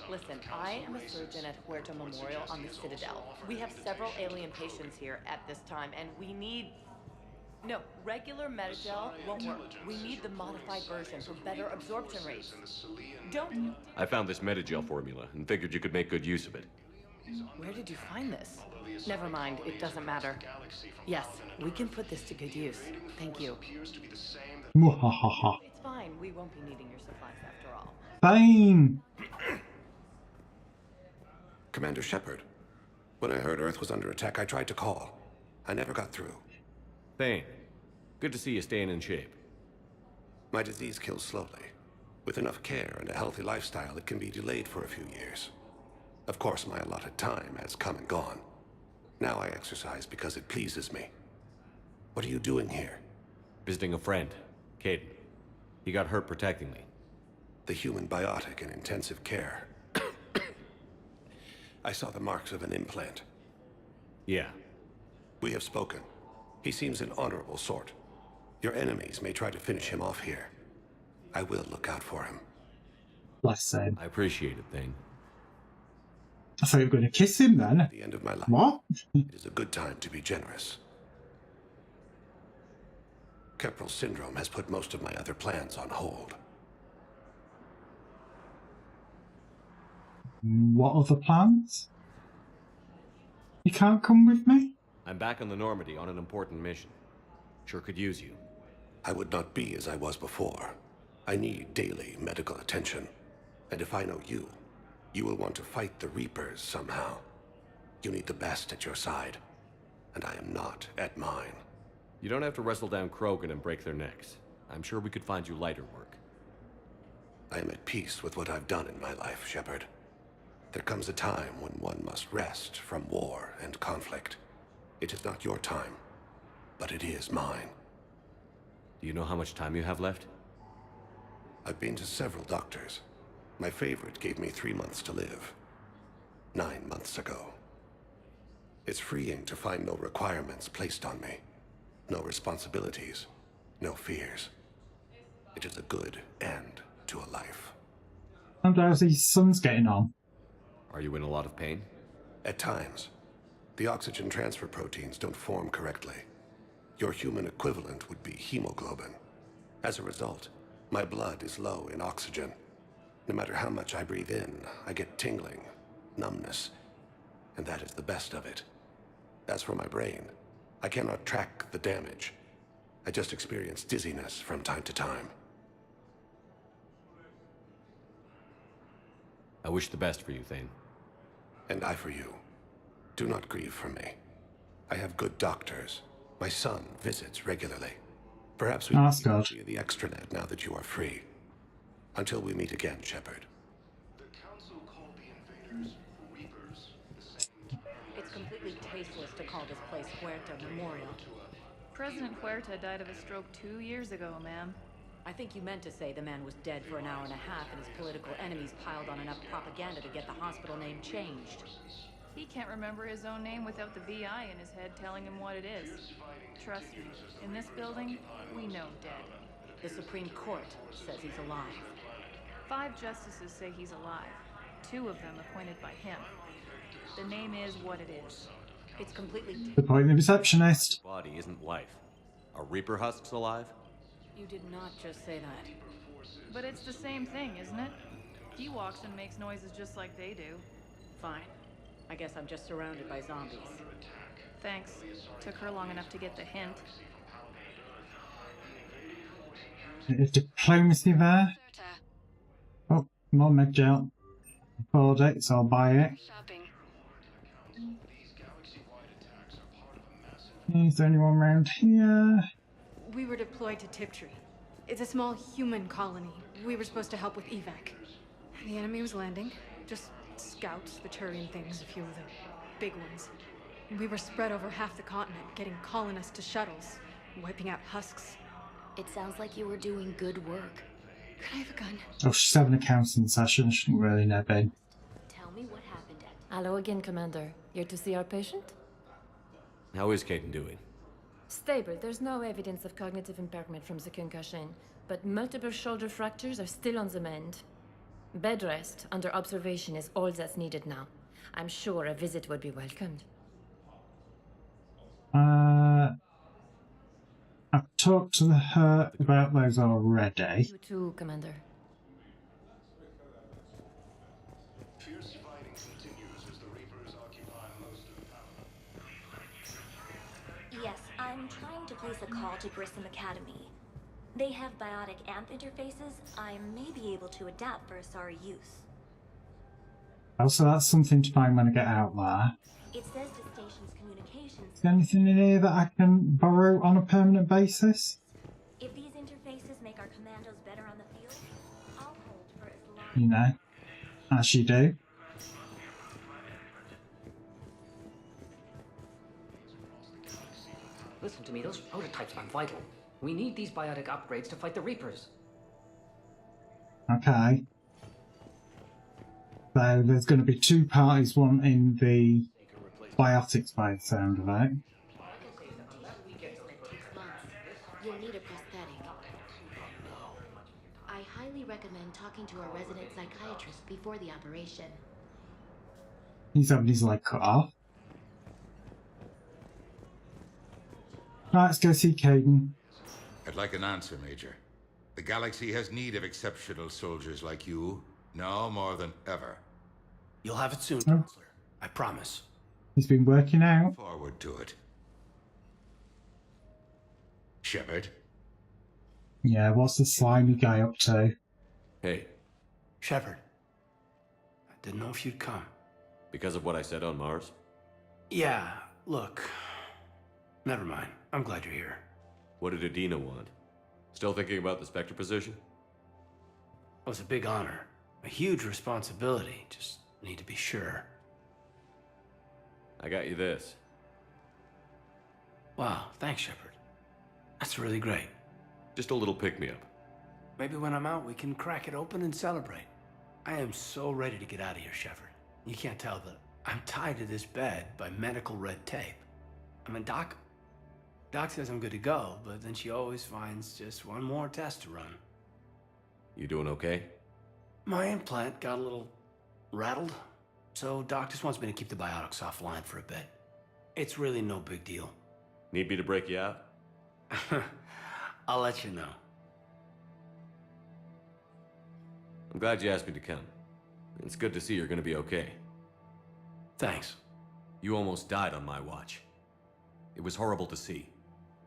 Listen, I am a surgeon at Huerta Memorial on the Citadel. We have several alien patients here at this time, and we need... No, regular metagel won't work. We need the modified version for better absorption rates. Don't... I found this metagel formula and figured you could make good use of it. Where did you find this? Never mind, it doesn't matter. Yes, we can put this to good use. Thank you. Mwahaha. It's fine, we won't be needing your supplies after all. Fine. Commander Shepard, when I heard Earth was under attack, I tried to call. I never got through. Thane, good to see you staying in shape. My disease kills slowly. With enough care and a healthy lifestyle, it can be delayed for a few years. Of course, my allotted time has come and gone. Now I exercise because it pleases me. What are you doing here? Visiting a friend, Caden. He got hurt protecting me. The human biotic in intensive care. I saw the marks of an implant. Yeah. We have spoken. He seems an honorable sort. Your enemies may try to finish him off here. I will look out for him. Bless him. I appreciate it, Thane. I thought you were going to kiss him then. At the end of my life. What? It is a good time to be generous. Keppel syndrome has put most of my other plans on hold. What other plans? You can't come with me? I'm back on the Normandy on an important mission. Sure could use you. I would not be as I was before. I need daily medical attention. And if I know you, you will want to fight the Reapers somehow. You need the best at your side, and I am not at mine. You don't have to wrestle down Krogan and break their necks. I'm sure we could find you lighter work. I am at peace with what I've done in my life, Shepard. There comes a time when one must rest from war and conflict. It is not your time, but it is mine. Do you know how much time you have left? I've been to several doctors. My favorite gave me 3 months to live. 9 months ago. It's freeing to find no requirements placed on me. No responsibilities. No fears. It is a good end to a life. And how's his son's getting on? Are you in a lot of pain? At times. The oxygen transfer proteins don't form correctly. Your human equivalent would be hemoglobin. As a result, my blood is low in oxygen. No matter how much I breathe in, I get tingling, numbness, and that is the best of it. As for my brain, I cannot track the damage. I just experience dizziness from time to time. I wish the best for you, Thane. And I for you. Do not grieve for me. I have good doctors. My son visits regularly. Perhaps we can meet via the extranet now that you are free. Until we meet again, Shepard. The Council called the invaders Reapers. It's completely tasteless to call this place Huerta Memorial. President Huerta died of a stroke 2 years ago, ma'am. I think you meant to say the man was dead for an hour and a half and his political enemies piled on enough propaganda to get the hospital name changed. He can't remember his own name without the VI in his head telling him what it is. Trust me, in this building, we know dead. The Supreme Court says he's alive. 5 justices say he's alive. 2 of them appointed by him. The name is what it is. It's completely... The point of the receptionist. Your body isn't life. Are Reaper husks alive? You did not just say that. But it's the same thing, isn't it? He walks and makes noises just like they do. Fine. I guess I'm just surrounded by zombies. Thanks. Took her long enough to get the hint. Is diplomacy there? Oh, more med gel. Afford it, so I'll buy it. Is there anyone around here? We were deployed to Tiptree. It's a small human colony. We were supposed to help with evac. The enemy was landing. Just scouts, the Turian things, a few of the big ones. We were spread over half the continent, getting colonists to shuttles, wiping out husks. It sounds like you were doing good work. Could I have a gun? Oh, she's having a counseling session. Shouldn't really know, Ben. Tell me what happened at... Hello again, Commander. Here to see our patient? How is Caden doing? Stable. There's no evidence of cognitive impairment from the concussion, but multiple shoulder fractures are still on the mend. Bed rest under observation is all that's needed now. I'm sure a visit would be welcomed. I've talked to her about those already. You too, Commander. Fierce fighting continues as the Reapers occupy most of Panama. Yes, I'm trying to place a call to Grissom Academy. They have biotic amp interfaces I may be able to adapt for Asari use. Also, that's something to find when I get out there. It says the station's communications... Is there anything in here that I can borrow on a permanent basis? If these interfaces make our commandos better on the field, I'll hold for as long... You know, as you do. Listen to me, those prototypes are vital. We need these biotic upgrades to fight the Reapers. Okay. So there's going to be 2 parties wanting the biotics by the sound of it. You'll need a prosthetic. I highly recommend talking to a resident psychiatrist before the operation. He's having his leg cut off. Right, let's go see Caden. I'd like an answer, Major. The galaxy has need of exceptional soldiers like you, now more than ever. You'll have it soon, Oh. Counselor. I promise. He's been working out. Forward to it. Shepard? Yeah, what's the slimy guy up to? Hey. Shepard. I didn't know if you'd come. Because of what I said on Mars? Yeah, look. Never mind. I'm glad you're here. What did Adina want? Still thinking about the Spectre position? It was a big honor. A huge responsibility. Just need to be sure. I got you this. Wow, thanks, Shepard. That's really great. Just a little pick-me-up. Maybe when I'm out, we can crack it open and celebrate. I am so ready to get out of here, Shepard. You can't tell, but I'm tied to this bed by medical red tape. I mean, Doc says I'm good to go, but then she always finds just one more test to run. You doing okay? My implant got a little rattled, so Doc just wants me to keep the biotics offline for a bit. It's really no big deal. Need me to break you out? I'll let you know. I'm glad you asked me to come. It's good to see you're gonna be okay. Thanks. You almost died on my watch. It was horrible to see.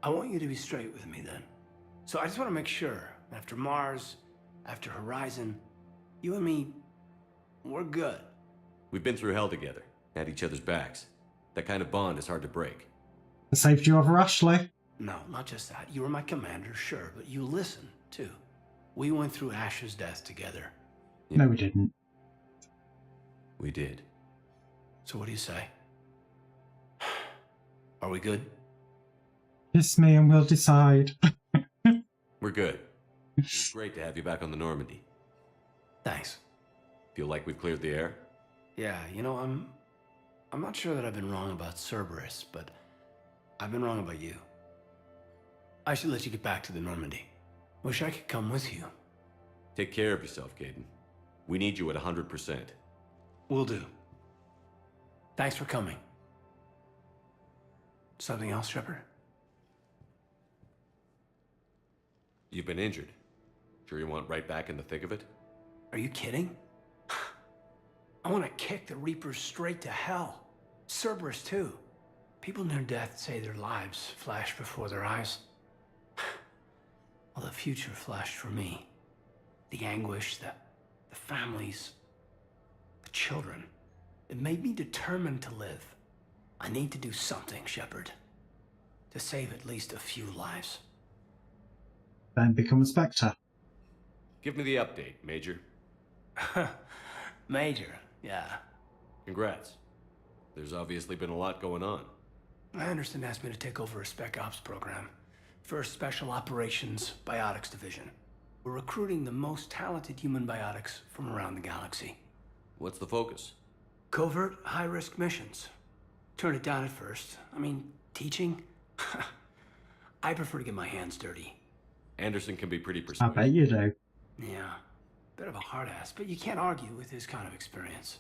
I want you to be straight with me then. So I just want to make sure, after Mars, after Horizon, you and me, we're good. We've been through hell together, had each other's backs. That kind of bond is hard to break. I saved you over Ashley. No, not just that. You were my commander, sure, but you listened, too. We went through Ash's death together. No, we didn't. We did. So what do you say? Are we good? Kiss me and we'll decide. We're good. It's great to have you back on the Normandy. Thanks. Feel like we've cleared the air? Yeah, you know, I'm not sure that I've been wrong about Cerberus, but I've been wrong about you. I should let you get back to the Normandy. Wish I could come with you. Take care of yourself, Caden. We need you at 100%. Will do. Thanks for coming. Something else, Shepard? You've been injured. Sure you want right back in the thick of it? Are you kidding? I want to kick the Reapers straight to hell. Cerberus, too. People near death say their lives flash before their eyes. Well, the future flashed for me. The anguish, the families, the children. It made me determined to live. I need to do something, Shepard. To save at least a few lives. Then become a Spectre. Give me the update, Major. Major, yeah. Congrats. There's obviously been a lot going on. Anderson asked me to take over a Spec Ops program. First Special Operations Biotics Division. We're recruiting the most talented human biotics from around the galaxy. What's the focus? Covert, high-risk missions. Turned it down at first. I mean, teaching? I prefer to get my hands dirty. Anderson can be pretty I persuasive. bet you do. Yeah. Bit of a hard ass, but you can't argue with his kind of experience.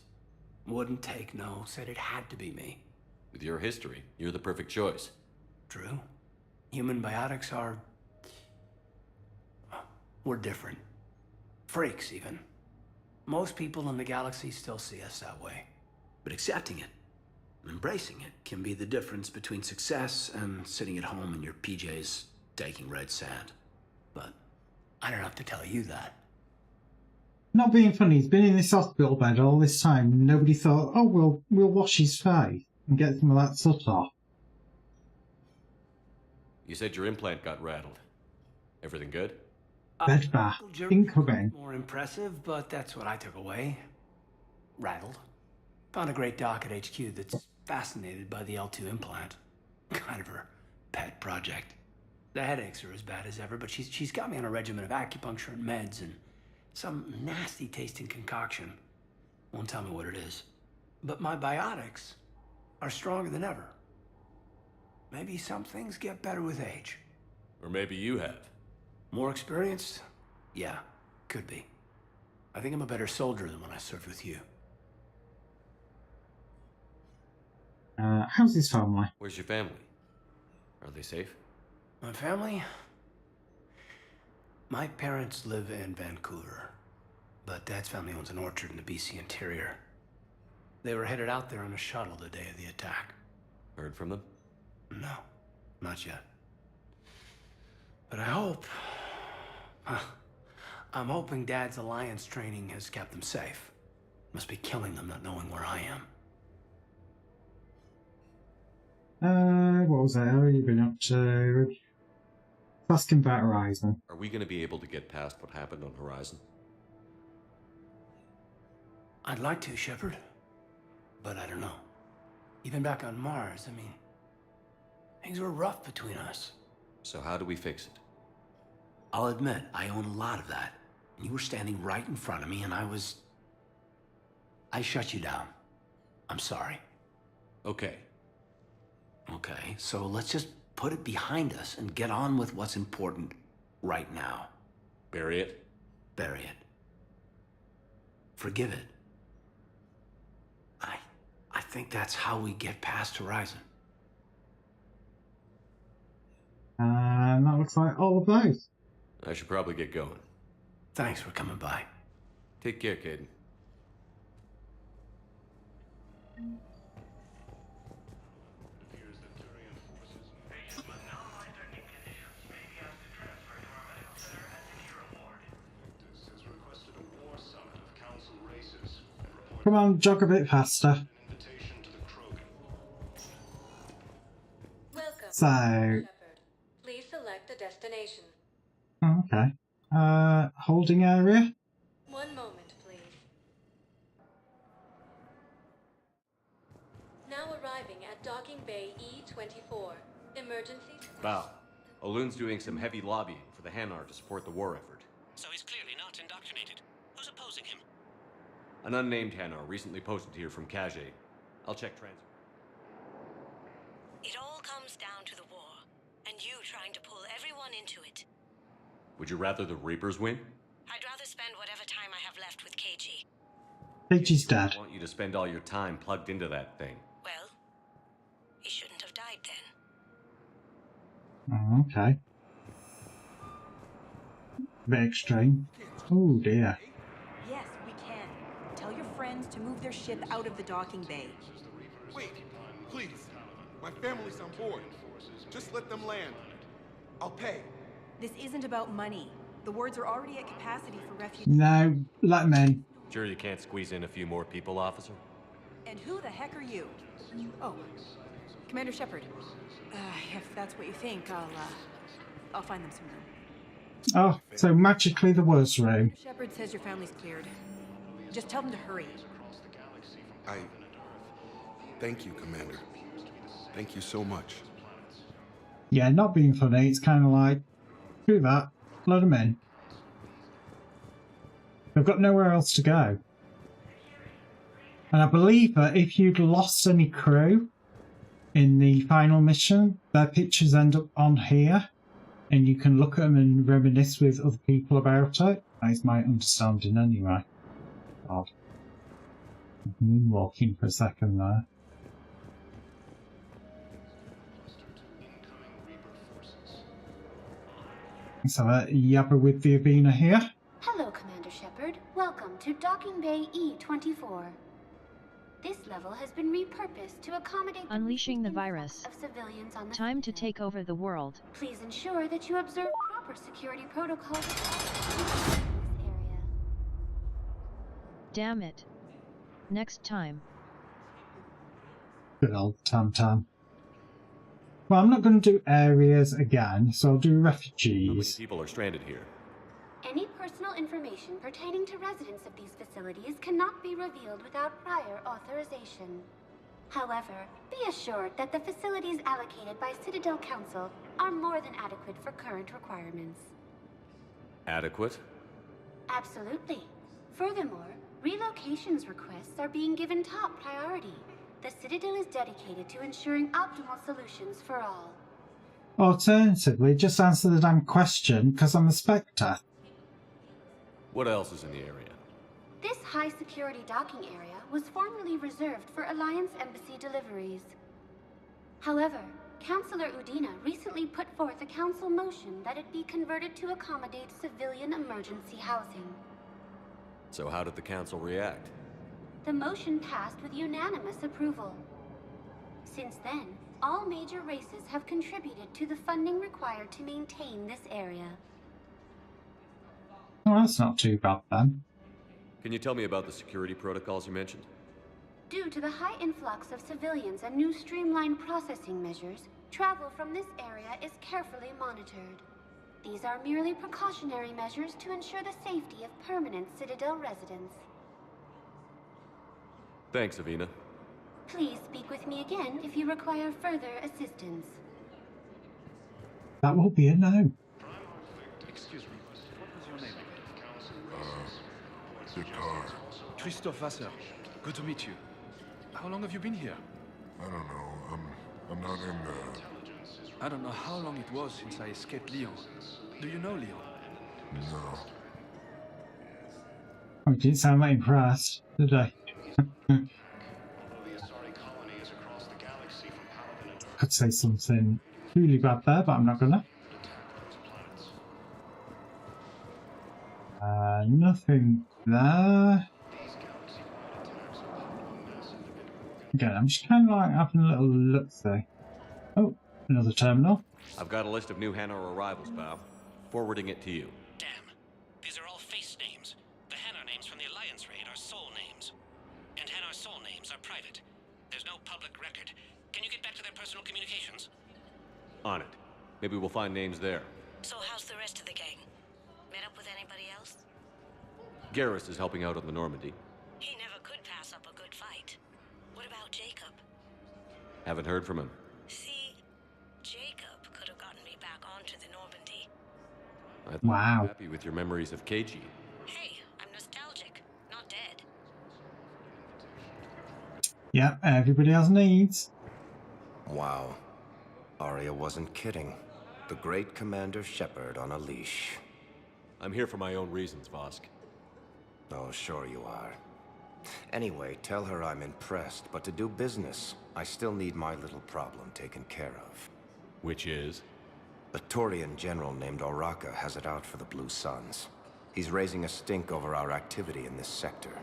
Wouldn't take no, said it had to be me. With your history, you're the perfect choice. True. Human biotics are... we're different. Freaks, even. Most people in the galaxy still see us that way. But accepting it, embracing it, can be the difference between success and sitting at home in your PJs taking red sand. But I don't have to tell you that. Not being funny, he's been in this hospital bed all this time. Nobody thought, oh, we'll wash his face and get some of that soot off. You said your implant got rattled. Everything good? Bed bath, incoming. More impressive, but that's what I took away. Rattled. Found a great doc at HQ that's fascinated by the L2 implant. Kind of her pet project. The headaches are as bad as ever, but she's got me on a regimen of acupuncture and meds and some nasty tasting concoction. Won't tell me what it is. But my biotics are stronger than ever. Maybe some things get better with age. Or maybe you have. More experienced? Yeah, could be. I think I'm a better soldier than when I served with you. How's his family? Where's your family? Are they safe? My family? My parents live in Vancouver, but Dad's family owns an orchard in the BC interior. They were headed out there on a shuttle the day of the attack. Heard from them? No, not yet. But I hope... I'm hoping Dad's Alliance training has kept them safe. Must be killing them not knowing where I am. What was that? How have you been up to? Asking about Horizon. Are we going to be able to get past what happened on Horizon? I'd like to, Shepard. But I don't know. Even back on Mars, I mean... things were rough between us. So how do we fix it? I'll admit, I own a lot of that. You were standing right in front of me and I shut you down. I'm sorry. Okay. Okay, so let's just put it behind us and get on with what's important right now. Bury it? Bury it. Forgive it. I think that's how we get past Horizon. And that looks like all of those. I should probably get going. Thanks for coming by. Take care, Caden. Come on, jog a bit faster. Welcome, So... Shepard. Please select a destination. Oh, okay. Holding area? One moment, please. Now arriving at Docking Bay E-24. Emergency... Bow. Olun's doing some heavy lobbying for the Hanar to support the war effort. So he's clearly not indoctrinated. Who's opposing him? An unnamed Hanar recently posted here from Kage. I'll check transfer. It all comes down to the war, and you trying to pull everyone into it. Would you rather the Reapers win? I'd rather spend whatever time I have left with KG. KG's dead. I want you to spend all your time plugged into that thing. Well, he shouldn't have died then. Oh, okay. Bit extreme. Oh dear. Yes, we can. Tell your friends to move their ship out of the docking bay. Wait, please. My family's on board. Just let them land. I'll pay. This isn't about money. The wards are already at capacity for refugees. No, let them in. Sure you can't squeeze in a few more people, officer? And who the heck are you? Oh, Commander Shepard. If that's what you think, I'll find them some room. Oh, so magically the worst room. Shepard says your family's cleared. Just tell them to hurry. Thank you, Commander. Thank you so much. Yeah, not being funny, it's kind of like, do that, let them in. They've got nowhere else to go. And I believe that if you'd lost any crew in the final mission, their pictures end up on here, and you can look at them and reminisce with other people about it. That is my understanding anyway. God. Moonwalking for a second there. So Yabba with the Avena here. Hello, Commander Shepard. Welcome to Docking Bay E-24. This level has been repurposed to accommodate unleashing the virus of civilians on the time to take over the world. Please ensure that you observe proper security protocols in this area. Damn it. Next time. Good old Tam-Tam. Well, I'm not going to do areas again, so I'll do refugees. How many people are stranded here? Any personal information pertaining to residents of these facilities cannot be revealed without prior authorization. However, be assured that the facilities allocated by Citadel Council are more than adequate for current requirements. Adequate? Absolutely. Furthermore, relocations requests are being given top priority. The Citadel is dedicated to ensuring optimal solutions for all. Alternatively, just answer the damn question, because I'm a Spectre. What else is in the area? This high-security docking area was formerly reserved for Alliance Embassy deliveries. However, Councillor Udina recently put forth a council motion that it be converted to accommodate civilian emergency housing. So how did the council react? The motion passed with unanimous approval. Since then, all major races have contributed to the funding required to maintain this area. Oh, that's not too bad then. Can you tell me about the security protocols you mentioned? Due to the high influx of civilians and new streamlined processing measures, travel from this area is carefully monitored. These are merely precautionary measures to ensure the safety of permanent Citadel residents. Thanks, Avina. Please speak with me again if you require further assistance. That will be a no. Excuse me, what was your name? Victor. Christophe Vasseur. Good to meet you. How long have you been here? I don't know. I'm not in the... I don't know how long it was since I escaped Lyon. Do you know Lyon? No. Oh, didn't sound that impressed, did I? Could say something really bad there, but I'm not gonna. Nothing there. Again, I'm just kind of like having a little look there. Oh, another terminal. I've got a list of new Hanar arrivals, Bob. Forwarding it to you. Damn. These are all face names. The Hanar names from the Alliance raid are soul names. And Hanar soul names are private. There's no public record. Can you get back to their personal communications? On it. Maybe we'll find names there. So how's the rest of the gang? Met up with anybody else? Garrus is helping out on the Normandy. He never could pass up a good fight. What about Jacob? Haven't heard from him. See, Jacob could have gotten me back onto the Normandy. I thought Wow. you were happy with your memories of KG. Hey, I'm nostalgic, not dead. Yep, everybody has needs. Wow. Arya wasn't kidding. The great Commander Shepard on a leash. I'm here for my own reasons, Vosk. Oh, sure you are. Anyway, tell her I'm impressed, but to do business, I still need my little problem taken care of. Which is? A Turian general named Oraka has it out for the Blue Suns. He's raising a stink over our activity in this sector.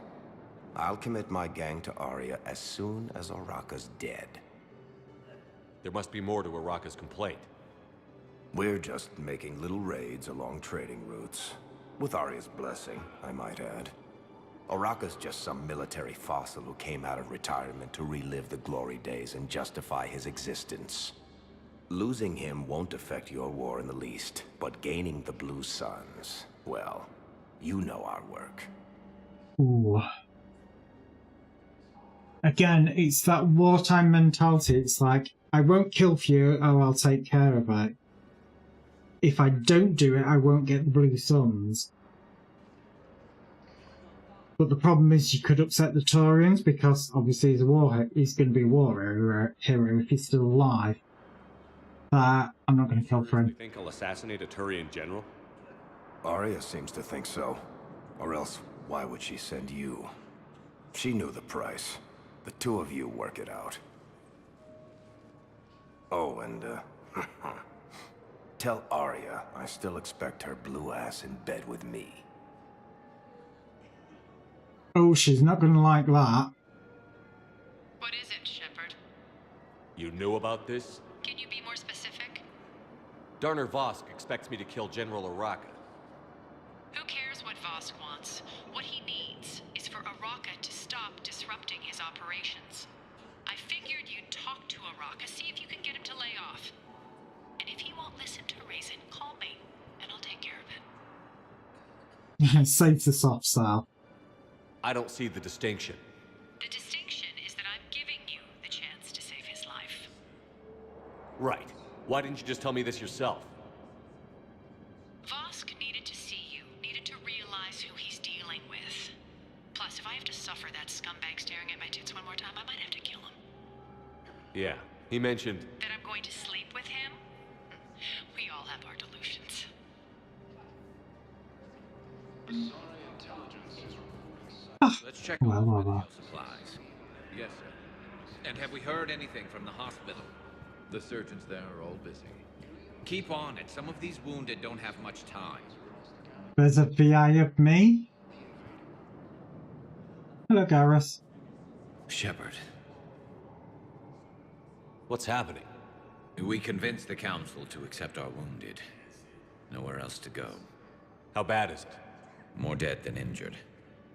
I'll commit my gang to Arya as soon as Oraka's dead. There must be more to Oraka's complaint. We're just making little raids along trading routes. With Arya's blessing, I might add. Oraka's just some military fossil who came out of retirement to relive the glory days and justify his existence. Losing him won't affect your war in the least, but gaining the Blue Suns, well, you know our work. Ooh. Again, it's that wartime mentality. It's like, I won't kill for you, oh, I'll take care of it. If I don't do it, I won't get the Blue Suns. But the problem is you could upset the Taurians because obviously he's going to be a war hero if he's still alive. I'm not going to kill for him. You think I'll assassinate a Turian general? Arya seems to think so. Or else, why would she send you? She knew the price. The two of you work it out. Oh, and, tell Arya I still expect her blue ass in bed with me. Oh, she's not going to like that. What is it, Shepard? You knew about this? Can you be more specific? Darner Vosk expects me to kill General Oraka. Who cares what Vosk wants? What he needs is for Oraka to stop disrupting his operations. I figured you'd talk to Oraka, see if you can get him to lay off. And if he won't listen to reason, call me, and I'll take care of it. Save the soft sell. I don't see the distinction. The distinction is that I'm giving you the chance to save his life. Right. Why didn't you just tell me this yourself? Vosk needed to see you, needed to realize who he's dealing with. Plus, if I have to suffer that scumbag staring at my tits one more time, I might have to kill him. Yeah, he mentioned... That I'm going to sleep with him? We all have our delusions. Let's check over your supplies. Yes, sir. And have we heard anything from the hospital? The surgeons there are all busy. Keep on it. Some of these wounded don't have much time. There's a VI of me. Hello, Garrus. Shepard. What's happening? We convinced the Council to accept our wounded. Nowhere else to go. How bad is it? More dead than injured.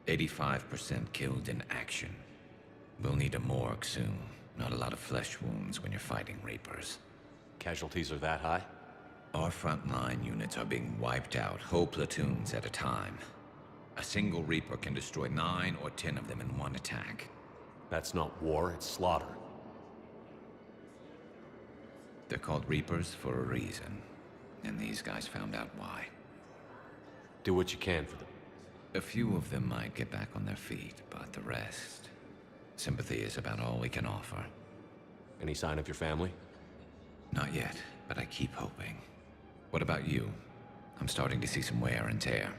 85% killed in action. We'll need a morgue soon. Not a lot of flesh wounds when you're fighting Reapers. Casualties are that high? Our frontline units are being wiped out, whole platoons at a time. A single Reaper can destroy 9 or 10 of them in one attack. That's not war, it's slaughter. They're called Reapers for a reason. And these guys found out why. Do what you can for them. A few of them might get back on their feet, but the rest... Sympathy is about all we can offer. Any sign of your family? Not yet, but I keep hoping. What about you? I'm starting to see some wear and tear.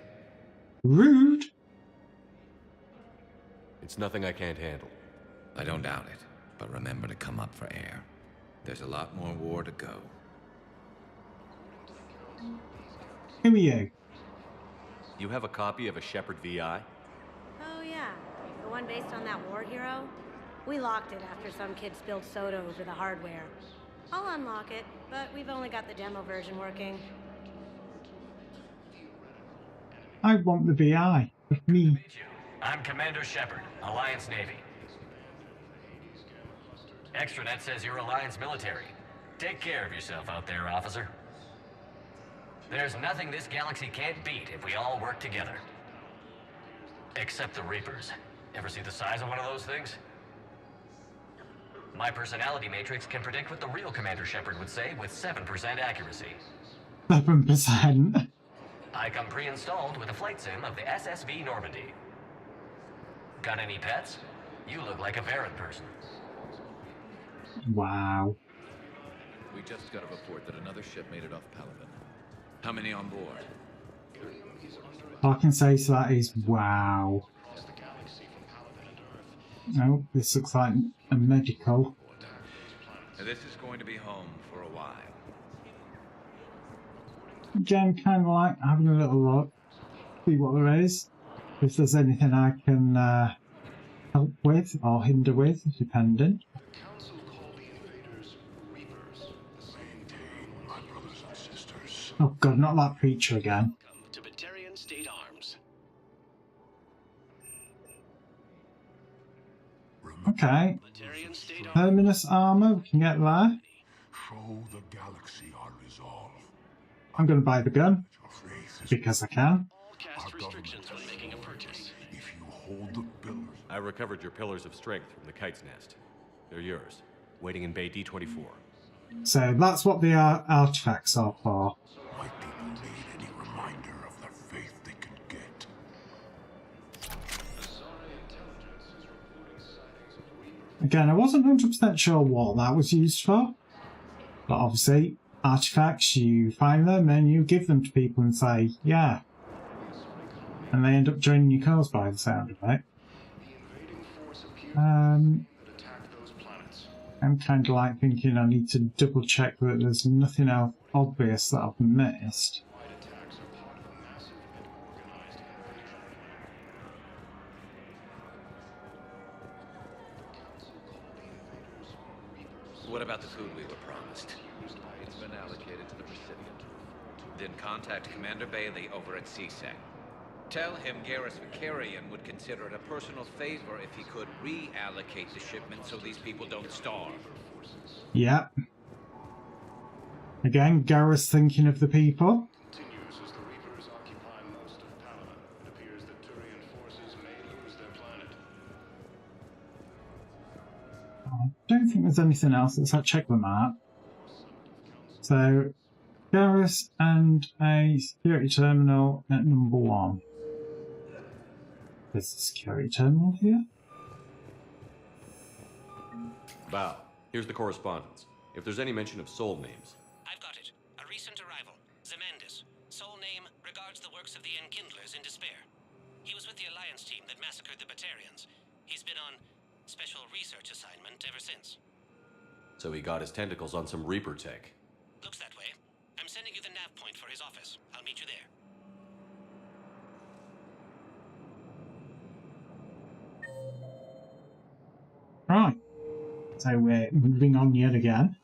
Rude! It's nothing I can't handle. I don't doubt it, but remember to come up for air. There's a lot more war to go. Who are you? You have a copy of a Shepard VI? Oh yeah, the one based on that war hero? We locked it after some kid spilled soda over the hardware. I'll unlock it, but we've only got the demo version working. I want the VI. With me. I'm Commander Shepard, Alliance Navy. Extranet says you're Alliance military. Take care of yourself out there, officer. There's nothing this galaxy can't beat if we all work together. Except the Reapers. Ever see the size of one of those things? My personality matrix can predict what the real Commander Shepard would say with 7% accuracy. 7%. I come pre-installed with a flight sim of the SSV Normandy. Got any pets? You look like a Varren person. Wow. We just got a report that another ship made it off Palaven. How many on board? All I can say to that is wow. No, this looks like a medical. This is going to be home for a while. Again, kind of like having a little look, see what there is. If there's anything I can help with or hinder with, depending. Oh god, not that creature again. To Batarian State Arms. Okay. Terminus armor, we can get there. Show the galaxy our resolve. I'm going to buy the gun because I can. Cast restrictions when making a purchase. If you hold the pillars. I recovered your pillars of strength from the Kite's Nest. They're yours, waiting in Bay D24. So that's what the artifacts are for. My people need any reminder of the faith they can get. Again, I wasn't 100% sure what that was used for. But obviously, artifacts, you find them and you give them to people and say, yeah. And they end up joining your cause by the sound of it. I'm kind of like thinking I need to double check that there's nothing else obvious that I've missed. What about the food we were promised? It's been allocated to the recipient. Then contact Commander Bailey over at CSEC. Tell him Garrus Vicarian would consider it a personal favor if he could reallocate the shipment so these people don't starve. Yep. Again, Garrus thinking of the people. Continues as the Reapers occupy most of Palaven. It appears that Turian forces may lose their planet. I don't think there's anything else. Let's check the map. So, Garrus and a security terminal at number 1. There's a security terminal here. Bow. Here's the correspondence. If there's any mention of soul names. I've got it. A recent arrival. Zemandis. Soul name regards the works of the Enkindlers in despair. He was with the Alliance team that massacred the Batarians. He's been on special research assignment ever since. So he got his tentacles on some Reaper tech. Looks that way. I'm sending you the nav point for his office. I'll meet you there. Right. So we're moving on yet again.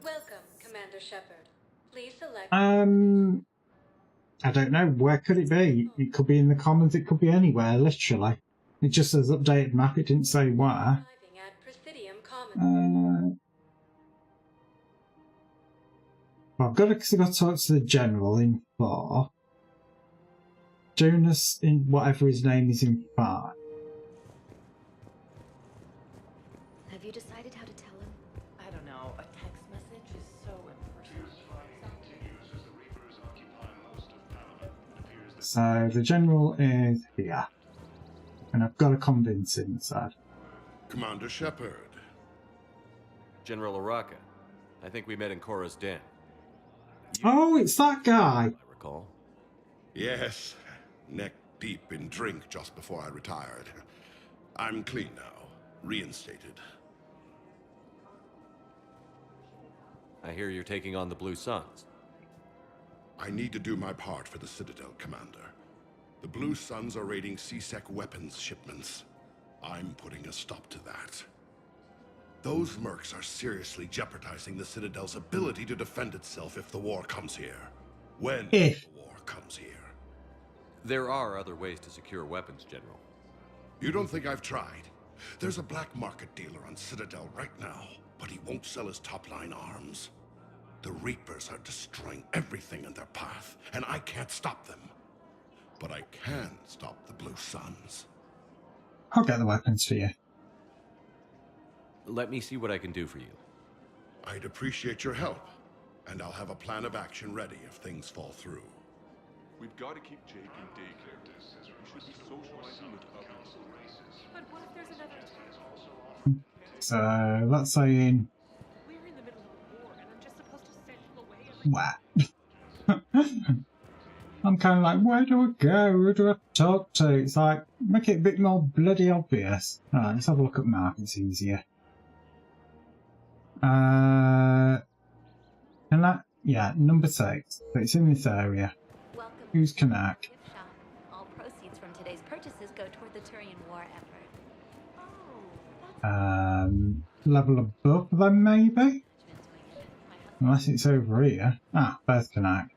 Welcome, Commander Shepard. Please select. I don't know. Where could it be? It could be in the Commons. It could be anywhere, literally. It just says updated map. It didn't say where. Arriving at Presidium Commons. Well, I've got to talk to the General in 4. Jonas in whatever his name is in 5. Have you decided how to tell him? I don't know. A text message is so impersonal. So the General is here. And I've got to convince him, so. Commander Shepard. General Araka. I think we met in Cora's den. Oh, it's that guy. I recall. Yes. Neck deep in drink just before I retired. I'm clean now. Reinstated. I hear you're taking on the Blue Suns. I need to do my part for the Citadel, Commander. The Blue Suns are raiding C-Sec weapons shipments. I'm putting a stop to that. Those mercs are seriously jeopardizing the Citadel's ability to defend itself if the war comes here. When the war comes here. There are other ways to secure weapons, General. You don't think I've tried? There's a black market dealer on Citadel right now, but he won't sell his top-line arms. The Reapers are destroying everything in their path, and I can't stop them. But I can stop the Blue Suns. I'll get the weapons for you. Let me see what I can do for you. I'd appreciate your help, and I'll have a plan of action ready if things fall through. We've got to keep Jake in daycare. We should be socializing with others. But what if there's another attack? So that's saying. We're in the middle of a war, and I'm just supposed to send you away every... What? I'm kind of like, where do I go? Who do I talk to? It's like, make it a bit more bloody obvious. Alright, let's have a look at Mark. It's easier. Can I? Yeah, number 6. So it's in this area. Welcome. Who's Kanak? Gift shop. All proceeds from today's purchases go toward the Turian war effort. Level above them, maybe? Unless it's over here. Ah, there's Kanak.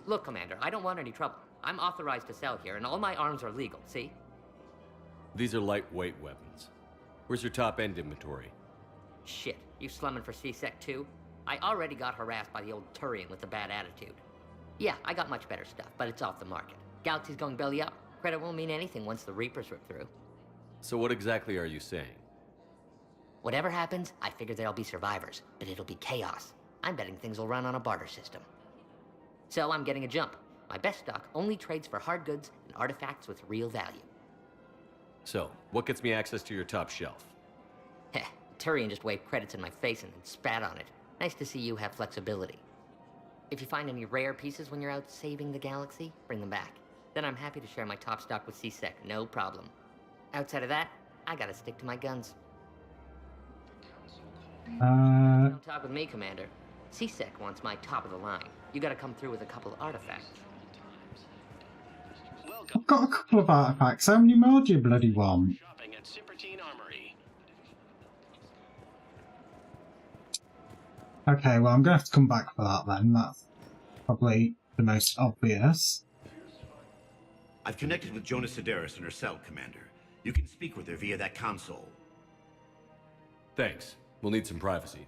Look, Commander, I don't want any trouble. I'm authorized to sell here, and all my arms are legal, see? These are lightweight weapons. Where's your top-end inventory? Shit, you slumming for C-Sec too? I already got harassed by the old Turian with a bad attitude. Yeah, I got much better stuff, but it's off the market. Galaxy's going belly up. Credit won't mean anything once the Reapers rip through. So what exactly are you saying? Whatever happens, I figure there'll be survivors, but it'll be chaos. I'm betting things will run on a barter system. So I'm getting a jump. My best stock only trades for hard goods and artifacts with real value. So, what gets me access to your top shelf? Heh, Turian just waved credits in my face and then spat on it. Nice to see you have flexibility. If you find any rare pieces when you're out saving the galaxy, bring them back. Then I'm happy to share my top stock with C-Sec, no problem. Outside of that, I gotta stick to my guns. Don't talk with me, Commander. C-Sec wants my top of the line. You gotta come through with a couple of artifacts. I've got a couple of artifacts. How many more do you bloody want? Shopping at Simpertine Armory. Okay, well, I'm going to have to come back for that then. That's probably the most obvious. I've connected with Jonas Sedaris in her cell, Commander. You can speak with her via that console. Thanks. We'll need some privacy.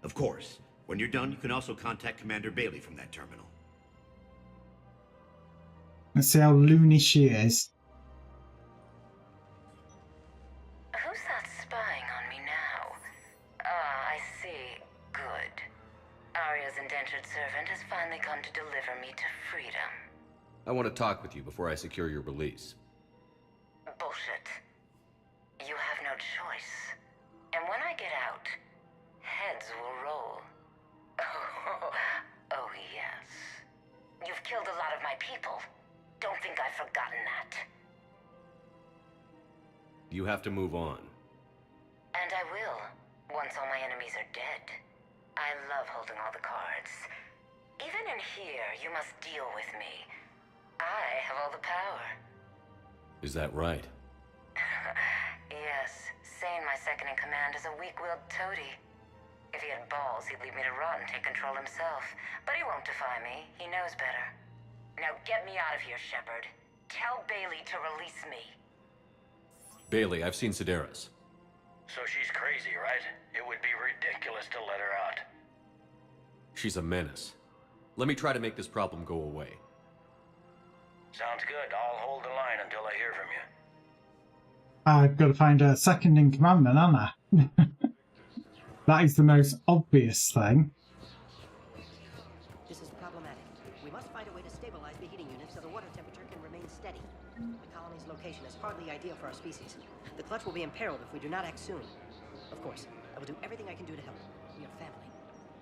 Of course. When you're done, you can also contact Commander Bailey from that terminal. Let's see how loony she is. Who's that spying on me now? Ah, I see. Good. Arya's indentured servant has finally come to deliver me to freedom. I want to talk with you before I secure your release. Bullshit. You have no choice. And when I get out, heads will roll. Oh, yes. You've killed a lot of my people. Don't think I've forgotten that. You have to move on. And I will, once all my enemies are dead. I love holding all the cards. Even in here, you must deal with me. I have all the power. Is that right? Yes, Sane, my second-in-command, is a weak-willed toady. If he had balls, he'd leave me to rot and take control himself. But he won't defy me. He knows better. Now get me out of here, Shepard. Tell Bailey to release me. Bailey, I've seen Sedaris. So she's crazy, right? It would be ridiculous to let her out. She's a menace. Let me try to make this problem go away. Sounds good. I'll hold the line until I hear from you. I've got to find a second in command then, haven't I? That is the most obvious thing. This is problematic. We must find a way to stabilize the heating unit so the water temperature can remain steady. The colony's location is hardly ideal for our species. The clutch will be imperiled if we do not act soon. Of course, I will do everything I can do to help. We are family.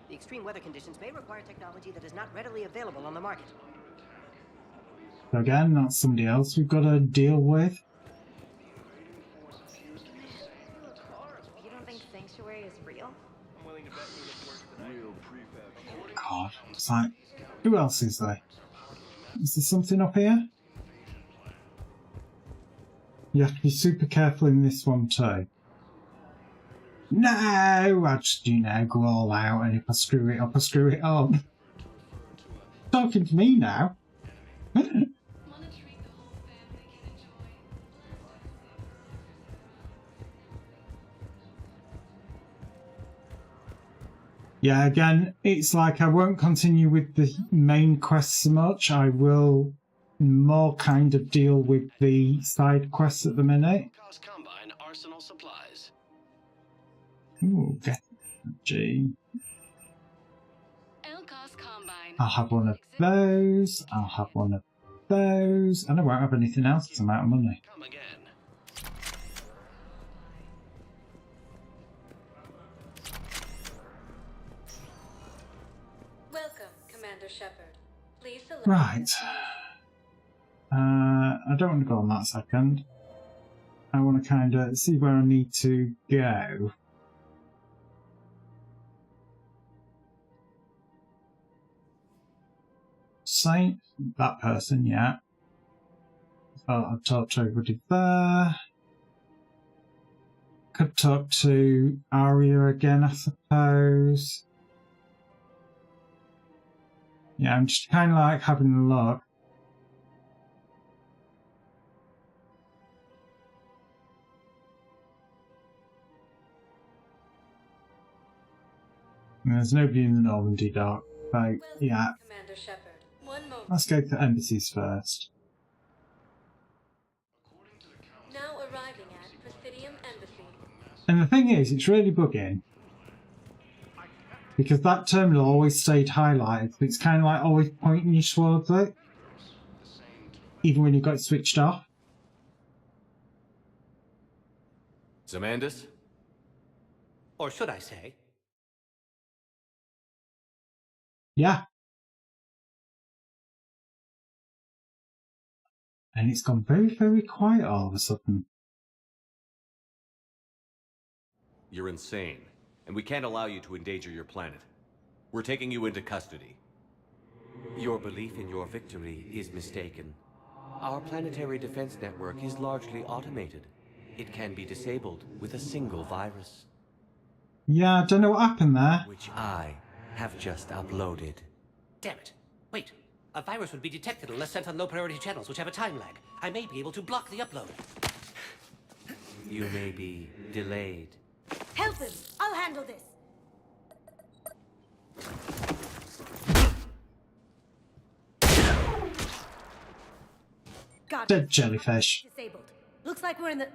The extreme weather conditions may require technology that is not readily available on the market. So again, that's somebody else we've got to deal with. You don't think Sanctuary is real? I'm willing to bet you it's worse than real prefab. God, it's like, who else is there? Is there something up here? You have to be super careful in this one too. No! I just, go all out, and if I screw it up, I screw it up. Talking to me now. Yeah, again, it's like I won't continue with the main quests so much. I will more kind of deal with the side quests at the minute. Combine arsenal supplies. Ooh, get G. I'll have one of those. I'll have one of those. And I won't have anything else because I'm out of money. Come again. Welcome, Commander Shepard. Please select. Right. I don't want to go on that second. I want to kind of see where I need to go. Saint, that person, yeah. I'll talk to everybody there. Could talk to Arya again, I suppose. Yeah, I'm just kind of like having a look. And there's nobody in the Normandy dock, so yeah. Commander Shepard. One moment. Let's go to embassies first. Now arriving at Presidium Embassy. And the thing is, it's really bugging. Because that terminal always stayed highlighted, but it's kind of like always pointing you towards it. Even when you've got it switched off. Zamandis? Or should I say? Yeah. And it's gone very, very quiet all of a sudden. You're insane, and we can't allow you to endanger your planet. We're taking you into custody. Your belief in your victory is mistaken. Our planetary defense network is largely automated. It can be disabled with a single virus. Yeah, I don't know what happened there. Which I have just uploaded. Damn it. Wait. A virus would be detected unless sent on low-priority channels, which have a time lag. I may be able to block the upload. You may be delayed. Help him! I'll handle this! God. Dead jellyfish. Disabled. Looks like we're in the...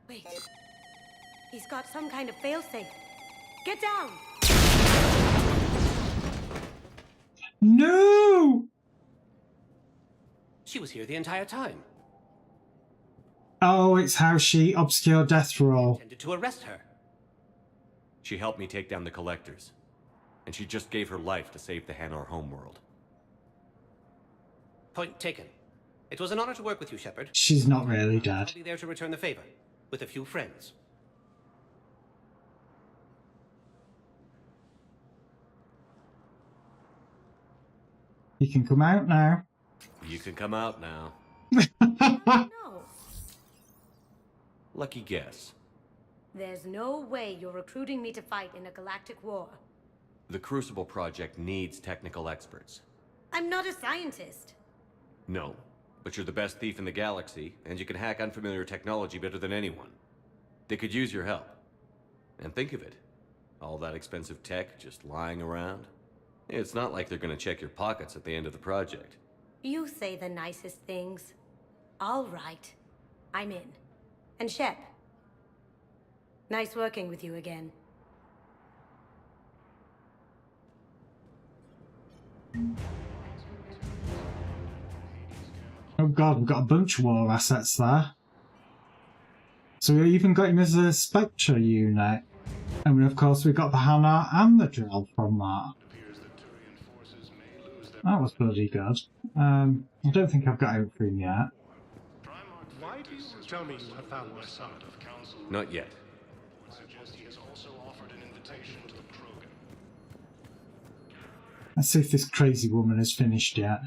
Wait. He's got some kind of failsafe. Get down! No! She was here the entire time. Oh, it's how she obscured death roll. Intended to arrest her. She helped me take down the collectors. And she just gave her life to save the Hanar homeworld. Point taken. It was an honor to work with you, Shepard. She's not really dead. I'll be there to return the favor, with a few friends. You can come out now. You can come out now. No. Lucky guess. There's no way you're recruiting me to fight in a galactic war. The Crucible Project needs technical experts. I'm not a scientist. No, but you're the best thief in the galaxy, and you can hack unfamiliar technology better than anyone. They could use your help. And think of it. All that expensive tech just lying around. It's not like they're gonna check your pockets at the end of the project. You say the nicest things. All right. I'm in. And Shep. Nice working with you again. Oh god, we've got a bunch of war assets there. So we even got him as a Spectre unit. And of course we've got the Hana and the Drill from that. That was bloody good. I don't think I've got out for him yet. Why do you tell me you have found my son? Not yet. He has also offered an invitation to the Krogan. Let's see if this crazy woman has finished yet.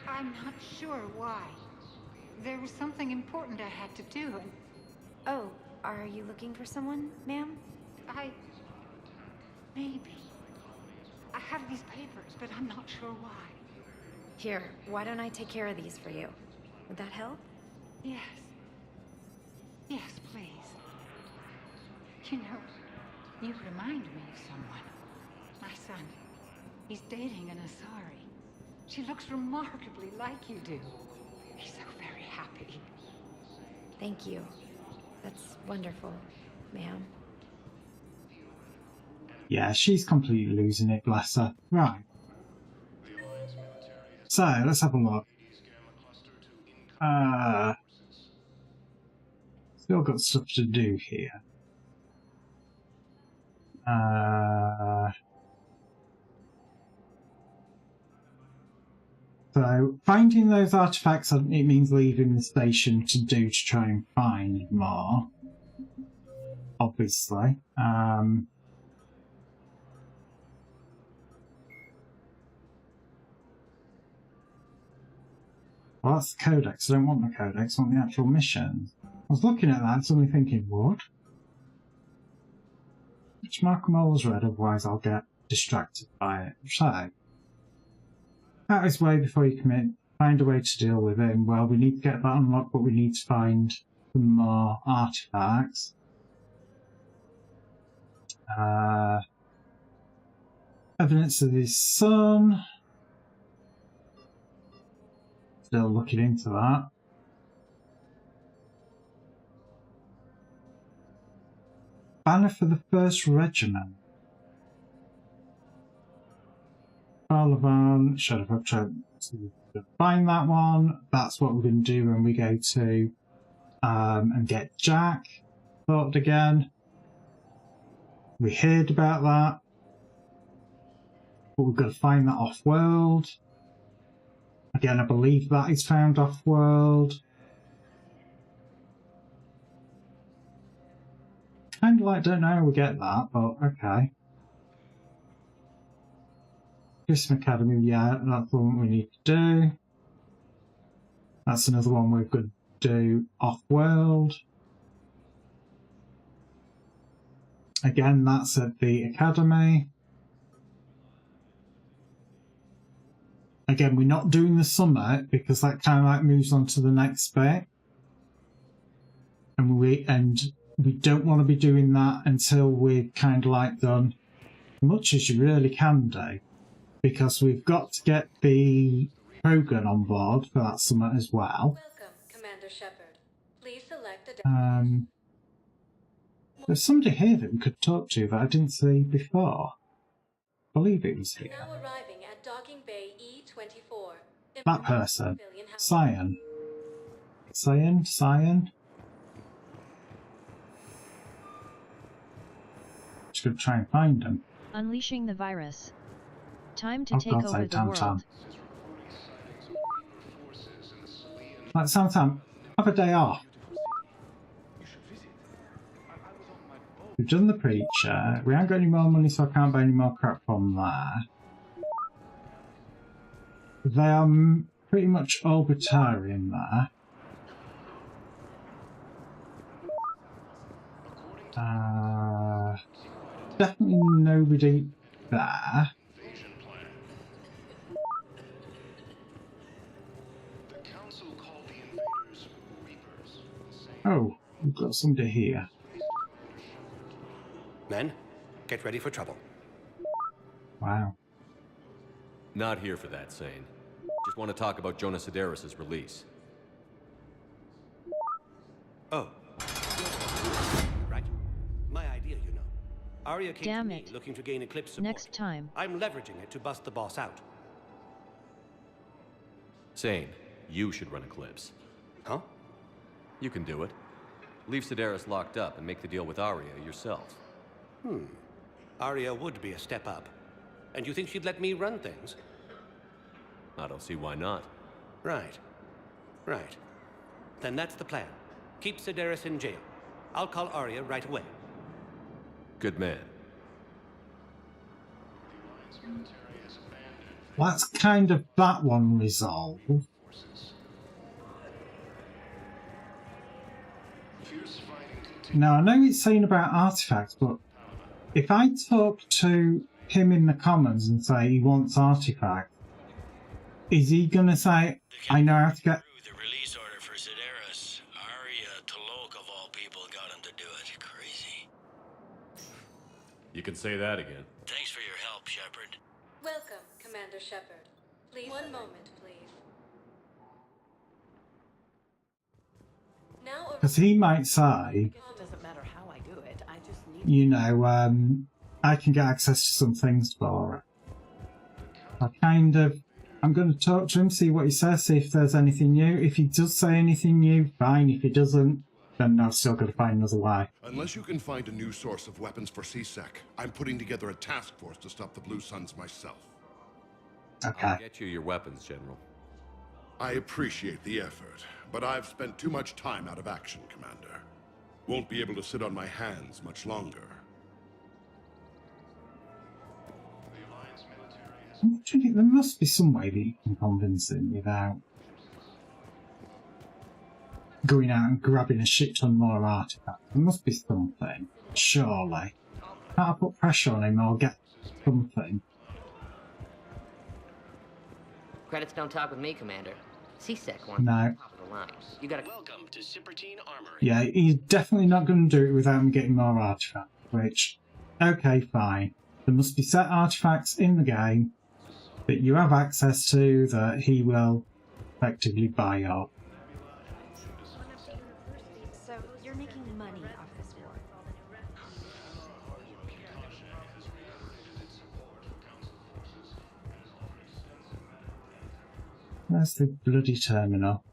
I'm not sure why. There was something important I had to do, and... Oh, are you looking for someone, ma'am? Maybe. I have these papers, but I'm not sure why. Here, why don't I take care of these for you? Would that help? Yes. Yes, please. You know, you remind me of someone. My son. He's dating an Asari. She looks remarkably like you do. He's so very happy. Thank you. That's wonderful, ma'am. Yeah, she's completely losing it, bless her. Right. So, let's have a look. Still got stuff to do here. So, finding those artifacts, it means leaving the station to try and find more. Obviously. Well, that's the codex. I don't want the codex, I want the actual mission. I was looking at that, suddenly thinking, what? Which Markham always read, otherwise I'll get distracted by it. So, out his way before you commit, find a way to deal with him. Well, we need to get that unlocked, but we need to find some more artifacts. Evidence of his son. Still looking into that. Banner for the 1st Regiment. Balavan, should have tried to find that one. That's what we're going to do when we go to and get Jack thought again. We heard about that, but we've got to find that off-world. Again, I believe that is found off-world. Kind of like, don't know how we get that, but okay. Grissom Academy, yeah, that's the one we need to do. That's another one we're going to do off-world. Again, that's at the Academy. Again, we're not doing the summit because that kind of like moves on to the next bit. And we don't want to be doing that until we've kind of like done as much as you really can do. Because we've got to get the Krogan on board for that summit as well. Welcome, Commander Shepard. Please select a There's somebody here that we could talk to that I didn't see before. I believe it was here. Now arriving at Docking Bay E24. That person. Cyan. Cyan? Just gonna try and find him. Unleashing the virus. Time to Oh, take over the world. Like, Sam, have a day off. We've done the preacher. We haven't got any more money, so I can't buy any more crap from there. They are pretty much all retiring there. Definitely nobody there. Oh, we've got somebody here. Men, get ready for trouble. Wow. Not here for that, Sane. Just want to talk about Jonas Sedaris' release. Oh. Right. My idea, you know. Arya came Damn to me it. looking to gain Eclipse support. Next time. I'm leveraging it to bust the boss out. Sane, you should run Eclipse. Huh? You can do it. Leave Sedaris locked up and make the deal with Arya yourself. Arya would be a step up. And you think she'd let me run things? I don't see why not. Right. Right. Then that's the plan. Keep Sedaris in jail. I'll call Arya right away. Good man. That's kind of that one resolved. Now, I know it's saying about artifacts, but if I talk to him in the comments and say he wants artifacts, is he going to say, I know how to get... The release order for Sedaris. Arya Talok of all people got him to do it. Crazy. You can say that again. Thanks for your help, Shepard. Welcome, Commander Shepard. Please. One moment, please. Now over. Because he might say, It doesn't matter how I do it. I just need. you know, I can get access to some things for it. I'm going to talk to him, see what he says, see if there's anything new. If he does say anything new, fine. If he doesn't, then I've still got to find another way. Unless you can find a new source of weapons for CSEC, I'm putting together a task force to stop the Blue Suns myself. Okay. I'll get you your weapons, General. I appreciate the effort, but I've spent too much time out of action, Commander. Won't be able to sit on my hands much longer. I'm thinking there must be some way that you can convince him without going out and grabbing a shit ton more artifacts. There must be something, surely. Can't I put pressure on him or get something? Credits don't talk with me, Commander. CSEC wants No. top of the line. You gotta... Welcome to Cypertine Armory. Yeah, he's definitely not going to do it without me getting more artifacts, which, okay, fine. There must be set artifacts in the game that you have access to that he will effectively buy up. So you're making money off this war. Where's the bloody terminal?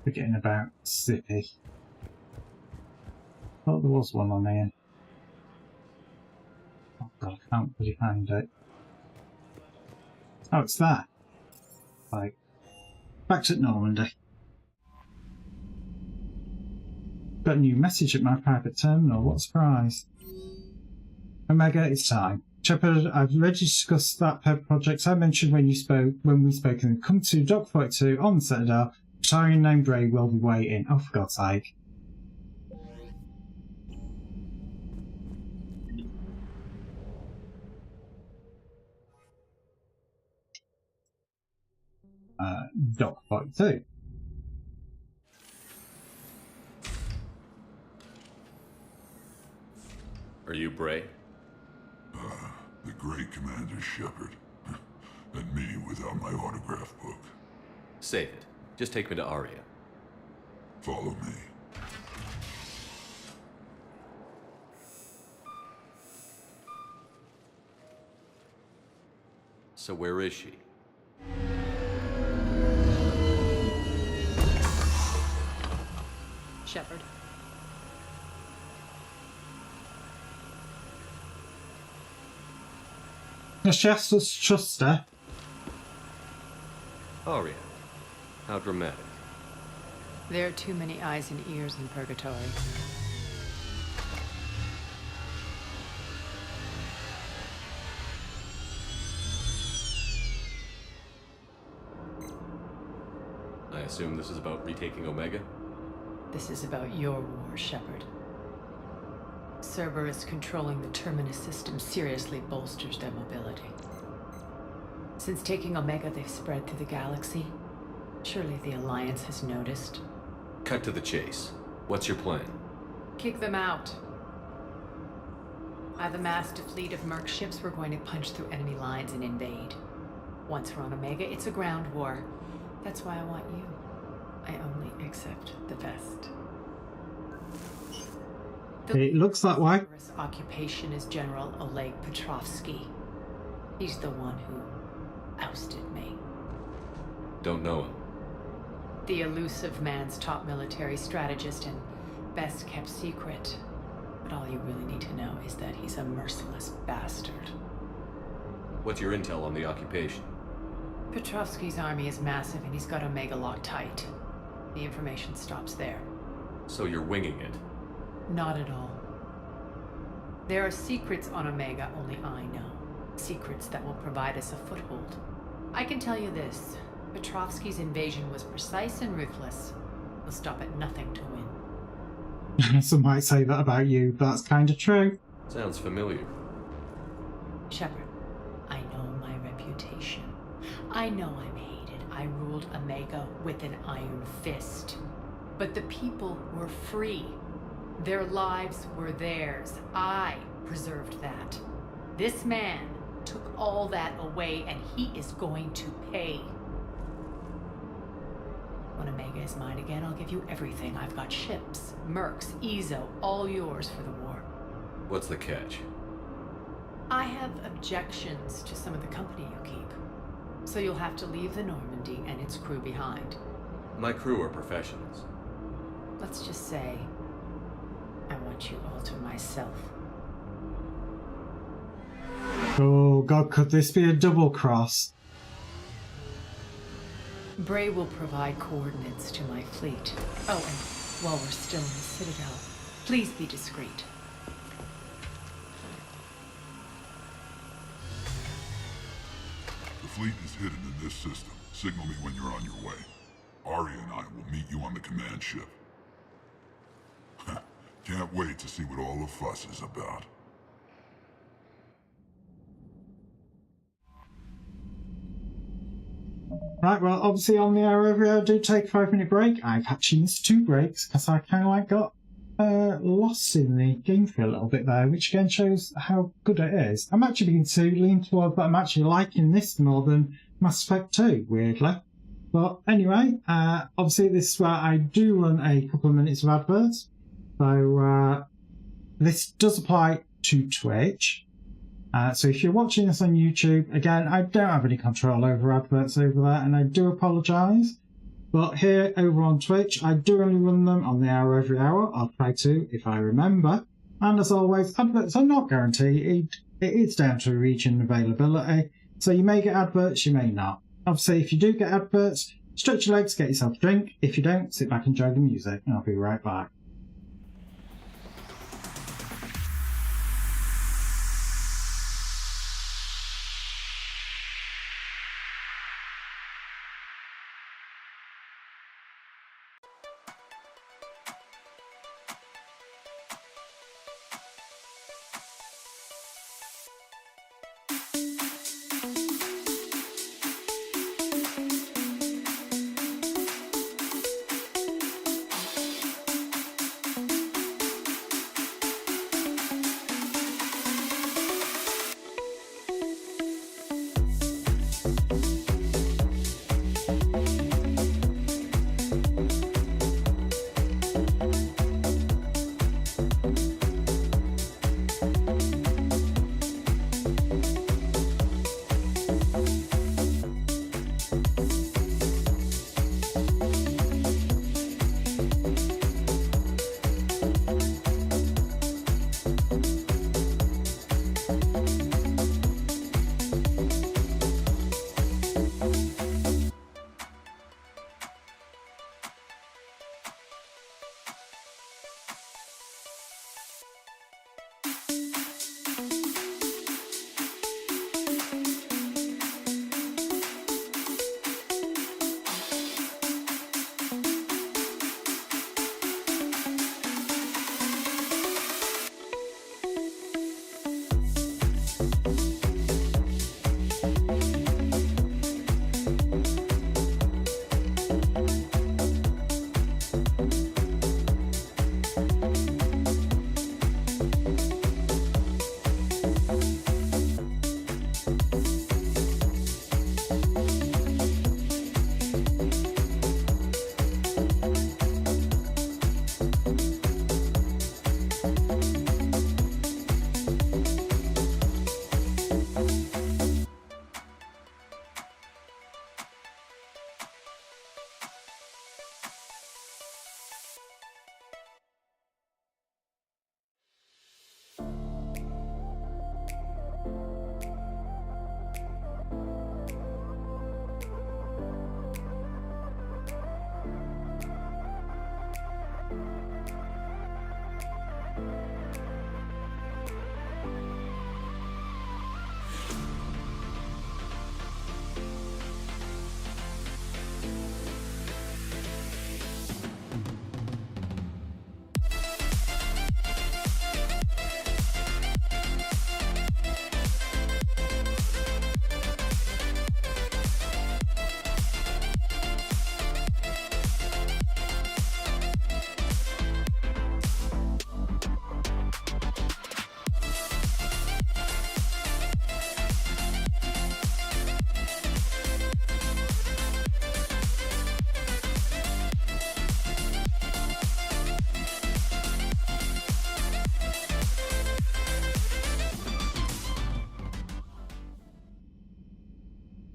Forgetting about Zippy. Thought there was one on here. Oh god, I can't really find it. Oh, it's there. Right. Back to Normandy. Got a new message at my private terminal. What a surprise. Omega, it's time. Shepard, I've already discussed that project I mentioned when we spoke, and come to Dock 42 on the Citadel. Retiring named Ray will be waiting. Oh, for God's sake. Dock 42. Are you Bray? The great Commander Shepard. And me without my autograph book. Save it. Just take me to Arya. Follow me. So where is she? Shepard. Just us trust her. Arya. How dramatic. There are too many eyes and ears in purgatory. assume this is about retaking Omega? This is about your war, Shepard. Cerberus controlling the Terminus system seriously bolsters their mobility. Since taking Omega, they've spread through the galaxy. Surely the Alliance has noticed. Cut to the chase. What's your plan? Kick them out. I've amassed a fleet of merc ships. We're going to punch through enemy lines and invade. Once we're on Omega, it's a ground war. That's why I want you. I only accept the best. It looks that way. His occupation is General Oleg Petrovsky. He's the one who ousted me. Don't know him. The elusive man's top military strategist and best kept secret. But all you really need to know is that he's a merciless bastard. What's your intel on the occupation? Petrovsky's army is massive and he's got Omega locked tight. The information stops there. So you're winging it? Not at all. There are secrets on Omega only I know. Secrets that will provide us a foothold. I can tell you this. Petrovsky's invasion was precise and ruthless. He'll stop at nothing to win. Some might say that about you, but that's kind of true. Sounds familiar. Shepard, I know my reputation. I know I'm hated. I ruled Omega with an iron fist. But the people were free. Their lives were theirs. I preserved that. This man took all that away, and he is going to pay. When Omega is mine again, I'll give you everything. I've got ships, mercs, Ezo, all yours for the war. What's the catch? I have objections to some of the company you keep. So you'll have to leave the Normandy and its crew behind. My crew are professionals. Let's just say, I want you all to myself. Oh god, could this be a double cross? Bray will provide coordinates to my fleet. Oh, and while we're still in the Citadel, please be discreet. The fleet is hidden in this system. Signal me when you're on your way. Ari and I will meet you on the command ship. Can't wait to see what all the fuss is about. Right, well, obviously on the hour every hour, I do take a 5-minute break. I've actually missed 2 breaks because I kind of like got lost in the game for a little bit there, which again shows how good it is. I'm actually beginning to lean towards that I'm actually liking this more than Mass Effect 2, weirdly. But anyway, obviously this is where I do run a couple of minutes of adverts. So this does apply to Twitch. So if you're watching this on YouTube, again, I don't have any control over adverts over there, and I do apologise. But here over on Twitch, I do only run them on the hour every hour. I'll try to, if I remember. And as always, adverts are not guaranteed. It is down to region availability. So you may get adverts, you may not. Obviously, if you do get adverts, stretch your legs, get yourself a drink. If you don't, sit back and enjoy the music. And I'll be right back.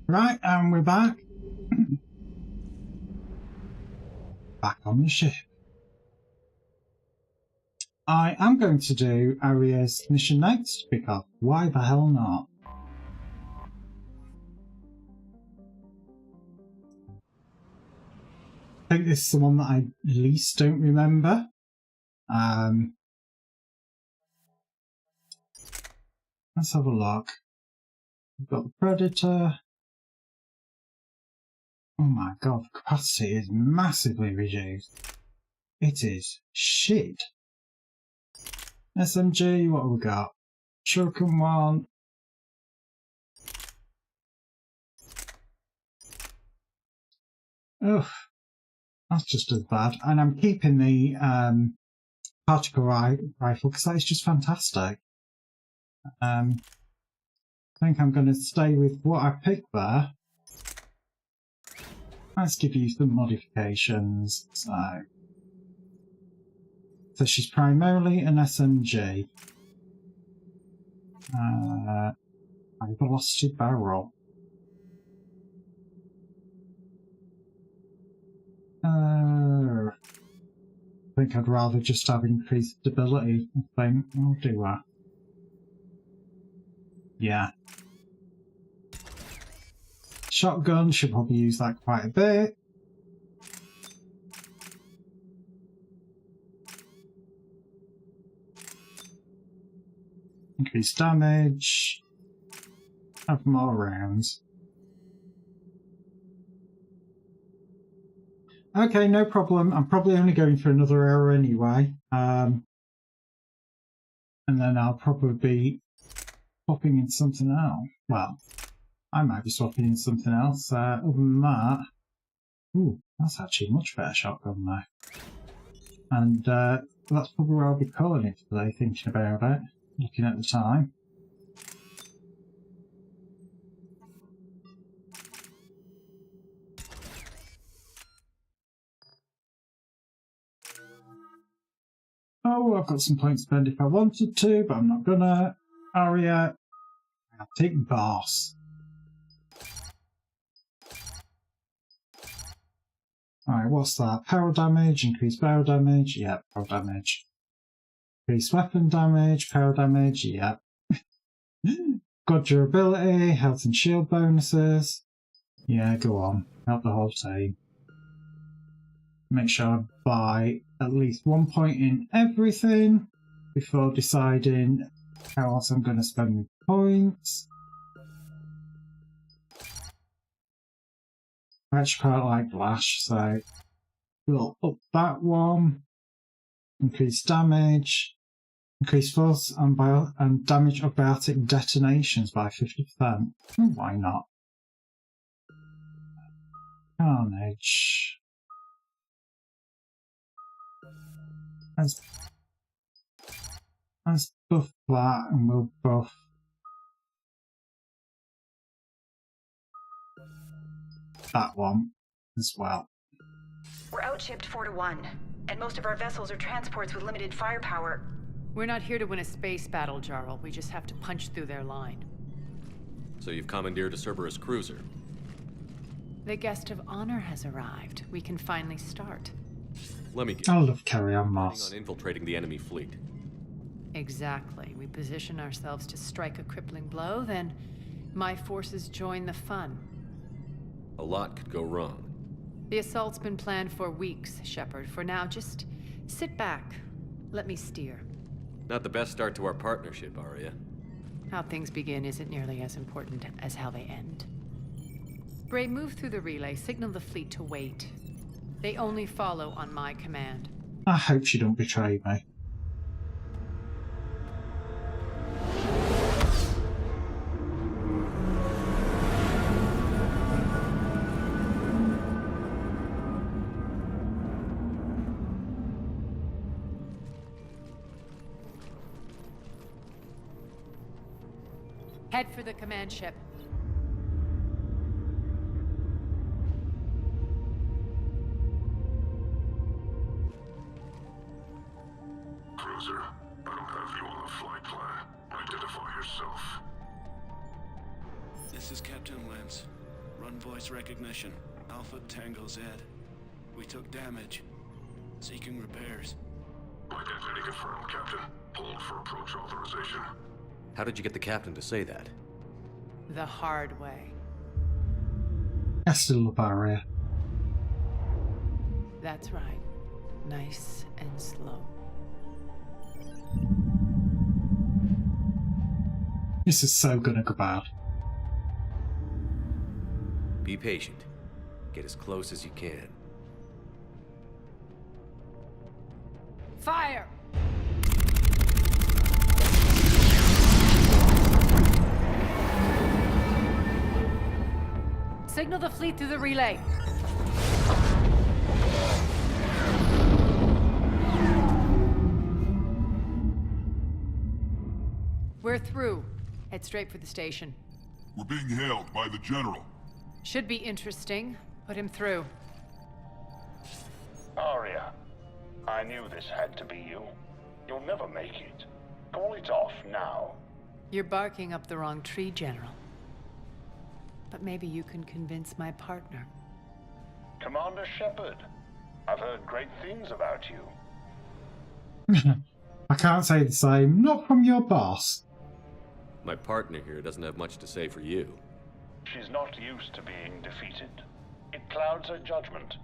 Right, and we're back. Back on the ship. I am going to do Aria's mission next, because why the hell not? I think this is the one that I least don't remember. Let's have a look. We've got the Predator. Oh my god, the capacity is massively reduced. It is shit. SMG, what have we got? Shuriken 1. Ugh, that's just as bad. And I'm keeping the particle rifle because that is just fantastic. I think I'm going to stay with what I picked there. Let's give you some modifications. So she's primarily an SMG. High velocity barrel. I think I'd rather just have increased stability. I think I'll do that. Yeah. Shotgun, should probably use that quite a bit. Increase damage. Have more rounds. Okay, no problem. I'm probably only going for another hour anyway. And then I'll probably be swapping in something else. Well, I might be swapping in something else. Other than that, ooh, that's actually a much better shotgun now. And that's probably where I'll be calling it today, thinking about it, looking at the time. Oh, I've got some points to spend if I wanted to, but I'm not gonna. Aria, I'll take boss. Alright, what's that? Power damage, increased barrel damage, yep, power damage. Increased weapon damage, power damage, yep. Good durability, health and shield bonuses. Yeah, go on, help the whole team. Make sure I buy at least 1 point in everything before deciding how else I'm going to spend my points. I actually quite like Lash, so we'll up that one. Increase damage. Increase force and damage of biotic detonations by 50%. Why not? Carnage. Let's buff that and we'll buff that one as well. We're outshipped 4-1, and most of our vessels are transports with limited firepower. We're not here to win a space battle, Jarl. We just have to punch through their line. So you've commandeered a Cerberus cruiser. The guest of honor has arrived. We can finally start. Let me guess. I love Carry-On Moss. On infiltrating the enemy fleet. Exactly. We position ourselves to strike a crippling blow, then my forces join the fun. A lot could go wrong. The assault's been planned for weeks, Shepard. For now, just sit back. Let me steer. Not the best start to our partnership, Aria. How things begin isn't nearly as important as how they end. Bray, move through the relay. Signal the fleet to wait. They only follow on my command. I hope she don't betray me. Head for the command ship. Cruiser, I don't have you on the flight plan. Identify yourself. This is Captain Lance. Run voice recognition. Alpha Tango Z. We took damage. Seeking repairs. Identity confirmed, Captain. Hold for approach authorization. How did you get the captain to say that? The hard way. I still love Aria. That's right. Nice and slow. This is so gonna go bad. Be patient. Get as close as you can. Fire! Signal the fleet through the relay. We're through. Head straight for the station. We're being hailed by the General. Should be interesting. Put him through. Aria, I knew this had to be you. You'll never make it. Call it off now. You're barking up the wrong tree, General. But maybe you can convince my partner. Commander Shepard, I've heard great things about you. I can't say the same. Not from your boss. My partner here doesn't have much to say for you. She's not used to being defeated. It clouds her judgment.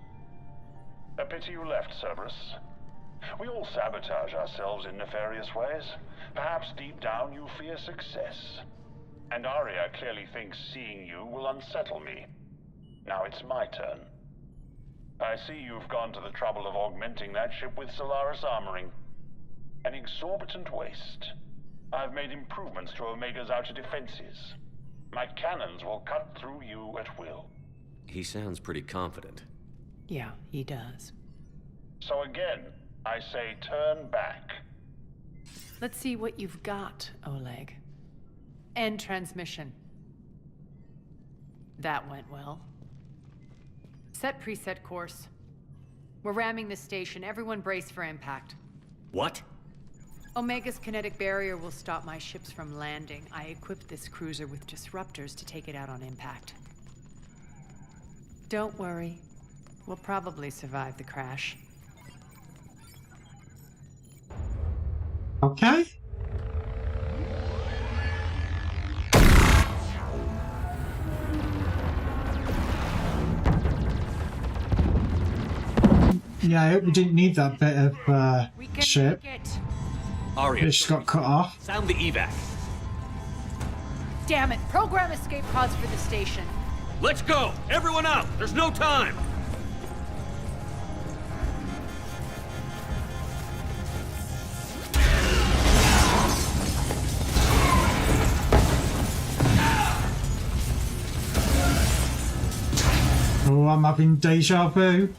A pity you left, Cerberus. We all sabotage ourselves in nefarious ways. Perhaps deep down you fear success. And Aria clearly thinks seeing you will unsettle me. Now it's my turn. I see you've gone to the trouble of augmenting that ship with Solaris armoring. An exorbitant waste. I've made improvements to Omega's outer defenses. My cannons will cut through you at will. He sounds pretty confident. Yeah, he does. So again, I say turn back. Let's see what you've got, Oleg. End transmission. That went well. Set preset course. We're ramming the station. Everyone brace for impact. What? Omega's kinetic barrier will stop my ships from landing. I equipped this cruiser with disruptors to take it out on impact. Don't worry. We'll probably survive the crash. Okay. Yeah, I hope we didn't need that bit of ship. Aria, It just got cut off. sound the evac. Damn it! Program escape pods for the station. Let's go! Everyone out! There's no time! Oh, I'm having deja vu.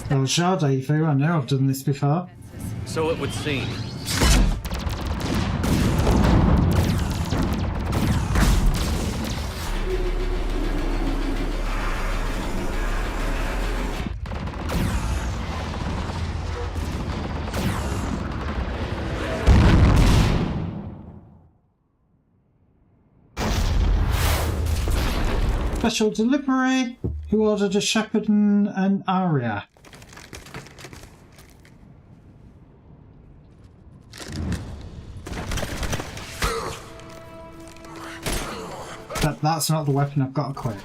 Deja vu, I know I've done this before. So it would seem. Special delivery. Who ordered a Shepard and an Aria? That's not the weapon I've got equipped.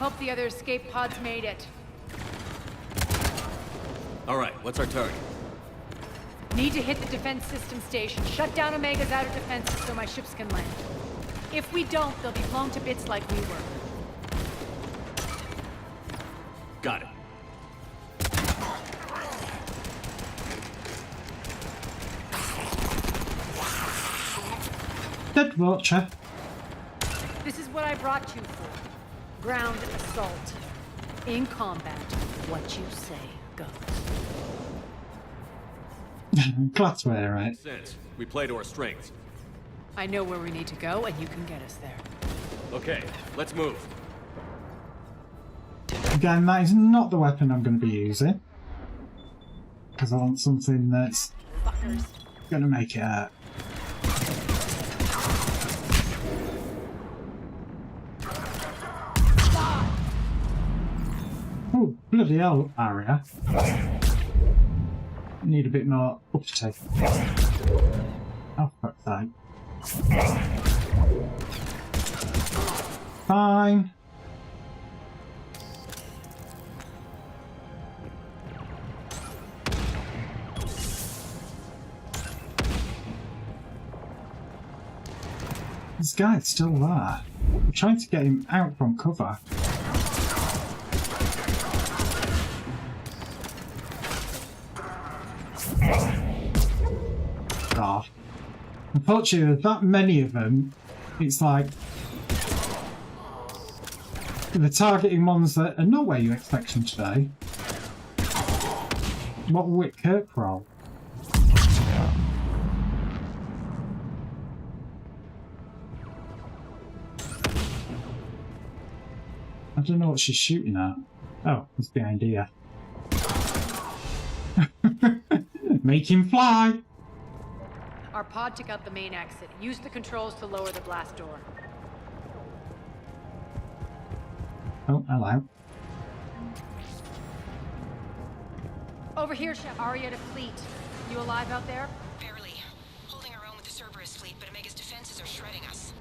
Hope the other escape pods made it. All right, what's our target? Need to hit the defense system station. Shut down Omega's outer defenses so my ships can land. If we don't, they'll be blown to bits like we were. Got it. Dead Watcher. This is what I brought you for. Ground assault. In combat, what you say goes. Glad to hear, right? Sense. We play to our strengths. I know where we need to go, and you can get us there. Okay, let's move. Again, that is not the weapon I'm going to be using. because I want something that's gonna make it hurt. Oh, bloody hell, area. Need a bit more uptake. Oh, fuck's sake. Fine. This guy's still there. I'm trying to get him out from cover. God. Unfortunately, there's that many of them, it's like they're targeting ones that are not where you expect them to be. What Wick Kirk roll? I don't know what she's shooting at. Oh, it's behind here. Make him fly! Our pod took out the main exit. Use the controls to lower the blast door. Oh, hello. Over here, Chef. Aria to fleet. You alive out there? Barely. Holding our own with the Cerberus fleet, but Omega's defenses are shredding us.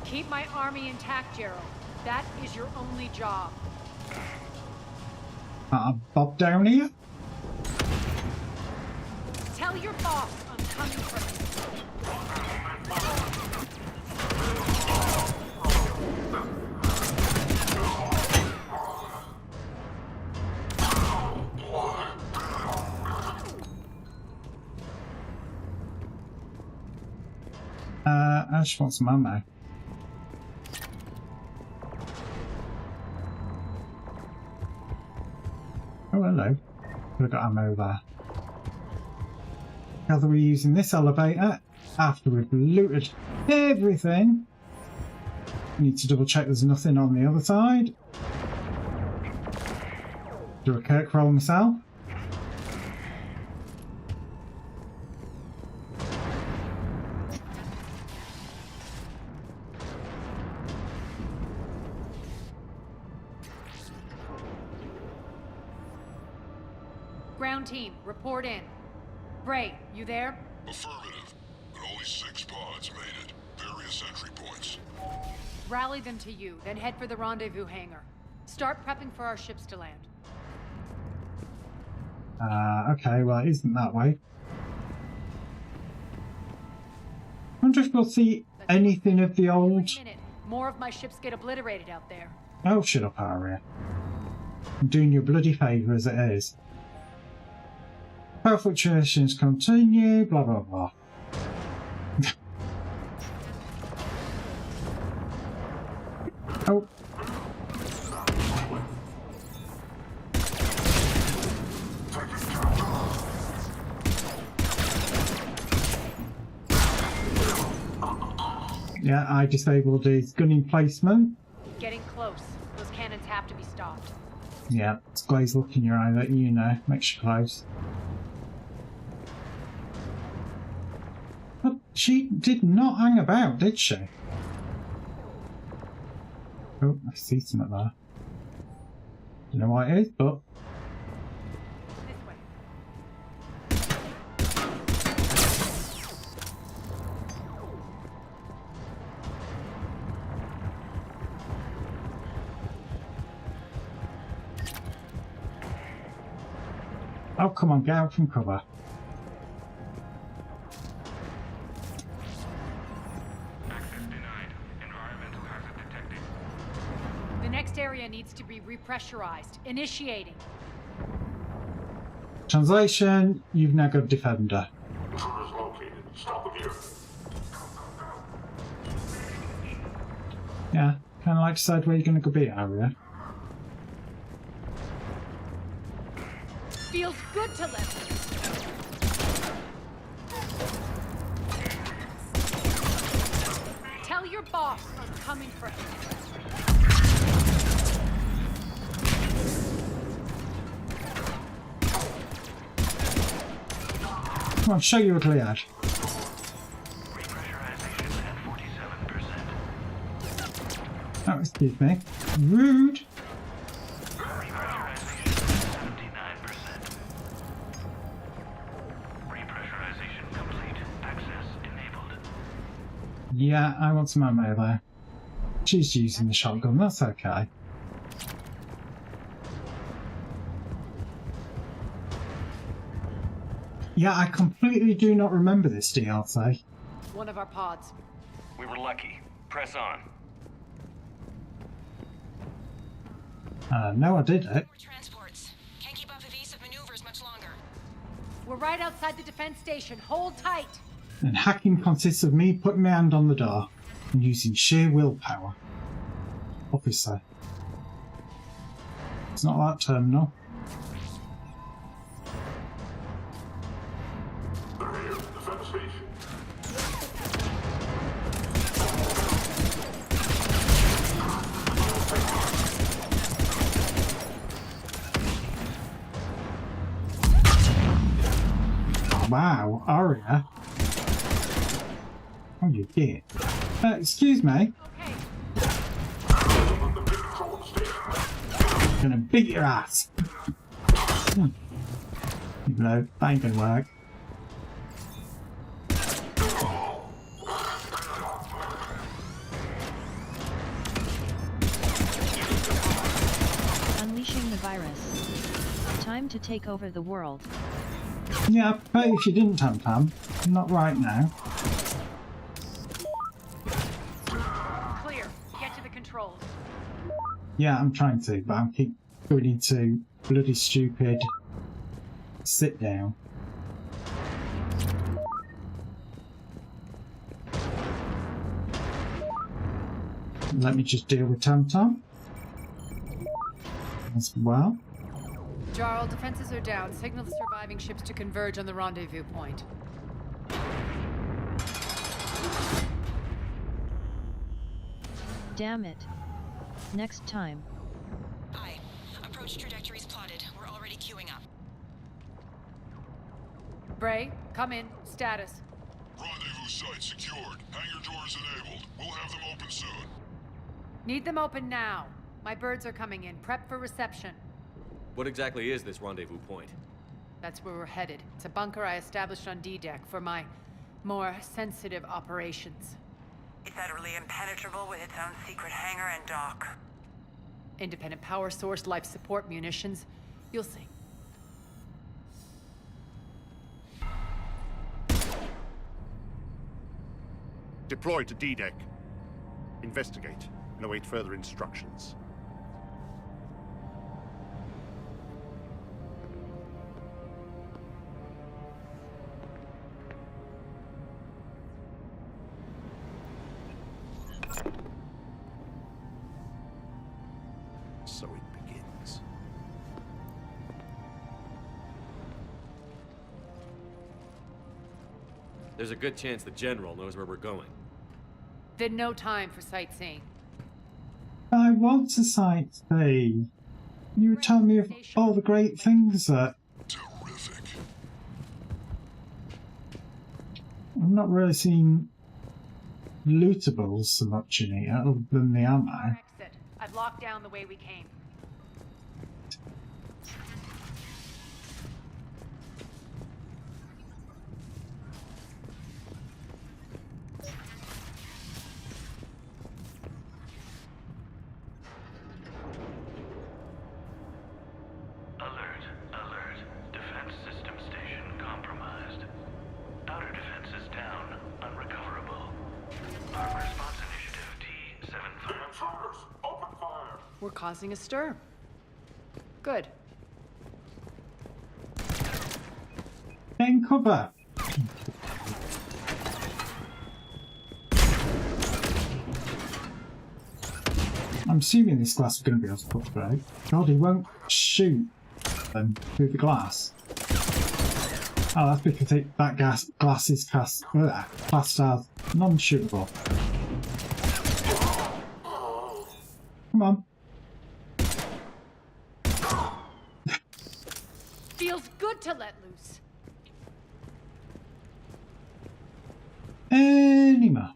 Keep my army intact, Gerald. That is your only job. Bob down here? Tell your boss I'm coming for him. I just want some ammo. Oh, hello. Could have got ammo there. How are we using this elevator after we've looted everything? Need to double check there's nothing on the other side. Do a Kirk roll myself. Ground team, report in. Bray, you there? Affirmative. But only 6 pods made it. Various entry points. Rally them to you, then head for the rendezvous hangar. Start prepping for our ships to land. Okay, well, it isn't that way. I wonder if we'll see anything of the old... More of my ships get obliterated out there. Oh, shut up, Aria. I'm doing you a bloody favour as it is. Power fluctuations continue, blah blah blah. Oh. Yeah, I disabled his gun emplacement. Getting close. Those cannons have to be stopped. Yeah, it's glazed look in your eye that you know makes you close. But she did not hang about, did she? Oh, I see something there. Don't know what it is, but... Oh, come on, get out from cover. The next area needs to be repressurized. Initiating. Translation, you've now got a defender. Intruders located. Stop here. Yeah, kind of like decide where you're going to go be, Aria. Feels good to let me. Tell your boss I'm coming for him. Come on, show you ugly head. Oh, excuse me. Rude! Yeah, I want some ammo there. She's using the shotgun, that's okay. Yeah, I completely do not remember this DLC. One of our pods. We were lucky. Press on. No, I did it. Transports. Can't keep up evasive maneuvers much longer. We're right outside the defense station. Hold tight. And hacking consists of me putting my hand on the door and using sheer willpower. Obviously. It's not that terminal. Wow, Aria. Oh, you did. Excuse me. I'm gonna beat your ass. No, that ain't gonna work. Unleashing the virus. Time to take over the world. Yeah, I bet if you didn't, Tam Tam. Not right now. Clear. Get to the controls. Yeah, I'm trying to, but I keep going into bloody stupid sit down. Let me just deal with Tam Tam as well. Jarl, defenses are down. Signal the surviving ships to converge on the rendezvous point. Damn it. Next time. Aye. Approach trajectories plotted. We're already queuing up. Bray, come in. Status. Rendezvous site secured. Hangar doors enabled. We'll have them open soon. Need them open now. My birds are coming in. Prep for reception. What exactly is this rendezvous point? That's where we're headed. It's a bunker I established on D-Deck for my more sensitive operations. It's utterly impenetrable with its own secret hangar and dock. Independent power source, life support, munitions. You'll see. Deploy to D-Deck. Investigate and await further instructions. So it begins. There's a good chance the General knows where we're going. Then no time for sightseeing. I want to sightsee. You were telling me of all the great things that... Terrific. I've not really seen lootables so much in here, other than the ammo. Exit. I've locked down the way we came. Alert, alert. Defense system station compromised. Outer defenses down, unrecoverable. Armed response initiative T-75. Open fire! We're causing a stir. Good. Get in cover! I'm assuming this glass is going to be able to put through. God, he won't shoot them through the glass. Oh, that's because that glass is classed as non-shootable. Come on. Feels good to let loose. anymore.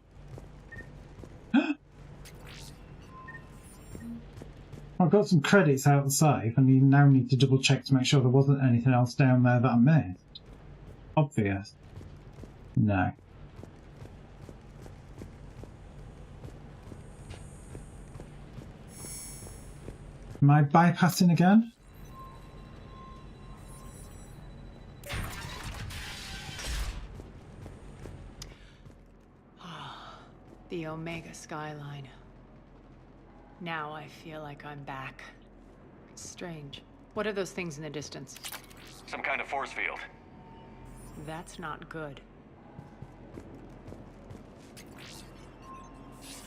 I've got some credits out the save, and you now need to double check to make sure there wasn't anything else down there that I missed. Obvious. No. Am I bypassing again? The Omega skyline. Now I feel like I'm back. Strange. What are those things in the distance? Some kind of force field. That's not good.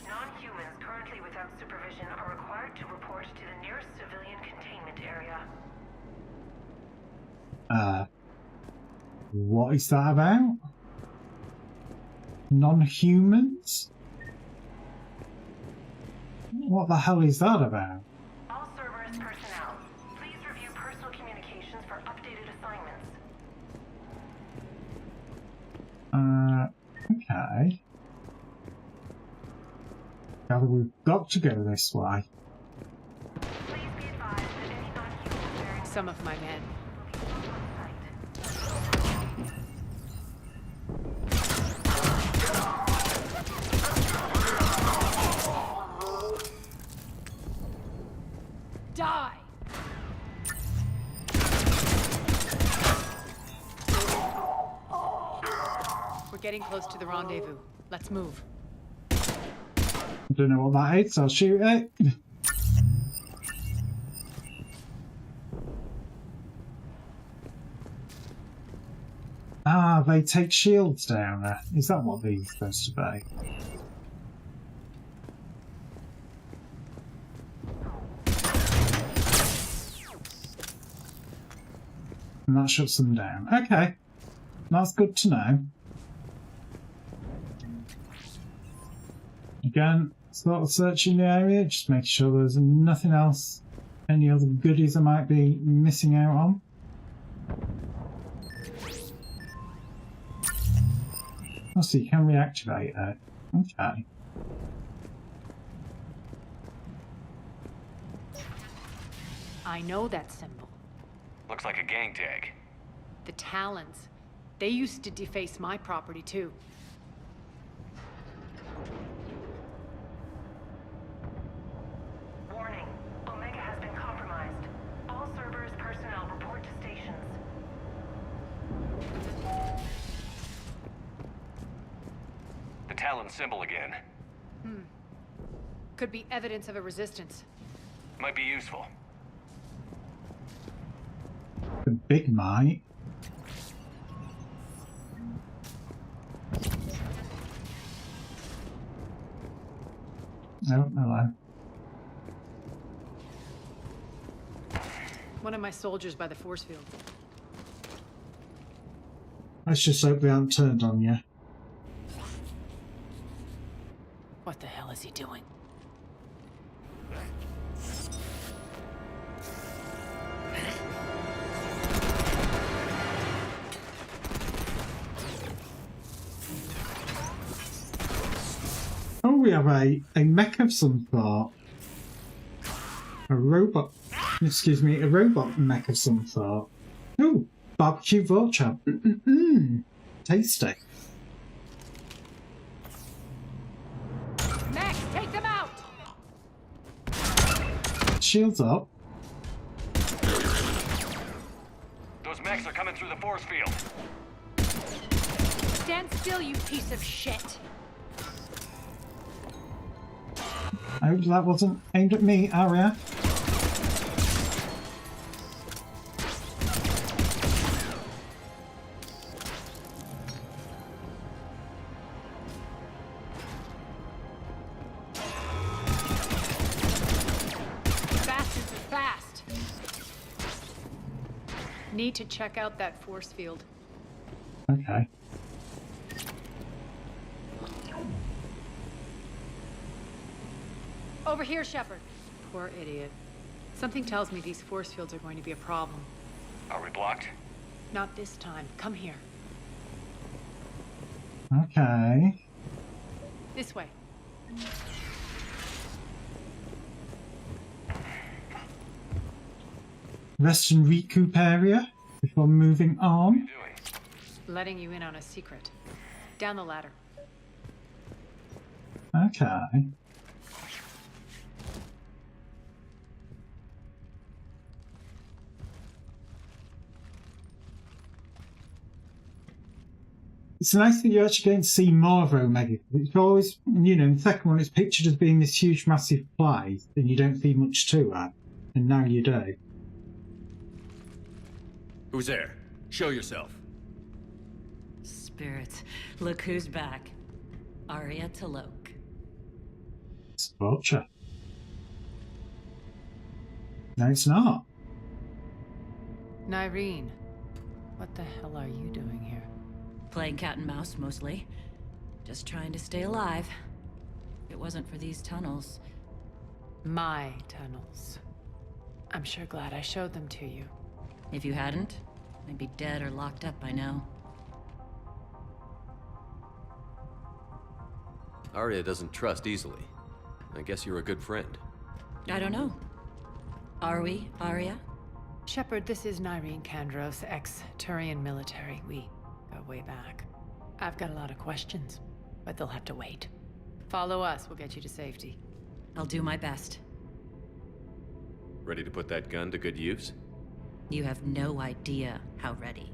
Non-humans currently without supervision are required to report to the nearest civilian containment area. What is that about? Non-humans? What the hell is that about? All Cerberus personnel, please review personal communications for updated assignments. Okay. Gather we've got to go this way. Please be advised that any non-humans bearing Some of my men. Die! We're getting close to the rendezvous. Let's move. I don't know what that is, so I'll shoot it. Ah, they take shields down there. Is that what these are supposed to be? And that shuts them down. Okay. That's good to know. Again, sort of searching the area, just making sure there's nothing else, any other goodies I might be missing out on. Oh, so you can reactivate it. Okay. I know that symbol. Looks like a gang tag. The Talons. They used to deface my property too. Warning. Omega has been compromised. All Cerberus personnel report to stations. The Talon symbol again. Could be evidence of a resistance. Might be useful. The big might. Oh, hello. One of my soldiers by the force field. Let's just hope they haven't turned on you. What the hell is he doing? Oh, we have a mech of some sort. A robot. Excuse me, a robot mech of some sort. Oh, barbecue vulture. Tasty. Max, take them out! Shields up. Those mechs are coming through the force field. Stand still, you piece of shit! I hope that wasn't aimed at me, Arya. Bastards are fast! Need to check out that force field. Okay. Over here, Shepard. Poor idiot. Something tells me these force fields are going to be a problem. Are we blocked? Not this time. Come here. Okay. This way. Rest and recoup area before moving on. Letting you in on a secret. Down the ladder. Okay. It's nice that you're actually going to see more of Omega. It's always, you know, in the second one it's pictured as being this huge massive place and you don't see much to it. And now you do. Who's there? Show yourself. Spirits, look who's back. Arya Talok. It's Vulture. No, it's not. Nyreen, what the hell are you doing here? Playing cat and mouse, mostly. Just trying to stay alive. If it wasn't for these tunnels. My tunnels. I'm sure glad I showed them to you. If you hadn't, I'd be dead or locked up by now. Arya doesn't trust easily. I guess you're a good friend. I don't know. Are we, Arya? Shepard, this is Nyreen Kandros, ex-Turian military. We go way back. I've got a lot of questions, but they'll have to wait. Follow us, we'll get you to safety. I'll do my best. Ready to put that gun to good use? You have no idea how ready.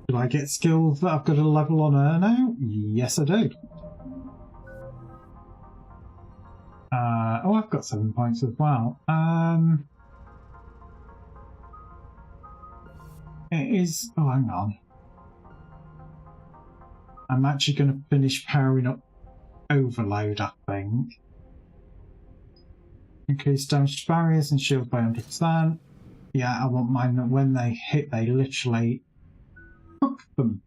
Do I get skills that I've got a level on her now? Yes, I do. Oh, I've got 7 points as well. It is... Oh, hang on. I'm actually going to finish powering up Overload, I think. Increase damage to barriers and shields by 100%. Yeah, I want mine that when they hit, they literally hook them.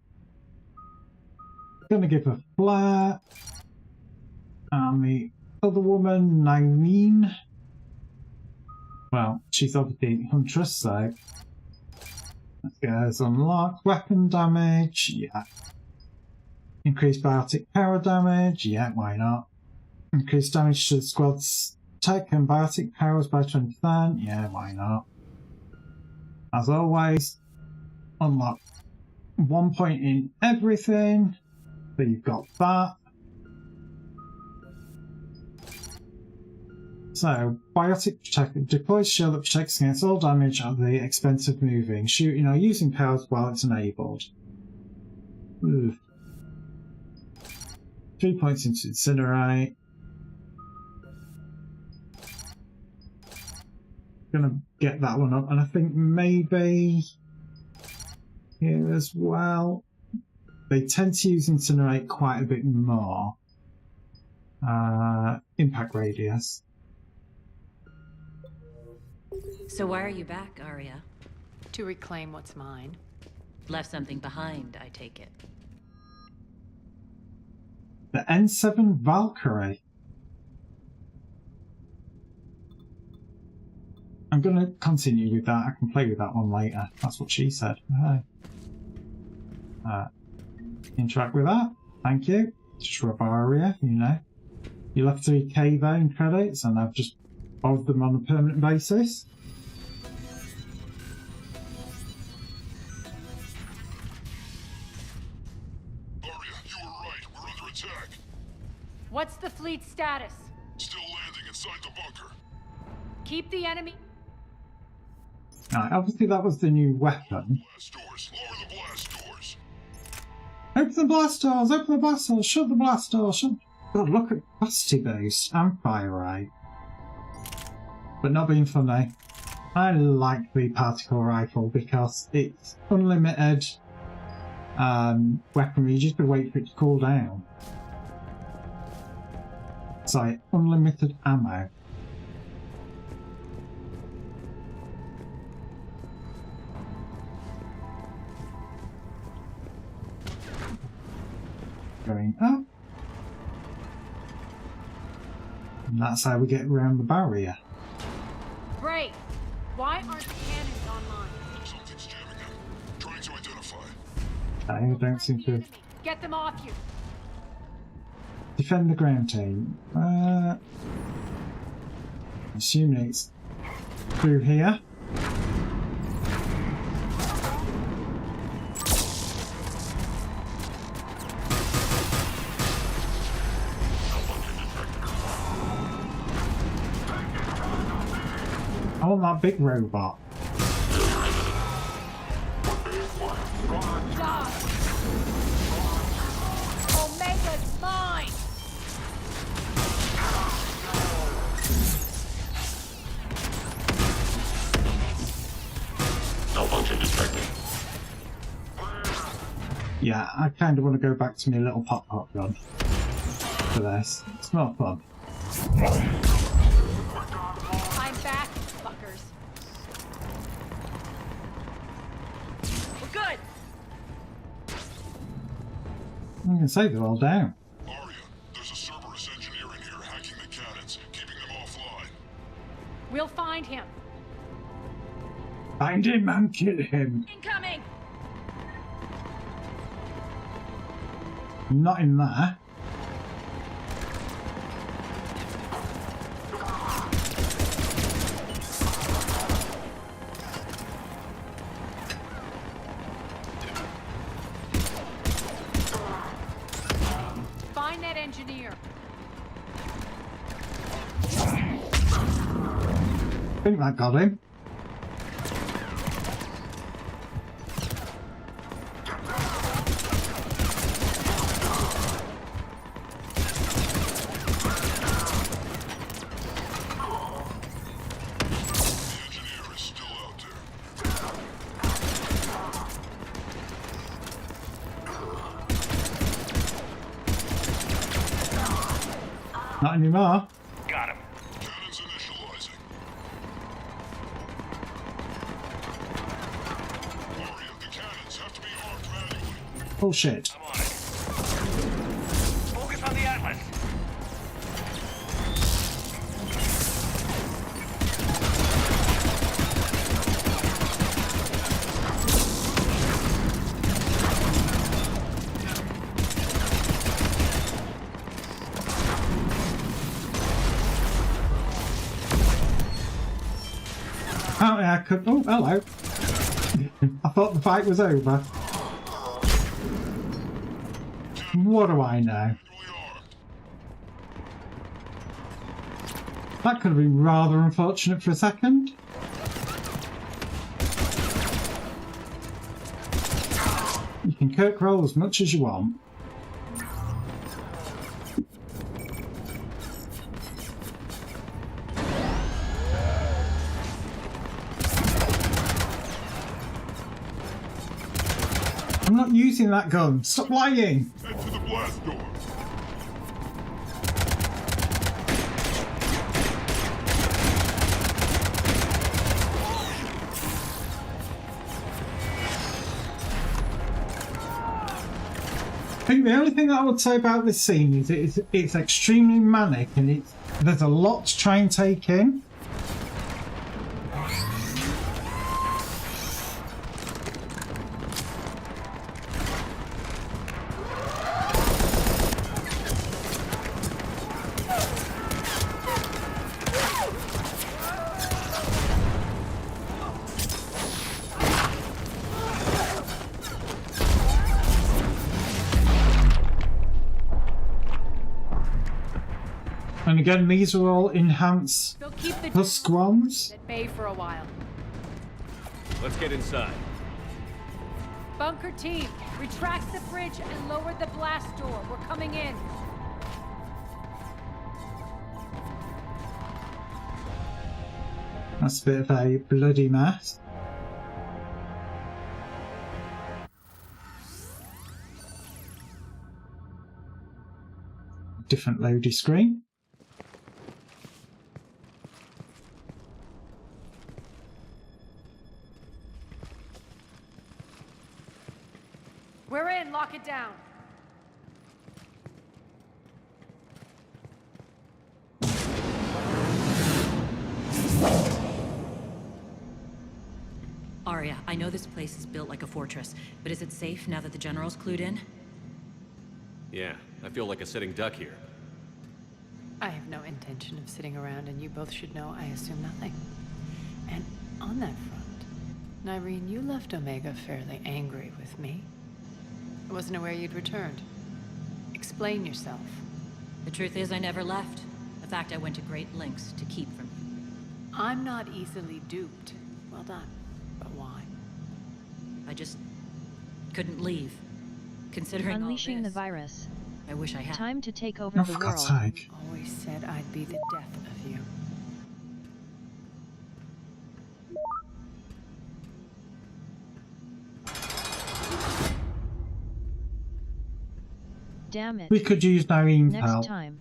Gonna give a flare. And the other woman, Nyreen. Well, she's obviously Huntress, so let's get hers unlocked. Weapon damage, yeah. Increased biotic power damage, yeah, why not? Increased damage to the squad's tech and biotic powers by 20%, yeah, why not? As always, unlock 1 point in everything, so you've got that. So, biotic protect deploys shield that protects against all damage at the expense of moving, shooting or using powers while it's enabled. Ooh. 3 points into Incinerate. Gonna get that one up, and I think maybe here as well. They tend to use Incinerate quite a bit more. Impact radius. So why are you back, Arya? To reclaim what's mine. Left something behind, I take it. The N7 Valkyrie. I'm going to continue with that. I can play with that one later. That's what she said. Interact with that. Thank you. Shrub Aria, you know. You left 3k there in credits, and I've just borrowed them on a permanent basis. Arya, you were right. We're under attack. What's the fleet's status? Still landing inside the bunker. Keep the enemy... Right, obviously that was the new weapon. Blast doors. Lower the blast doors. Open the blast doors! Open the blast doors! Shut the blast doors! Shut... God, look at capacity boost and fire rate. But not being funny, I like the particle rifle because it's unlimited weaponry. You just have to wait for it to cool down. Sorry, unlimited ammo. Going up. And that's how we get around the barrier. Great! Why aren't the cannons online? Something's jamming them. Trying to identify. I don't seem to Get them off you. defend the ground team. Assuming it's through here. I want that big robot. Omega's mine. Malfunction detected. Yeah, I kind of want to go back to my little pop-pop gun for this. It's more fun. I'm back, fuckers. We're good. I'm going to say they're all down. There's a Cerberus engineer in here hacking the cannons, keeping them offline. We'll find him. Find him and kill him. Incoming. Not in there. Find that engineer. I think that got him. Not anymore. Got him. Cannons initializing. Warrior, the cannons have to be armed manually. Bullshit. I'm on it. Focus on the Atlas. Apparently I could. Oh, hello. I thought the fight was over. What do I know? That could have been rather unfortunate for a second. You can Kirk roll as much as you want. I'm not using that gun. Stop lying. Head to the blast door. I think the only thing that I would say about this scene is it's extremely manic and there's a lot to try and take in. And again, these are all enhanced husk ones. At bay for a while. Let's get inside. Bunker team, retract the bridge and lower the blast door. We're coming in. That's a bit of a bloody mess. Different loading screen. We're in. Lock it down. All Arya, I know this place is built like a fortress, but is it safe now that the General's clued in? Yeah, I feel like a sitting duck here. I have no intention of sitting around, and you both should know I assume nothing. And on that front, Nyreen, you left Omega fairly angry with me. I wasn't aware you'd returned. Explain yourself. The truth is I never left. In fact, I went to great lengths to keep from you. I'm not easily duped. Well done. But why? I just couldn't leave. Considering Unleashing all the this, virus. I wish I had. Time to take over the world. Always said I'd be the death of you. Damn it. We could use Nyreen's Next help. time.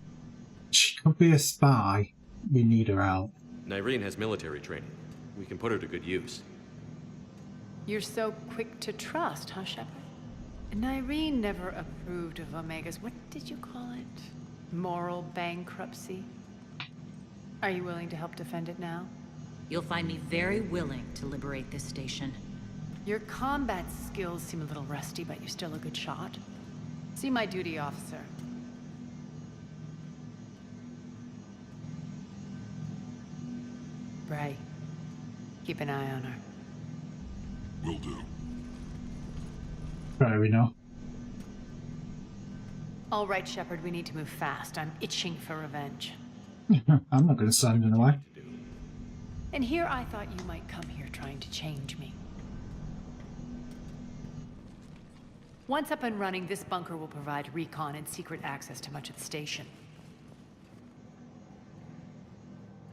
She could be a spy. We need her help. Nyreen has military training. We can put her to good use. You're so quick to trust, huh, Shepard? Nyreen never approved of Omega's, what did you call it? Moral bankruptcy? Are you willing to help defend it now? You'll find me very willing to liberate this station. Your combat skills seem a little rusty, but you're still a good shot. See my duty officer. Bray, keep an eye on her. Will do. Fair enough. All right, Shepard, we need to move fast. I'm itching for revenge. I'm not going to stand in the way. And here I thought you might come here trying to change me. Once up and running, this bunker will provide recon and secret access to much of the station.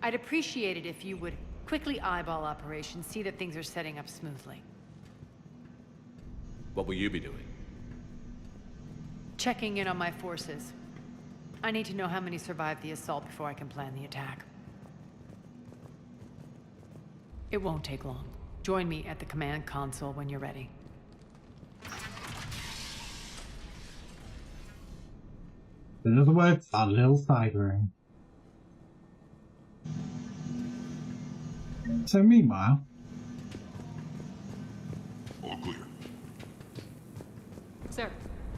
I'd appreciate it if you would quickly eyeball operations, see that things are setting up smoothly. What will you be doing? Checking in on my forces. I need to know how many survived the assault before I can plan the attack. It won't take long. Join me at the command console when you're ready. In other words, a little side room. So meanwhile... All clear. Sir.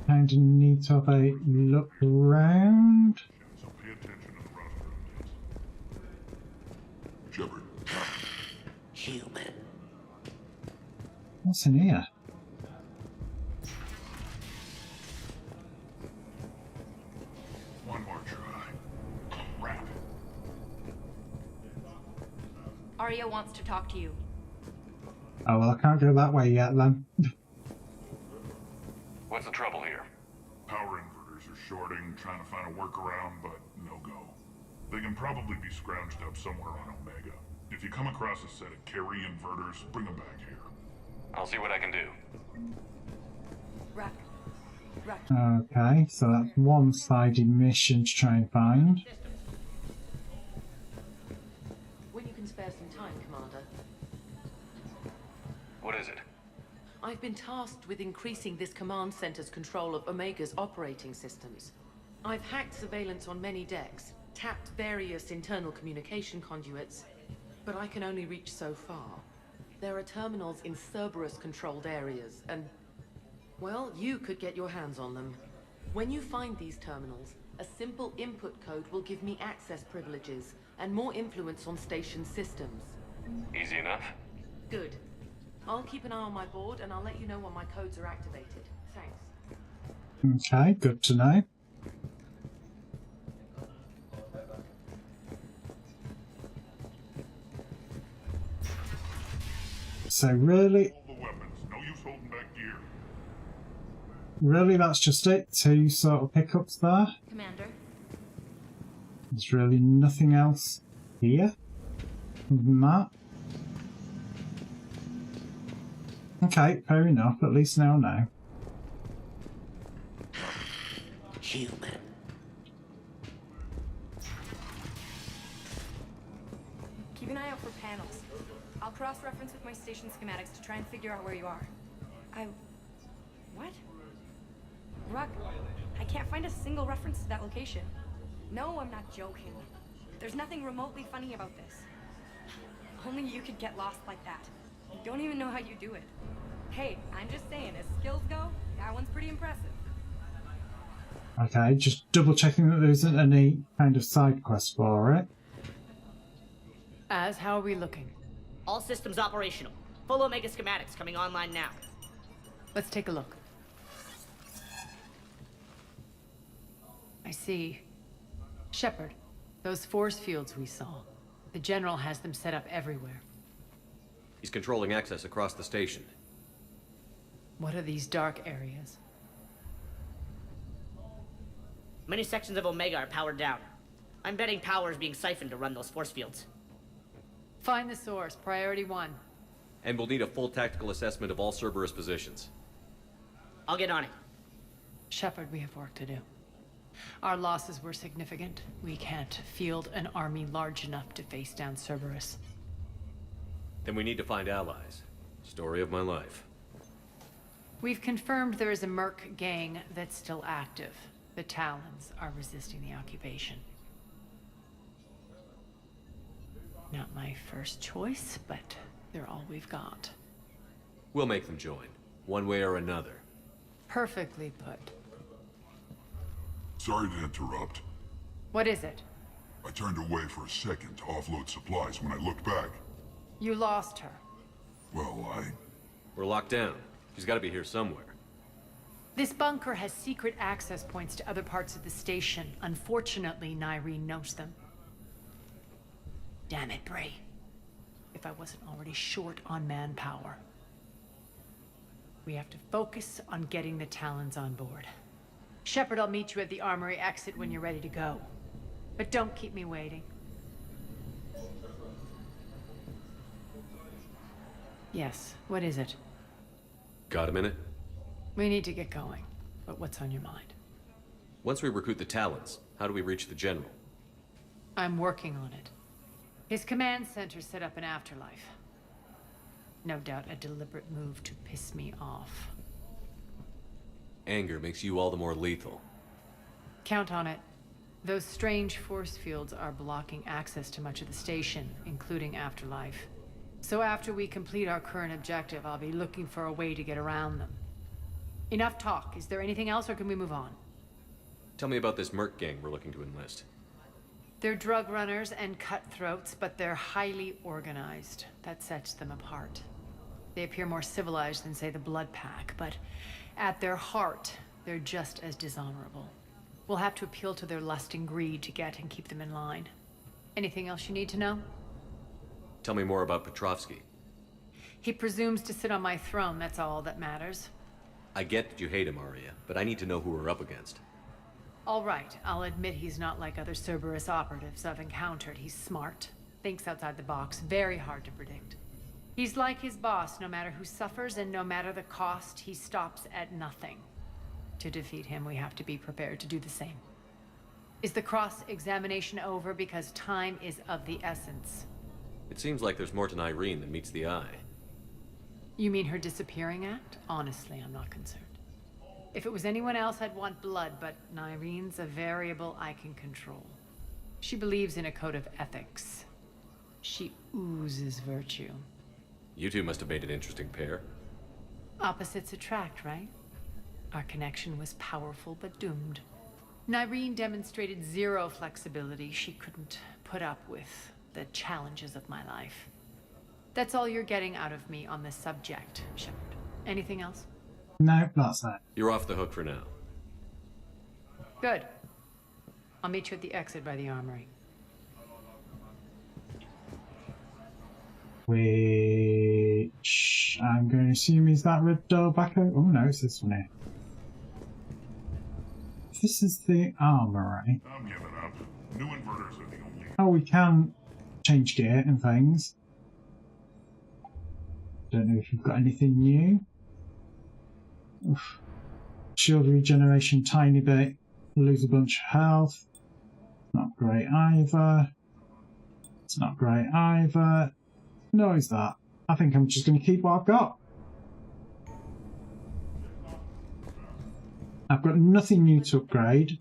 Kinda need to have a look around. So pay attention to the roster updates. Shepard. Human. What's in here? One more try. Crap. Arya wants to talk to you. Oh well, I can't go that way yet then. What's the trouble here? Power inverters are shorting, trying to find a workaround, but no go. They can probably be scrounged up somewhere on Omega. If you come across a set of carry inverters, bring them back here. I'll see what I can do. Rack. Okay, so that's one-sided mission to try and find. When you can spare some time, Commander. What is it? I've been tasked with increasing this command center's control of Omega's operating systems. I've hacked surveillance on many decks, tapped various internal communication conduits, but I can only reach so far. There are terminals in Cerberus-controlled areas, and, well, you could get your hands on them. When you find these terminals, a simple input code will give me access privileges and more influence on station systems. Easy enough? Good. I'll keep an eye on my board, and I'll let you know when my codes are activated. Thanks. Okay, good to know. So really... All the weapons. No use holding back gear. Really, that's just it? Two sort of pickups there? Commander. There's really nothing else here other than that. Okay, fair enough. At least now I know. Human. Keep an eye out for panels. I'll cross-reference with my station schematics to try and figure out where you are. What? Ruck, I can't find a single reference to that location. No, I'm not joking. There's nothing remotely funny about this. Only you could get lost like that. You don't even know how you do it. Hey, I'm just saying, as skills go, that one's pretty impressive. Okay, just double checking that there isn't any kind of side quest for it. How are we looking? All systems operational. Full Omega schematics coming online now. Let's take a look. I see. Shepard, those force fields we saw. The General has them set up everywhere. He's controlling access across the station. What are these dark areas? Many sections of Omega are powered down. I'm betting power is being siphoned to run those force fields. Find the source, priority 1. And we'll need a full tactical assessment of all Cerberus positions. I'll get on it. Shepard, we have work to do. Our losses were significant. We can't field an army large enough to face down Cerberus. Then we need to find allies. Story of my life. We've confirmed there is a Merc gang that's still active. The Talons are resisting the occupation. Not my first choice, but they're all we've got. We'll make them join, one way or another. Perfectly put. Sorry to interrupt. What is it? I turned away for a second to offload supplies. When I looked back, You lost her. well, We're locked down. She's got to be here somewhere. This bunker has secret access points to other parts of the station. Unfortunately, Nyreen knows them. Damn it, Bray. If I wasn't already short on manpower. We have to focus on getting the Talons on board. Shepard, I'll meet you at the armory exit when you're ready to go. But don't keep me waiting. Yes, what is it? Got a minute? We need to get going. But what's on your mind? Once we recruit the Talons, how do we reach the General? I'm working on it. His command center set up an afterlife. No doubt a deliberate move to piss me off. Anger makes you all the more lethal. Count on it. Those strange force fields are blocking access to much of the station, including Afterlife. So after we complete our current objective, I'll be looking for a way to get around them. Enough talk. Is there anything else, or can we move on? Tell me about this Merc gang we're looking to enlist. They're drug runners and cutthroats, but they're highly organized. That sets them apart. They appear more civilized than, say, the Blood Pack, but at their heart, they're just as dishonorable. We'll have to appeal to their lust and greed to get and keep them in line. Anything else you need to know? Tell me more about Petrovsky. He presumes to sit on my throne, that's all that matters. I get that you hate him, Arya, but I need to know who we're up against. All right, I'll admit he's not like other Cerberus operatives I've encountered. He's smart, thinks outside the box, very hard to predict. He's like his boss, no matter who suffers and no matter the cost, he stops at nothing. To defeat him, we have to be prepared to do the same. Is the cross-examination over? Because time is of the essence. It seems like there's more to Nyreen than meets the eye. You mean her disappearing act? Honestly, I'm not concerned. If it was anyone else, I'd want blood, but Nyreen's a variable I can control. She believes in a code of ethics. She oozes virtue. You two must have made an interesting pair. Opposites attract, right? Our connection was powerful but doomed. Nyreen demonstrated zero flexibility. She couldn't put up with the challenges of my life. That's all you're getting out of me on this subject, Shepard. Anything else? No, that's that. You're off the hook for now. Good. I'll meet you at the exit by the armory. Which I'm going to assume is that red door back over. Oh no, it's this one here. This is the armory. I'm giving up. New inverters are the only. Oh, we can change gear and things. Don't know if you've got anything new. Oof. Shield regeneration tiny bit. Lose a bunch of health. Not great either. It's not great either. No, is that? I think I'm just going to keep what I've got. I've got nothing new to upgrade.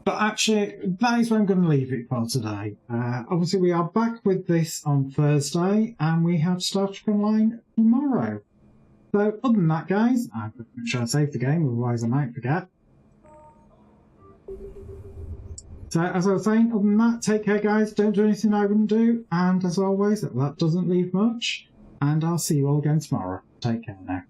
But actually, that is where I'm going to leave it for today. Obviously, we are back with this on Thursday, and we have Star Trek Online tomorrow. So, other than that, guys, I'm going to make sure I save the game, otherwise I might forget. So, as I was saying, other than that, take care, guys. Don't do anything I wouldn't do. And as always, that doesn't leave much. And I'll see you all again tomorrow. Take care now.